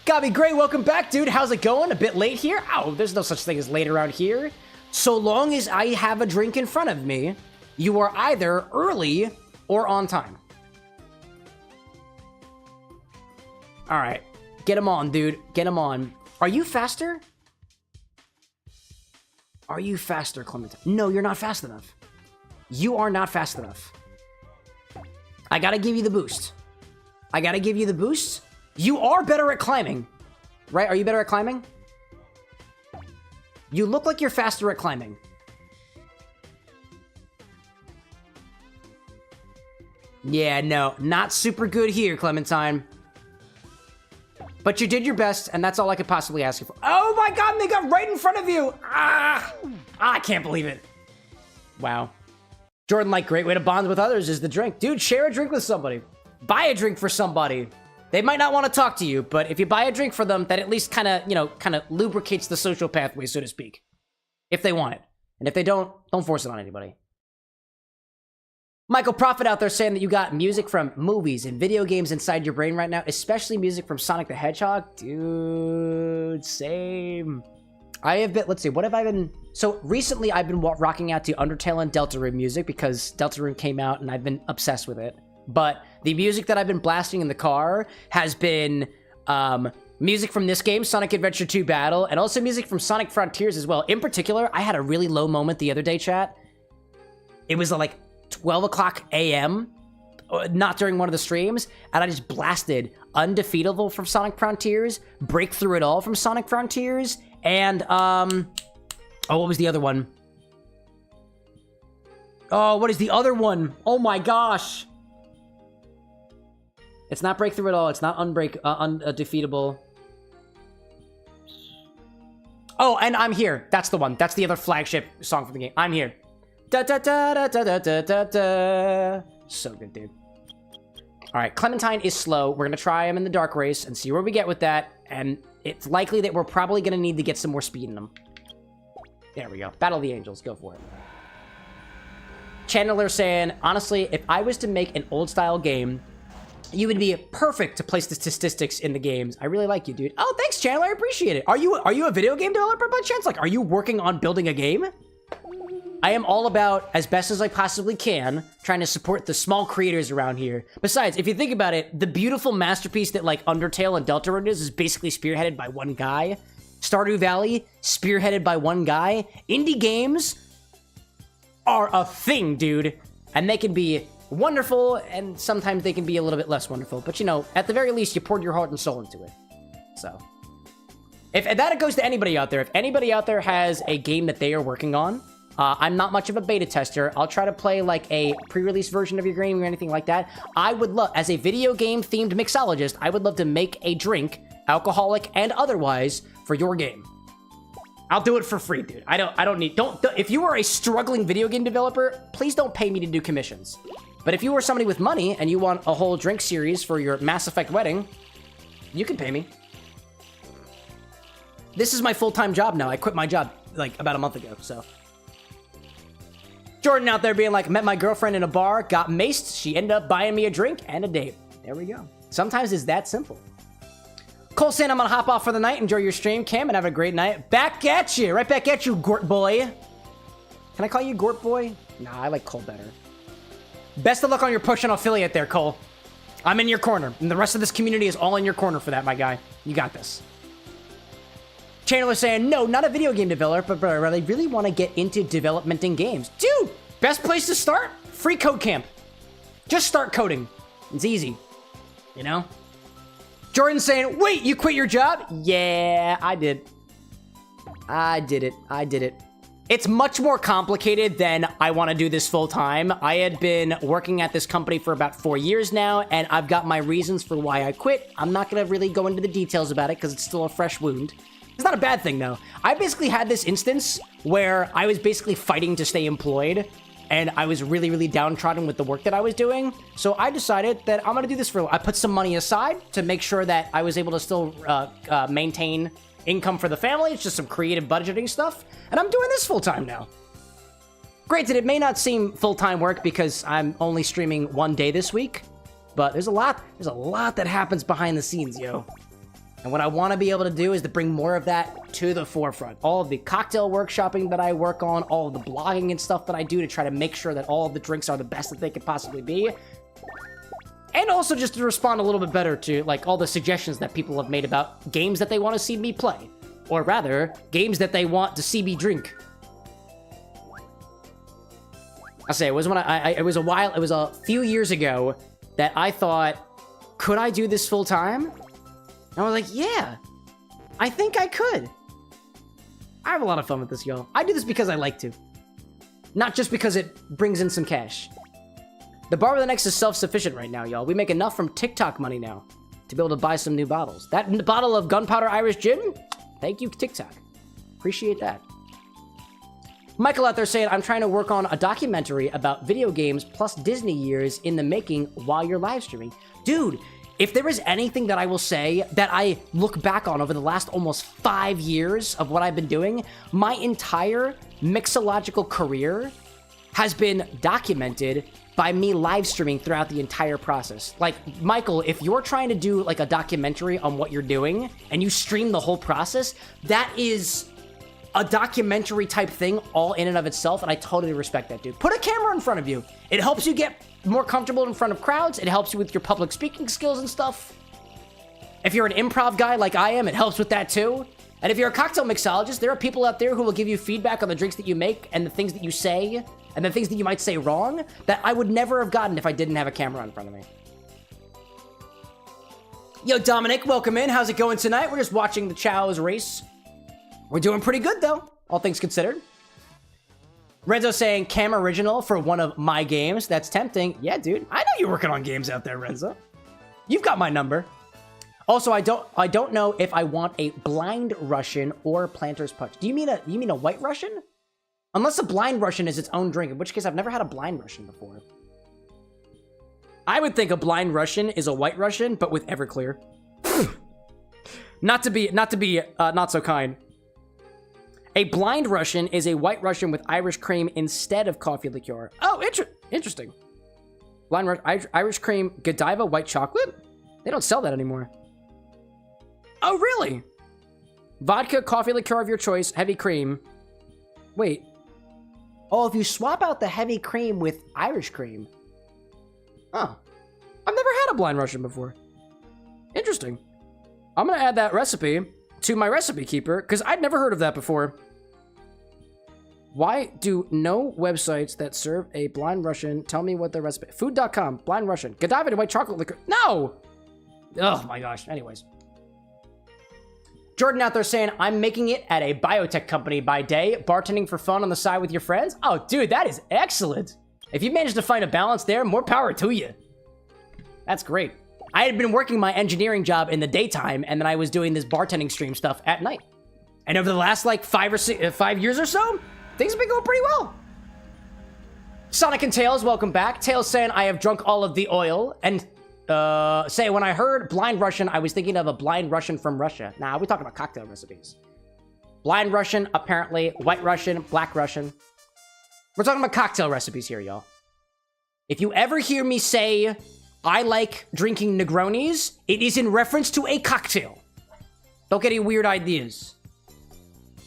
Gabby Gray, welcome back, dude. How's it going? A bit late here? Oh, there's no such thing as late around here. So long as I have a drink in front of me, you are either early or on time. All right. Get him on, dude. Get him on. Are you faster? Are you faster, Clementine? No, you're not fast enough. You are not fast enough. I gotta give you the boost. You are better at climbing, right? Are you better at climbing? You look like you're faster at climbing. Yeah, no, not super good here, Clementine. But you did your best, and that's all I could possibly ask you for. Oh my god, they got right in front of you! I can't believe it. Wow. Jordan, like, great way to bond with others is the drink. Dude, share a drink with somebody. Buy a drink for somebody. They might not want to talk to you, but if you buy a drink for them, that at least kind of lubricates the social pathway, so to speak. If they want it. And if they don't force it on anybody. Michael Prophet out there saying that you got music from movies and video games inside your brain right now, especially music from Sonic the Hedgehog. Dude, same. I have been, let's see, what have I been... So recently I've been rocking out to Undertale and Deltarune music because Deltarune came out and I've been obsessed with it. But the music that I've been blasting in the car has been music from this game, Sonic Adventure 2 Battle, and also music from Sonic Frontiers as well. In particular, I had a really low moment the other day, chat. It was like 12 o'clock a.m., not during one of the streams, and I just blasted Undefeatable from Sonic Frontiers, Break Through It All from Sonic Frontiers, and, oh, what was the other one? Oh, what is the other one? Oh my gosh. It's not breakthrough at all. It's not undefeatable. Oh, and I'm here. That's the one. That's the other flagship song from the game. I'm here. Da da da da da da da da. So good, dude. All right, Clementine is slow. We're gonna try him in the dark race and see where we get with that. And it's likely that we're probably gonna need to get some more speed in him. There we go. Battle of the Angels. Go for it. Chandler saying, honestly, if I was to make an old-style game, you would be perfect to place the statistics in the games. I really like you, dude. Oh, thanks, Chandler. I appreciate it. Are you a video game developer by chance? Like, are you working on building a game? I am all about, as best as I possibly can, trying to support the small creators around here. Besides, if you think about it, the beautiful masterpiece that, like, Undertale and Deltarune is basically spearheaded by one guy. Stardew Valley, spearheaded by one guy. Indie games are a thing, dude. And they can be wonderful, and sometimes they can be a little bit less wonderful. But, you know, at the very least, you poured your heart and soul into it. So, if that goes to anybody out there. If anybody out there has a game that they are working on, I'm not much of a beta tester. I'll try to play, like, a pre-release version of your game or anything like that. I would love, as a video game-themed mixologist, I would love to make a drink, alcoholic and otherwise, for your game. I'll do it for free, dude. I don't need, if you are a struggling video game developer, please don't pay me to do commissions. But if you are somebody with money and you want a whole drink series for your Mass Effect wedding, you can pay me. This is my full-time job now. I quit my job, like, about a month ago, so. Jordan out there being like, met my girlfriend in a bar, got maced, she ended up buying me a drink and a date. There we go. Sometimes it's that simple. Cole saying I'm gonna hop off for the night. Enjoy your stream, Cam, and have a great night. Back at you! Right back at you, Gort Boy. Can I call you Gort Boy? Nah, I like Cole better. Best of luck on your push on affiliate there, Cole. I'm in your corner, and the rest of this community is all in your corner for that, my guy. You got this. Chandler saying, no, not a video game developer, but I really want to get into development in games. Dude, best place to start? Free code camp. Just start coding. It's easy. You know? Jordan saying, wait, you quit your job? Yeah, I did. I did it. It's much more complicated than I want to do this full time. I had been working at this company for about 4 years now, and I've got my reasons for why I quit. I'm not going to really go into the details about it because it's still a fresh wound. It's not a bad thing, though. I basically had this instance where I was basically fighting to stay employed, and I was really, really downtrodden with the work that I was doing. So I decided that I'm going to do this for... I put some money aside to make sure that I was able to still maintain income for the family. It's just some creative budgeting stuff, and I'm doing this full-time now. Granted, it may not seem full-time work because I'm only streaming 1 day this week, but there's a lot that happens behind the scenes, yo. And what I want to be able to do is to bring more of that to the forefront. All of the cocktail workshopping that I work on, all of the blogging and stuff that I do to try to make sure that all of the drinks are the best that they could possibly be. And also just to respond a little bit better to, like, all the suggestions that people have made about games that they want to see me play. Or rather, games that they want to see me drink. I say, it was when it was a few years ago that I thought, could I do this full time? And I was like, yeah, I think I could. I have a lot of fun with this, y'all. I do this because I like to. Not just because it brings in some cash. The Bar with an X is self-sufficient right now, y'all. We make enough from TikTok money now to be able to buy some new bottles. That bottle of Gunpowder Irish Gin? Thank you, TikTok. Appreciate that. Michael out there saying, I'm trying to work on a documentary about video games plus Disney years in the making while you're live streaming. Dude, if there is anything that I will say that I look back on over the last almost 5 years of what I've been doing, my entire mixological career has been documented by me live streaming throughout the entire process. Like, Michael, if you're trying to do like a documentary on what you're doing and you stream the whole process, that is a documentary type thing all in and of itself, and I totally respect that, dude. Put a camera in front of you. It helps you get more comfortable in front of crowds. It helps you with your public speaking skills and stuff. If you're an improv guy like I am, it helps with that too. And if you're a cocktail mixologist, there are people out there who will give you feedback on the drinks that you make and the things that you say and the things that you might say wrong that I would never have gotten if I didn't have a camera in front of me. Yo, Dominic, welcome in. How's it going tonight? We're just watching the Chao's race. We're doing pretty good, though, all things considered. Renzo saying, Cam original for one of my games. That's tempting. Yeah, dude. I know you're working on games out there, Renzo. You've got my number. Also, I don't know if I want a blind Russian or Planter's Punch. Do you mean a white Russian? Unless a blind Russian is its own drink, in which case I've never had a blind Russian before. I would think a blind Russian is a white Russian, but with Everclear. not to be not so kind. A blind Russian is a white Russian with Irish cream instead of coffee liqueur. Oh, interesting. Blind Irish cream, Godiva white chocolate? They don't sell that anymore. Oh, really? Vodka, coffee liqueur of your choice, heavy cream. Wait. Oh, if you swap out the heavy cream with Irish cream. Oh. I've never had a blind Russian before. Interesting. I'm gonna add that recipe to my recipe keeper, because I'd never heard of that before. Why do no websites that serve a blind Russian tell me what the recipe... Food.com, blind Russian. Godiva white chocolate liquor. No! Oh my gosh. Anyways. Jordan out there saying, I'm making it at a biotech company by day, bartending for fun on the side with your friends. Oh, dude, that is excellent. If you managed to find a balance there, more power to you. That's great. I had been working my engineering job in the daytime, and then I was doing this bartending stream stuff at night. And over the last, like, 5 years or so, things have been going pretty well. Sonic and Tails, welcome back. Tails saying, I have drunk all of the oil, and... say, when I heard blind Russian, I was thinking of a blind Russian from Russia. Nah, we're talking about cocktail recipes. Blind Russian, apparently. White Russian, black Russian. We're talking about cocktail recipes here, y'all. If you ever hear me say, I like drinking Negronis, it is in reference to a cocktail. Don't get any weird ideas.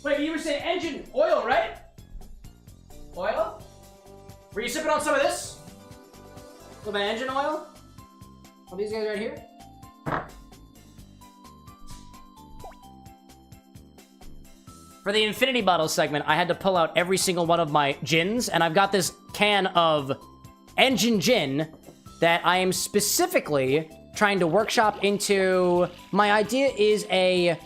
Wait, you were saying engine oil, right? Oil? Were you sipping on some of this? A little bit of engine oil? Oh, these guys right here? For the Infinity Bottle segment, I had to pull out every single one of my gins, and I've got this can of Engine Gin that I am specifically trying to workshop into... My idea is a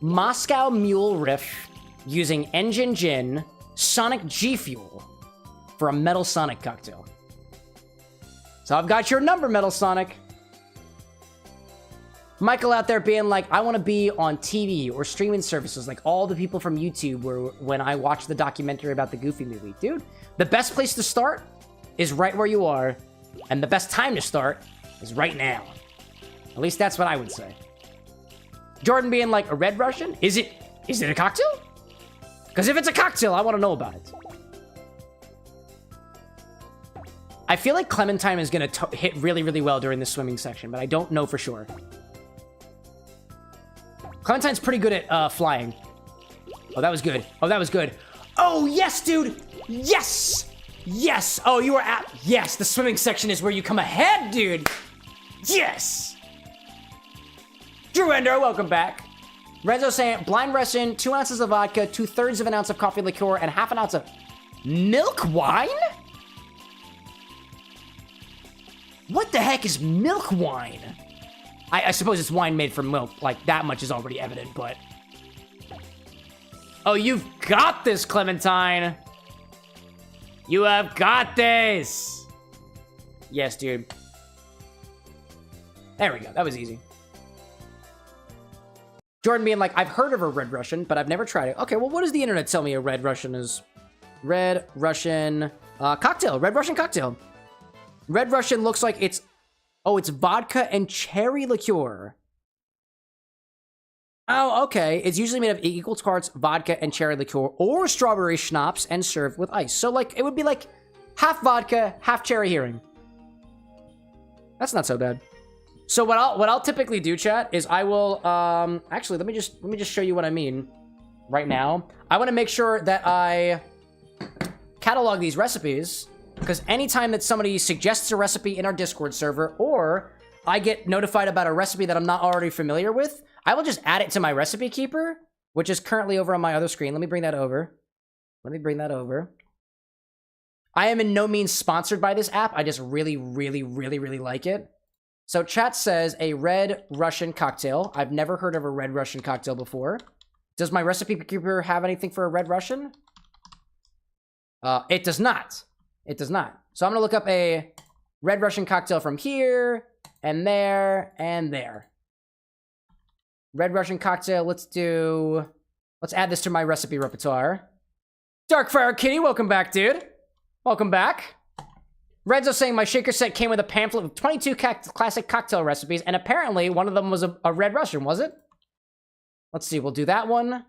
Moscow Mule riff using Engine Gin, Sonic G Fuel for a Metal Sonic cocktail. So I've got your number, Metal Sonic. Michael out there being like, I want to be on TV or streaming services like all the people from YouTube were when I watched the documentary about the Goofy movie. Dude, the best place to start is right where you are, and the best time to start is right now. At least that's what I would say. Jordan being like, a Red Russian? Is it a cocktail? Because if it's a cocktail, I want to know about it. I feel like Clementine is going to hit really, really well during the swimming section, but I don't know for sure. Clementine's pretty good at flying. Oh, that was good. Oh, that was good. Oh, yes, dude. Yes. Yes. Oh, you were at... Yes, the swimming section is where you come ahead, dude. Yes. Drew Ender, welcome back. Renzo saying, blind Russian, 2 ounces of vodka, 2/3 of an ounce of coffee liqueur, and 1/2 ounce of milk wine? What the heck is milk wine? I suppose it's wine made from milk. Like, that much is already evident, but... Oh, you've got this, Clementine. You have got this. Yes, dude. There we go. That was easy. Jordan being like, I've heard of a Red Russian, but I've never tried it. Okay, well, what does the internet tell me a Red Russian is? Red Russian cocktail. Red Russian cocktail. Red Russian looks like it's... Oh, it's vodka and cherry liqueur. Oh, okay. It's usually made of equal parts vodka and cherry liqueur or strawberry schnapps and served with ice. So, like, it would be like half vodka, half cherry herring. That's not so bad. So what I'll typically do, chat, is I will actually let me just show you what I mean right now. I want to make sure that I catalog these recipes, because anytime that somebody suggests a recipe in our Discord server, or I get notified about a recipe that I'm not already familiar with, I will just add it to my recipe keeper, which is currently over on my other screen. Let me bring that over. I am in no means sponsored by this app. I just really, really, really, really like it. So chat says a Red Russian cocktail. I've never heard of a Red Russian cocktail before. Does my recipe keeper have anything for a Red Russian? It does not. It does not. So I'm going to look up a Red Russian cocktail from here, and there, and there. Red Russian cocktail, let's add this to my recipe repertoire. Darkfire Kitty, welcome back, dude. Welcome back. Renzo saying my shaker set came with a pamphlet of 22 classic cocktail recipes, and apparently one of them was a Red Russian, was it? Let's see, we'll do that one.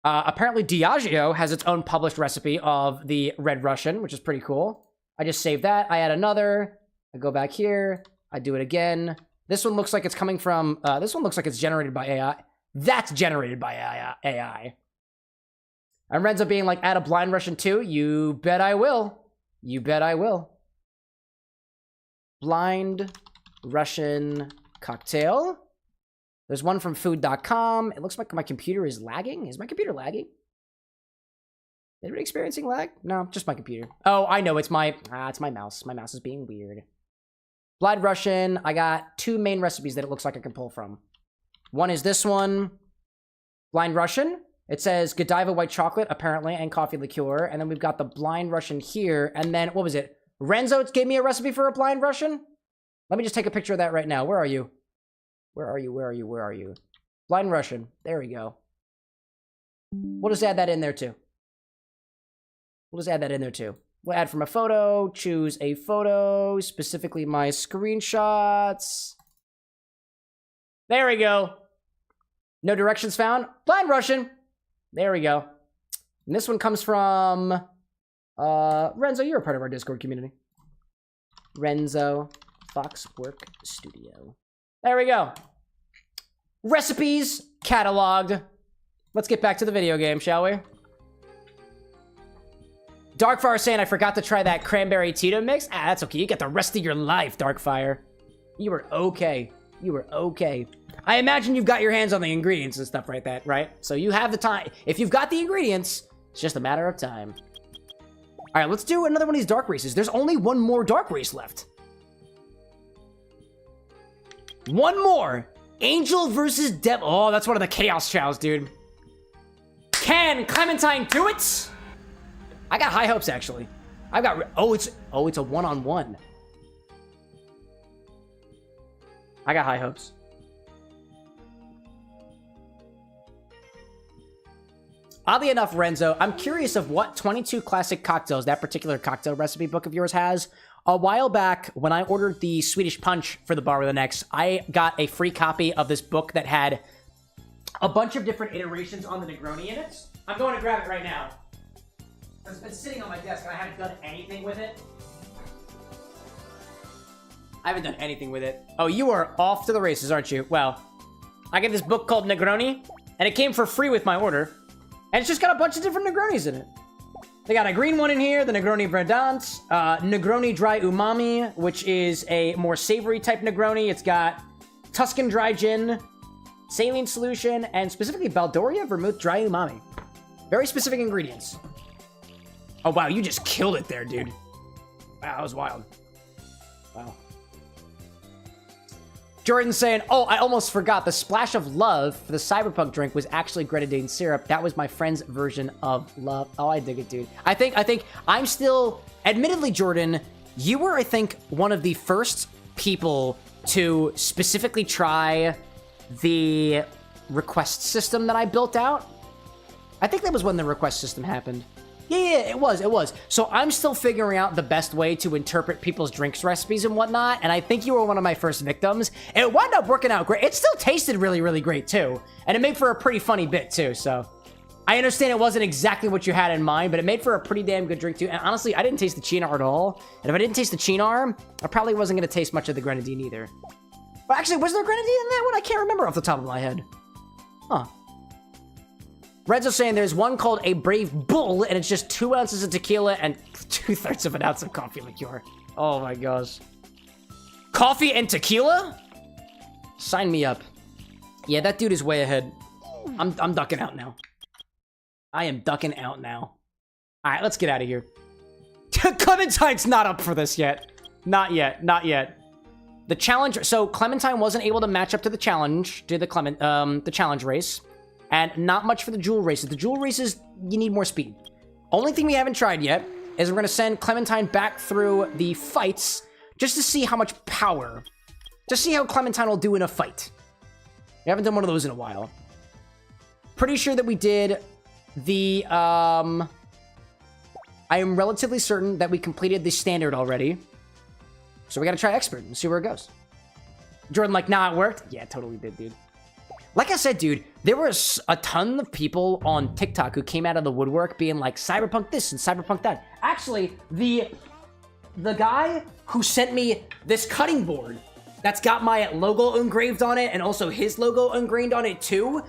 Apparently Diageo has its own published recipe of the Red Russian, which is pretty cool. I just saved that. I add another. I go back here. I do it again. This one looks like it's coming from... this one looks like it's generated by AI. That's generated by AI. And Renzo being like, add a blind Russian too? You bet I will. You bet I will. Blind Russian cocktail. There's one from food.com. It looks like my computer is lagging. Is my computer lagging? Anybody experiencing lag? No, just my computer. Oh, I know. It's my mouse. My mouse is being weird. Blind Russian. I got 2 main recipes that it looks like I can pull from. One is this one. Blind Russian. It says Godiva white chocolate, apparently, and coffee liqueur. And then we've got the Blind Russian here. And then, what was it? Renzo gave me a recipe for a Blind Russian? Let me just take a picture of that right now. Where are you? Where are you? Blind Russian. There we go. We'll just add that in there, too. We'll add from a photo. Choose a photo. Specifically, my screenshots. There we go. No directions found. Blind Russian. There we go. And this one comes from... Renzo, you're a part of our Discord community. Renzo, Foxwork Studio. There we go. Recipes cataloged. Let's get back to the video game, shall we? Darkfire saying I forgot to try that cranberry Tito mix. Ah, that's okay. You get the rest of your life, Darkfire. You were okay. I imagine you've got your hands on the ingredients and stuff like that, right? So you have the time. If you've got the ingredients, it's just a matter of time. All right, let's do another one of these dark races. There's only one more dark race left. One more. Angel versus Devil. Oh, that's one of the Chaos Chows, dude. Can Clementine do it? I got high hopes, actually. I've got... Oh, it's a one-on-one. I got high hopes. Oddly enough, Renzo, I'm curious of what 22 classic cocktails that particular cocktail recipe book of yours has. A while back, when I ordered the Swedish Punch for the Bar with an X, I got a free copy of this book that had a bunch of different iterations on the Negroni in it. I'm going to grab it right now. It's been sitting on my desk and I haven't done anything with it. Oh, you are off to the races, aren't you? Well, I got this book called Negroni, and it came for free with my order. And it's just got a bunch of different Negronis in it. They got a green one in here, the Negroni Verdant, Negroni Dry Umami, which is a more savory type Negroni. It's got Tuscan Dry Gin, Saline Solution, and specifically Baldoria Vermouth Dry Umami. Very specific ingredients. Oh, wow, you just killed it there, dude. Wow, that was wild. Wow. Jordan's saying, oh, I almost forgot. The splash of love for the Cyberpunk drink was actually grenadine syrup. That was my friend's version of love. Oh, I dig it, dude. I think I'm still... Admittedly, Jordan, you were, I think, one of the first people to specifically try the request system that I built out. I think that was when the request system happened. Yeah, it was. So I'm still figuring out the best way to interpret people's drinks recipes and whatnot, and I think you were one of my first victims. It wound up working out great. It still tasted really, really great, too. And it made for a pretty funny bit, too, so... I understand it wasn't exactly what you had in mind, but it made for a pretty damn good drink, too. And honestly, I didn't taste the Chinar at all. And if I didn't taste the Chinar, I probably wasn't going to taste much of the grenadine either. But actually, was there grenadine in that one? I can't remember off the top of my head. Huh. Red's saying there's one called a Brave Bull, and it's just 2 ounces of tequila and 2/3 of an ounce of coffee liqueur. Oh my gosh. Coffee and tequila? Sign me up. Yeah, that dude is way ahead. I'm ducking out now. I am ducking out now. All right, let's get out of here. Clementine's not up for this yet. Not yet. The challenge. So Clementine wasn't able to match up to the challenge, the challenge race. And not much for the jewel races. The jewel races, you need more speed. Only thing we haven't tried yet is we're going to send Clementine back through the fights just to see how much power to see how Clementine will do in a fight. We haven't done one of those in a while. Pretty sure that we did the, I am relatively certain that we completed the standard already. So we gotta try expert and see where it goes. Jordan like, nah, it worked? Yeah, it totally did, dude. Like I said, dude, there was a ton of people on TikTok who came out of the woodwork being like, Cyberpunk this and Cyberpunk that. Actually, the guy who sent me this cutting board that's got my logo engraved on it and also his logo engraved on it too,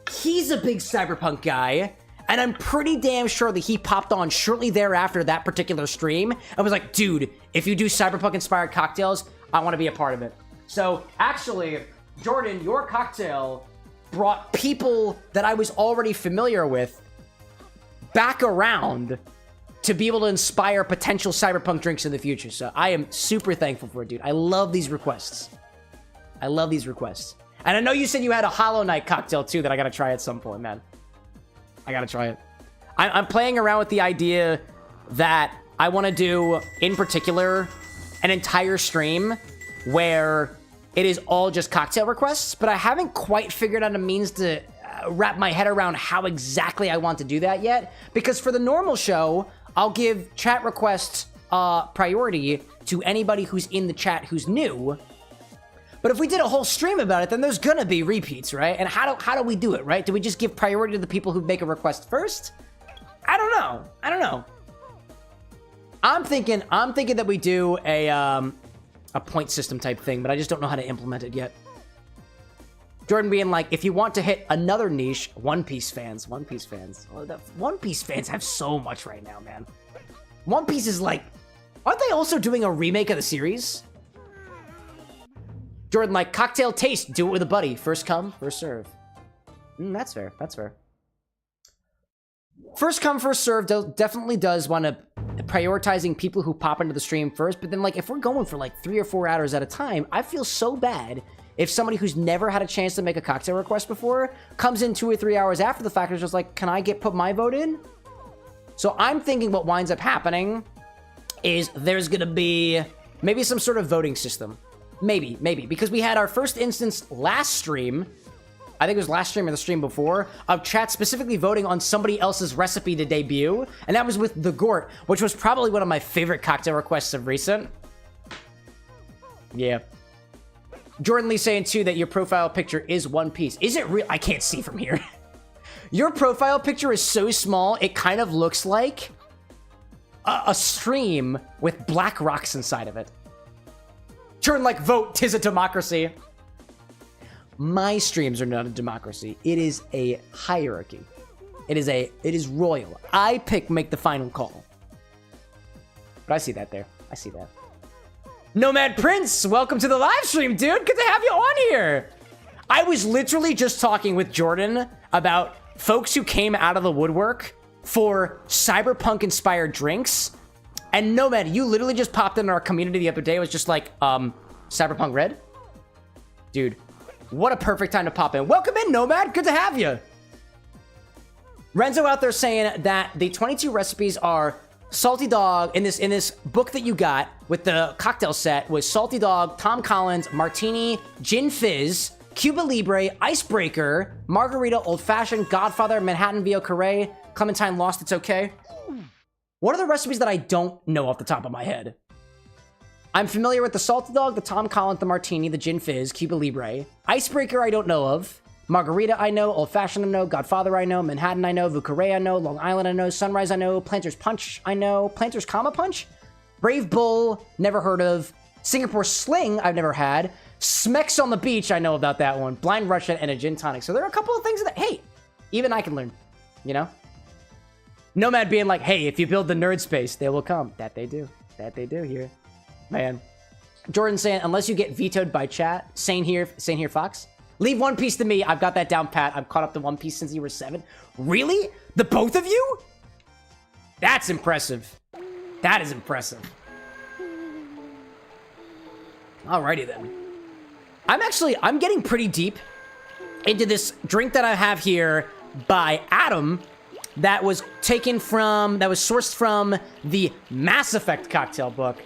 he's a big Cyberpunk guy. And I'm pretty damn sure that he popped on shortly thereafter that particular stream and was like, dude, if you do Cyberpunk-inspired cocktails, I want to be a part of it. So, actually, Jordan, your cocktail brought people that I was already familiar with back around to be able to inspire potential Cyberpunk drinks in the future. So, I am super thankful for it, dude. I love these requests. I love these requests. And I know you said you had a Hollow Knight cocktail, too, that I gotta try at some point, man. I gotta try it. I'm playing around with the idea that I want to do, in particular, an entire stream where it is all just cocktail requests, but I haven't quite figured out a means to wrap my head around how exactly I want to do that yet. Because for the normal show, I'll give chat requests priority to anybody who's in the chat who's new. But if we did a whole stream about it, then there's gonna be repeats, right? And how do we do it, right? Do we just give priority to the people who make a request first? I don't know. I don't know. I'm thinking that we do a point system type thing, but I just don't know how to implement it yet. Jordan being like, if you want to hit another niche, One Piece fans. One Piece fans. Oh, the One Piece fans have so much right now, man. One Piece is like, aren't they also doing a remake of the series? Jordan like, cocktail taste, do it with a buddy. First come, first serve. That's fair, that's fair. First come, first serve definitely does want to prioritizing people who pop into the stream first, but then like if we're going for like 3 or 4 hours at a time, I feel so bad if somebody who's never had a chance to make a cocktail request before comes in 2 or 3 hours after the fact and is just like, can I put my vote in? So I'm thinking what winds up happening is there's gonna be maybe some sort of voting system. Maybe, because we had our first instance last stream, I think it was last stream or the stream before, of chat specifically voting on somebody else's recipe to debut, and that was with the Gort, which was probably one of my favorite cocktail requests of recent. Yeah. Jordan Lee saying, too, that your profile picture is One Piece. Is it real? I can't see from here. Your profile picture is so small, it kind of looks like a stream with black rocks inside of it. Turn like vote, 'tis a democracy. My streams are not a democracy. It is a hierarchy. It is royal. I make the final call. But I see that there. I see that. Nomad Prince, welcome to the live stream, dude. Good to have you on here. I was literally just talking with Jordan about folks who came out of the woodwork for cyberpunk-inspired drinks. And Nomad, you literally just popped in our community the other day. It was just like, Cyberpunk Red? Dude, what a perfect time to pop in. Welcome in, Nomad. Good to have you. Renzo out there saying that the 22 recipes are Salty Dog. In this book that you got with the cocktail set was Salty Dog, Tom Collins, Martini, Gin Fizz, Cuba Libre, Icebreaker, Margarita, Old Fashioned, Godfather, Manhattan Vio Carré, Clementine Lost, It's Okay. What are the recipes that I don't know off the top of my head? I'm familiar with the Salty Dog, the Tom Collins, the Martini, the Gin Fizz, Cuba Libre. Icebreaker I don't know of. Margarita I know, Old Fashioned I know, Godfather I know, Manhattan I know, Vio Carré I know, Long Island I know, Sunrise I know, Planter's Punch I know, Planter's Comma Punch? Brave Bull, never heard of. Singapore Sling I've never had. Smecks on the Beach, I know about that one. Blind Russian and a Gin Tonic. So there are a couple of things that, hey, even I can learn, you know? Nomad being like, hey, if you build the nerd space, they will come. That they do. That they do here. Man. Jordan saying, unless you get vetoed by chat, same here, Fox. Leave One Piece to me. I've got that down pat. I've caught up to One Piece since you were 7. Really? The both of you? That's impressive. That is impressive. Alrighty then. I'm getting pretty deep into this drink that I have here by Adam that was sourced from the Mass Effect cocktail book.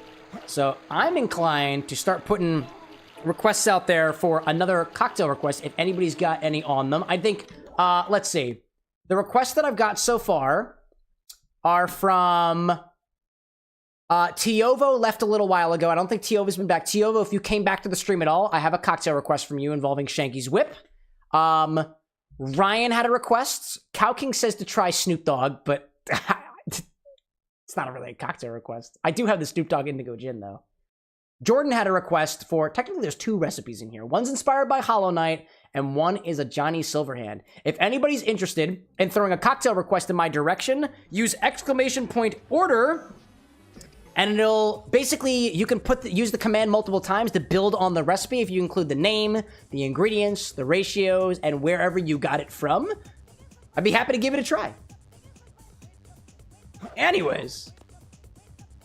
So I'm inclined to start putting requests out there for another cocktail request, if anybody's got any on them. I think, let's see. The requests that I've got so far are from... Tiovo left a little while ago. I don't think Tiovo's been back. Tiovo, if you came back to the stream at all, I have a cocktail request from you involving Shanky's Whip. Ryan had a request. Cow King says to try Snoop Dogg, but it's not really a cocktail request. I do have the Snoop Dogg Indigo Gin, though. Jordan had a request for, technically there's 2 recipes in here. One's inspired by Hollow Knight, and one is a Johnny Silverhand. If anybody's interested in throwing a cocktail request in my direction, use !order, and it'll, basically, you can use the command multiple times to build on the recipe if you include the name, the ingredients, the ratios, and wherever you got it from. I'd be happy to give it a try. Anyways.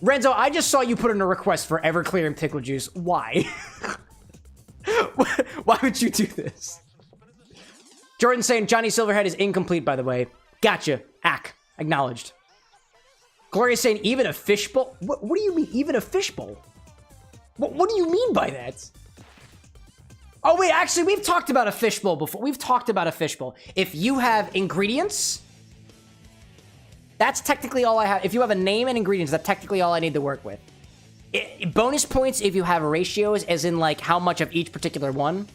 Renzo, I just saw you put in a request for Everclear and Pickle Juice. Why? Why would you do this? Jordan saying Johnny Silverhead is incomplete, by the way. Gotcha. Ack. Acknowledged. Gloria saying even a fishbowl? What do you mean, even a fishbowl? What do you mean by that? Oh, wait, actually, we've talked about a fishbowl before. We've talked about a fishbowl. If you have ingredients... That's technically all I have. If you have a name and ingredients, that's technically all I need to work with. Bonus points if you have ratios, as in, like, how much of each particular one.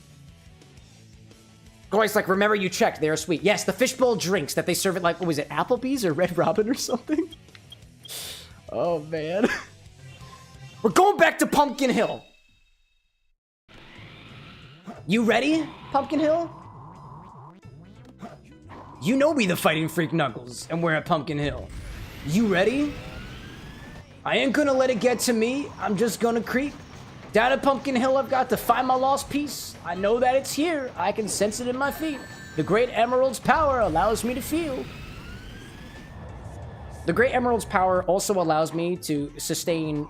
Gloria's like, remember you checked. They are sweet. Yes, the fishbowl drinks that they serve at, like, what was it, Applebee's or Red Robin or something? Oh, man. We're going back to Pumpkin Hill. You ready, Pumpkin Hill? You know we the Fighting Freak Knuckles, and we're at Pumpkin Hill. You ready? I ain't gonna let it get to me. I'm just gonna creep. Down at Pumpkin Hill, I've got to find my lost piece. I know that it's here. I can sense it in my feet. The Great Emerald's power allows me to feel. The Great Emerald's power also allows me to sustain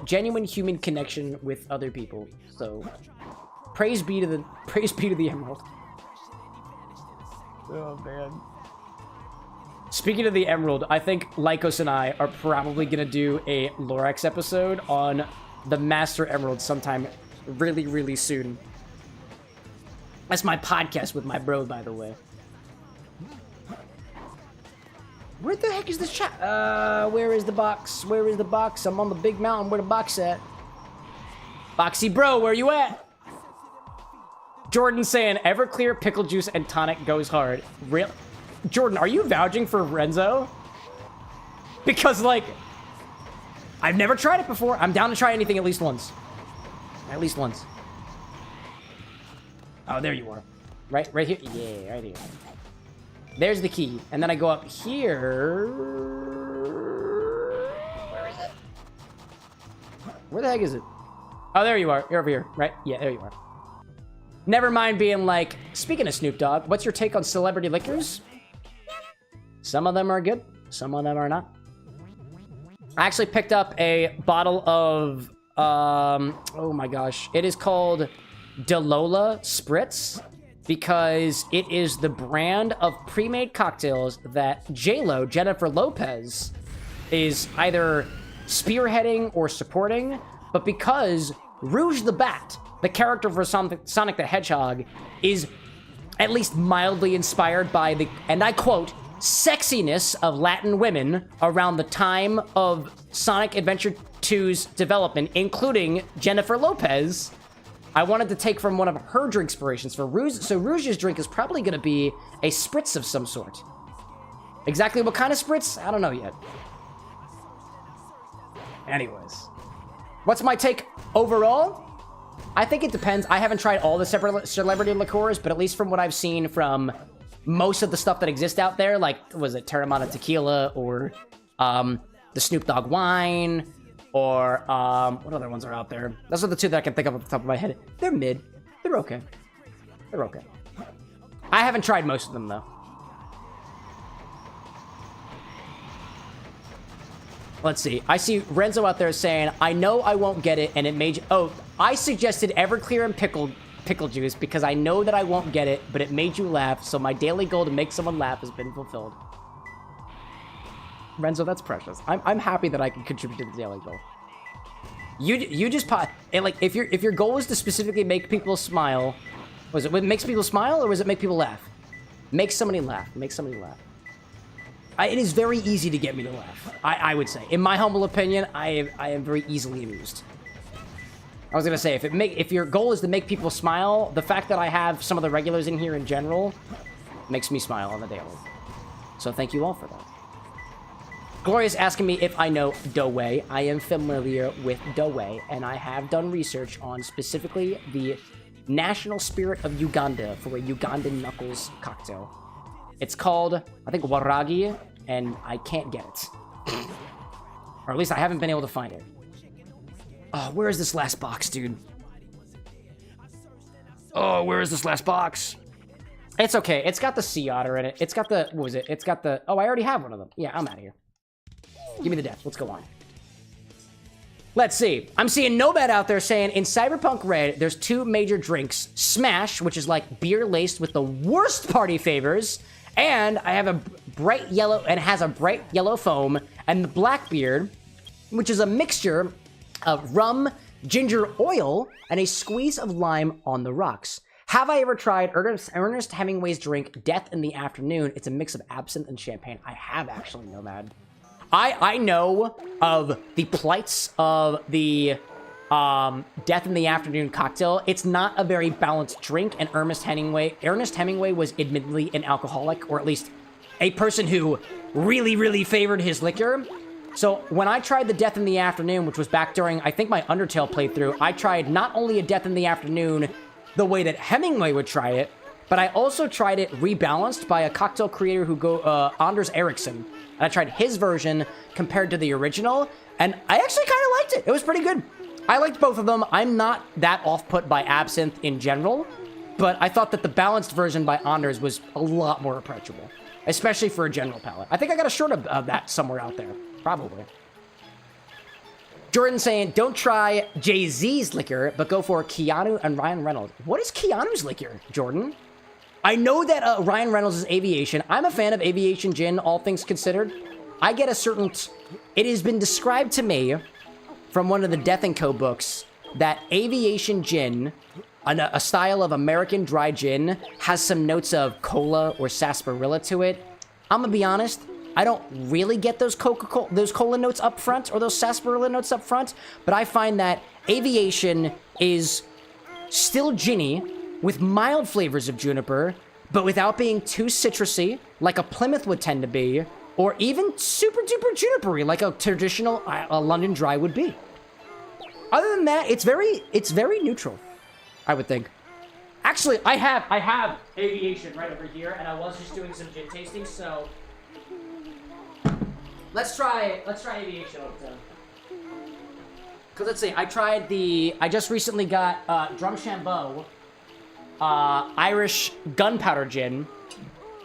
genuine human connection with other people. So, praise be to the Emerald. Oh, man. Speaking of the Emerald, I think Lycos and I are probably going to do a Lorax episode on the Master Emerald sometime really, really soon. That's my podcast with my bro, by the way. Where the heck is this chat? Where is the box? Where is the box? I'm on the big mountain. Where the box at? Boxy bro, where you at? Jordan saying Everclear, Pickle Juice, and Tonic goes hard. Real? Jordan, are you vouching for Renzo? Because, like, I've never tried it before. I'm down to try anything at least once. At least once. Oh, there you are. Right here? Yeah, right here. There's the key. And then I go up here. Where is it? Where the heck is it? Oh, there you are. You're over here, right? Yeah, there you are. Never mind being like, speaking of Snoop Dogg, what's your take on celebrity liquors? Some of them are good. Some of them are not. I actually picked up a bottle of, oh my gosh. It is called DeLola Spritz because it is the brand of pre-made cocktails that J-Lo, Jennifer Lopez, is either spearheading or supporting, but because Rouge the Bat, the character for Sonic the Hedgehog, is at least mildly inspired by the, and I quote, sexiness of Latin women around the time of Sonic Adventure 2's development, including Jennifer Lopez. I wanted to take from one of her drink inspirations for Rouge. So Rouge's drink is probably going to be a spritz of some sort. Exactly what kind of spritz? I don't know yet. Anyways. What's my take overall? I think it depends. I haven't tried all the separate celebrity liqueurs, but at least from what I've seen from most of the stuff that exists out there, like, was it Terramana Tequila or the Snoop Dogg wine or what other ones are out there? Those are the two that I can think of off the top of my head. They're mid. They're okay. They're okay. I haven't tried most of them, though. Let's see. I see Renzo out there saying, I know I won't get it, and it made you... Oh, I suggested Everclear and pickle juice because I know that I won't get it, but it made you laugh, so my daily goal to make someone laugh has been fulfilled. Renzo, that's precious. I'm happy that I can contribute to the daily goal. You just and like if your goal is to specifically make people smile, was it what makes people smile or was it make people laugh? Make somebody laugh. Make somebody laugh. It is very easy to get me to laugh. I would say, in my humble opinion, I am very easily amused. I was gonna say if your goal is to make people smile, the fact that I have some of the regulars in here in general makes me smile on the daily. So thank you all for that. Gloria's asking me if I know Doe. I am familiar with Doe, and I have done research on specifically the national spirit of Uganda for a Ugandan knuckles cocktail. It's called, I think, Waragi, and I can't get it. Or at least I haven't been able to find it. Oh, where is this last box, dude? Oh, where is this last box? It's okay. It's got the sea otter in it. It's got the, what was it? It's got the, oh, I already have one of them. Yeah, I'm out of here. Give me the death. Let's go on. Let's see. I'm seeing Nomad out there saying, in Cyberpunk Red, there's two major drinks. Smash, which is like beer laced with the worst party favors. And I have a bright yellow, and has a bright yellow foam. And the Blackbeard, which is a mixture of rum, ginger oil, and a squeeze of lime on the rocks. Have I ever tried Ernest Hemingway's drink, Death in the Afternoon? It's a mix of absinthe and champagne. I have actually, Nomad. I know of the plights of the Death in the Afternoon cocktail. It's not a very balanced drink, and Ernest Hemingway was admittedly an alcoholic, or at least a person who really, really favored his liquor. So when I tried the Death in the Afternoon, which was back during, I think, my Undertale playthrough, I tried not only a Death in the Afternoon the way that Hemingway would try it, but I also tried it rebalanced by a cocktail creator who Anders Ericsson. And I tried his version compared to the original, and I actually kind of liked it. It was pretty good. I liked both of them. I'm not that off-put by absinthe in general, but I thought that the balanced version by Anders was a lot more approachable, especially for a general palate. I think I got a short of that somewhere out there. Probably. Jordan saying, don't try Jay-Z's liquor, but go for Keanu and Ryan Reynolds. What is Keanu's liquor, Jordan? I know that Ryan Reynolds is aviation. I'm a fan of aviation gin, all things considered. I get a certain... It has been described to me from one of the Death & Co. books that aviation gin, a style of American dry gin, has some notes of cola or sarsaparilla to it. I'm gonna be honest, I don't really get those cola notes up front or those sarsaparilla notes up front, but I find that aviation is still ginny with mild flavors of juniper, but without being too citrusy, like a Plymouth would tend to be, or even super duper junipery, like a traditional London Dry would be. Other than that, it's very neutral, I would think. Actually, I have aviation right over here, and I was just doing some gin tasting, so let's try aviation over time. Cause let's see, I just recently got Drum Chambord, Irish gunpowder gin,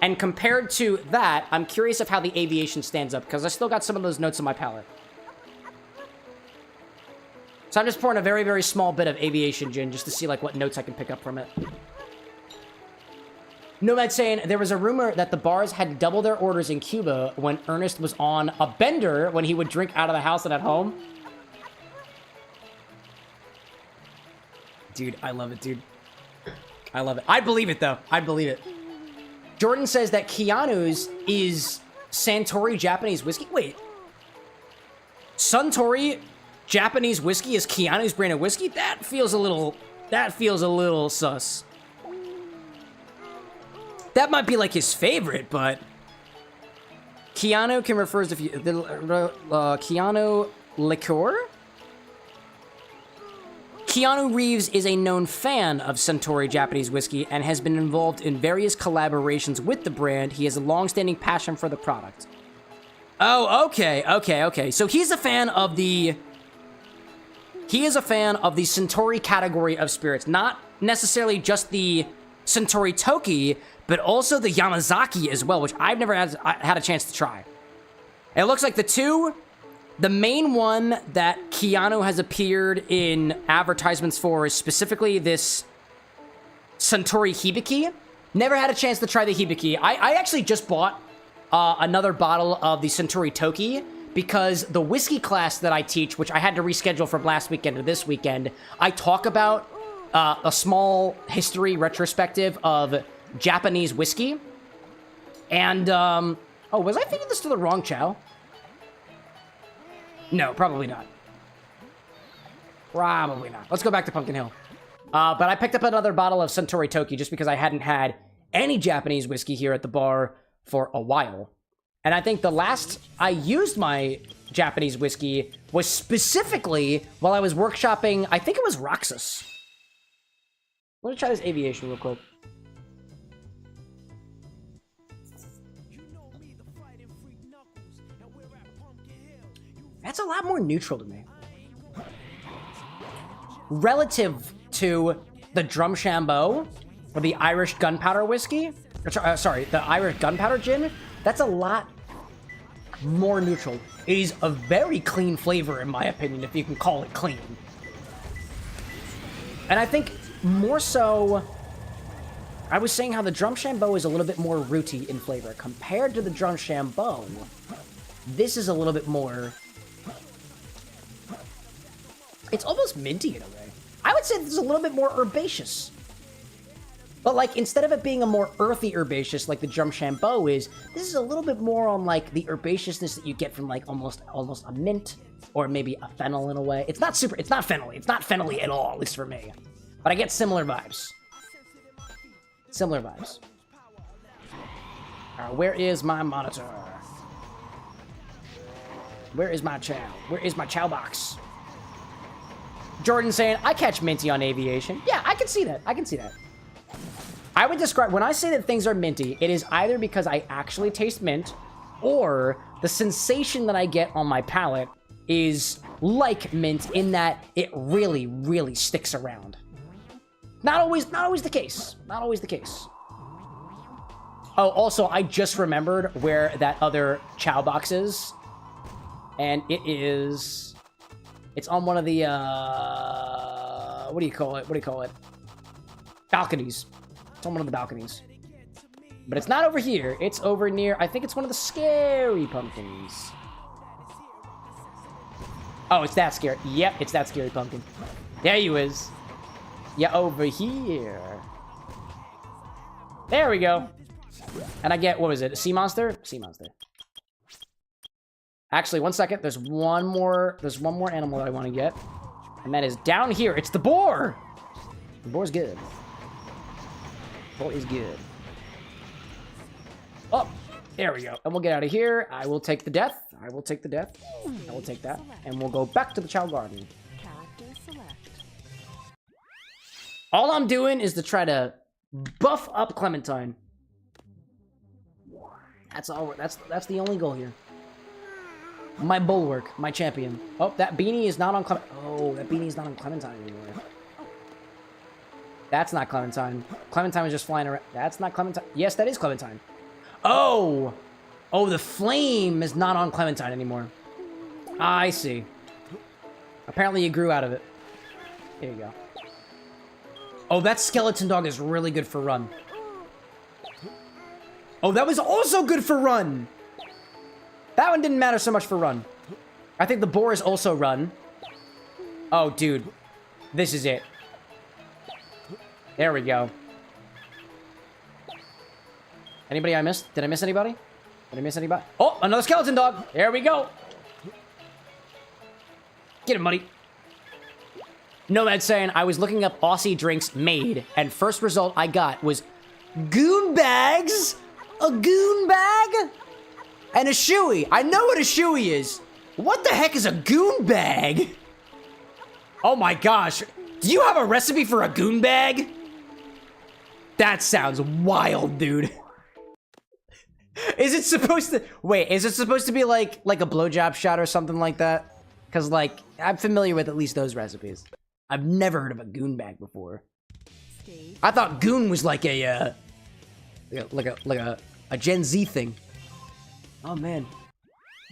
and compared to that, I'm curious of how the aviation stands up, because I still got some of those notes in my palate. So I'm just pouring a very, very small bit of aviation gin just to see like what notes I can pick up from it. Nomad saying, there was a rumor that the bars had double their orders in Cuba when Ernest was on a bender when he would drink out of the house and at home. Dude, I love it, dude. I love it. I believe it, though. I believe it. Jordan says that Keanu's is Suntory Japanese whiskey. Wait. Suntory Japanese whiskey is Keanu's brand of whiskey? That feels a little sus. That might be like his favorite, but Keanu can refer to Keanu Liqueur? Keanu Reeves is a known fan of Suntory Japanese whiskey and has been involved in various collaborations with the brand. He has a long-standing passion for the product. Oh, okay. So he's a fan of the Suntory category of spirits, not necessarily just the Suntory Toki, but also the Yamazaki as well, which I've never had a chance to try. It looks like the main one that Keanu has appeared in advertisements for is specifically this Suntory Hibiki. Never had a chance to try the Hibiki. I actually just bought another bottle of the Suntory Toki because the whiskey class that I teach, which I had to reschedule from last weekend to this weekend, I talk about a small history retrospective of Japanese whiskey. And, oh, was I feeding this to the wrong Chao? No, probably not. Probably not. Let's go back to Pumpkin Hill. But I picked up another bottle of Suntory Toki just because I hadn't had any Japanese whiskey here at the bar for a while. And I think the last I used my Japanese whiskey was specifically while I was workshopping, I think it was Roxas. Let me try this aviation real quick. That's a lot more neutral to me. Relative to the Drum Chambord, or the Irish Gunpowder Whiskey, sorry, the Irish Gunpowder Gin, that's a lot more neutral. It is a very clean flavor, in my opinion, if you can call it clean. And I think more so, I was saying how the Drum Chambord is a little bit more rooty in flavor. Compared to the Drum Chambord, this is a little bit more... It's almost minty in a way. I would say this is a little bit more herbaceous. But, like, instead of it being a more earthy herbaceous like the Drum Chambord is, this is a little bit more on, like, the herbaceousness that you get from, like, almost a mint, or maybe a fennel in a way. It's not fennel-y. It's not fennel-y at all, at least for me. But I get similar vibes. Similar vibes. Alright, where is my monitor? Where is my Chao? Where is my Chao box? Jordan saying, I catch minty on aviation. Yeah, I can see that. I can see that. I would describe, when I say that things are minty, it is either because I actually taste mint, or the sensation that I get on my palate is like mint in that it really, really sticks around. Not always the case. Not always the case. Oh, also, I just remembered where that other Chao box is. And it is... It's on one of the, what do you call it? What do you call it? Balconies. It's on one of the balconies. But it's not over here. It's over near, I think it's one of the scary pumpkins. Oh, it's that scary. Yep, it's that scary pumpkin. There you is. Yeah, over here. There we go. And I get, what was it? A sea monster? Sea monster. Actually, one second. There's one more animal that I want to get. And that is down here. It's the boar. The boar's good. Boar is good. Oh, there we go. And we'll get out of here. I will take the death. I will take the death. I will take that. And we'll go back to the Chao Garden. Character select. All I'm doing is to try to buff up Clementine. That's all. That's the only goal here. My bulwark, my champion. Oh, that beanie is not on Oh, that beanie is not on Clementine anymore. That's not Clementine. Clementine was just flying around. That's not Clementine. Yes, that is Clementine. Oh! Oh, the flame is not on Clementine anymore. I see. Apparently you grew out of it. Here you go. Oh, that skeleton dog is really good for run. Oh, that was also good for run! That one didn't matter so much for run. I think the boar is also run. Oh, dude. This is it. There we go. Anybody I missed? Did I miss anybody? Did I miss anybody? Oh, another skeleton dog. There we go. Get him, buddy. Nomad saying, I was looking up Aussie drinks made, and first result I got was goon bags? A goon bag? And a shoey. I know what a shoey is. What the heck is a goon bag? Oh my gosh. Do you have a recipe for a goon bag? That sounds wild, dude. Is it supposed to... Wait, is it supposed to be like a blowjob shot or something like that? Because, like, I'm familiar with at least those recipes. I've never heard of a goon bag before. Stage. I thought goon was like a Gen Z thing. Oh, man.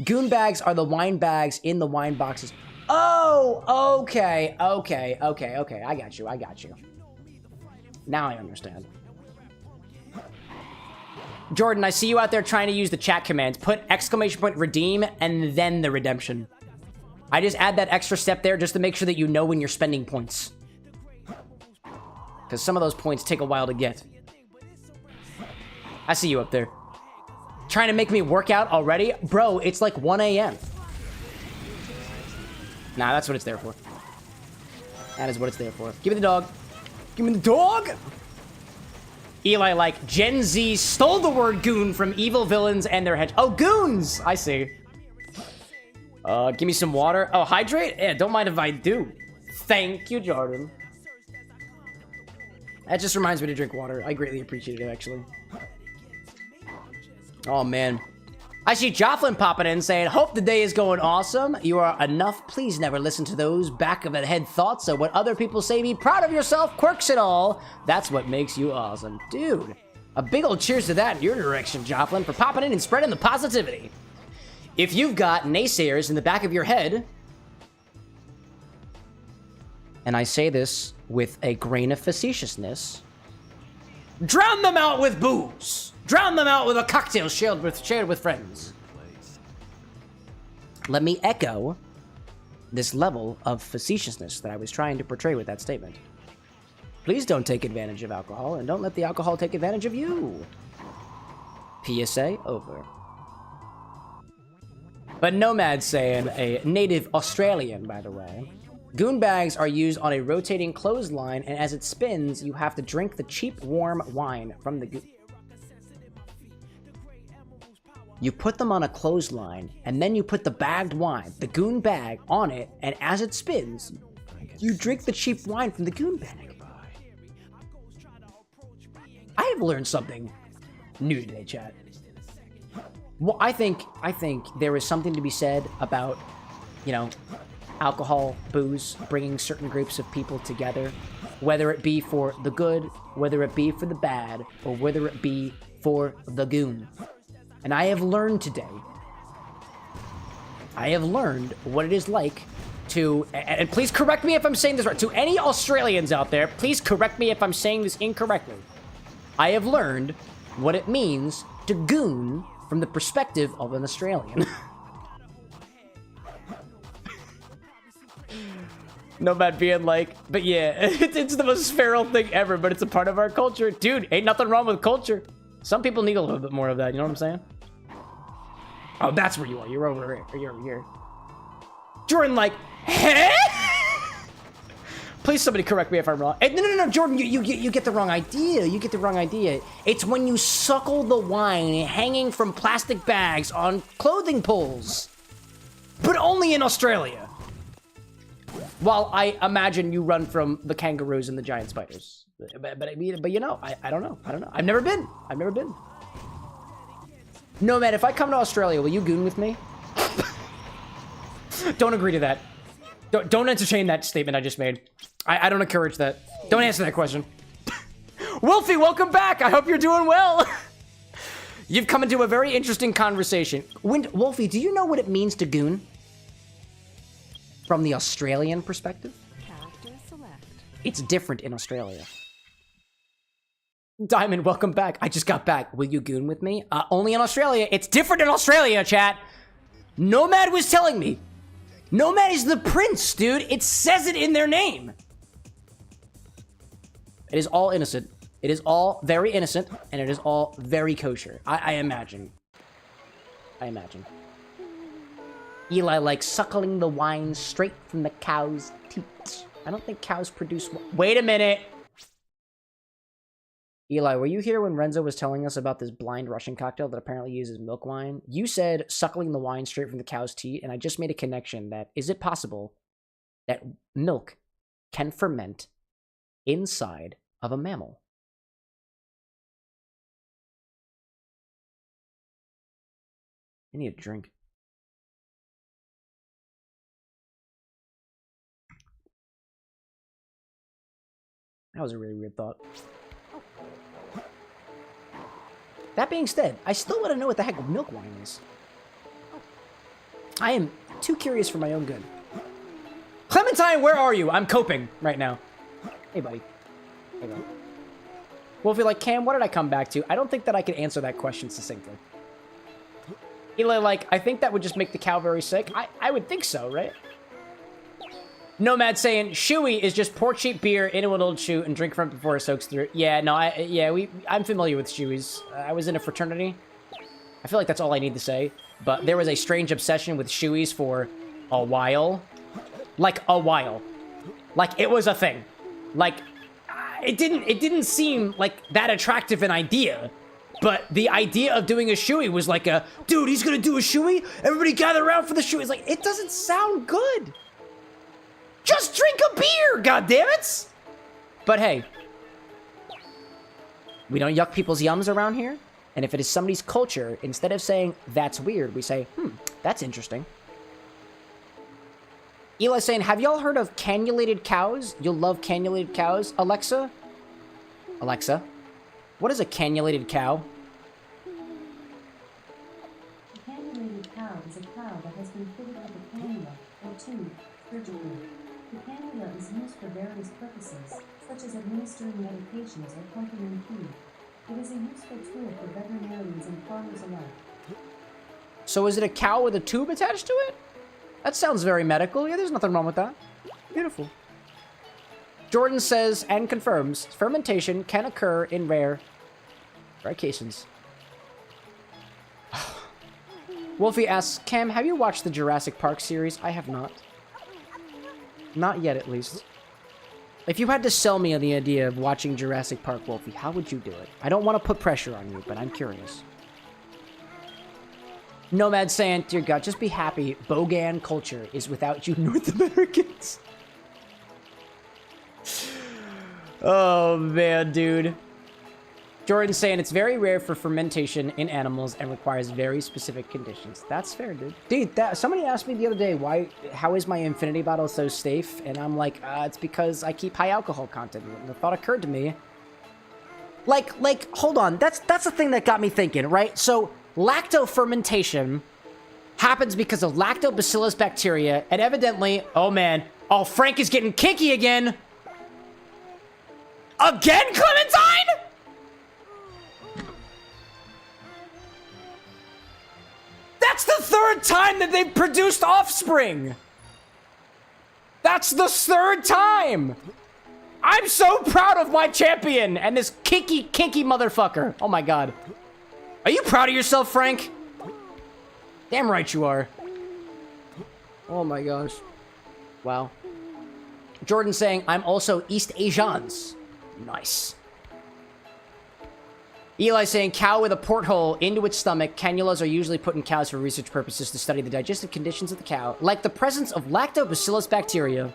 Goon bags are the wine bags in the wine boxes. Oh, okay. I got you. Now I understand. Jordan, I see you out there trying to use the chat commands. Put exclamation point redeem and then the redemption. I just add that extra step there just to make sure that you know when you're spending points. Because some of those points take a while to get. I see you up there. Trying to make me work out already? Bro, it's like 1 a.m. Nah, that's what it's there for. That is what it's there for. Give me the dog. Give me the dog! Eli, like, Gen Z stole the word goon from evil villains and their heads. Oh, goons! I see. Give me some water. Oh, hydrate? Yeah, don't mind if I do. Thank you, Jordan. That just reminds me to drink water. I greatly appreciate it, actually. Oh, man. I see Jocelyn popping in saying, hope the day is going awesome. You are enough. Please never listen to those back of the head thoughts of what other people say. Be proud of yourself, quirks and all. That's what makes you awesome. Dude, a big old cheers to that in your direction, Jocelyn, for popping in and spreading the positivity. If you've got naysayers in the back of your head, and I say this with a grain of facetiousness, drown them out with booze. Drown them out with a cocktail shared with friends. Let me echo this level of facetiousness that I was trying to portray with that statement. Please don't take advantage of alcohol, and don't let the alcohol take advantage of you. PSA over. But Nomad's saying, a native Australian, by the way, goon bags are used on a rotating clothesline, and as it spins, you have to drink the cheap, warm wine from the goon. You put them on a clothesline, and then you put the bagged wine, the goon bag, on it, and as it spins, you drink the cheap wine from the goon bag. I have learned something new today, chat. Well, I think there is something to be said about, you know, alcohol, booze, bringing certain groups of people together, whether it be for the good, whether it be for the bad, or whether it be for the goon. And I have learned today, I have learned what it is like to, and please correct me if I'm saying this right, to any Australians out there, please correct me if I'm saying this incorrectly. I have learned what it means to goon from the perspective of an Australian. Nomad being like, but yeah, it's the most feral thing ever, but it's a part of our culture. Dude, ain't nothing wrong with culture. Some people need a little bit more of that, you know what I'm saying? Oh, that's where you are. You're over here. You're over here. Jordan, like, hey? Please, somebody correct me if I'm wrong. No, Jordan, you get the wrong idea. You get the wrong idea. It's when you suckle the wine hanging from plastic bags on clothing poles. But only in Australia. While I imagine you run from the kangaroos and the giant spiders. But you know, I don't know. I've never been. No, man, if I come to Australia, will you goon with me? Don't agree to that. Don't entertain that statement I just made. I don't encourage that. Don't answer that question. Wolfie, welcome back. I hope you're doing well. You've come into a very interesting conversation. Wolfie, do you know what it means to goon? From the Australian perspective? Character select. It's different in Australia. Diamond, welcome back. I just got back. Will you goon with me? Only in Australia. It's different in Australia, chat. Nomad was telling me. Nomad is the prince, dude. It says it in their name. It is all innocent. It is all very innocent, and it is all very kosher. I imagine. Eli likes suckling the wine straight from the cow's teats. I don't think cows produce... Wait a minute. Eli, were you here when Renzo was telling us about this blind Russian cocktail that apparently uses milk wine? You said suckling the wine straight from the cow's teat, and I just made a connection that, is it possible that milk can ferment inside of a mammal? I need a drink. That was a really weird thought. That being said, I still want to know what the heck milk wine is. I am too curious for my own good. Clementine, where are you? I'm coping right now. Hey, buddy. Hey, buddy. Wolfie, like, Cam, what did I come back to? I don't think that I can answer that question succinctly. Eli, like, I think that would just make the cow very sick. I would think so, right? Nomad saying, Shoey is just pour cheap beer into an old shoe and drink from it before it soaks through. Yeah, no, I'm familiar with Shoeys. I was in a fraternity. I feel like that's all I need to say. But there was a strange obsession with Shoeys for a while. Like, a while. Like, it was a thing. Like, it didn't seem like that attractive an idea. But the idea of doing a shoey was like a, dude, he's gonna do a shoey? Everybody gather around for the shoey. It's like, it doesn't sound good. Just drink a beer, goddammit! But hey, we don't yuck people's yums around here. And if it is somebody's culture, instead of saying, that's weird, we say, that's interesting. Eli's saying, have y'all heard of cannulated cows? You'll love cannulated cows. Alexa? Alexa, what is a cannulated cow? A cannulated cow is a cow that has been fitted with a cannula or tube surgically. The cannula is used for various purposes, such as administering medications or pumping in feed. It is a useful tool for veterinarians and farmers alike. So is it a cow with a tube attached to it? That sounds very medical. Yeah, there's nothing wrong with that. Beautiful. Jordan says and confirms fermentation can occur in rare cases. Wolfie asks, Cam, have you watched the Jurassic Park series? I have not. Not yet, at least. If you had to sell me on the idea of watching Jurassic Park, Wolfie, how would you do it? I don't want to put pressure on you, but I'm curious. Nomad saying, dear God, just be happy. Bogan culture is without you North Americans. Oh, man, dude. Jordan saying it's very rare for fermentation in animals and requires very specific conditions. That's fair, dude. Dude, somebody asked me the other day, how is my infinity bottle so safe? And I'm like, it's because I keep high alcohol content. And the thought occurred to me. Like, hold on. That's the thing that got me thinking, right? So, lactofermentation happens because of lactobacillus bacteria, and evidently, oh man, Frank is getting kinky again. Again, Clementine? That's the third time that they've produced offspring. That's the third time. I'm so proud of my champion and this kinky motherfucker. Oh my God. Are you proud of yourself, Frank? Damn right you are. Oh my gosh. Wow. Jordan saying, I'm also East Asians. Nice. Eli saying, cow with a porthole into its stomach. Cannulas are usually put in cows for research purposes to study the digestive conditions of the cow, like the presence of lactobacillus bacteria.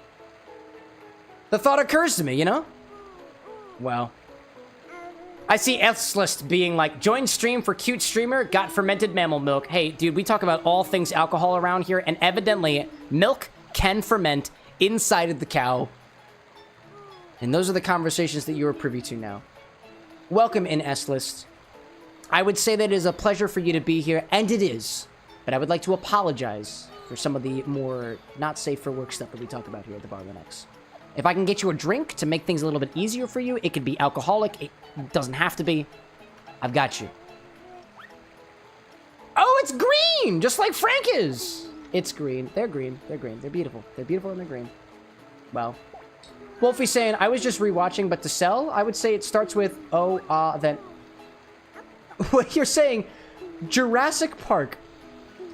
The thought occurs to me, you know? Well. I see S-List being like, join stream for cute streamer, got fermented mammal milk. Hey, dude, we talk about all things alcohol around here, and evidently, milk can ferment inside of the cow. And those are the conversations that you are privy to now. Welcome in, S-List. I would say that it is a pleasure for you to be here, and it is. But I would like to apologize for some of the more not safe for work stuff that we talk about here at the Bar Linux. If I can get you a drink to make things a little bit easier for you, it could be alcoholic. It doesn't have to be. I've got you. Oh, it's green! Just like Frank is! It's green. They're green. They're green. They're beautiful. They're beautiful and they're green. Well. Wolfie's saying, I was just rewatching, but to sell, I would say it starts with, then... What you're saying, Jurassic Park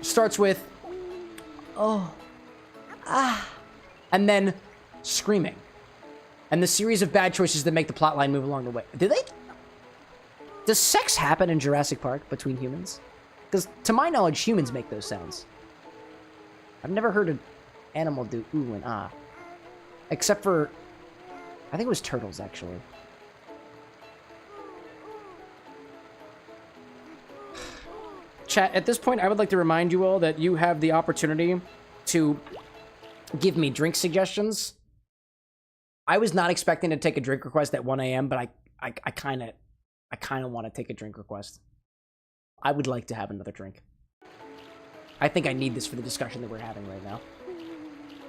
starts with, and then screaming. And the series of bad choices that make the plotline move along the way. Does sex happen in Jurassic Park between humans? Because, to my knowledge, humans make those sounds. I've never heard an animal do ooh and ah. Except for... I think it was turtles, actually. Chat, at this point, I would like to remind you all that you have the opportunity to give me drink suggestions. I was not expecting to take a drink request at 1 a.m., but I kind of want to take a drink request. I would like to have another drink. I think I need this for the discussion that we're having right now.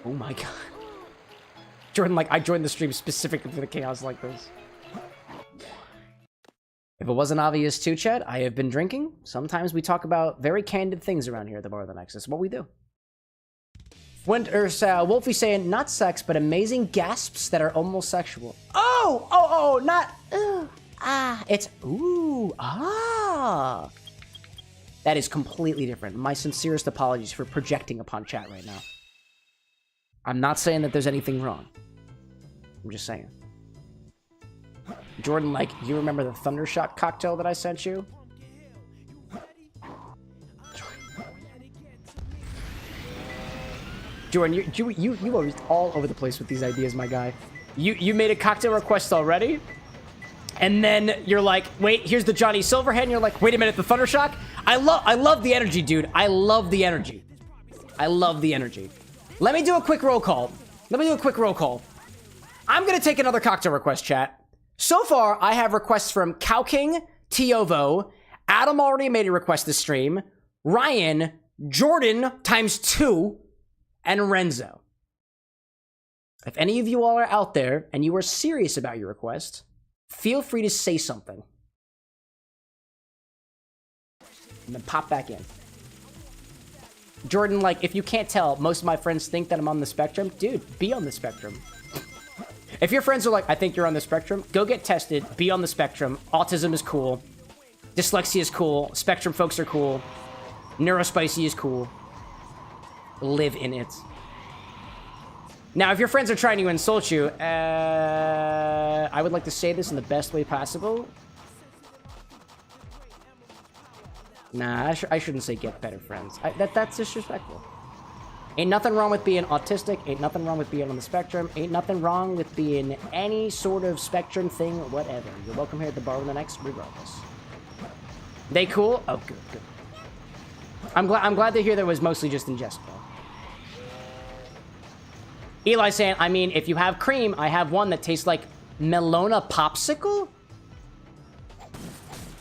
Oh my God. Jordan, like, I joined the stream specifically for the chaos like this. If it wasn't obvious too, Chet, I have been drinking. Sometimes we talk about very candid things around here at the Bar with an X. That's what we do. Wolfie saying, not sex, but amazing gasps that are almost sexual. Oh, not, it's, That is completely different. My sincerest apologies for projecting upon chat right now. I'm not saying that there's anything wrong. I'm just saying. Jordan, like, you remember the Thundershock cocktail that I sent you? Jordan, you are all over the place with these ideas, my guy. You made a cocktail request already? And then you're like, wait, here's the Johnny Silverhand. And you're like, wait a minute, the Thundershock? I love the energy, dude. I love the energy. I love the energy. Let me do a quick roll call. I'm going to take another cocktail request, chat. So far, I have requests from Cow King, Tiovo, Adam already made a request this stream, Ryan, Jordan ×2, and Renzo. If any of you all are out there and you are serious about your request, feel free to say something. And then pop back in. Jordan, like, if you can't tell, most of my friends think that I'm on the spectrum. Dude, be on the spectrum. If your friends are like, I think you're on the spectrum, go get tested, be on the spectrum. Autism is cool. Dyslexia is cool. Spectrum folks are cool. Neurospicy is cool. Live in it. Now, if your friends are trying to insult you, I would like to say this in the best way possible. Nah, I shouldn't say get better friends. That's disrespectful. Ain't nothing wrong with being autistic. Ain't nothing wrong with being on the spectrum. Ain't nothing wrong with being any sort of spectrum thing, whatever. You're welcome here at the Bar with an X, regardless. They cool? Oh, good. I'm glad to hear that it was mostly just in jest, though. Eli saying, I mean, if you have cream, I have one that tastes like Melona popsicle?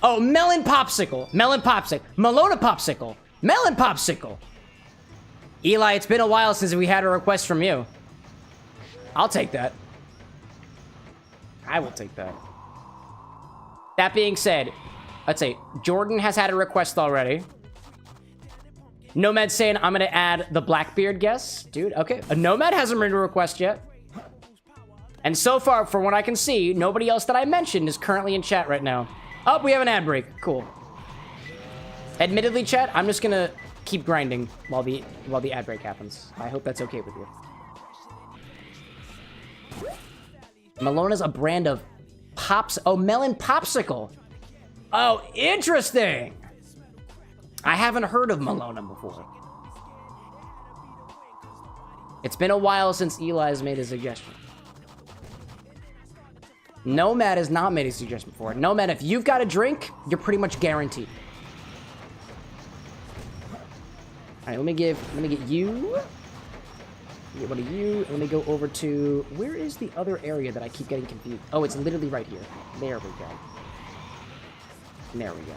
Oh, melon popsicle. Melona popsicle. Melon popsicle. Eli, it's been a while since we had a request from you. I'll take that. I will take that. That being said, let's say Jordan has had a request already. Nomad saying I'm gonna add the Blackbeard guess. Dude, okay. A Nomad hasn't made a request yet. And so far, from what I can see, nobody else that I mentioned is currently in chat right now. Oh, we have an ad break. Cool. Admittedly, chat, I'm just gonna keep grinding while the ad break happens. I hope that's okay with you. Melona's a brand of pops. Oh, melon popsicle. Oh, interesting. I haven't heard of Melona before. It's been a while since Eli's made a suggestion. Nomad has not made a suggestion before. Nomad, if you've got a drink, you're pretty much guaranteed. All right, let me get you. Get one of you. Let me go over to, where is the other area that I keep getting confused? Oh, it's literally right here. There we go. There we go.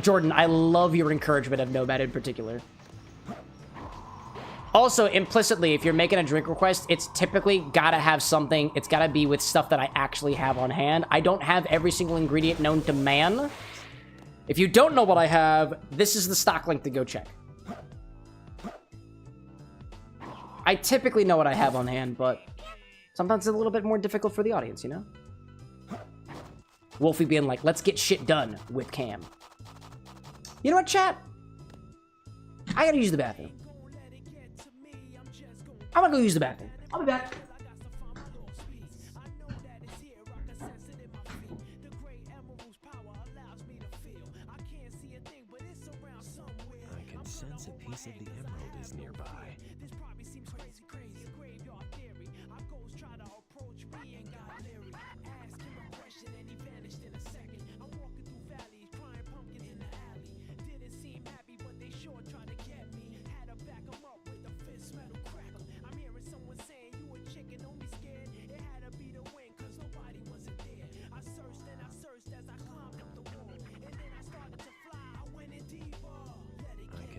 Jordan, I love your encouragement of Nomad in particular. Also, implicitly, if you're making a drink request, it's typically gotta have something. It's gotta be with stuff that I actually have on hand. I don't have every single ingredient known to man. If you don't know what I have, this is the stock link to go check. I typically know what I have on hand, but sometimes it's a little bit more difficult for the audience, you know? Wolfie being like, let's get shit done with Cam. You know what, chat? I gotta use the bathroom. I'm gonna go use the bathroom. I'll be back. I can sense a piece of the emerald is nearby.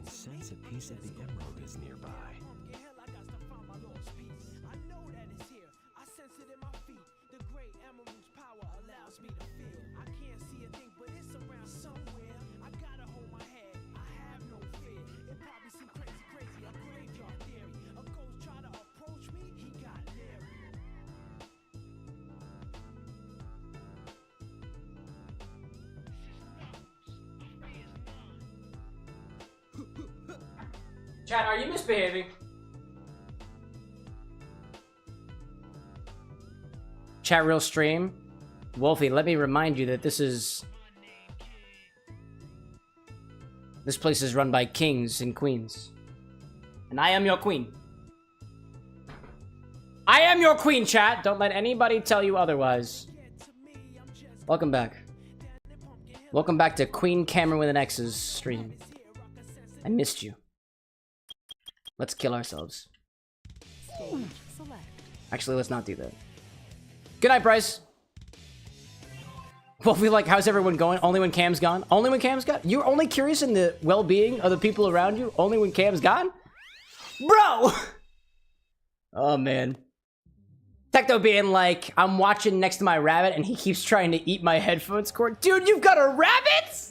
Sense a piece of the emerald is nearby. must be the fear. I can't see a thing, but it's around somewhere. I gotta hold my head, I have no fear. It probably seems crazy, a graveyard theory. A ghost try to approach me, he got leery. Chat, are you misbehaving? Chat real stream. Wolfie, let me remind you that this place is run by kings and queens. And I am your queen. I am your queen, chat. Don't let anybody tell you otherwise. Welcome back. Welcome back to Queen Cameron with an X's stream. I missed you. Let's kill ourselves. Stage select. Actually, let's not do that. Good night, Bryce. Wolfie, like, how's everyone going? Only when Cam's gone? Only when Cam's gone? You're only curious in the well-being of the people around you? Only when Cam's gone? Bro! Oh, man. Techno being like, I'm watching next to my rabbit and he keeps trying to eat my headphones cord. Dude, you've got a rabbit?!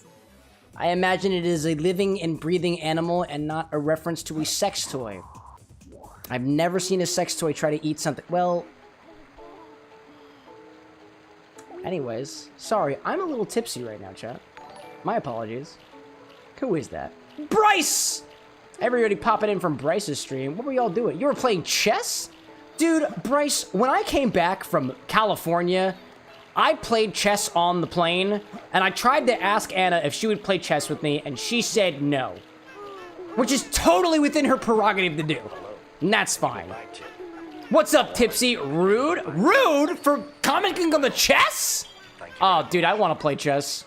I imagine it is a living and breathing animal and not a reference to a sex toy. I've never seen a sex toy try to eat something. Well... Anyways, sorry, I'm a little tipsy right now, chat. My apologies. Who is that? Bryce! Everybody popping in from Bryce's stream. What were y'all doing? You were playing chess? Dude, Bryce, when I came back from California, I played chess on the plane, and I tried to ask Anna if she would play chess with me, and she said no. Which is totally within her prerogative to do. And that's fine. What's up, Tipsy? Rude? Rude? For commenting on the chess? Oh, dude, I want to play chess.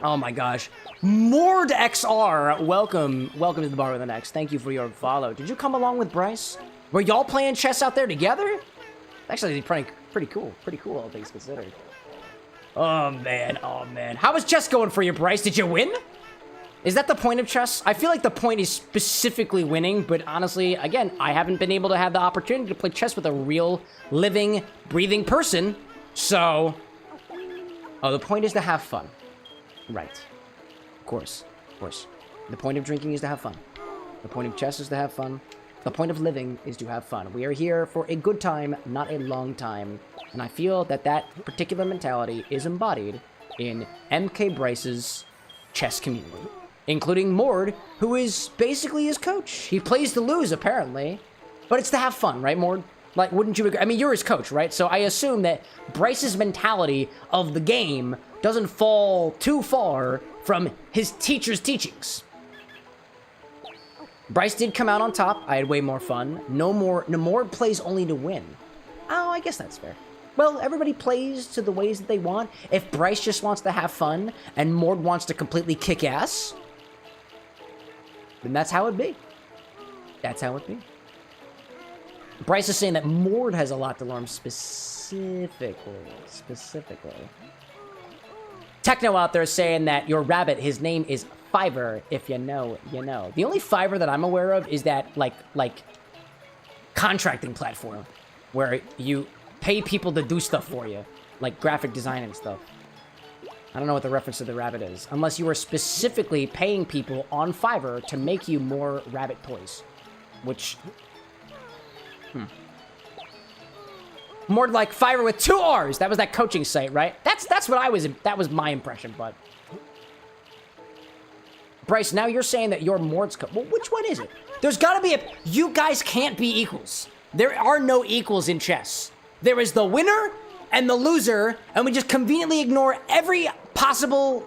Oh my gosh. Mord XR, welcome to the bar with an X. Thank you for your follow. Did you come along with Bryce? Were y'all playing chess out there together? Actually, pretty cool. Pretty cool, all things considered. Oh man. How was chess going for you, Bryce? Did you win? Is that the point of chess? I feel like the point is specifically winning, but honestly, again, I haven't been able to have the opportunity to play chess with a real, living, breathing person, so... Oh, the point is to have fun. Right. Of course. The point of drinking is to have fun. The point of chess is to have fun. The point of living is to have fun. We are here for a good time, not a long time, and I feel that that particular mentality is embodied in MK Bryce's chess community. Including Mord, who is basically his coach. He plays to lose, apparently. But it's to have fun, right, Mord? Like, wouldn't you agree? I mean, you're his coach, right? So I assume that Bryce's mentality of the game doesn't fall too far from his teacher's teachings. Bryce did come out on top. I had way more fun. Mord plays only to win. Oh, I guess that's fair. Well, everybody plays to the ways that they want. If Bryce just wants to have fun and Mord wants to completely kick ass, then that's how it be. That's how it be. Bryce is saying that Mord has a lot to learn specifically. Techno out there is saying that your rabbit, his name is Fiverr. If you know, you know. The only Fiverr that I'm aware of is that, like contracting platform where you pay people to do stuff for you, like graphic design and stuff. I don't know what the reference to the rabbit is, unless you are specifically paying people on Fiverr to make you more rabbit toys, which, more like Fiverr with 2 R's. That was that coaching site, right? That's what I was. That was my impression. But Bryce, now you're saying that you're Mord's coach. Well, which one is it? There's got to be a. You guys can't be equals. There are no equals in chess. There is the winner and the loser, and we just conveniently ignore every possible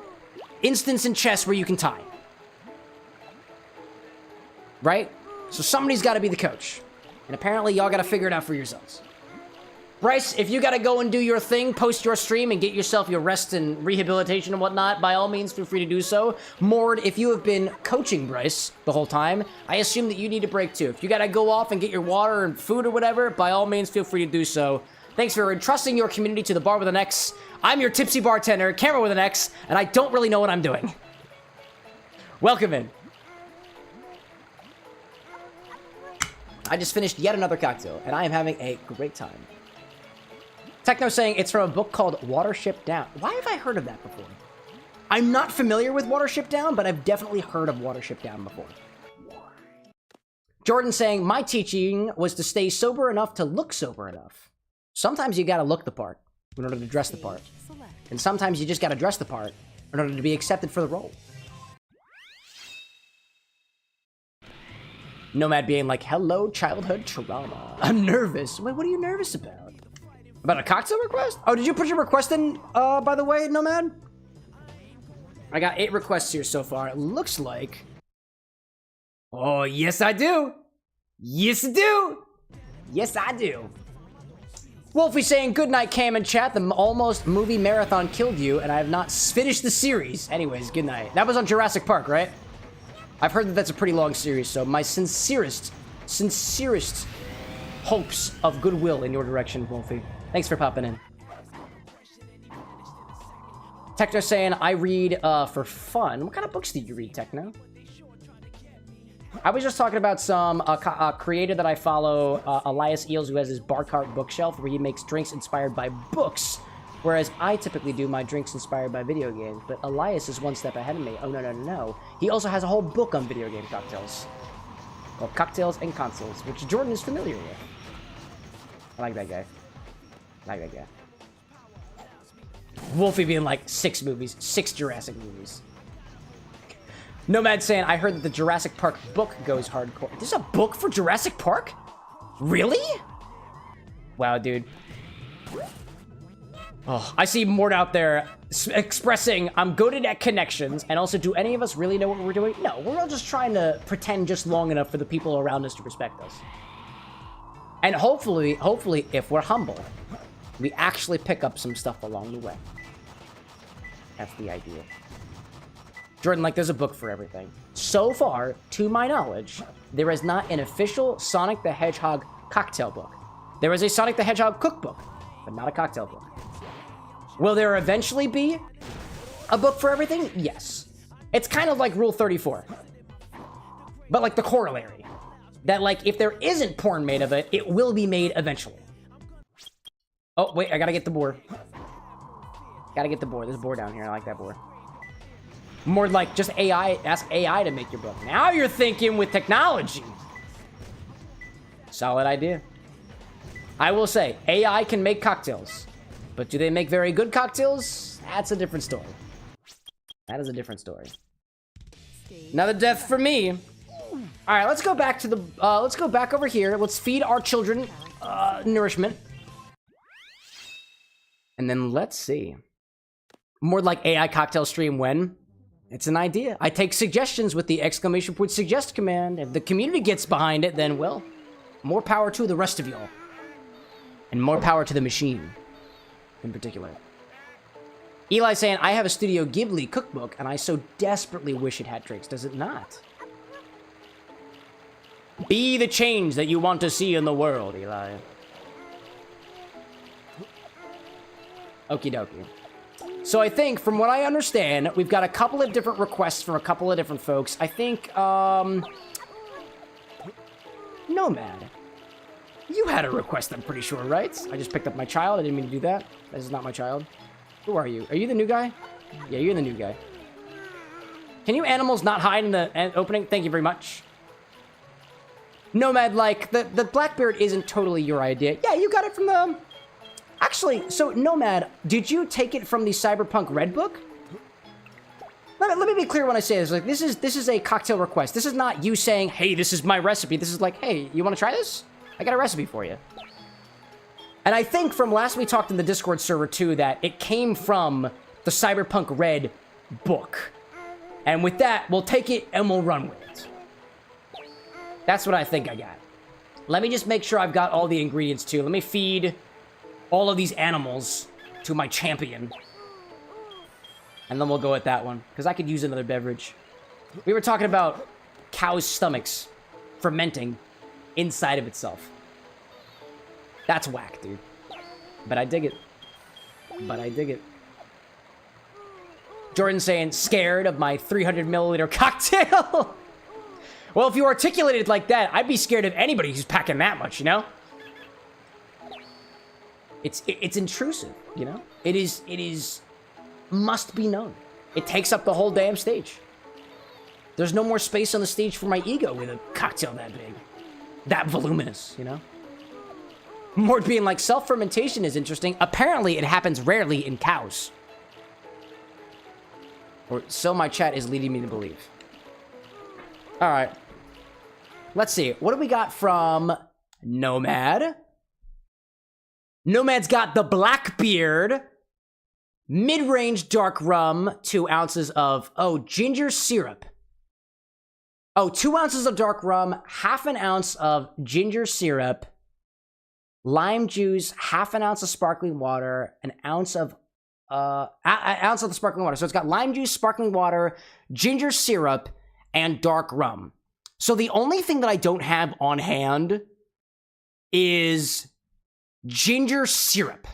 instance in chess where you can tie. Right? So somebody's got to be the coach. And apparently y'all got to figure it out for yourselves. Bryce, if you got to go and do your thing, post your stream and get yourself your rest and rehabilitation and whatnot, by all means, feel free to do so. Mord, if you have been coaching Bryce the whole time, I assume that you need a break too. If you got to go off and get your water and food or whatever, by all means, feel free to do so. Thanks for entrusting your community to the bar with an X. I'm your tipsy bartender, Cameron with an X, and I don't really know what I'm doing. Welcome in. I just finished yet another cocktail, and I am having a great time. Techno saying it's from a book called Watership Down. Why have I heard of that before? I'm not familiar with Watership Down, but I've definitely heard of Watership Down before. Jordan saying, my teaching was to stay sober enough to look sober enough. Sometimes you gotta look the part in order to dress the part. And sometimes you just gotta dress the part in order to be accepted for the role. Nomad being like, hello, childhood trauma. I'm nervous. Wait, what are you nervous about? About a cocktail request? Oh, did you put your request in, by the way, Nomad? I got 8 requests here so far. It looks like... Oh, yes, I do. Yes, I do. Yes, I do. Wolfie saying, good night, Cam and chat. The almost movie marathon killed you, and I have not finished the series. Anyways, good night. That was on Jurassic Park, right? I've heard that that's a pretty long series, so my sincerest hopes of goodwill in your direction, Wolfie. Thanks for popping in. Techno saying, I read for fun. What kind of books do you read, Techno? I was just talking about some creator that I follow, Elias Eels, who has his bar cart bookshelf where he makes drinks inspired by books, whereas I typically do my drinks inspired by video games. But Elias is one step ahead of me. Oh, no. He also has a whole book on video game cocktails. Called Cocktails and Consoles, which Jordan is familiar with. I like that guy. Wolfie being like 6 movies, 6 Jurassic movies. Nomad saying, I heard that the Jurassic Park book goes hardcore. There's a book for Jurassic Park? Really? Wow, dude. Oh, I see Mort out there expressing, I'm good at connections, and also, do any of us really know what we're doing? No, we're all just trying to pretend just long enough for the people around us to respect us. And hopefully, if we're humble, we actually pick up some stuff along the way. That's the idea. Jordan, like, there's a book for everything. So far, to my knowledge, there is not an official Sonic the Hedgehog cocktail book. There is a Sonic the Hedgehog cookbook, but not a cocktail book. Will there eventually be a book for everything? Yes. It's kind of like Rule 34. But like the corollary. That, like, if there isn't porn made of it, it will be made eventually. Oh, wait, I gotta get the boar. Gotta get the boar. There's a boar down here. I like that boar. More like just AI, ask AI to make your book. Now you're thinking with technology. Solid idea. I will say, AI can make cocktails. But do they make very good cocktails? That's a different story. That is a different story. Another death for me. All right, let's go back to the, let's go back over here. Let's feed our children, nourishment. And then let's see. More like AI cocktail stream when? It's an idea. I take suggestions with the !suggest command. If the community gets behind it, then, well, more power to the rest of y'all. And more power to the machine, in particular. Eli saying, I have a Studio Ghibli cookbook, and I so desperately wish it had drinks. Does it not? Be the change that you want to see in the world, Eli. Okie dokie. So I think, from what I understand, we've got a couple of different requests from a couple of different folks. I think, Nomad. You had a request, I'm pretty sure, right? I just picked up my child. I didn't mean to do that. This is not my child. Who are you? Are you the new guy? Yeah, you're the new guy. Can you animals not hide in the opening? Thank you very much. Nomad, like, the Blackbeard isn't totally your idea. Yeah, you got it from the... Actually, so, Nomad, did you take it from the Cyberpunk Red book? Let me be clear when I say this. Like, this is a cocktail request. This is not you saying, hey, this is my recipe. This is like, hey, you want to try this? I got a recipe for you. And I think from last we talked in the Discord server, too, that it came from the Cyberpunk Red book. And with that, we'll take it and we'll run with it. That's what I think I got. Let me just make sure I've got all the ingredients, too. Let me feed all of these animals to my champion. And then we'll go with that one, because I could use another beverage. We were talking about cows' stomachs fermenting inside of itself. That's whack, dude. But I dig it. But I dig it. Jordan saying, scared of my 300 milliliter cocktail? Well, if you articulate it like that, I'd be scared of anybody who's packing that much, you know? It's intrusive, you know? It is must be known. It takes up the whole damn stage. There's no more space on the stage for my ego with a cocktail that big. That voluminous, you know? More being like, self-fermentation is interesting. Apparently, it happens rarely in cows. Or so my chat is leading me to believe. Alright. Let's see. What do we got from Nomad? Nomad's got the Blackbeard. Mid-range dark rum. 2 ounces of, ginger syrup. 2 ounces of dark rum. Half an ounce of ginger syrup. Lime juice. Half an ounce of sparkling water. An ounce of ounce of the sparkling water. So it's got lime juice, sparkling water, ginger syrup, and dark rum. So the only thing that I don't have on hand is ginger syrup.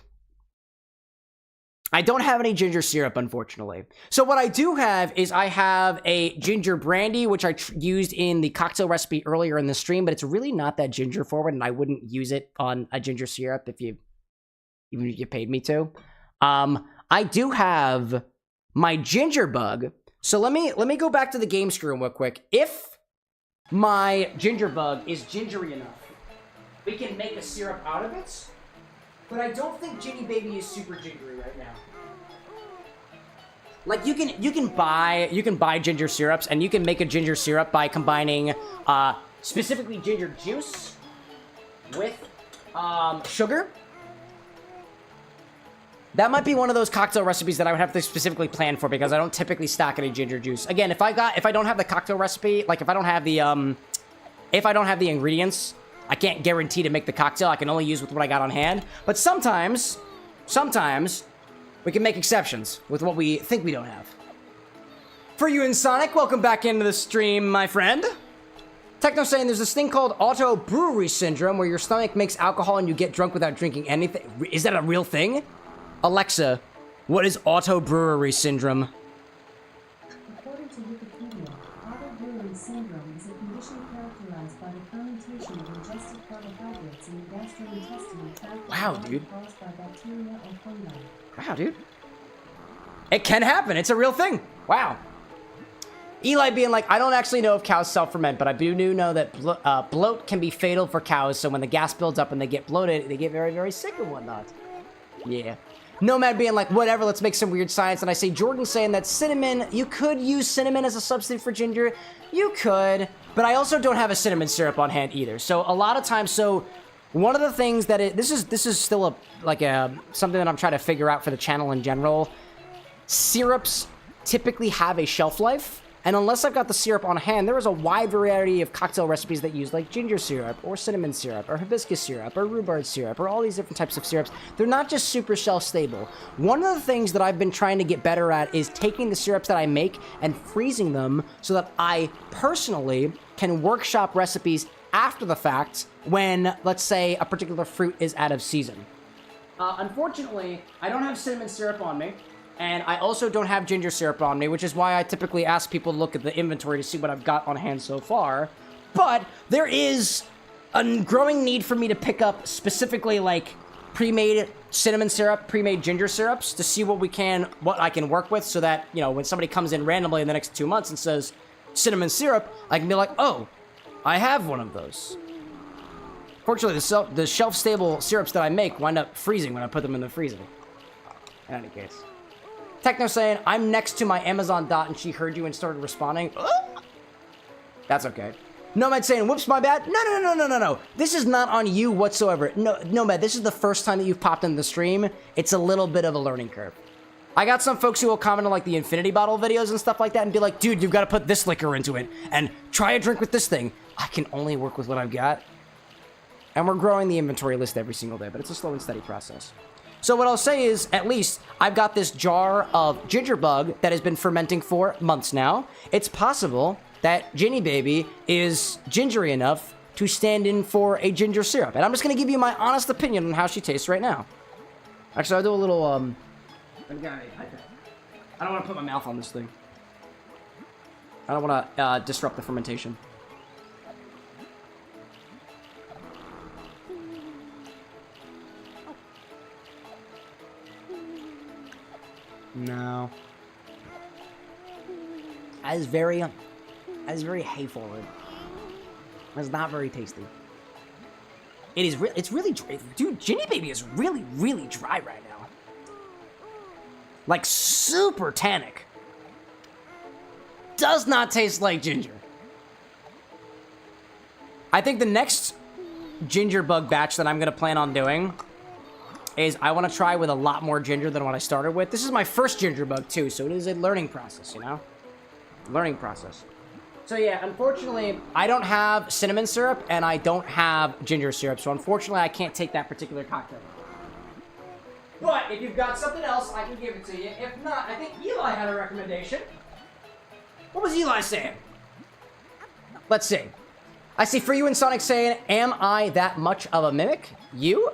I don't have any ginger syrup, unfortunately. So what I do have is I have a ginger brandy, which I used in the cocktail recipe earlier in the stream, but it's really not that ginger forward, and I wouldn't use it on a ginger syrup even if you paid me to. I do have my ginger bug. So let me go back to the game screen real quick. If my ginger bug is gingery enough, we can make a syrup out of it. But I don't think Ginny Baby is super gingery right now. Like you can buy ginger syrups, and you can make a ginger syrup by combining specifically ginger juice with sugar. That might be one of those cocktail recipes that I would have to specifically plan for, because I don't typically stock any ginger juice. Again, if I don't have the cocktail recipe, like if I don't have the ingredients, I can't guarantee to make the cocktail. I can only use with what I got on hand. But sometimes we can make exceptions with what we think we don't have. For you and Sonic, welcome back into the stream, my friend. Techno saying there's this thing called auto brewery syndrome, where your stomach makes alcohol and you get drunk without drinking anything. Is that a real thing? Alexa, what is auto brewery syndrome? According to Wikipedia, auto-brewery syndrome is a condition characterized by the fermentation of ingested carbohydrates in the gastrointestinal tract Wow, dude. caused by bacteria or fungi. Wow, dude. It can happen. It's a real thing. Wow. Eli being like, I don't actually know if cows self-ferment, but I do know that bloat can be fatal for cows, so when the gas builds up and they get bloated, they get very, very sick and whatnot. Yeah. Nomad being like, whatever, let's make some weird science. And I say, Jordan saying that cinnamon, you could use cinnamon as a substitute for ginger. You could, but I also don't have a cinnamon syrup on hand either. So a lot of times, one of the things that this is still something that I'm trying to figure out for the channel in general. Syrups typically have a shelf life. And unless I've got the syrup on hand, there is a wide variety of cocktail recipes that use like ginger syrup or cinnamon syrup or hibiscus syrup or rhubarb syrup or all these different types of syrups. They're not just super shelf stable. One of the things that I've been trying to get better at is taking the syrups that I make and freezing them so that I personally can workshop recipes after the fact when, let's say, a particular fruit is out of season. Unfortunately, I don't have cinnamon syrup on me. And I also don't have ginger syrup on me, which is why I typically ask people to look at the inventory to see what I've got on hand so far. But there is a growing need for me to pick up specifically like pre-made cinnamon syrup, pre-made ginger syrups to see what I can work with, so that, you know, when somebody comes in randomly in the next 2 months and says cinnamon syrup, I can be like, oh, I have one of those. Fortunately, the shelf-stable syrups that I make wind up freezing when I put them in the freezer. In any case. Techno saying, I'm next to my Amazon dot and she heard you and started responding. That's okay. Nomad saying, whoops, my bad. No. This is not on you whatsoever. No, Nomad, this is the first time that you've popped into the stream. It's a little bit of a learning curve. I got some folks who will comment on like the infinity bottle videos and stuff like that and be like, dude, you've got to put this liquor into it and try a drink with this thing. I can only work with what I've got. And we're growing the inventory list every single day, but it's a slow and steady process. So what I'll say is, at least, I've got this jar of ginger bug that has been fermenting for months now. It's possible that Ginny Baby is gingery enough to stand in for a ginger syrup. And I'm just going to give you my honest opinion on how she tastes right now. Actually, I'll do a little, I don't want to put my mouth on this thing. I don't want to disrupt the fermentation. No. That is very hay forward. That's not very tasty. It is it's really dry. Dude, Ginny Baby is really, really dry right now. Like super tannic. Does not taste like ginger. I think the next ginger bug batch that I'm gonna plan on doing is I want to try with a lot more ginger than what I started with. This is my first ginger bug too, so it is a learning process, you know? Learning process. So yeah, unfortunately, I don't have cinnamon syrup and I don't have ginger syrup, so unfortunately I can't take that particular cocktail. But if you've got something else, I can give it to you. If not, I think Eli had a recommendation. What was Eli saying? Let's see. I see For You and Sonic saying, am I that much of a mimic? You?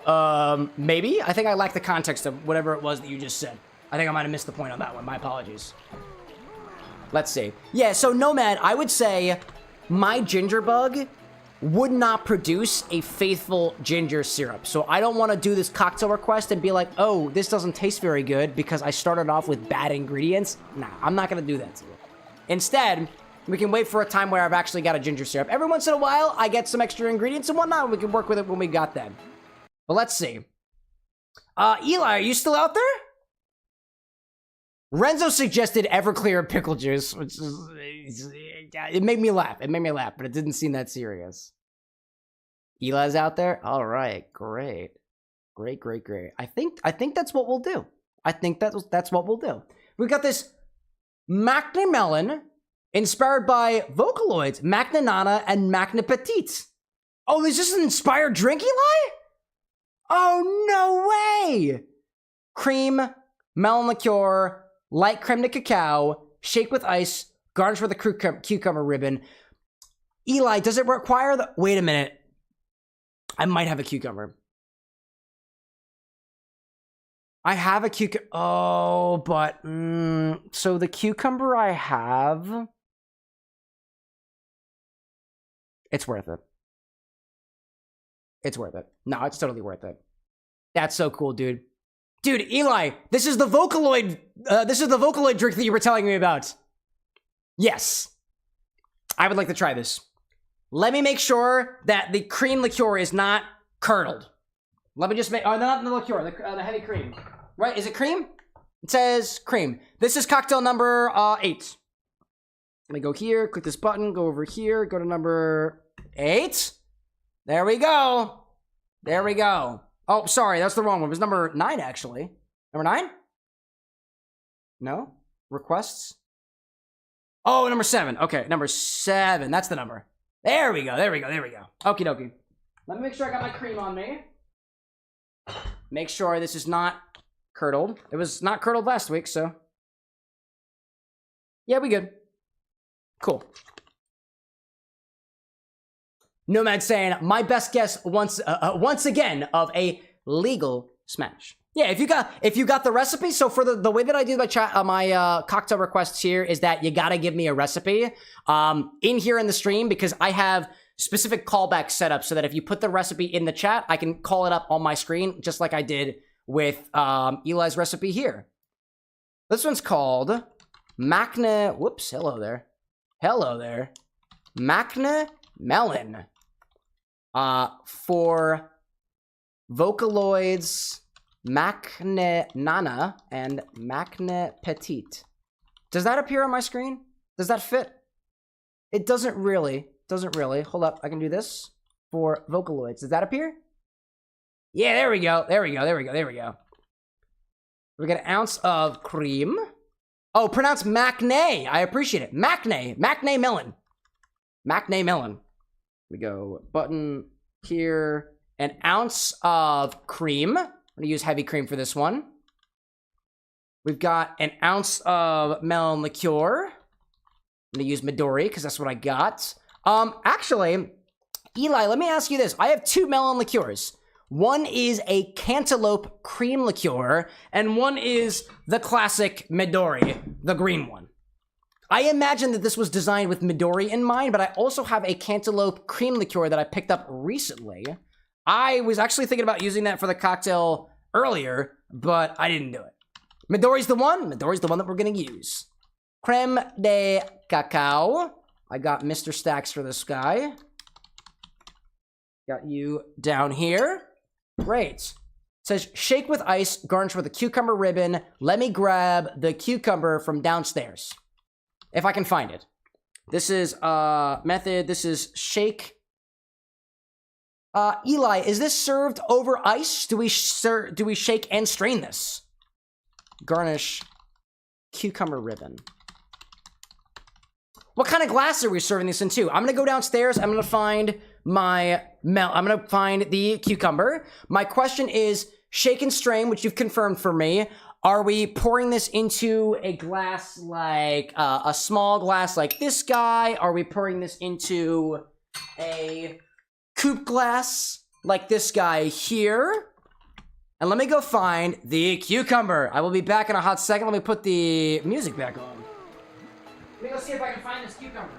Maybe. I think I lack the context of whatever it was that you just said. I think I might have missed the point on that one. My apologies. Let's see. Yeah, so Nomad, I would say my ginger bug would not produce a faithful ginger syrup. So I don't want to do this cocktail request and be like, oh, this doesn't taste very good because I started off with bad ingredients. Nah, I'm not going to do that to you. Instead, we can wait for a time where I've actually got a ginger syrup. Every once in a while, I get some extra ingredients and whatnot, and we can work with it when we got them. But let's see. Eli, are you still out there? Renzo suggested Everclear pickle juice, which is, it made me laugh. It made me laugh, but it didn't seem that serious. Eli's out there? All right, great. Great, great, great. I think that's what we'll do. I think that's what we'll do. We got this Macne Melon, inspired by Vocaloids, Macne Nana, and Macne Petit. Oh, is this an inspired drink, Eli? Oh, no way! Cream, melon liqueur, light creme de cacao, shake with ice, garnish with a cucumber ribbon. Eli, does it require the... Wait a minute. I might have a cucumber. I have a cucumber. Oh, but... so the cucumber I have... It's worth it. It's worth it. No, it's totally worth it. That's so cool, dude. Dude, Eli, this is the Vocaloid drink that you were telling me about. Yes. I would like to try this. Let me make sure that the cream liqueur is not curdled. Let me just make... Oh, not the liqueur, the heavy cream. Right, is it cream? It says cream. This is cocktail number 8. Let me go here, click this button, go over here, go to number 8. There we go. There we go. Oh, sorry, that's the wrong one. It was number 9, actually. Number 9? No? Requests? Oh, number 7. Okay, number 7. That's the number. There we go, there we go, there we go. Okie dokie. Let me make sure I got my cream on me. Make sure this is not curdled. It was not curdled last week, so... Yeah, we good. Cool. Nomad saying, my best guess once again of a legal smash. Yeah, if you got the recipe. So for the way that I do my cocktail requests here is that you gotta give me a recipe in here in the stream, because I have specific callbacks set up so that if you put the recipe in the chat, I can call it up on my screen just like I did with Eli's recipe here. This one's called Macne. Whoops, hello there. Hello there. Macne Melon. For Vocaloids, Macne Nana, and Macne Petit. Does that appear on my screen? Does that fit? It doesn't really. Doesn't really. Hold up. I can do this for Vocaloids. Does that appear? Yeah, there we go. There we go. There we go. There we go. We got an ounce of cream. Oh, pronounced Macne. I appreciate it. Macne. Macne Melon. Macne Melon. We go button here. An ounce of cream. I'm going to use heavy cream for this one. We've got an ounce of melon liqueur. I'm going to use Midori because that's what I got. Actually, Eli, let me ask you this. I have 2 melon liqueurs. One is a cantaloupe cream liqueur, and one is the classic Midori, the green one. I imagine that this was designed with Midori in mind, but I also have a cantaloupe cream liqueur that I picked up recently. I was actually thinking about using that for the cocktail earlier, but I didn't do it. Midori's the one. Midori's the one that we're gonna use. Creme de cacao. I got Mr. Stacks for this guy. Got you down here. Great. It says, shake with ice, garnish with a cucumber ribbon. Let me grab the cucumber from downstairs. If I can find it. This is, method. This is shake. Eli, is this served over ice? Do we shake and strain this? Garnish. Cucumber ribbon. What kind of glass are we serving this into? I'm gonna go downstairs. I'm gonna find I'm gonna find the cucumber. My question is shake and strain, which you've confirmed for me. Are we pouring this into a glass like a small glass like this guy? Are we pouring this into a coupe glass like this guy here? And let me go find the cucumber. I will be back in a hot second. Let me put the music back on. Let me go see if I can find this cucumber.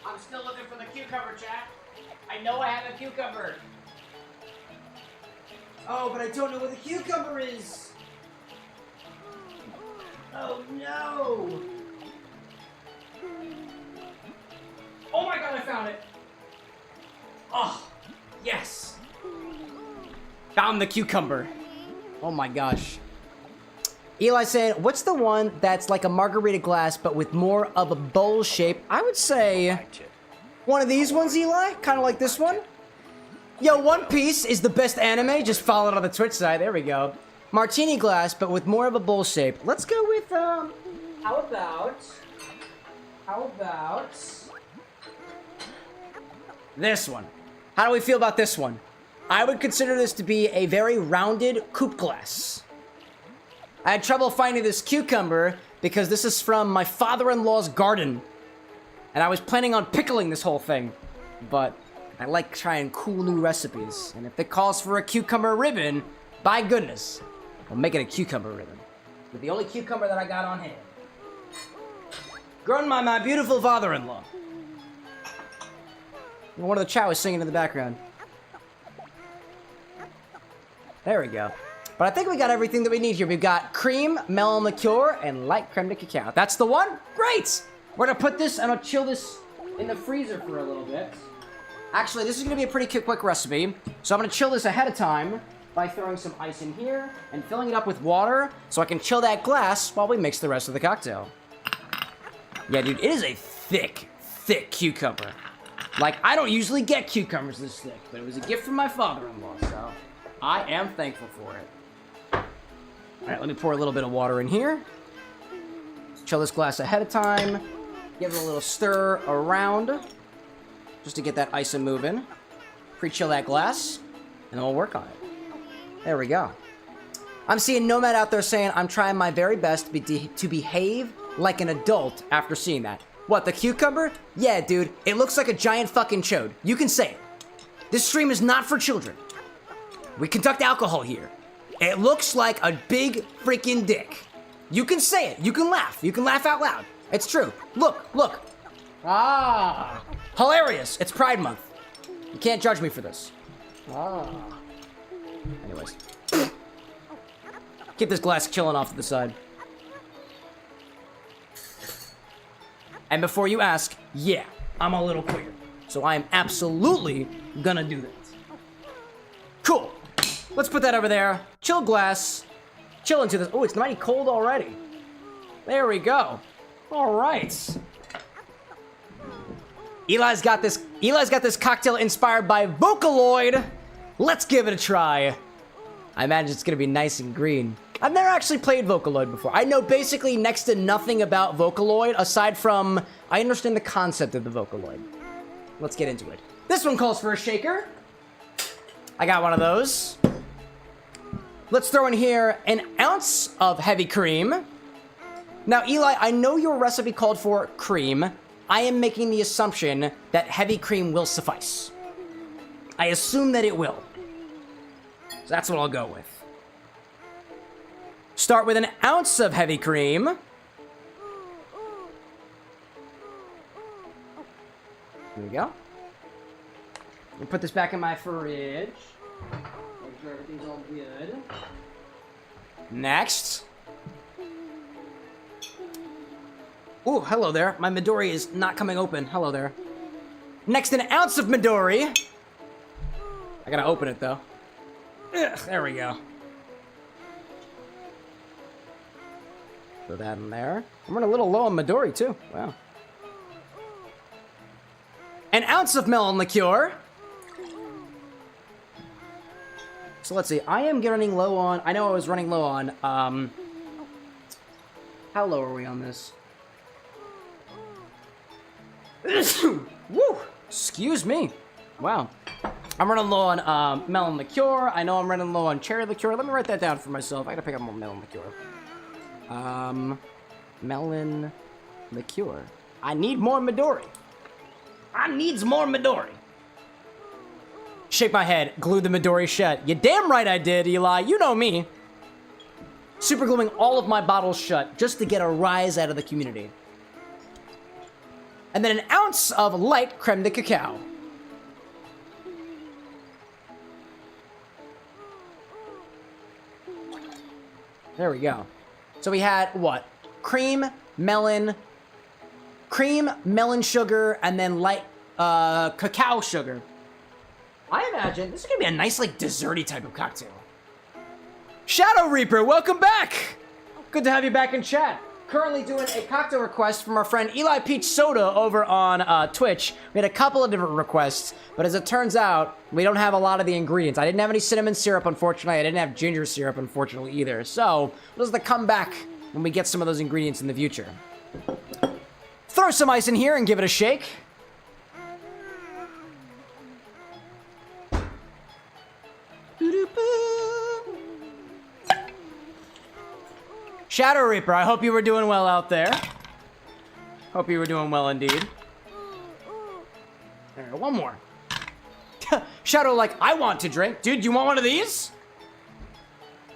I'm still looking for the cucumber, chat. I know I have a cucumber. Oh, but I don't know where the cucumber is. Oh, no. Oh my god, I found it. Oh, yes. Found the cucumber. Oh my gosh. Eli said, what's the one that's like a margarita glass but with more of a bowl shape? I would say one of these ones, Eli. Kind of like this one. Yo, One Piece is the best anime. Just follow it on the Twitch side. There we go. Martini glass but with more of a bowl shape. Let's go with, how about this one? How do we feel about this one? I would consider this to be a very rounded coupe glass. I had trouble finding this cucumber because this is from my father-in-law's garden. And I was planning on pickling this whole thing. But I like trying cool new recipes. And if it calls for a cucumber ribbon, by goodness, we'll make it a cucumber ribbon. With the only cucumber that I got on hand. Grown by my beautiful father-in-law. One of the Chao is singing in the background. There we go. But I think we got everything that we need here. We've got cream, melon liqueur, and light creme de cacao. That's the one? Great! We're gonna put this, and I'll chill this in the freezer for a little bit. Actually, this is gonna be a pretty quick recipe. So I'm gonna chill this ahead of time by throwing some ice in here and filling it up with water so I can chill that glass while we mix the rest of the cocktail. Yeah, dude, it is a thick, thick cucumber. Like, I don't usually get cucumbers this thick, but it was a gift from my father-in-law, so I am thankful for it. Alright, let me pour a little bit of water in here. Chill this glass ahead of time. Give it a little stir around. Just to get that ice moving. Pre-chill that glass. And then we'll work on it. There we go. I'm seeing Nomad out there saying, I'm trying my very best to behave like an adult after seeing that. What, the cucumber? Yeah, dude. It looks like a giant fucking chode. You can say it. This stream is not for children. We conduct alcohol here. It looks like a big freaking dick. You can say it. You can laugh. You can laugh out loud. It's true. Look, look. Ah. Hilarious. It's Pride Month. You can't judge me for this. Ah. Anyways. Keep this glass chilling off to the side. And before you ask, yeah, I'm a little queer. So I am absolutely gonna do this. Cool. Let's put that over there. Chill glass. Chill into this. Oh, it's mighty cold already. There we go. All right. Eli's got this cocktail inspired by Vocaloid. Let's give it a try. I imagine it's gonna be nice and green. I've never actually played Vocaloid before. I know basically next to nothing about Vocaloid aside from I understand the concept of the Vocaloid. Let's get into it. This one calls for a shaker. I got one of those. Let's throw in here an ounce of heavy cream. Now, Eli, I know your recipe called for cream. I am making the assumption that heavy cream will suffice. I assume that it will. So that's what I'll go with. Start with an ounce of heavy cream. There we go. We'll put this back in my fridge. Make sure everything's all good. Next. Ooh, hello there. My Midori is not coming open. Hello there. Next, an ounce of Midori. I gotta open it, though. Ugh, there we go. Throw that in there. I'm running a little low on Midori, too. Wow. An ounce of Melon Liqueur. So let's see. I am running low on... I know I was running low on... how low are we on this? Woo! Excuse me. Wow. I'm running low on Melon Liqueur. I know I'm running low on Cherry Liqueur. Let me write that down for myself. I gotta pick up more Melon Liqueur. Melon Liqueur. I need more Midori. I needs more Midori. Shake my head. Glue the Midori shut. You damn right I did, Eli. You know me. Super gluing all of my bottles shut just to get a rise out of the community. And then an ounce of light creme de cacao. There we go. So we had what? Cream, melon sugar, and then light cacao sugar. I imagine this is gonna be a nice, like, desserty type of cocktail. Shadow Reaper, welcome back! Good to have you back in chat. Currently doing a cocktail request from our friend Eli Peach Soda over on Twitch. We had a couple of different requests, but as it turns out, we don't have a lot of the ingredients. I didn't have any cinnamon syrup, unfortunately. I didn't have ginger syrup, unfortunately, either. So, we'll just come back when we get some of those ingredients in the future. Throw some ice in here and give it a shake. Shadow Reaper, I hope you were doing well out there. Hope you were doing well indeed. There, one more. Shadow, like, I want to drink. Dude, you want one of these?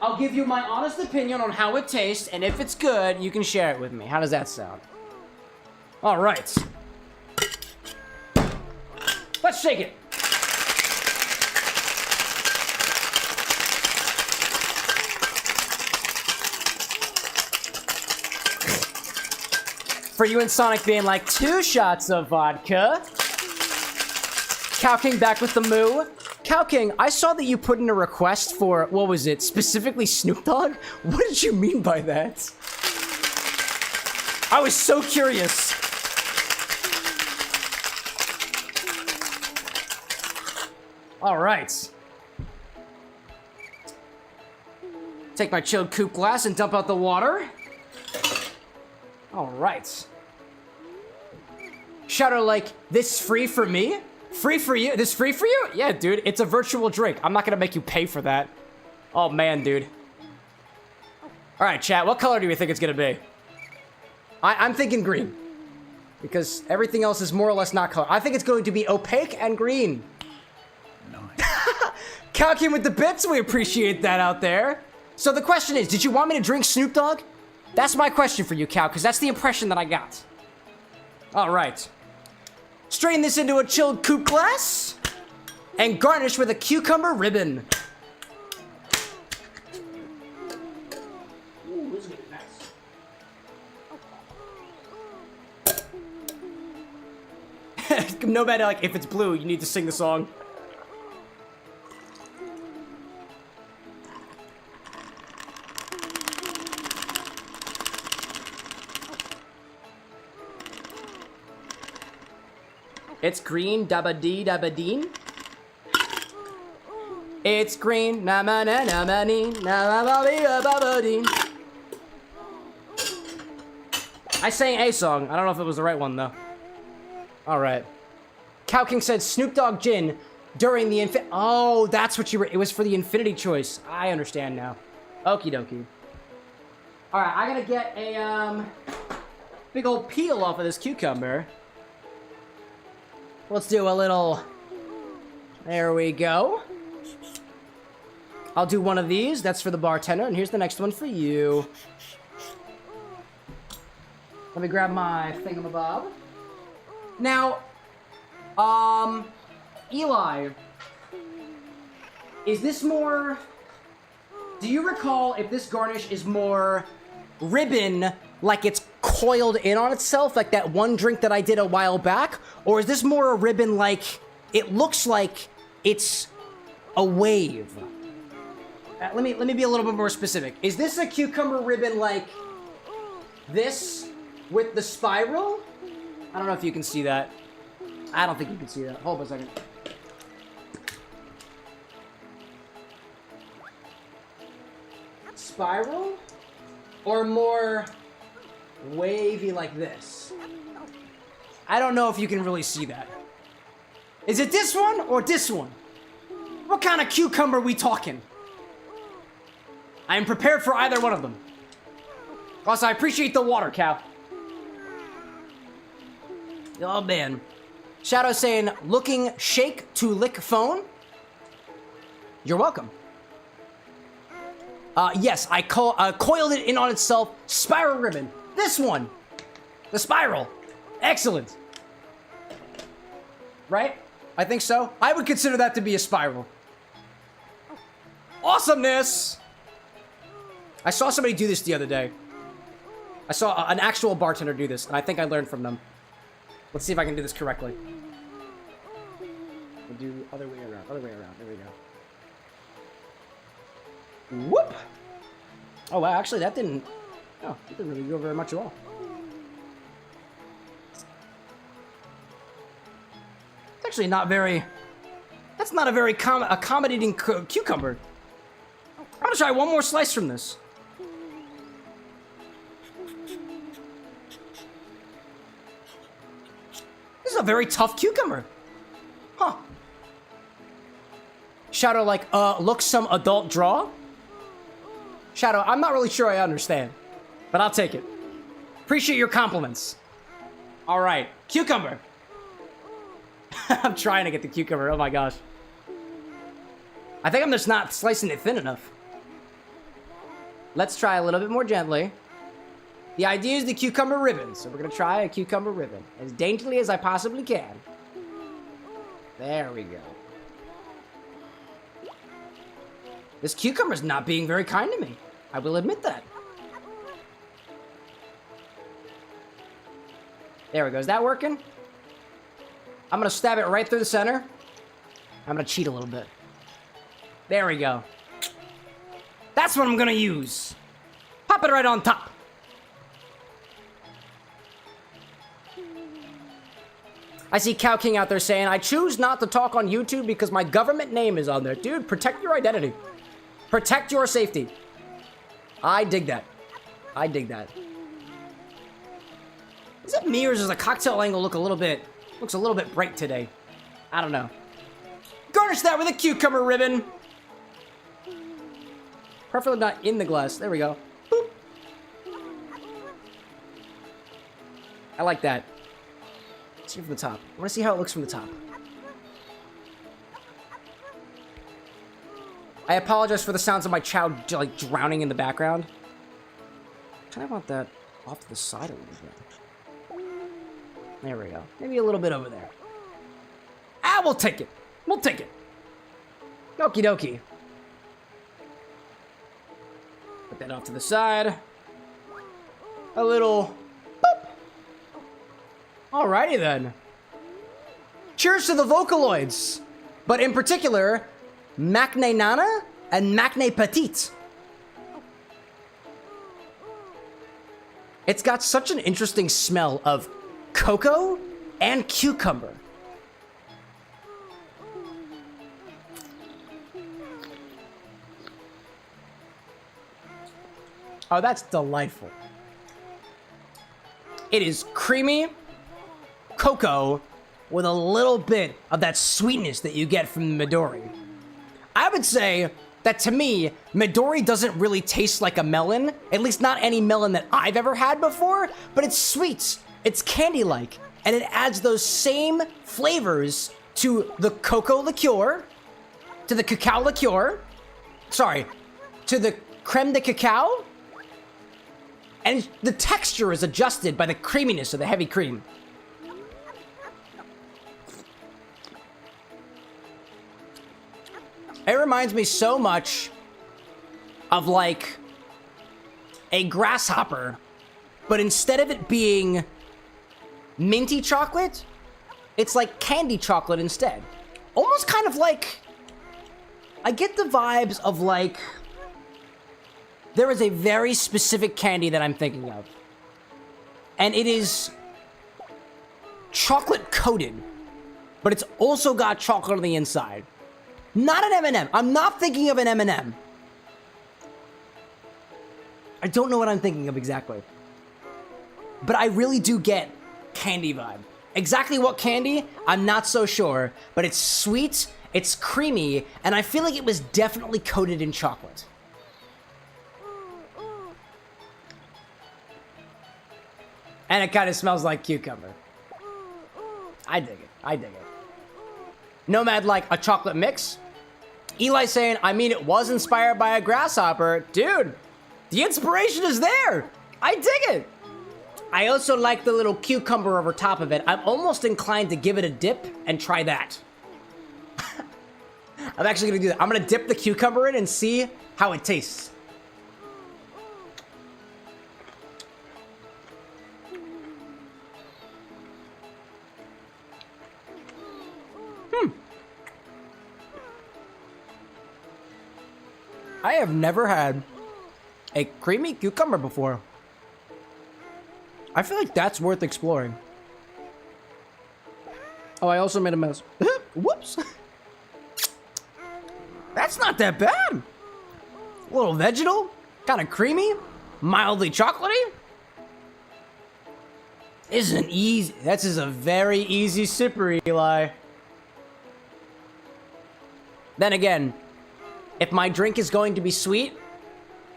I'll give you my honest opinion on how it tastes, and if it's good, you can share it with me. How does that sound? All right. Let's shake it. For you and Sonic being like, 2 shots of vodka. Cow King back with the moo. Cow King, I saw that you put in a request for, what was it, specifically Snoop Dogg? What did you mean by that? I was so curious. All right. Take my chilled coupe glass and dump out the water. All right. Shadow, like, this free for me? Free for you? This free for you? Yeah, dude, it's a virtual drink. I'm not gonna make you pay for that. Oh, man, dude. All right, chat, what color do you think it's gonna be? I'm thinking green. Because everything else is more or less not color. I think it's going to be opaque and green. Nice. Cow King with the bits, we appreciate that out there. So the question is, did you want me to drink Snoop Dogg? That's my question for you, Cow, because that's the impression that I got. All right. Strain this into a chilled coupe glass and garnish with a cucumber ribbon. Ooh, this is gonna be nice. No matter, like, if it's blue, you need to sing the song. It's green, dabba dee, dabba deen. It's green, na ma na na ma nee, na ma ma dee, dabba deen. I sang a song. I don't know if it was the right one, though. All right. Cow King said Snoop Dogg gin during the Oh, that's what you were... It was for the infinity choice. I understand now. Okie dokie. All right, I gotta get a, big old peel off of this cucumber. Let's do a little... There we go. I'll do one of these. That's for the bartender. And here's the next one for you. Let me grab my thingamabob. Now, Eli, is this more... Do you recall if this garnish is more ribbon, like it's coiled in on itself, like that one drink that I did a while back? Or is this more a ribbon like... It looks like it's a wave. Let me be a little bit more specific. Is this a cucumber ribbon like this with the spiral? I don't know if you can see that. I don't think you can see that. Hold on a second. Spiral? Or more wavy like this? I don't know if you can really see that. Is it this one or this one? What kind of cucumber we talking? I am prepared for either one of them. Also, I appreciate the water, cow. Oh, man. Shadow saying, looking shake to lick phone. You're welcome. Yes, I coiled it in on itself. Spiral ribbon. This one. The spiral. Excellent. Right? I think so. I would consider that to be a spiral. Awesomeness! I saw somebody do this the other day. I saw an actual bartender do this, and I think I learned from them. Let's see if I can do this correctly. We'll do other way around, other way around. There we go. Whoop! Oh, wow, actually, that didn't... Oh, it didn't really go very much at all. It's actually not very... That's not a very accommodating cucumber. I'm gonna try one more slice from this. This is a very tough cucumber. Huh. Shadow, like, look some adult draw? Shadow, I'm not really sure I understand, but I'll take it. Appreciate your compliments. All right, cucumber. I'm trying to get the cucumber, oh my gosh. I think I'm just not slicing it thin enough. Let's try a little bit more gently. The idea is the cucumber ribbon, so we're gonna try a cucumber ribbon as daintily as I possibly can. There we go. This cucumber's not being very kind to me. I will admit that. There we go. Is that working? I'm gonna stab it right through the center. I'm gonna cheat a little bit. There we go. That's what I'm gonna use. Pop it right on top. I see Cow King out there saying, I choose not to talk on YouTube because my government name is on there. Dude, protect your identity. Protect your safety. I dig that. I dig that. Is it me or does the cocktail angle look a little bit... Looks a little bit bright today. I don't know. Garnish that with a cucumber ribbon. Preferably not in the glass. There we go. Boop. I like that. Let's see from the top. I want to see how it looks from the top. I apologize for the sounds of my Chao like drowning in the background. I kind of want that off to the side a little bit. There we go. Maybe a little bit over there. Ah, we'll take it. We'll take it. Okie dokie. Put that off to the side. A little... Boop. Alrighty then. Cheers to the Vocaloids. But in particular, Macne Nana and Macne Petit. It's got such an interesting smell of cocoa and cucumber. Oh, that's delightful. It is creamy cocoa with a little bit of that sweetness that you get from the Midori. I would say that to me, Midori doesn't really taste like a melon, at least not any melon that I've ever had before, but it's sweet, it's candy-like, and it adds those same flavors to the cocoa liqueur, to the cacao liqueur, sorry, to the creme de cacao, and the texture is adjusted by the creaminess of the heavy cream. It reminds me so much of like a grasshopper, but instead of it being minty chocolate, it's like candy chocolate instead. Almost kind of like, I get the vibes of like, there is a very specific candy that I'm thinking of. And it is chocolate coated, but it's also got chocolate on the inside. Not an M&M. I'm not thinking of an M&M. I don't know what I'm thinking of exactly. But I really do get candy vibe. Exactly what candy, I'm not so sure. But it's sweet, it's creamy, and I feel like it was definitely coated in chocolate. And it kind of smells like cucumber. I dig it. I dig it. Nomad like a chocolate mix. Eli saying, I mean, it was inspired by a grasshopper. Dude, the inspiration is there. I dig it. I also like the little cucumber over top of it. I'm almost inclined to give it a dip and try that. I'm actually gonna do that. I'm gonna dip the cucumber in and see how it tastes. I have never had a creamy cucumber before. I feel like that's worth exploring. Oh, I also made a mess. Whoops. That's not that bad. A little vegetal, kind of creamy, mildly chocolatey. This is an easy, this is a very easy sipper, Eli. Then again, if my drink is going to be sweet,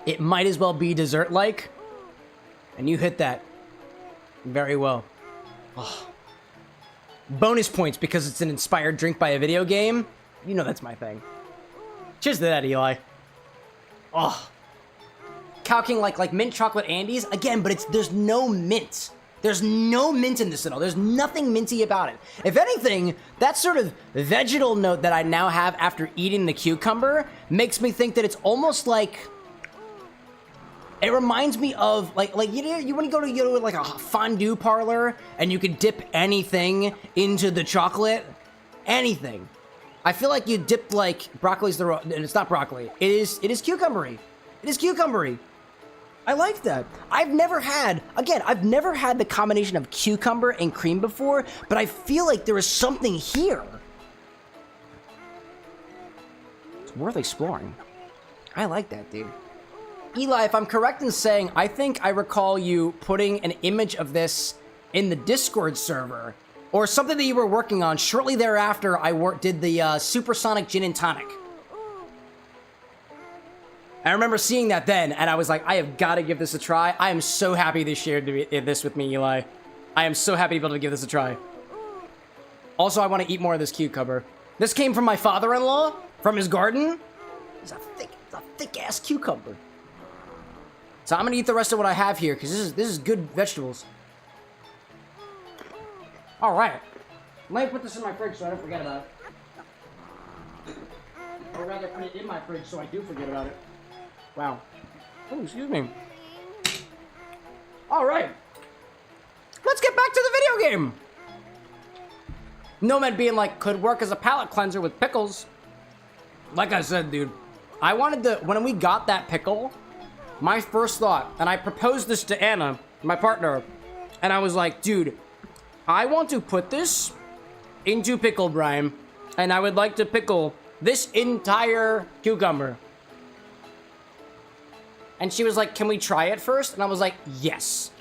it might as well be dessert-like. And you hit that very well. Oh. Bonus points because it's an inspired drink by a video game. You know that's my thing. Cheers to that, Eli. Oh. Calking like mint chocolate Andes. Again, but there's no mint. There's no mint in this at all. There's nothing minty about it. If anything, that sort of vegetal note that I now have after eating the cucumber makes me think that it's almost like, it reminds me of like you know, you want to go to like a fondue parlor and you can dip anything into the chocolate, anything. I feel like you dipped like broccoli's the and it's not broccoli. It is cucumbery. It is cucumbery. I like that. I've never had the combination of cucumber and cream before, but I feel like there is something here. It's worth exploring. I like that, dude. Eli, if I'm correct in saying, I think I recall you putting an image of this in the Discord server, or something that you were working on. Shortly thereafter, I did the Supersonic Gin and Tonic. I remember seeing that then, and I was like, I have got to give this a try. I am so happy they shared this with me, Eli. I am so happy to be able to give this a try. Also, I want to eat more of this cucumber. This came from my father-in-law, from his garden. It's a thick-ass cucumber. So I'm going to eat the rest of what I have here, because this is good vegetables. All right. Let me put this in my fridge so I don't forget about it. Or rather, put it in my fridge so I do forget about it. Wow. Oh, excuse me. All right. Let's get back to the video game. Nomad being like, could work as a palate cleanser with pickles. Like I said, dude, I wanted when we got that pickle, my first thought, and I proposed this to Anna, my partner, and I was like, dude, I want to put this into pickle brine, and I would like to pickle this entire cucumber. And she was like, can we try it first? And I was like, yes.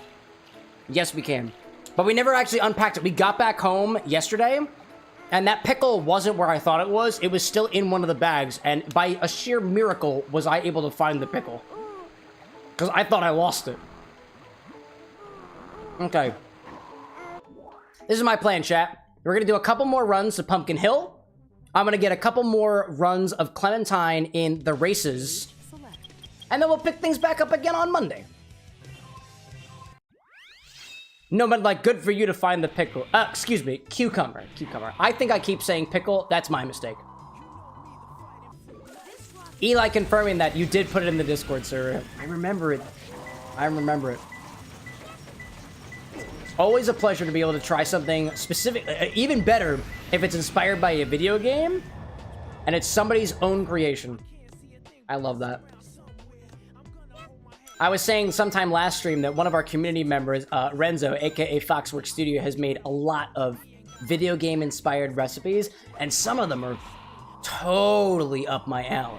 Yes, we can. But we never actually unpacked it. We got back home yesterday, and that pickle wasn't where I thought it was. It was still in one of the bags, and by a sheer miracle was I able to find the pickle. Because I thought I lost it. Okay. This is my plan, chat. We're going to do a couple more runs to Pumpkin Hill. I'm going to get a couple more runs of Clementine in the races. And then we'll pick things back up again on Monday. No, but like, good for you to find the pickle. Excuse me, cucumber. Cucumber. I think I keep saying pickle. That's my mistake. Eli confirming that you did put it in the Discord server. I remember it. I remember it. Always a pleasure to be able to try something specific. Even better if it's inspired by a video game and it's somebody's own creation. I love that. I was saying sometime last stream that one of our community members, Renzo, aka Foxworks Studio, has made a lot of video game inspired recipes, and some of them are totally up my alley.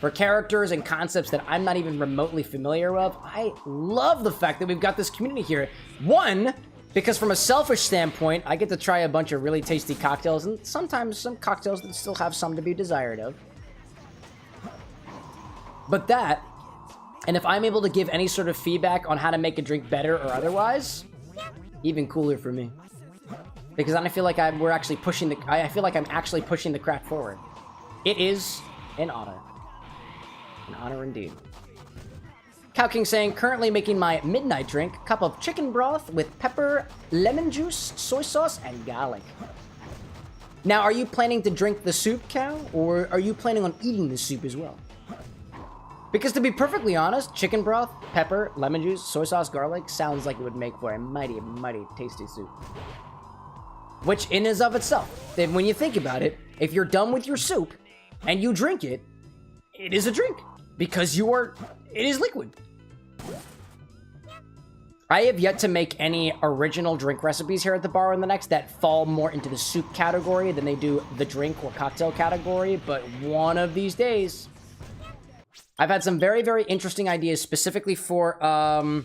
For characters and concepts that I'm not even remotely familiar with, I love the fact that we've got this community here. One, because from a selfish standpoint, I get to try a bunch of really tasty cocktails, and sometimes some cocktails that still have some to be desired of. But that, and if I'm able to give any sort of feedback on how to make a drink better or otherwise, even cooler for me. Because I feel like we're actually pushing I feel like I'm actually pushing the craft forward. It is an honor. An honor indeed. Cow King saying, currently making my midnight drink, cup of chicken broth with pepper, lemon juice, soy sauce, and garlic. Now, are you planning to drink the soup, Cow, or are you planning on eating the soup as well? Because to be perfectly honest, chicken broth, pepper, lemon juice, soy sauce, garlic sounds like it would make for a mighty, mighty tasty soup. Which in and of itself, then when you think about it, if you're done with your soup and you drink it, it is a drink. Because it is liquid. I have yet to make any original drink recipes here at the bar in the next that fall more into the soup category than they do the drink or cocktail category, but one of these days, I've had some very, very interesting ideas specifically for a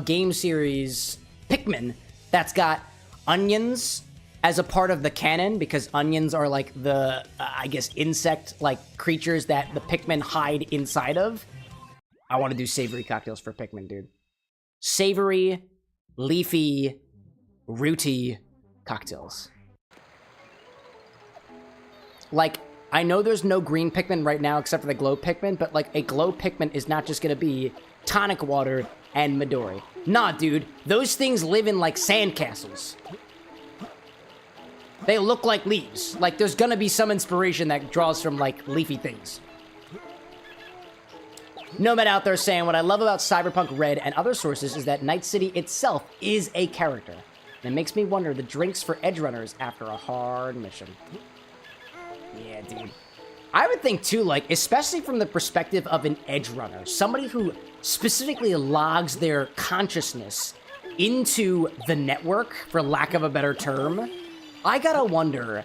game series, Pikmin, that's got onions as a part of the canon, because onions are like the, I guess, insect-like creatures that the Pikmin hide inside of. I want to do savory cocktails for Pikmin, dude. Savory, leafy, rooty cocktails. Like, I know there's no green Pikmin right now except for the glow Pikmin, but like a glow Pikmin is not just gonna be tonic water and Midori. Nah, dude, those things live in like sandcastles. They look like leaves. Like there's gonna be some inspiration that draws from like leafy things. Nomad out there saying, what I love about Cyberpunk Red and other sources is that Night City itself is a character. And it makes me wonder the drinks for edgerunners after a hard mission. Yeah, dude. I would think, too, like, especially from the perspective of an edge runner, somebody who specifically logs their consciousness into the network, for lack of a better term, I gotta wonder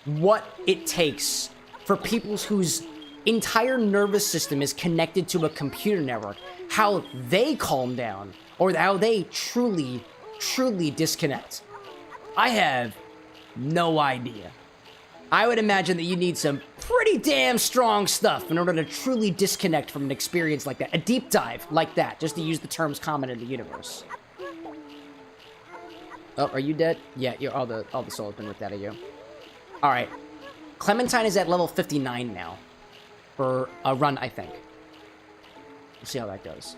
what it takes for people whose entire nervous system is connected to a computer network, how they calm down, or how they truly, truly disconnect. I have no idea. I would imagine that you need some pretty damn strong stuff in order to truly disconnect from an experience like that. A deep dive like that, just to use the terms common in the universe. Oh, are you dead? Yeah, all the soul has been ripped out of you. Alright. Clementine is at level 59 now. For a run, I think. We'll see how that goes.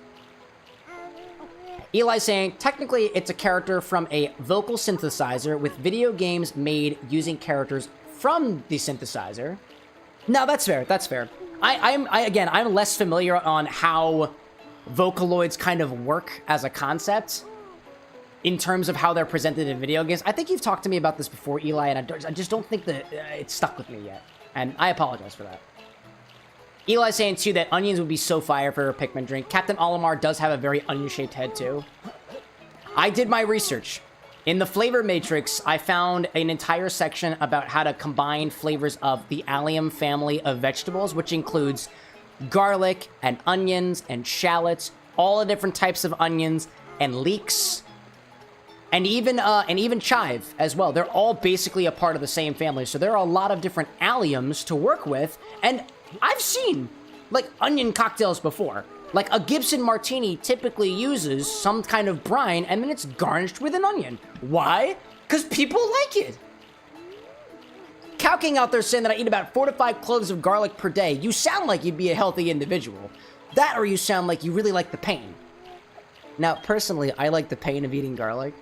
Eli saying, technically it's a character from a vocal synthesizer with video games made using characters from the synthesizer. No, that's fair. That's fair. I'm less familiar on how Vocaloids kind of work as a concept in terms of how they're presented in video games. I think you've talked to me about this before, Eli, and I just don't think that it's stuck with me yet. And I apologize for that. Eli saying, too, that onions would be so fire for a Pikmin drink. Captain Olimar does have a very onion-shaped head, too. I did my research. In the flavor matrix, I found an entire section about how to combine flavors of the allium family of vegetables, which includes garlic and onions and shallots, all the different types of onions and leeks, and even chive as well. They're all basically a part of the same family. So there are a lot of different alliums to work with. And I've seen like onion cocktails before. Like a Gibson martini typically uses some kind of brine and then it's garnished with an onion. Why? Because people like it. Cow King out there saying that I eat about 4 to 5 cloves of garlic per day. You sound like you'd be a healthy individual. That or you sound like you really like the pain. Now, personally, I like the pain of eating garlic.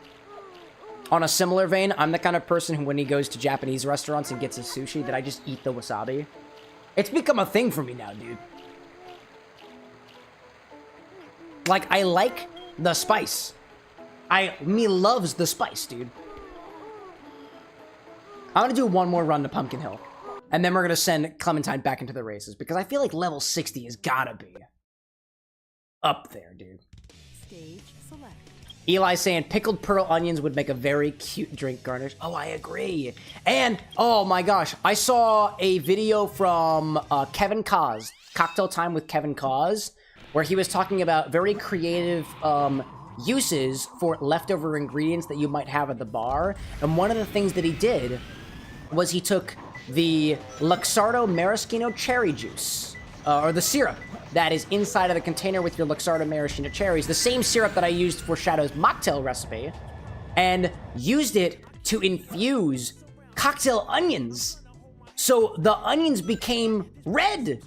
On a similar vein, I'm the kind of person who, when he goes to Japanese restaurants and gets his sushi, that I just eat the wasabi. It's become a thing for me now, dude. Like, I like the spice. Me loves the spice, dude. I'm gonna do one more run to Pumpkin Hill. And then we're gonna send Clementine back into the races, because I feel like level 60 has gotta be up there, dude. Stage select. Eli saying pickled pearl onions would make a very cute drink garnish. Oh, I agree. And, oh my gosh, I saw a video from Kevin Cause, Cocktail Time with Kevin Cause, where he was talking about very creative uses for leftover ingredients that you might have at the bar. And one of the things that he did was he took the Luxardo Maraschino cherry juice, or the syrup that is inside of the container with your Luxardo Maraschino cherries, the same syrup that I used for Shadow's mocktail recipe, and used it to infuse cocktail onions. So the onions became red.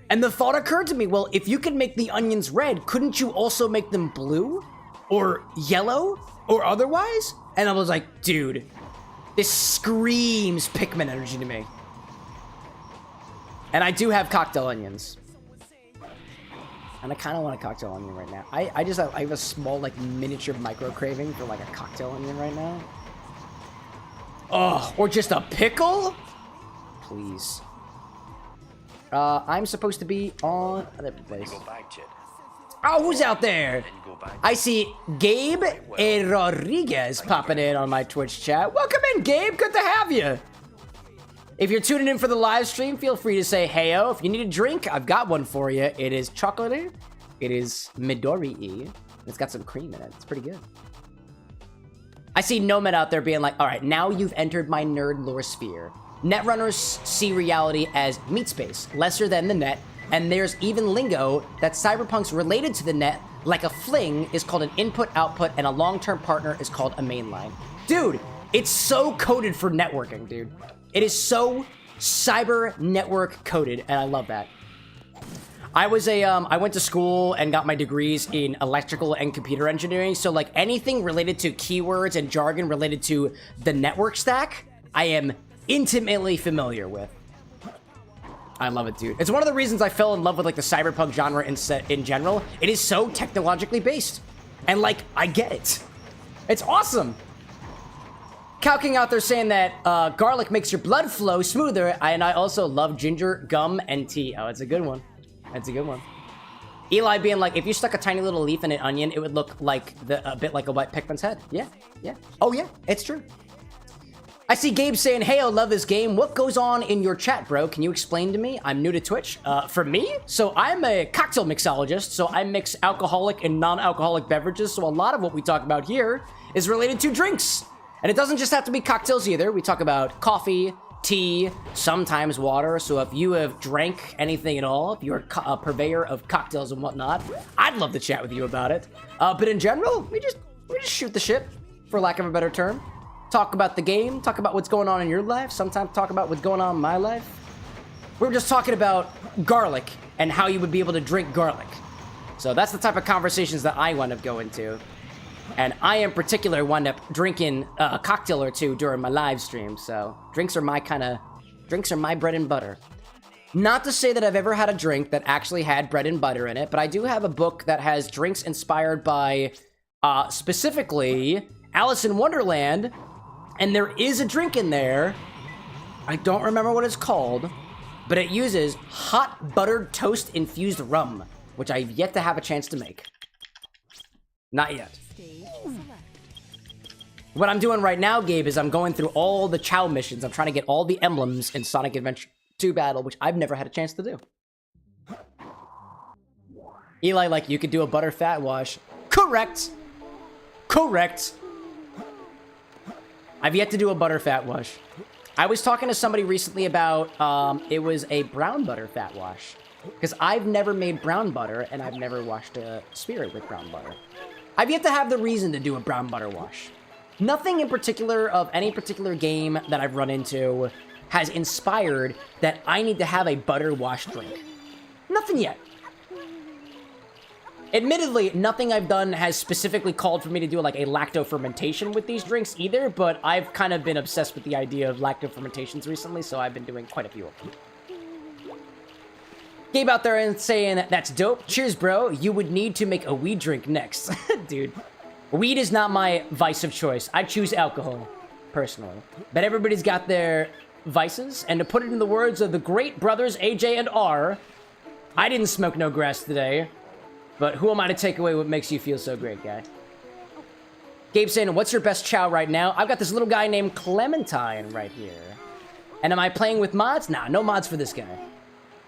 And the thought occurred to me, well, if you could make the onions red, couldn't you also make them blue? Or yellow? Or otherwise? And I was like, dude, this screams Pikmin energy to me. And I do have cocktail onions. And I kind of want a cocktail onion right now. I have a small, like, miniature micro craving for, like, a cocktail onion right now. Oh, or just a pickle? Please. I'm supposed to be on a different place. Oh, who's out there? I see Gabe Rodriguez popping in on my Twitch chat. Welcome in, Gabe. Good to have you. If you're tuning in for the live stream, feel free to say heyo. If you need a drink, I've got one for you. It is chocolatey. It is Midori-y. It's got some cream in it. It's pretty good. I see Nomad out there being like, all right, now you've entered my nerd lore sphere. Netrunners see reality as meat space, lesser than the net, and there's even lingo that cyberpunk's related to the net, like a fling is called an input-output, and a long-term partner is called a mainline. Dude, it's so coded for networking, dude. It is so cyber network coded, and I love that. I went to school and got my degrees in electrical and computer engineering, so like anything related to keywords and jargon related to the network stack, I am intimately familiar with. I love it, dude. It's one of the reasons I fell in love with like the cyberpunk genre in general. It is so technologically based, and like I get it. It's awesome. Cow King out there saying that garlic makes your blood flow smoother, and I also love ginger, gum, and tea. Oh, it's a good one. That's a good one. Eli being like, if you stuck a tiny little leaf in an onion, it would look like a bit like a white Pikmin's head. Yeah, yeah. Oh yeah, it's true. I see Gabe saying, hey, I love this game. What goes on in your chat, bro? Can you explain to me? I'm new to Twitch. For me, so I'm a cocktail mixologist, so I mix alcoholic and non-alcoholic beverages, so a lot of what we talk about here is related to drinks. And it doesn't just have to be cocktails either. We talk about coffee, tea, sometimes water. So if you have drank anything at all, if you're a purveyor of cocktails and whatnot, I'd love to chat with you about it. But in general, we just shoot the shit, for lack of a better term. Talk about the game, talk about what's going on in your life, sometimes talk about what's going on in my life. We were just talking about garlic and how you would be able to drink garlic. So that's the type of conversations that I wind up going to. And I, in particular, wind up drinking a cocktail or two during my live stream. So drinks are my bread and butter. Not to say that I've ever had a drink that actually had bread and butter in it, but I do have a book that has drinks inspired by, specifically, Alice in Wonderland. And there is a drink in there, I don't remember what it's called, but it uses hot buttered toast infused rum, which I've yet to have a chance to make. Not yet. Stage select. What I'm doing right now, Gabe, is I'm going through all the Chao missions. I'm trying to get all the emblems in Sonic Adventure 2 Battle, which I've never had a chance to do. Eli, like, you could do a butter fat wash. Correct. Correct. I've yet to do a butter fat wash. I was talking to somebody recently about, it was a brown butter fat wash. Because I've never made brown butter, and I've never washed a spirit with brown butter. I've yet to have the reason to do a brown butter wash. Nothing in particular of any particular game that I've run into has inspired that I need to have a butter wash drink. Nothing yet. Admittedly, nothing I've done has specifically called for me to do like a lacto fermentation with these drinks either, but I've kind of been obsessed with the idea of lacto fermentations recently, so I've been doing quite a few of them. Gabe out there and saying, that's dope. Cheers, bro. You would need to make a weed drink next. Dude, weed is not my vice of choice. I choose alcohol, personally. But everybody's got their vices, and to put it in the words of the great brothers AJ and R, I didn't smoke no grass today, but who am I to take away what makes you feel so great, guy? Gabe saying, what's your best chow right now? I've got this little guy named Clementine right here. And am I playing with mods? Nah, no mods for this guy.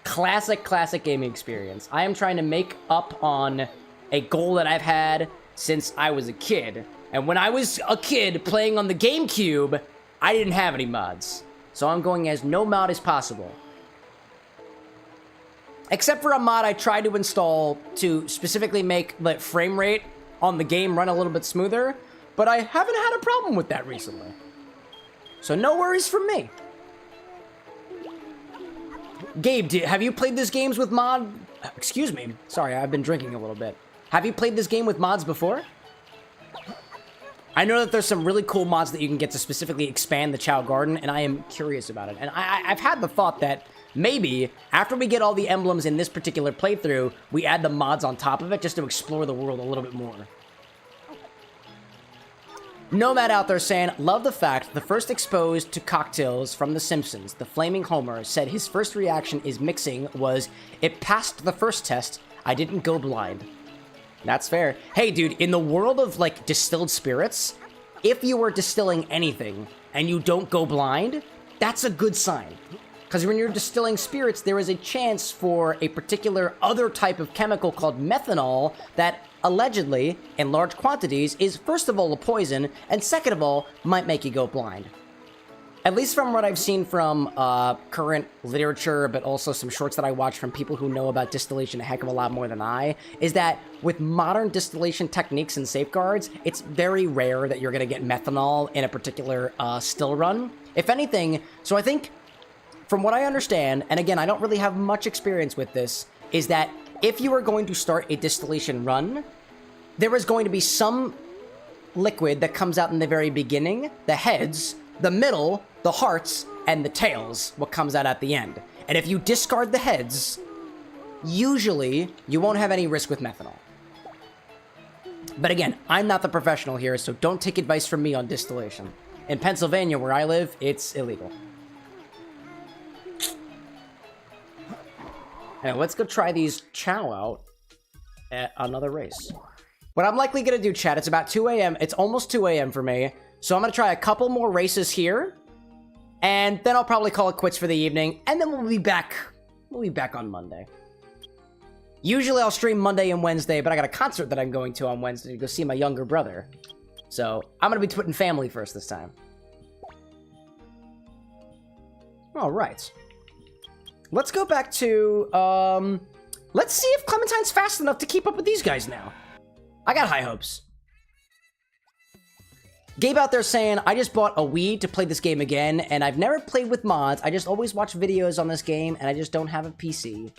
Classic gaming experience. I am trying to make up on a goal that I've had since I was a kid. And when I was a kid playing on the GameCube, I didn't have any mods. So I'm going as no mod as possible. Except for a mod I tried to install to specifically make the frame rate on the game run a little bit smoother, but I haven't had a problem with that recently. So no worries from me. Gabe, have you played this games with mod? Excuse me. Sorry, I've been drinking a little bit. Have you played this game with mods before? I know that there's some really cool mods that you can get to specifically expand the Chao Garden, and I am curious about it. And I've had the thought that maybe after we get all the emblems in this particular playthrough, we add the mods on top of it just to explore the world a little bit more. Nomad out there saying, love the fact the first exposed to cocktails from The Simpsons, the Flaming Homer, said his first reaction is mixing was, it passed the first test, I didn't go blind. That's fair. Hey, dude, in the world of, like, distilled spirits, if you are distilling anything and you don't go blind, that's a good sign. Because when you're distilling spirits, there is a chance for a particular other type of chemical called methanol that allegedly, in large quantities, is first of all a poison, and second of all, might make you go blind. At least from what I've seen from current literature, but also some shorts that I watch from people who know about distillation a heck of a lot more than I, is that with modern distillation techniques and safeguards, it's very rare that you're going to get methanol in a particular still run. If anything, so I think, from what I understand, and again, I don't really have much experience with this, is that if you are going to start a distillation run, there is going to be some liquid that comes out in the very beginning, the heads, the middle, the hearts, and the tails, what comes out at the end. And if you discard the heads, usually you won't have any risk with methanol. But again, I'm not the professional here, so don't take advice from me on distillation. In Pennsylvania, where I live, it's illegal. Anyway, let's go try these Chao out at another race. What I'm likely going to do, chat, it's about 2 a.m. It's almost 2 a.m. for me. So I'm going to try a couple more races here. And then I'll probably call it quits for the evening. And then we'll be back. We'll be back on Monday. Usually I'll stream Monday and Wednesday, but I got a concert that I'm going to on Wednesday to go see my younger brother. So I'm going to be putting family first this time. All right. Let's go back to, let's see if Clementine's fast enough to keep up with these guys now. I got high hopes. Gabe out there saying, I just bought a Wii to play this game again, and I've never played with mods. I just always watch videos on this game, and I just don't have a PC.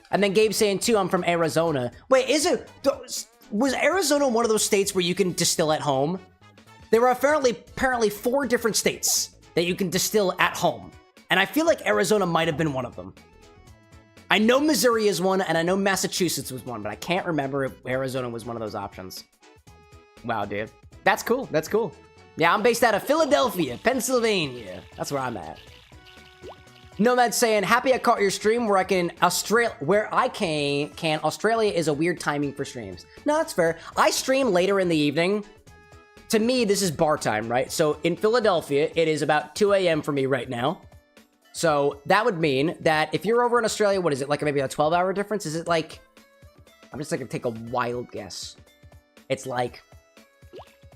And then Gabe saying, too, I'm from Arizona. Wait, was Arizona one of those states where you can distill at home? There were apparently 4 different states that you can distill at home. And I feel like Arizona might have been one of them. I know Missouri is one, and I know Massachusetts was one, but I can't remember if Arizona was one of those options. Wow, dude. That's cool. That's cool. Yeah, I'm based out of Philadelphia, Pennsylvania. That's where I'm at. Nomad saying, happy I caught your stream where I can Australia is a weird timing for streams. No, that's fair. I stream later in the evening. To me, this is bar time, right? So in Philadelphia, it is about 2 a.m. for me right now. So that would mean that if you're over in Australia, what is it, like maybe a 12-hour difference? Is it like, I'm just gonna take a wild guess. It's like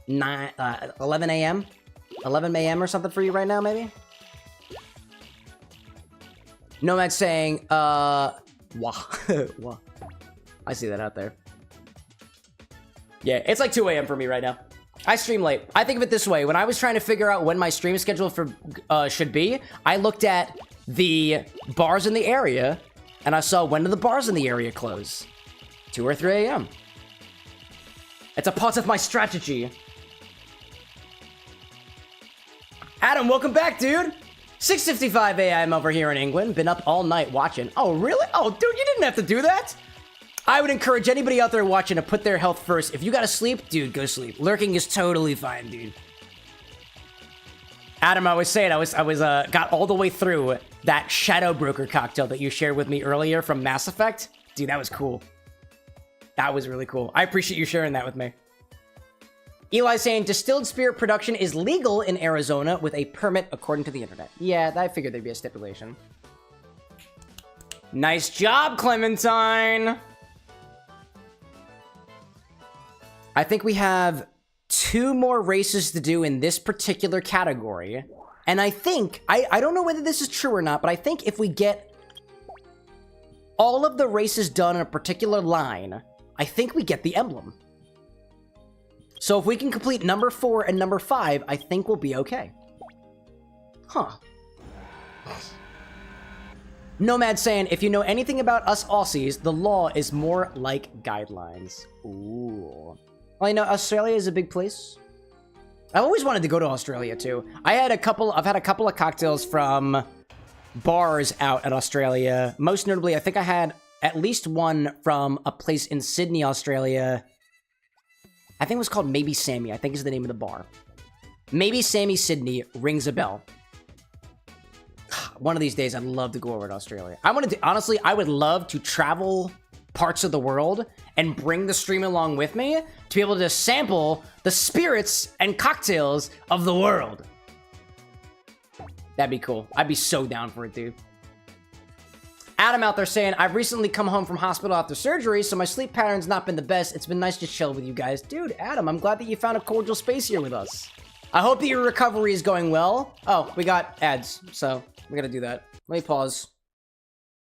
11 a.m. 11 a.m. or something for you right now, maybe? Nomad's saying, wah. Wah. I see that out there. Yeah, it's like 2 a.m. for me right now. I stream late. I think of it this way. When I was trying to figure out when my stream schedule for should be, I looked at the bars in the area, and I saw when do the bars in the area close. 2 or 3 a.m. It's a part of my strategy. Adam, welcome back, dude. 6:55 a.m. over here in England. Been up all night watching. Oh, really? Oh, dude, you didn't have to do that. I would encourage anybody out there watching to put their health first. If you gotta sleep, dude, go sleep. Lurking is totally fine, dude. Adam, I was saying, I was got all the way through that Shadowbroker cocktail that you shared with me earlier from Mass Effect. Dude, that was cool. That was really cool. I appreciate you sharing that with me. Eli saying, distilled spirit production is legal in Arizona with a permit according to the internet. Yeah, I figured there'd be a stipulation. Nice job, Clementine! I think we have 2 more races to do in this particular category. And I think, I don't know whether this is true or not, but I think if we get all of the races done in a particular line, I think we get the emblem. So if we can complete number 4 and number 5, I think we'll be okay. Huh. Nomad saying, if you know anything about us Aussies, the law is more like guidelines. Ooh. Well, you know, Australia is a big place. I've always wanted to go to Australia, too. I've had a couple of cocktails from bars out at Australia. Most notably, I think I had at least one from a place in Sydney, Australia. I think it was called Maybe Sammy, I think is the name of the bar. Maybe Sammy Sydney rings a bell. One of these days, I'd love to go over to Australia. Honestly, I would love to travel parts of the world and bring the stream along with me to be able to sample the spirits and cocktails of the world. That'd be cool. I'd be so down for it, dude. Adam out there saying, I've recently come home from hospital after surgery, so my sleep pattern's not been the best. It's been nice to chill with you guys. Dude, Adam, I'm glad that you found a cordial space here with us. I hope that your recovery is going well. Oh, we got ads, so we gotta do that. Let me pause.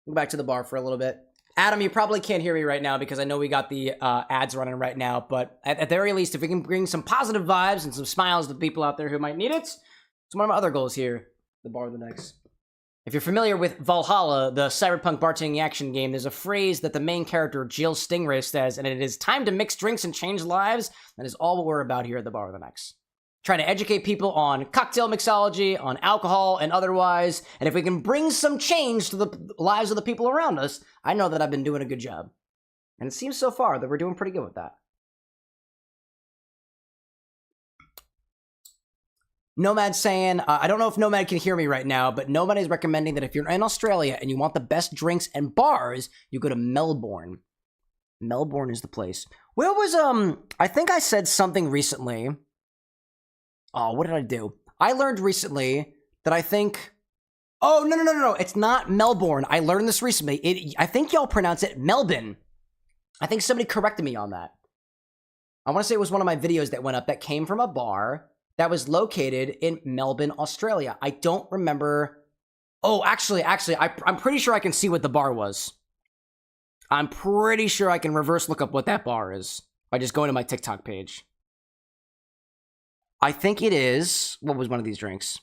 Go back to the bar for a little bit. Adam, you probably can't hear me right now because I know we got the ads running right now, but at the very least, if we can bring some positive vibes and some smiles to people out there who might need it, it's one of my other goals here, the bar with the next. If you're familiar with Valhalla, the cyberpunk bartending action game, there's a phrase that the main character, Jill Stingray, says, and it is time to mix drinks and change lives. That is all what we're about here at the bar with the next. Trying to educate people on cocktail mixology, on alcohol, and otherwise. And if we can bring some change to the lives of the people around us, I know that I've been doing a good job. And it seems so far that we're doing pretty good with that. Nomad saying, I don't know if Nomad can hear me right now, but Nomad is recommending that if you're in Australia and you want the best drinks and bars, you go to Melbourne. Melbourne is the place. Where was, I think I said something recently. Oh, what did I do? I learned recently that I think, oh, no. It's not Melbourne. I learned this recently. I think y'all pronounce it Melbourne. I think somebody corrected me on that. I want to say it was one of my videos that went up that came from a bar that was located in Melbourne, Australia. I don't remember. Oh, actually, I'm pretty sure I can see what the bar was. I'm pretty sure I can reverse look up what that bar is by just going to my TikTok page. I think it is. What was one of these drinks?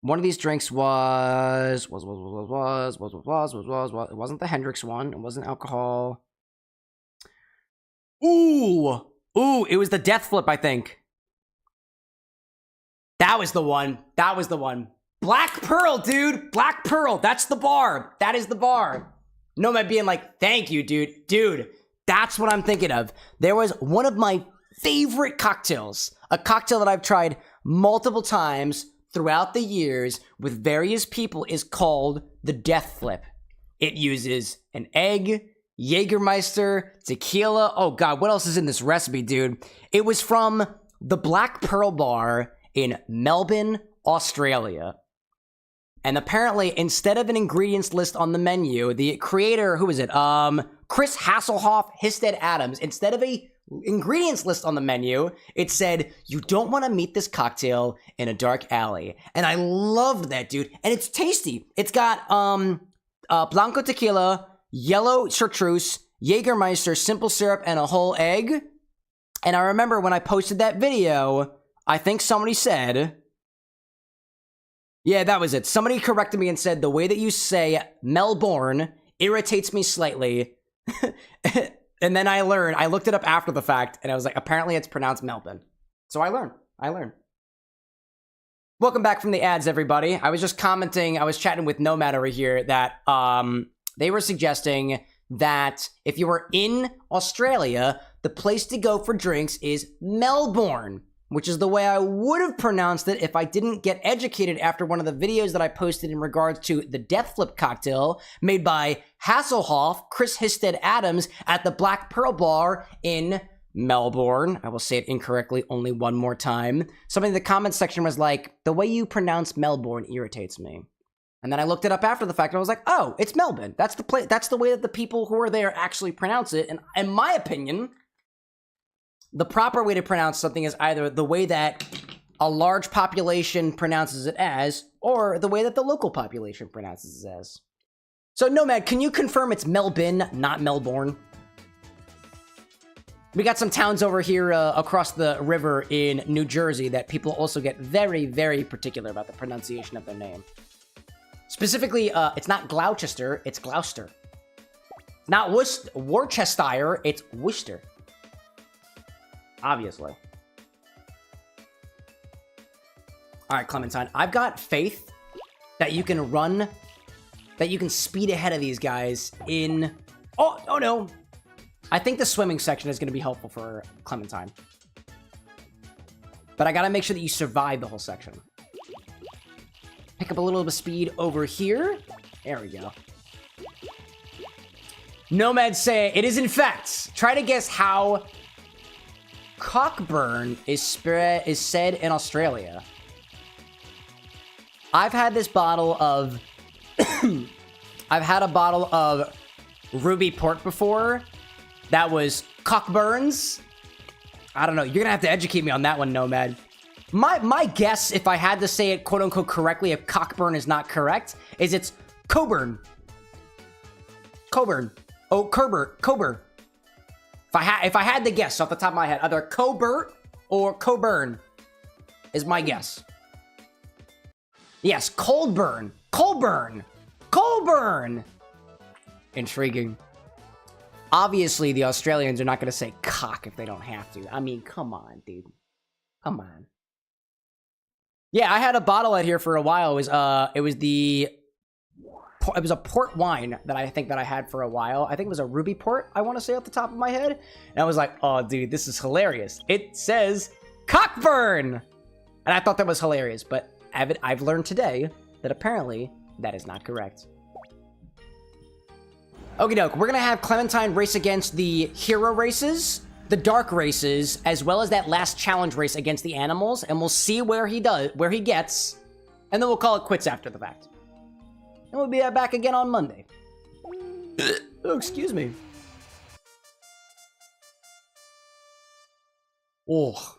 One of these drinks was. It wasn't the Hendrix one. It wasn't alcohol. Ooh, it was the Death Flip, I think. That was the one. Black Pearl, dude. Black Pearl. That's the bar. That is the bar. Nomad being like, thank you, dude. Dude, that's what I'm thinking of. There was one of my favorite cocktails. A cocktail that I've tried multiple times throughout the years with various people is called the Death Flip. It uses an egg, Jägermeister, tequila. Oh, God, what else is in this recipe, dude? It was from the Black Pearl Bar in Melbourne, Australia. And apparently, instead of an ingredients list on the menu, the creator, who is it? Chris Hasselhoff, Histed Adams. Instead of a ingredients list on the menu, it said, you don't want to meet this cocktail in a dark alley. And I loved that, dude. And it's tasty. It's got Blanco tequila, yellow chartreuse, Jägermeister simple syrup, and a whole egg. And I remember when I posted that video, I think somebody said, yeah, that was it. Somebody corrected me and said, the way that you say Melbourne irritates me slightly. And then I looked it up after the fact, and I was like, apparently it's pronounced Melbourne. So I learned. Welcome back from the ads, everybody. I was just commenting, I was chatting with Nomad over here that they were suggesting that if you were in Australia, the place to go for drinks is Melbourne, which is the way I would have pronounced it if I didn't get educated after one of the videos that I posted in regards to the Death Flip cocktail made by Hasselhoff, Chris Histed Adams at the Black Pearl Bar in Melbourne. I will say it incorrectly only one more time. Somebody in the comments section was like, the way you pronounce Melbourne irritates me. And then I looked it up after the fact and I was like, oh, it's Melbourne. That's the way that the people who are there actually pronounce it. And in my opinion, the proper way to pronounce something is either the way that a large population pronounces it as, or the way that the local population pronounces it as. So, Nomad, can you confirm it's Melbourne, not Melbourne? We got some towns over here across the river in New Jersey that people also get very, very particular about the pronunciation of their name. Specifically, it's not Gloucester, it's Gloucester. Not Worcestershire, it's Worcester. Obviously. All right, Clementine. I've got faith that you can run, that you can speed ahead of these guys in... Oh no. I think the swimming section is going to be helpful for Clementine. But I got to make sure that you survive the whole section. Pick up a little bit of speed over here. There we go. Nomad say, it is in fact. Try to guess how cockburn is said in Australia. I've had this bottle of... I've had a bottle of Ruby Port before. That was cockburns. I don't know. You're going to have to educate me on that one, Nomad. My guess, if I had to say it quote-unquote correctly, if cockburn is not correct, is it's Coburn. Coburn. Oh, Coburn. If I had to guess off the top of my head, either Cobert or Coburn is my guess. Yes, Coldburn. Colburn. Intriguing. Obviously, the Australians are not going to say cock if they don't have to. I mean, come on, dude. Come on. Yeah, I had a bottle out here for a while. It was a port wine that I had for a while. I think it was a Ruby Port, I want to say off the top of my head. And I was like, oh, dude, this is hilarious. It says Cockburn. And I thought that was hilarious. But I've learned today that apparently that is not correct. Okie doke, we're going to have Clementine race against the hero races, the dark races, as well as that last challenge race against the animals. And we'll see where he gets. And then we'll call it quits after the fact. And we'll be back again on Monday. Oh, excuse me. Oh.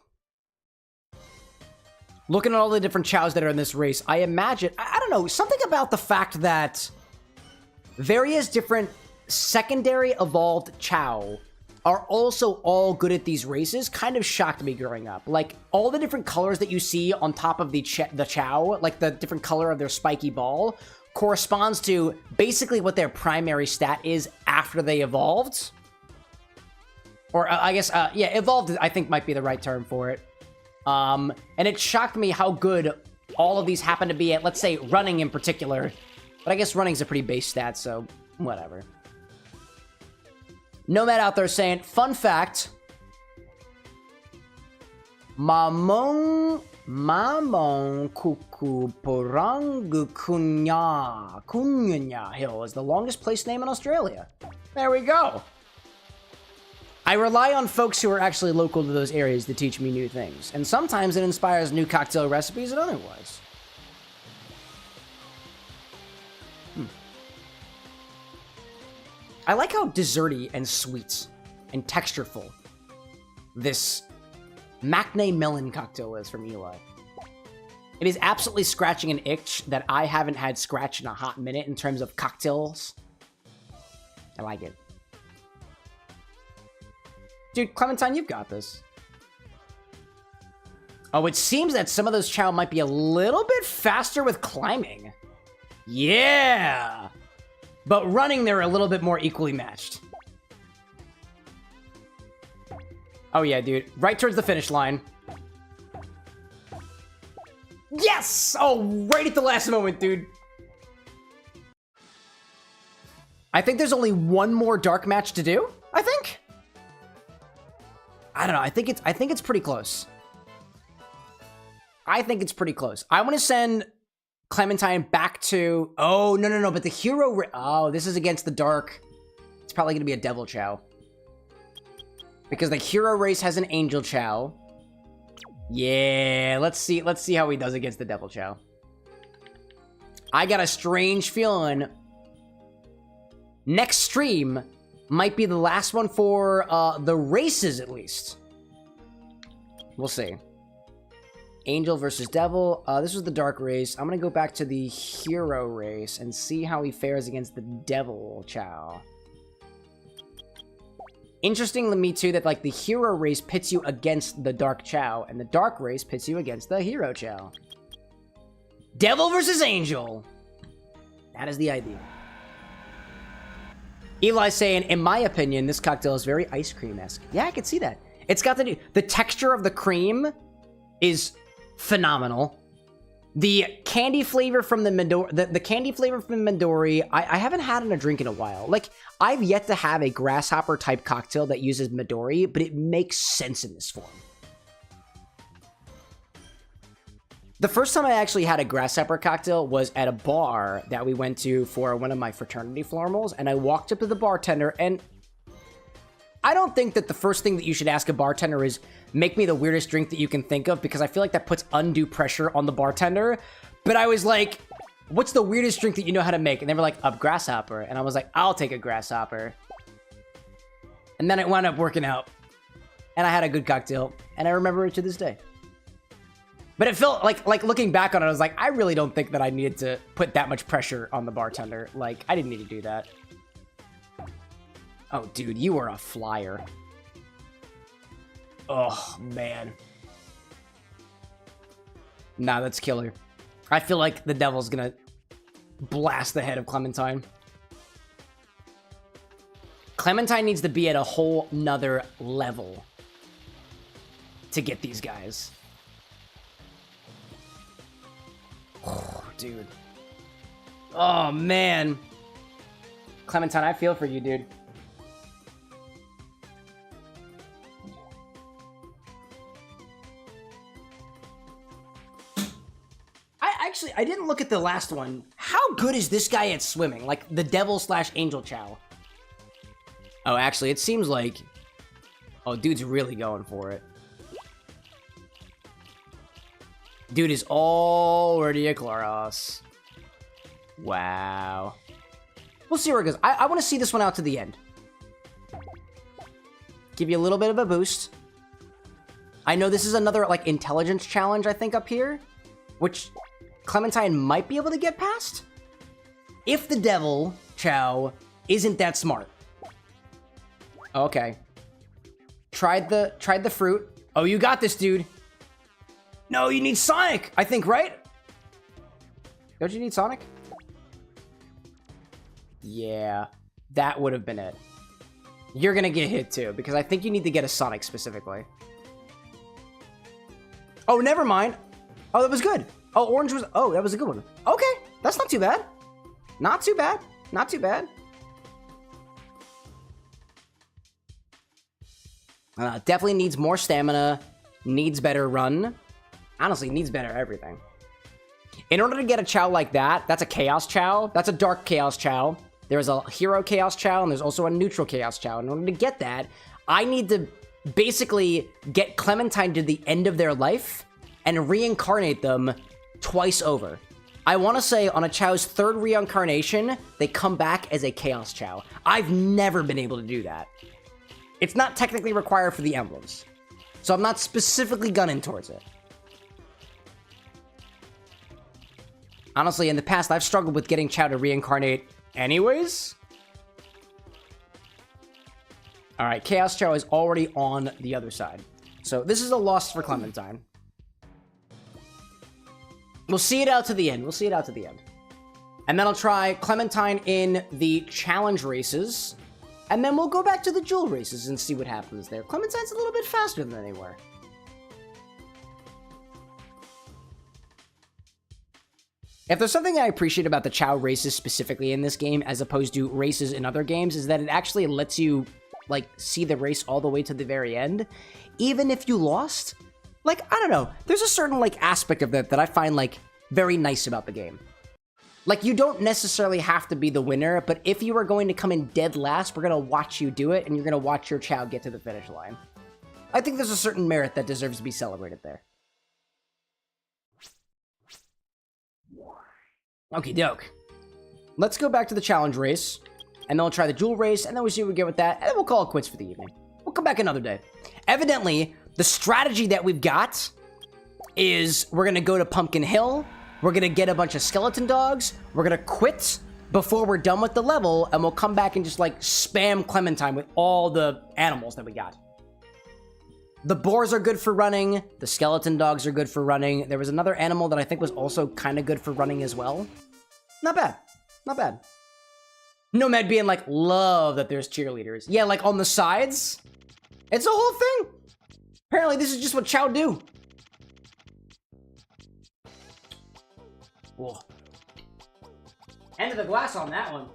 Looking at all the different chows that are in this race, I imagine... I don't know, something about the fact that various different secondary evolved chow are also all good at these races kind of shocked me growing up. Like, all the different colors that you see on top of the chow, like the different color of their spiky ball, corresponds to basically what their primary stat is after they evolved. Or, I guess, yeah, evolved, I think, might be the right term for it. And it shocked me how good all of these happen to be at, let's say, running in particular. But I guess running's a pretty base stat, so whatever. Nomad out there saying, fun fact, Mamong Kuku Porangu Kunya Hill is the longest place name in Australia. There we go. I rely on folks who are actually local to those areas to teach me new things, and sometimes it inspires new cocktail recipes and otherwise. I like how desserty and sweet and textureful this Macne Melon cocktail is from Eli. It is absolutely scratching an itch that I haven't had scratch in a hot minute in terms of cocktails. I like it. Dude, Clementine, you've got this. Oh, it seems that some of those Chao might be a little bit faster with climbing. Yeah! But running, they're a little bit more equally matched. Oh yeah, dude. Right towards the finish line. Yes! Oh, right at the last moment, dude. I think there's only one more dark match to do, I think. I don't know. I think it's pretty close. I think it's pretty close. I want to send Clementine back to... Oh, no. But the hero... Oh, this is against the dark. It's probably going to be a devil Chao. Because the hero race has an angel Chao. Yeah, let's see how he does against the devil Chao. I got a strange feeling next stream might be the last one for the races, at least. We'll see. Angel versus Devil. This was the Dark race. I'm going to go back to the Hero race and see how he fares against the Devil Chao. Interesting to me, too, that, like, the Hero race pits you against the Dark Chao, and the Dark race pits you against the Hero Chao. Devil versus Angel. That is the idea. Eli's saying, in my opinion, this cocktail is very ice cream-esque. Yeah, I can see that. It's got the texture of the cream is phenomenal. The candy flavor from the Midori, the candy flavor from Midori, I haven't had in a drink in a while. Like, I've yet to have a grasshopper type cocktail that uses Midori, but it makes sense in this form. The first time I actually had a grasshopper cocktail was at a bar that we went to for one of my fraternity formals, and I walked up to the bartender, and I don't think that the first thing that you should ask a bartender is, make me the weirdest drink that you can think of, because I feel like that puts undue pressure on the bartender. But I was like, what's the weirdest drink that you know how to make? And they were like, a grasshopper. And I was like, I'll take a grasshopper. And then it wound up working out. And I had a good cocktail. And I remember it to this day. But it felt like looking back on it, I was like, I really don't think that I needed to put that much pressure on the bartender. Like, I didn't need to do that. Oh, dude, you are a flyer. Oh, man. Nah, that's killer. I feel like the devil's gonna blast the head of Clementine. Clementine needs to be at a whole nother level to get these guys. Oh, dude. Oh, man. Clementine, I feel for you, dude. I didn't look at the last one. How good is this guy at swimming? Like, the devil/angel Chao. Oh, actually, it seems like... Oh, dude's really going for it. Dude is already a Chloros. Wow. We'll see where it goes. I want to see this one out to the end. Give you a little bit of a boost. I know this is another, like, intelligence challenge, I think, up here. Which... Clementine might be able to get past if the devil Chao isn't that smart. Okay. Tried the fruit. Oh, you got this, dude. No, you need Sonic, I think, right? Don't you need Sonic? Yeah, that would have been it. You're gonna get hit too, because I think you need to get a Sonic specifically. Oh, never mind. Oh, that was good. Oh, orange was... Oh, that was a good one. Okay, that's not too bad. Not too bad. Not too bad. Definitely needs more stamina. Needs better run. Honestly, needs better everything. In order to get a Chao like that, that's a Chaos Chao. That's a Dark Chaos Chao. There's a Hero Chaos Chao, and there's also a Neutral Chaos Chao. In order to get that, I need to basically get Clementine to the end of their life and reincarnate them twice over. I want to say on a Chao's third reincarnation, they come back as a Chaos Chao. I've never been able to do that. It's not technically required for the emblems, so I'm not specifically gunning towards it. Honestly, in the past, I've struggled with getting Chao to reincarnate anyways. Alright, Chaos Chao is already on the other side. So this is a loss for Clementine. We'll see it out to the end. We'll see it out to the end. And then I'll try Clementine in the challenge races. And then we'll go back to the jewel races and see what happens there. Clementine's a little bit faster than they were. If there's something I appreciate about the Chao races specifically in this game, as opposed to races in other games, is that it actually lets you, like, see the race all the way to the very end. Even if you lost, like, I don't know, there's a certain, like, aspect of that that I find, like, very nice about the game. Like, you don't necessarily have to be the winner, but if you are going to come in dead last, we're going to watch you do it, and you're going to watch your Chao get to the finish line. I think there's a certain merit that deserves to be celebrated there. Okie doke. Let's go back to the challenge race, and then we'll try the jewel race, and then we'll see what we get with that, and then we'll call it quits for the evening. We'll come back another day. Evidently, the strategy that we've got is we're going to go to Pumpkin Hill, we're going to get a bunch of skeleton dogs, we're going to quit before we're done with the level, and we'll come back and just, like, spam Clementine with all the animals that we got. The boars are good for running, the skeleton dogs are good for running. There was another animal that I think was also kind of good for running as well. Not bad. Not bad. Nomad being like, love that there's cheerleaders. Yeah, like on the sides. It's a whole thing. Apparently this is just what Chao do. Whoa. End of the glass on that one.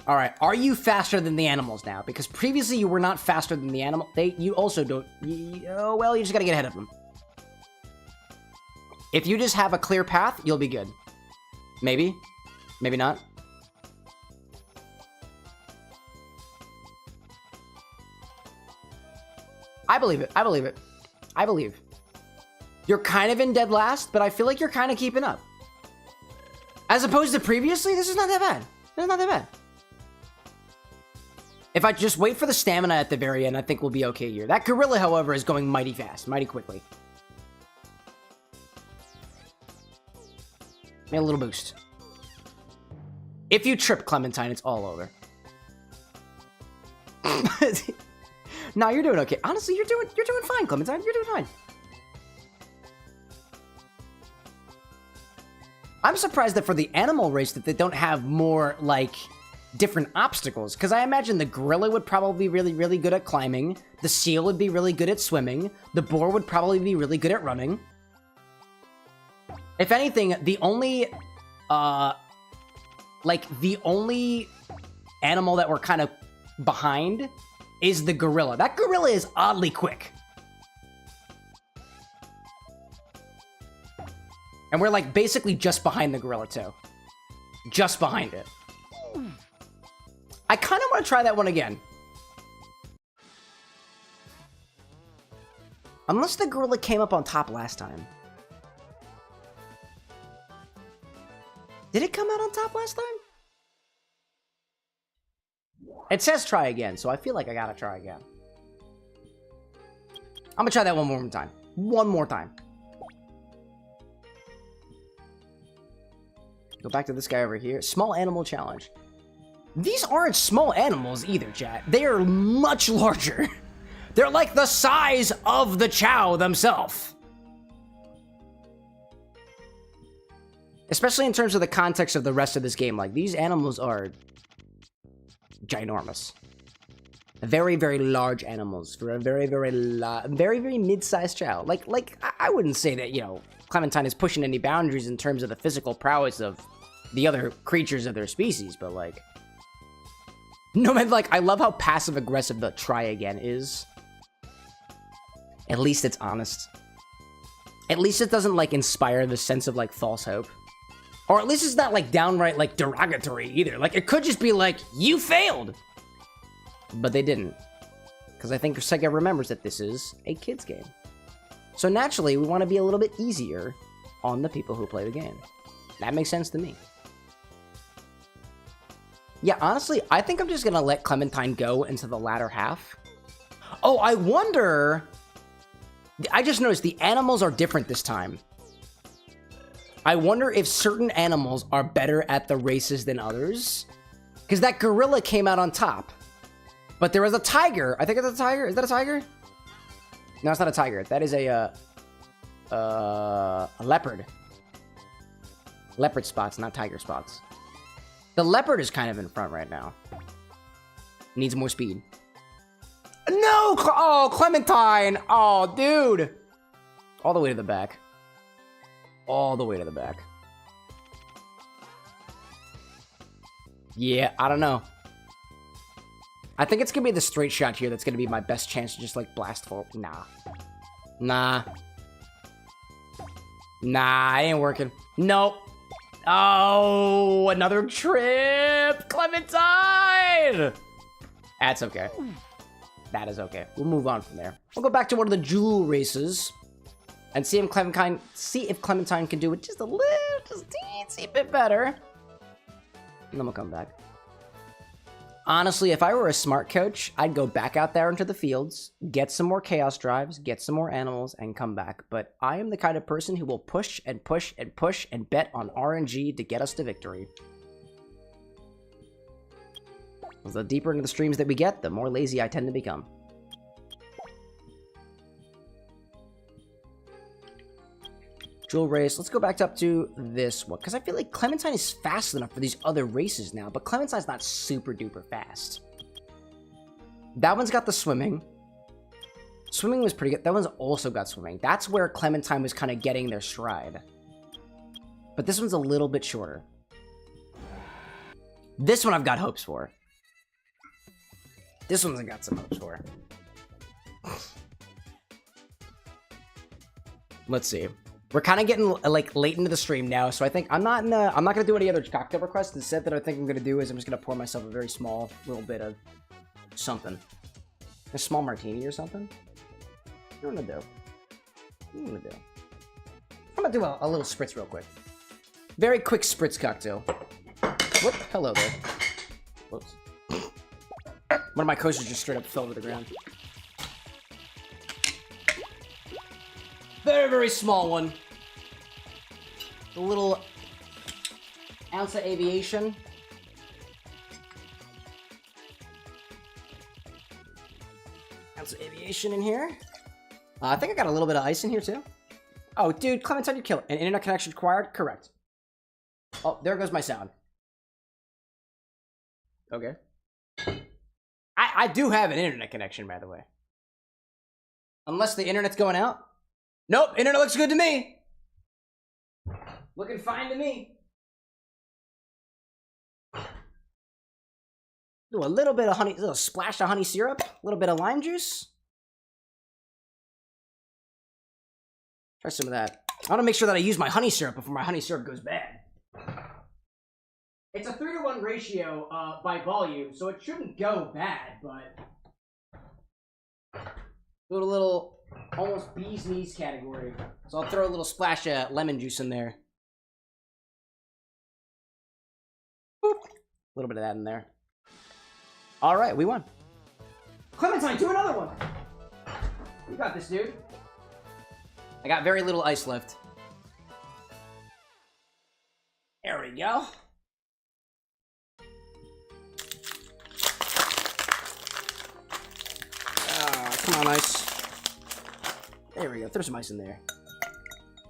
All right, are you faster than the animals now? Because previously you were not faster than the animal. You also don't. Oh, well, you just gotta get ahead of them. If you just have a clear path, you'll be good. Maybe. Maybe not. I believe it. I believe it. I believe. You're kind of in dead last, but I feel like you're kind of keeping up. As opposed to previously, this is not that bad. This is not that bad. If I just wait for the stamina at the very end, I think we'll be okay here. That gorilla, however, is going mighty fast, mighty quickly. Make a little boost. If you trip Clementine, it's all over. No, you're doing okay. Honestly, you're doing fine, Clementine. You're doing fine. I'm surprised that for the animal race that they don't have more, like, different obstacles, because I imagine the gorilla would probably be really, really good at climbing, the seal would be really good at swimming, the boar would probably be really good at running. If anything, the only, the only animal that we're kind of behind is the gorilla. That gorilla is oddly quick. And we're, like, basically just behind the gorilla, too. Just behind it. I kind of want to try that one again. Unless the gorilla came up on top last time. Did it come out on top last time? It says try again, so I feel like I gotta try again. I'm gonna try that one more time. One more time. Go back to this guy over here. Small animal challenge. These aren't small animals either, chat. They are much larger. They're like the size of the Chao themselves. Especially in terms of the context of the rest of this game. Like, these animals are ginormous. Very, very large animals for a very, very mid-sized Chao. Like, I wouldn't say that, you know, Clementine is pushing any boundaries in terms of the physical prowess of the other creatures of their species, but, like... No, man, like, I love how passive-aggressive the try again is. At least it's honest. At least it doesn't, like, inspire the sense of, like, false hope. Or at least it's not, like, downright, like, derogatory either. Like, it could just be like, you failed! But they didn't. Because I think Sega remembers that this is a kid's game. So naturally, we want to be a little bit easier on the people who play the game. That makes sense to me. Yeah, honestly, I think I'm just going to let Clementine go into the latter half. Oh, I wonder... I just noticed the animals are different this time. I wonder if certain animals are better at the races than others. Because that gorilla came out on top. But there was a tiger. I think it's a tiger. Is that a tiger? No, it's not a tiger. That is a leopard. Leopard spots, not tiger spots. The leopard is kind of in front right now. Needs more speed. No! Oh, Clementine! Oh, dude! All the way to the back. All the way to the back. Yeah, I don't know. I think it's gonna be the straight shot here that's gonna be my best chance to just, like, blast forward. Nah. Nah. Nah, it ain't working. Nope. Oh, another trip! Clementine! That's okay. That is okay. We'll move on from there. We'll go back to one of the jewel races and see if Clementine can do it just a little, just a teensy bit better. And then we'll come back. Honestly, if I were a smart coach, I'd go back out there into the fields, get some more chaos drives, get some more animals, and come back. But I am the kind of person who will push and push and push and bet on RNG to get us to victory. The deeper into the streams that we get, the more lazy I tend to become. Jewel race. Let's go back up to this one. Because I feel like Clementine is fast enough for these other races now. But Clementine's not super duper fast. That one's got the swimming. Swimming was pretty good. That one's also got swimming. That's where Clementine was kind of getting their stride. But this one's a little bit shorter. This one I've got hopes for. This one's got some hopes for. Let's see. We're kind of getting like late into the stream now, so I think I'm not gonna do any other cocktail requests. Instead, that I think I'm gonna do is I'm just gonna pour myself a very small little bit of something, a small martini or something. What am I gonna do? What am I gonna do? I'm gonna do a little spritz real quick. Very quick spritz cocktail. Whoop! Hello there. Whoops. One of my coasters just straight up fell to the ground. Very, very small one. A little ounce of aviation. Ounce of aviation in here. I think I got a little bit of ice in here too. Oh, dude, Clementine, you kill it. An internet connection required? Correct. Oh, there goes my sound. Okay. I do have an internet connection, by the way. Unless the internet's going out. Nope, internet looks good to me. Looking fine to me. Do a little bit of honey, a little splash of honey syrup, a little bit of lime juice. Try some of that. I want to make sure that I use my honey syrup before my honey syrup goes bad. It's a 3-to-1 ratio by volume, so it shouldn't go bad, but... Do a little, almost bee's knees category. So I'll throw a little splash of lemon juice in there. Boop. A little bit of that in there. Alright, we won. Clementine, do another one! You got this, dude. I got very little ice left. There we go. Come on, ice. There we go. Throw some ice in there.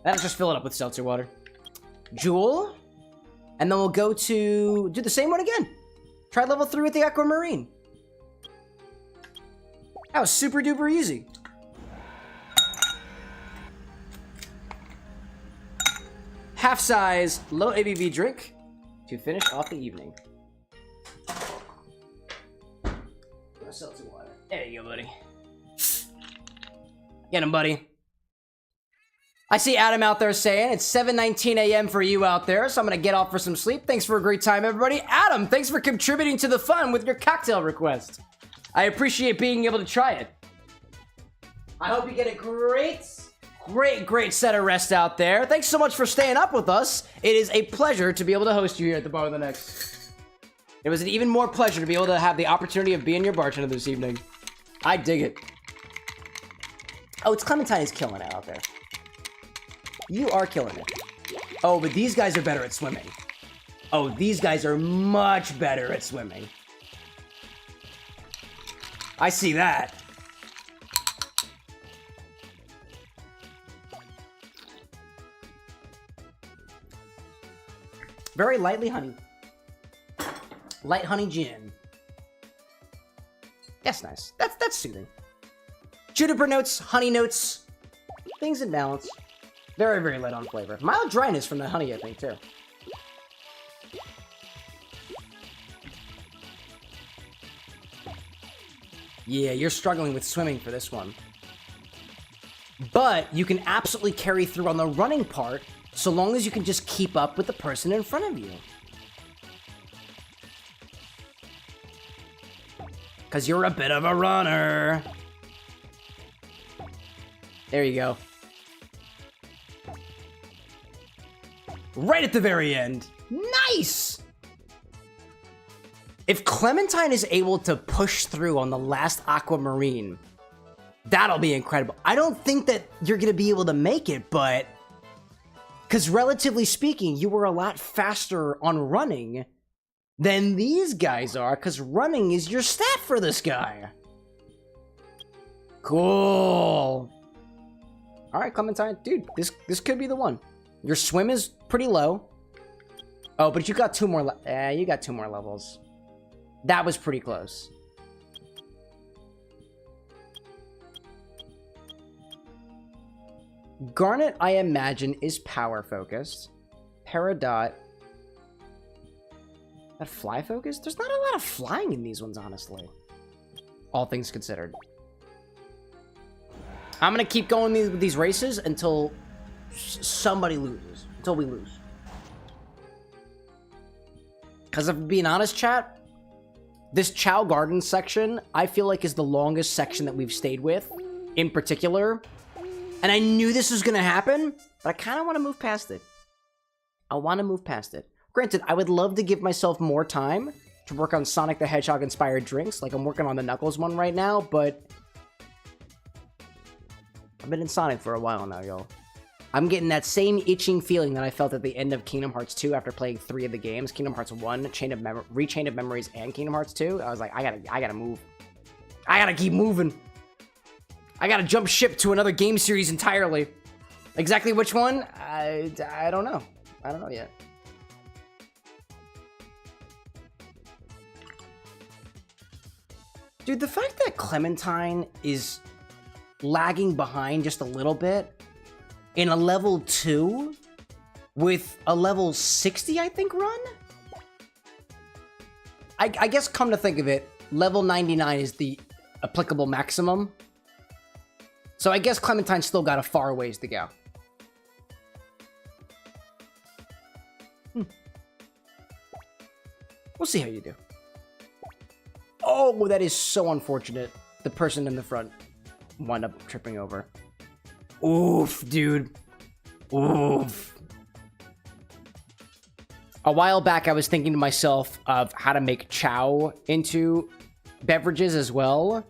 That'll just fill it up with seltzer water. Jewel. And then we'll go to... do the same one again. Try level 3 with the aquamarine. That was super duper easy. Half size, low ABV drink to finish off the evening. Seltzer water. There you go, buddy. Get him, buddy. I see Adam out there saying it's 7:19 a.m. for you out there, so I'm gonna get off for some sleep. Thanks for a great time, everybody. Adam, thanks for contributing to the fun with your cocktail request. I appreciate being able to try it. I hope you get a great Great set of rest out there. Thanks so much for staying up with us. It is a pleasure to be able to host you here at the Bar with an X. It was an even more pleasure to be able to have the opportunity of being your bartender this evening. I dig it. Oh, it's Clementine is killing it out there. You are killing it. Oh, but these guys are better at swimming. Oh, these guys are much better at swimming. I see that. Very lightly honey. Light honey gin. That's nice. That's soothing. Juniper notes, honey notes, things in balance. Very, very light on flavor. Mild dryness from the honey, I think, too. Yeah, you're struggling with swimming for this one. But you can absolutely carry through on the running part so long as you can just keep up with the person in front of you. Because you're a bit of a runner. There you go. Right at the very end. Nice! If Clementine is able to push through on the last aquamarine, that'll be incredible. I don't think that you're going to be able to make it, but... Because relatively speaking, you were a lot faster on running than these guys are, because running is your stat for this guy. Cool. All right, Clementine. Dude, this could be the one. Your swim is pretty low. Oh, but you got two more you got 2 more levels. That was pretty close. Garnet, I imagine, is power focused. Peridot. That fly focused? There's not a lot of flying in these ones, honestly. All things considered. I'm gonna keep going with these races until somebody loses. Until we lose. Because if I'm being honest, chat, this Chao Garden section, I feel like is the longest section that we've stayed with, in particular. And I knew this was gonna happen, but I kind of want to move past it. I want to move past it. Granted, I would love to give myself more time to work on Sonic the Hedgehog inspired drinks, like I'm working on the Knuckles one right now, but I've been in Sonic for a while now, y'all. I'm getting that same itching feeling that I felt at the end of Kingdom Hearts 2 after playing 3 of the games. Kingdom Hearts 1, Rechain of Memories, and Kingdom Hearts 2. I was like, I gotta move. I gotta keep moving. I gotta jump ship to another game series entirely. Exactly which one? I don't know. I don't know yet. Dude, the fact that Clementine is lagging behind just a little bit in a level 2 with a level 60, I think, run? I guess, come to think of it, level 99 is the applicable maximum. So I guess Clementine's still got a far ways to go. We'll see how you do. Oh, that is so unfortunate. The person in the front wound up tripping over. Oof, dude. Oof. A while back, I was thinking to myself of how to make Chao into beverages as well.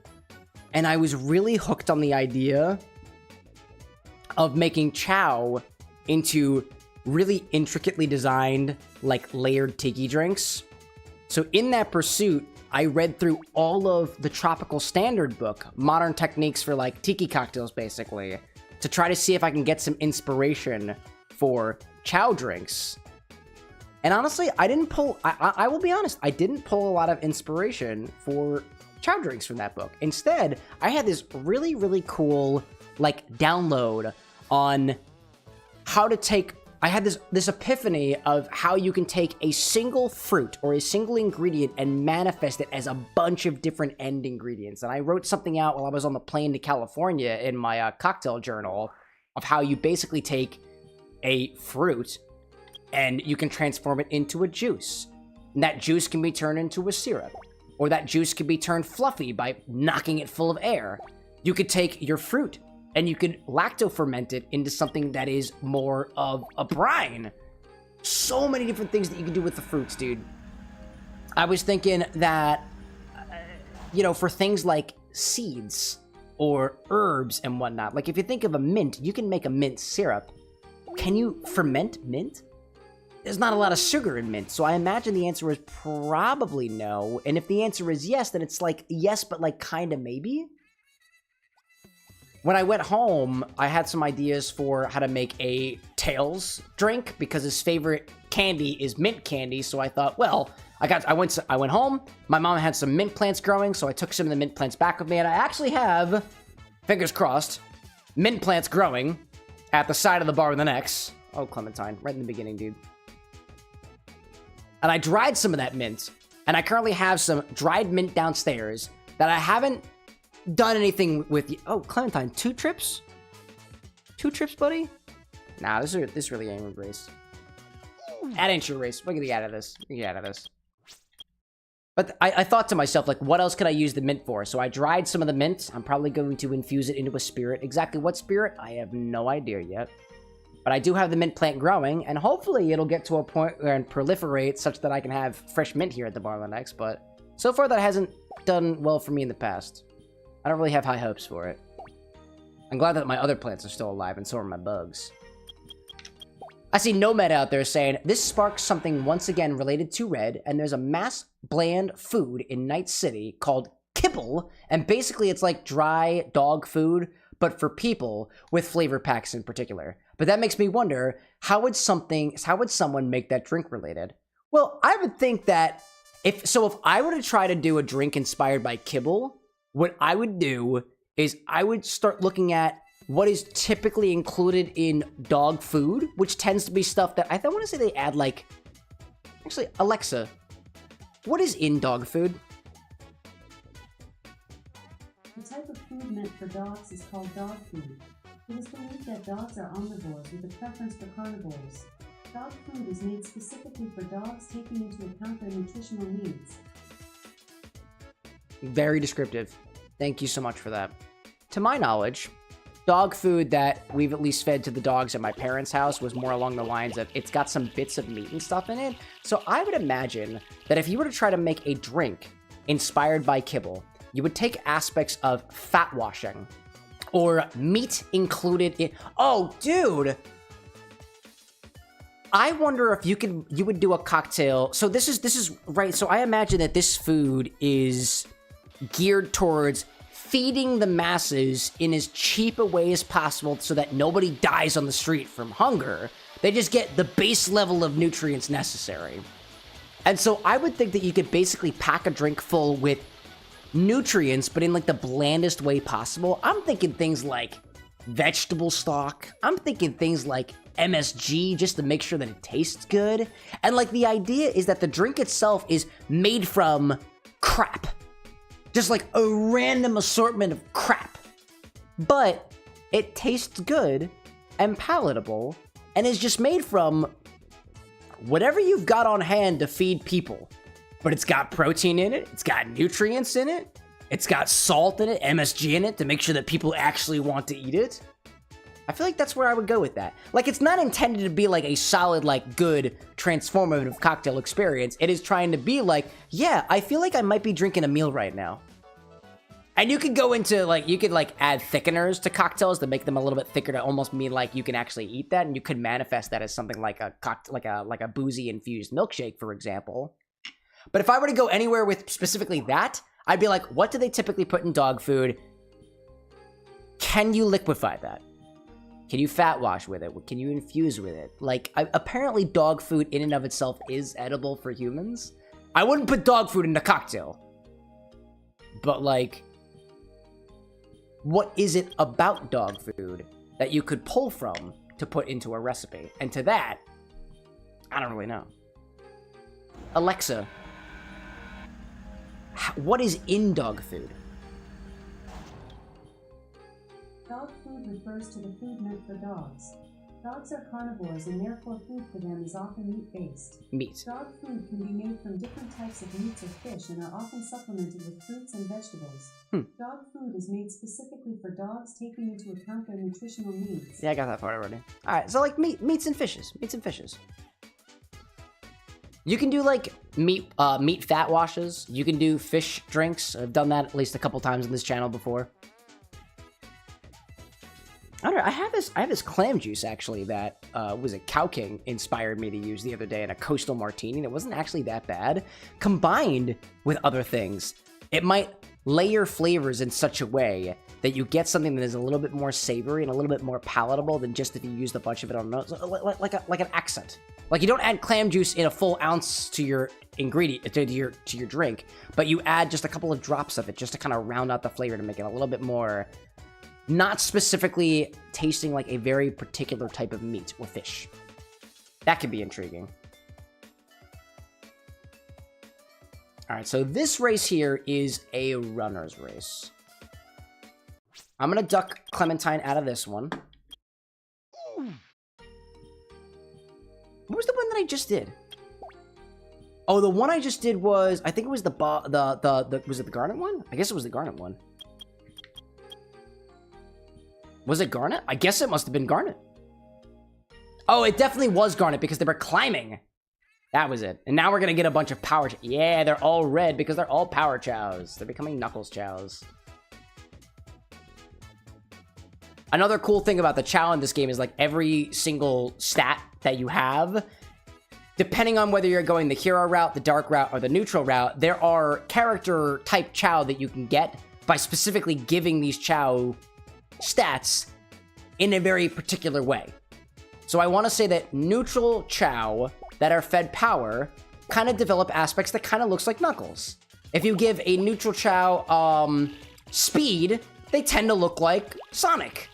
And I was really hooked on the idea of making Chao into really intricately designed, like, layered tiki drinks. So in that pursuit, I read through all of the Tropical Standard book, modern techniques for, like, tiki cocktails, basically, to try to see if I can get some inspiration for Chao drinks. And honestly, I didn't pull... I will be honest, I didn't pull a lot of inspiration for Chao drinks from that book. Instead, I had this really, really cool, like, download on how to take... I had this epiphany of how you can take a single fruit or a single ingredient and manifest it as a bunch of different end ingredients. And I wrote something out while I was on the plane to California in my cocktail journal of how you basically take a fruit and you can transform it into a juice. And that juice can be turned into a syrup. Or that juice can be turned fluffy by knocking it full of air. You could take your fruit and you could lacto ferment it into something that is more of a brine. So many different things that you can do with the fruits, dude. I was thinking that, you know, for things like seeds or herbs and whatnot, like if you think of a mint, you can make a mint syrup. Can you ferment mint? There's not a lot of sugar in mint, so I imagine the answer is probably no. And if the answer is yes, then it's like yes, but like kind of maybe. When I went home, I had some ideas for how to make a Tails drink because his favorite candy is mint candy. So I thought, well, I went home. My mom had some mint plants growing, so I took some of the mint plants back with me, and I actually have, fingers crossed, mint plants growing at the side of the bar with an X. Oh, Clementine, right in the beginning, dude. And I dried some of that mint, and I currently have some dried mint downstairs that I haven't done anything with. Oh, Clementine, 2 trips? 2 trips, buddy? Nah, this really ain't a race. That ain't your race. We're gonna get out of this. We can get out of this. But I thought to myself, like, what else could I use the mint for? So I dried some of the mint. I'm probably going to infuse it into a spirit. Exactly what spirit? I have no idea yet. But I do have the mint plant growing, and hopefully it'll get to a point where it proliferates such that I can have fresh mint here at the bar next. But so far that hasn't done well for me in the past. I don't really have high hopes for it. I'm glad that my other plants are still alive, and so are my bugs. I see Nomad out there saying, this sparks something once again related to red, and there's a mass bland food in Night City called kibble, and basically it's like dry dog food, but for people, with flavor packs in particular. But that makes me wonder, how would someone make that drink related? Well, I would think that, if I were to try to do a drink inspired by kibble, what I would do is I would start looking at what is typically included in dog food, which tends to be stuff that I want to say they add, like, actually, Alexa, what is in dog food? The type of food meant for dogs is called dog food. It is believed that dogs are omnivores with a preference for carnivores. Dog food is made specifically for dogs, taking into account their nutritional needs. Very descriptive. Thank you so much for that. To my knowledge, dog food that we've at least fed to the dogs at my parents' house was more along the lines of it's got some bits of meat and stuff in it. So I would imagine that if you were to try to make a drink inspired by kibble, you would take aspects of fat washing or meat included in... Oh, dude! I wonder if you would do a cocktail. So this is right. So I imagine that this food is geared towards feeding the masses in as cheap a way as possible so that nobody dies on the street from hunger. They just get the base level of nutrients necessary. And so I would think that you could basically pack a drink full with nutrients, but in like the blandest way possible. I'm thinking things like vegetable stock. I'm thinking things like MSG just to make sure that it tastes good. And like the idea is that the drink itself is made from crap. Just like a random assortment of crap. But it tastes good and palatable and is just made from whatever you've got on hand to feed people. But it's got protein in it, it's got nutrients in it, it's got salt in it, MSG in it to make sure that people actually want to eat it. I feel like that's where I would go with that. Like, it's not intended to be like a solid, like, good, transformative cocktail experience. It is trying to be like, yeah, I feel like I might be drinking a meal right now. And you could go into, like, you could, like, add thickeners to cocktails to make them a little bit thicker to almost mean like you can actually eat that, and you could manifest that as something like a like a boozy infused milkshake, for example. But if I were to go anywhere with specifically that, I'd be like, what do they typically put in dog food? Can you liquefy that? Can you fat wash with it? Can you infuse with it? Like, apparently dog food in and of itself is edible for humans. I wouldn't put dog food in a cocktail. But, like, what is it about dog food that you could pull from to put into a recipe? And to that, I don't really know. Alexa, what is in dog food? Dog food refers to the food meant for dogs. Dogs are carnivores and therefore food for them is often meat-based. Meat. Dog food can be made from different types of meats or fish and are often supplemented with fruits and vegetables. Dog food is made specifically for dogs, taking into account their nutritional needs. Yeah, I got that part already. Alright, so like meats and fishes. Meats and fishes. You can do like meat fat washes. You can do fish drinks. I've done that at least a couple times on this channel before. I don't know, I have this clam juice actually that was a Cow King inspired me to use the other day in a coastal martini. It wasn't actually that bad. Combined with other things, it might layer flavors in such a way that you get something that is a little bit more savory and a little bit more palatable than just if you used a bunch of it on nose, like an accent. Like you don't add clam juice in a full ounce to your ingredient to your drink, but you add just a couple of drops of it just to kind of round out the flavor to make it a little bit more. Not specifically tasting like a very particular type of meat or fish. That could be intriguing. Alright, so this race here is a runner's race. I'm gonna duck Clementine out of this one. What was the one that I just did? Oh, the one I just did was, I think it was was it the Garnet one? I guess it was the Garnet one. Was it Garnet? I guess it must have been Garnet. Oh, it definitely was Garnet because they were climbing. That was it. And now we're going to get a bunch of power. Yeah, they're all red because they're all power chows. They're becoming Knuckles chows. Another cool thing about the chow in this game is like every single stat that you have, depending on whether you're going the hero route, the dark route, or the neutral route, there are character type chow that you can get by specifically giving these chow stats in a very particular way. So I want to say that neutral chow that are fed power kind of develop aspects that kind of looks like Knuckles. If you give a neutral chow speed, they tend to look like Sonic.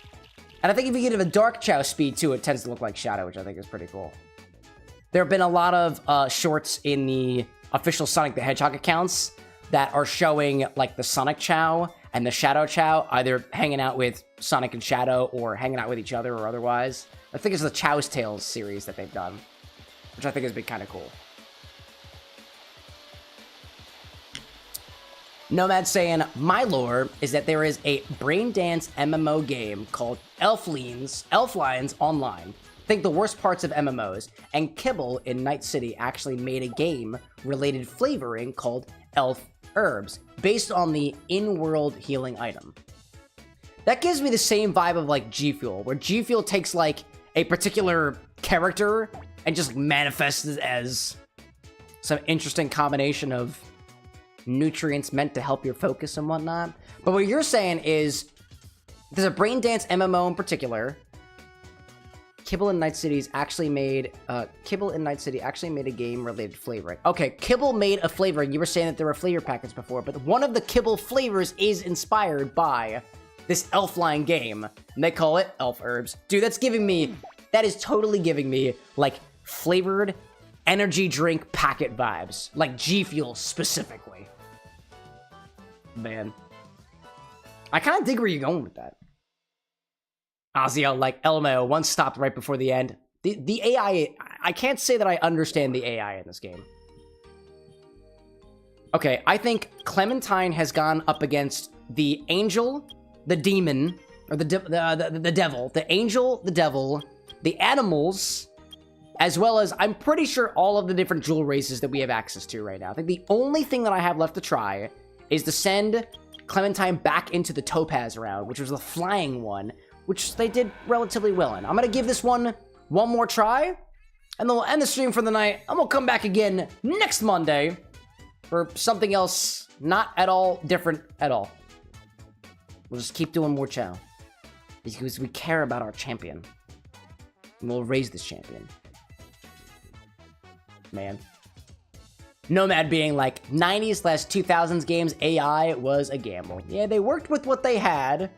And I think if you give a dark chow speed too, it tends to look like Shadow, which I think is pretty cool. There have been a lot of shorts in the official Sonic the Hedgehog accounts that are showing like the Sonic Chow and the Shadow Chow either hanging out with Sonic and Shadow or hanging out with each other or otherwise. I think it's the Chow's Tales series that they've done, which I think has been kind of cool. Nomad saying, my lore is that there is a brain dance MMO game called Elflines Online. Think the worst parts of MMOs, and Kibble in Night City actually made a game-related flavoring called Elf Herbs, based on the in-world healing item. That gives me the same vibe of like G Fuel, where G Fuel takes like a particular character and just manifests it as some interesting combination of nutrients meant to help your focus and whatnot. But what you're saying is there's a brain dance MMO in particular. Kibble in Night City actually made a game-related flavoring. Okay, Kibble made a flavoring. You were saying that there were flavor packets before, but one of the Kibble flavors is inspired by this Elfline game, and they call it Elf Herbs. Dude, that is totally giving me, like, flavored energy drink packet vibes. Like, G Fuel specifically. Man. I kind of dig where you're going with that. Ozio, like, LMAO, one stopped right before the end. The AI, I can't say that I understand the AI in this game. Okay, I think Clementine has gone up against the angel, the demon, or the devil, the angel, the devil, the animals, as well as, I'm pretty sure, all of the different jewel races that we have access to right now. I think the only thing that I have left to try is to send Clementine back into the Topaz round, which was the flying one, which they did relatively well in. I'm gonna give this one more try, and then we'll end the stream for the night, and we'll come back again next Monday for something else not at all different at all. We'll just keep doing more Chao, because we care about our champion, and we'll raise this champion. Man. Nomad being like, 90s/2000s games, AI was a gamble. Yeah, they worked with what they had.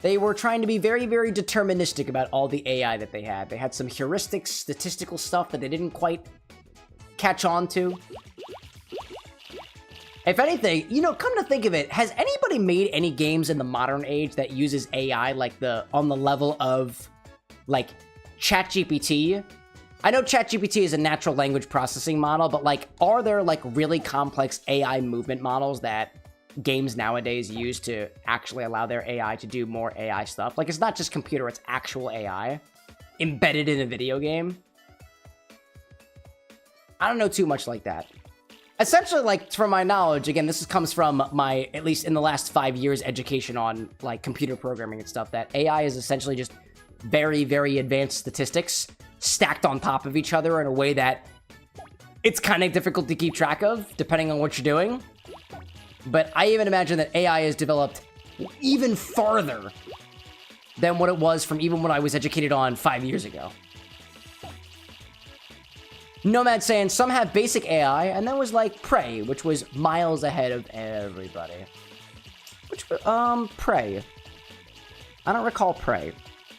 They were trying to be very, very deterministic about all the AI that they had. They had some heuristics, statistical stuff that they didn't quite catch on to. If anything, you know, come to think of it, has anybody made any games in the modern age that uses AI like on the level of, like, ChatGPT. I know ChatGPT is a natural language processing model, but like, are there like really complex AI movement models that games nowadays use to actually allow their AI to do more AI stuff? Like, it's not just computer, it's actual AI embedded in a video game. I don't know too much like that. Essentially, like, from my knowledge, again, this comes from my, at least in the last 5 years, education on, like, computer programming and stuff, that AI is essentially just very, very advanced statistics stacked on top of each other in a way that it's kind of difficult to keep track of, depending on what you're doing. But I even imagine that AI has developed even farther than what it was from even what I was educated on 5 years ago. Nomad saying, some have basic AI, and then was like Prey, which was miles ahead of everybody. Which, Prey. I don't recall Prey.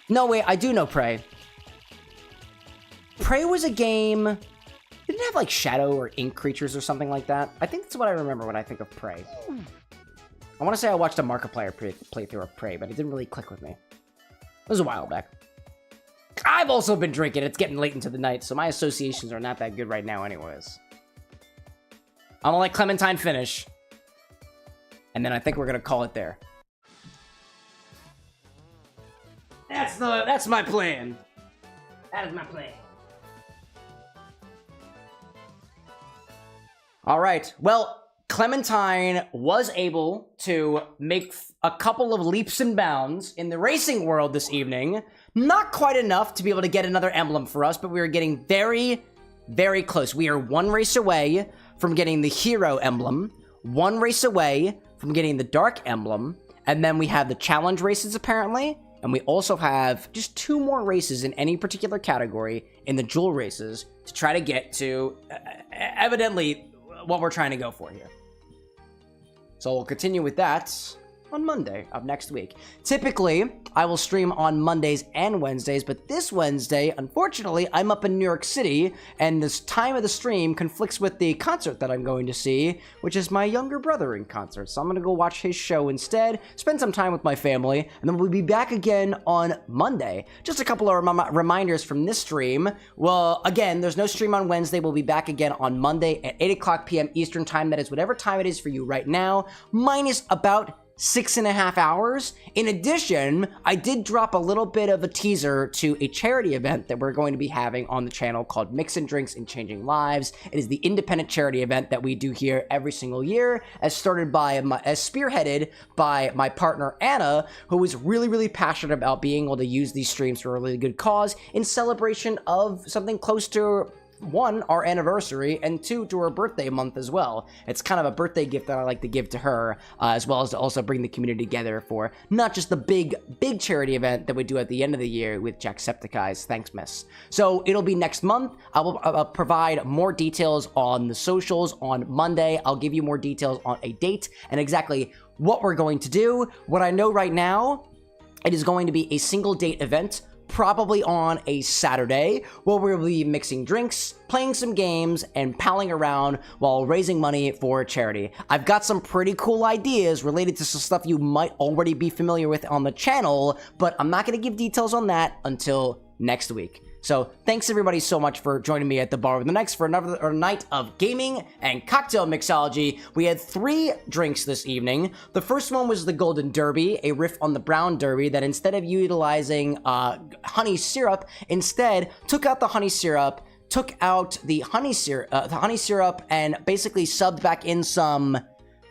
No, wait, I do know Prey. Prey was a game... Didn't it have, like, shadow or ink creatures or something like that? I think that's what I remember when I think of Prey. I want to say I watched a Markiplier playthrough of Prey, but it didn't really click with me. It was a while back. I've also been drinking. It's getting late into the night, so my associations are not that good right now anyways. I'm gonna let Clementine finish. And then I think we're gonna call it there. That's my plan. That is my plan. Alright, well, Clementine was able to make a couple of leaps and bounds in the racing world this evening. Not quite enough to be able to get another emblem for us, but we are getting very, very close. We are one race away from getting the hero emblem, one race away from getting the dark emblem, and then we have the challenge races apparently, and we also have just 2 more races in any particular category in the jewel races to try to get to, evidently, what we're trying to go for here. So we'll continue with that on Monday of next week. Typically, I will stream on Mondays and Wednesdays, but this Wednesday, unfortunately, I'm up in New York City, and this time of the stream conflicts with the concert that I'm going to see, which is my younger brother in concert. So I'm going to go watch his show instead, spend some time with my family, and then we'll be back again on Monday. Just a couple of reminders from this stream. Well, again, there's no stream on Wednesday. We'll be back again on Monday at 8 o'clock p.m. Eastern Time. That is whatever time it is for you right now, minus about 6.5 hours. In addition, I did drop a little bit of a teaser to a charity event that we're going to be having on the channel called Mixin' Drinks and Changing Lives. It is the independent charity event that we do here every single year, as spearheaded by my partner Anna, who is really, really passionate about being able to use these streams for a really good cause in celebration of something close to 1, our anniversary, and 2, to her birthday month as well. It's kind of a birthday gift that I like to give to her, as well as to also bring the community together for not just the big charity event that we do at the end of the year with Jacksepticeye's Thanksmas. So it'll be next month. I will provide more details on the socials on Monday. I'll give you more details on a date and exactly what we're going to do. What I know right now, it is going to be a single date event, probably on a Saturday, where we'll be mixing drinks, playing some games, and palling around while raising money for a charity. I've got some pretty cool ideas related to some stuff you might already be familiar with on the channel, but I'm not going to give details on that until next week. So thanks everybody so much for joining me at the Bar with the Next for another night of gaming and cocktail mixology. We had 3 drinks this evening. The first one was the Golden Derby, a riff on the Brown Derby that instead of utilizing honey syrup, instead took out the honey syrup, and basically subbed back in some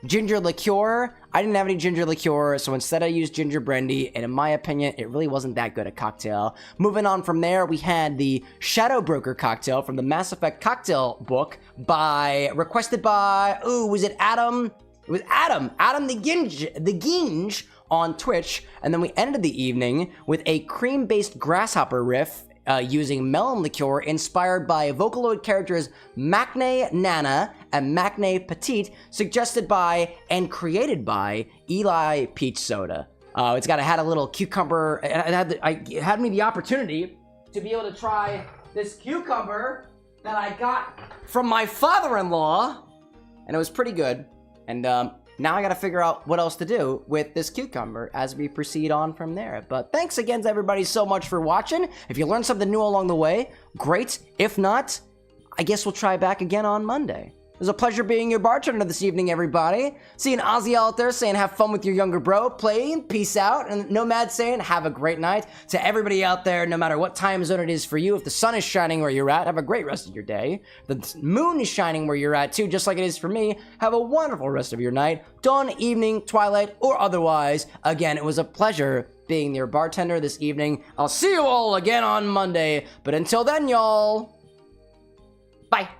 ginger liqueur. I didn't have any ginger liqueur, so instead I used ginger brandy, and in my opinion, it really wasn't that good a cocktail. Moving on from there, we had the Shadowbroker cocktail from the Mass Effect cocktail book requested by, was it Adam? It was Adam theginge on Twitch, and then we ended the evening with a cream-based grasshopper riff using Melon liqueur inspired by Vocaloid characters Macne Nana and Macne Petit, suggested by and created by Eli Peach Soda. Had a little cucumber. It had me the opportunity to be able to try this cucumber that I got from my father-in-law, and it was pretty good. And now I gotta figure out what else to do with this cucumber as we proceed on from there. But thanks again to everybody so much for watching. If you learned something new along the way, great. If not, I guess we'll try back again on Monday. It was a pleasure being your bartender this evening, everybody. Seeing Ozzy out there saying have fun with your younger bro, playing, peace out, and Nomad saying have a great night. To everybody out there, no matter what time zone it is for you, if the sun is shining where you're at, have a great rest of your day. The moon is shining where you're at too, just like it is for me. Have a wonderful rest of your night, dawn, evening, twilight, or otherwise. Again, it was a pleasure being your bartender this evening. I'll see you all again on Monday, but until then, y'all, bye.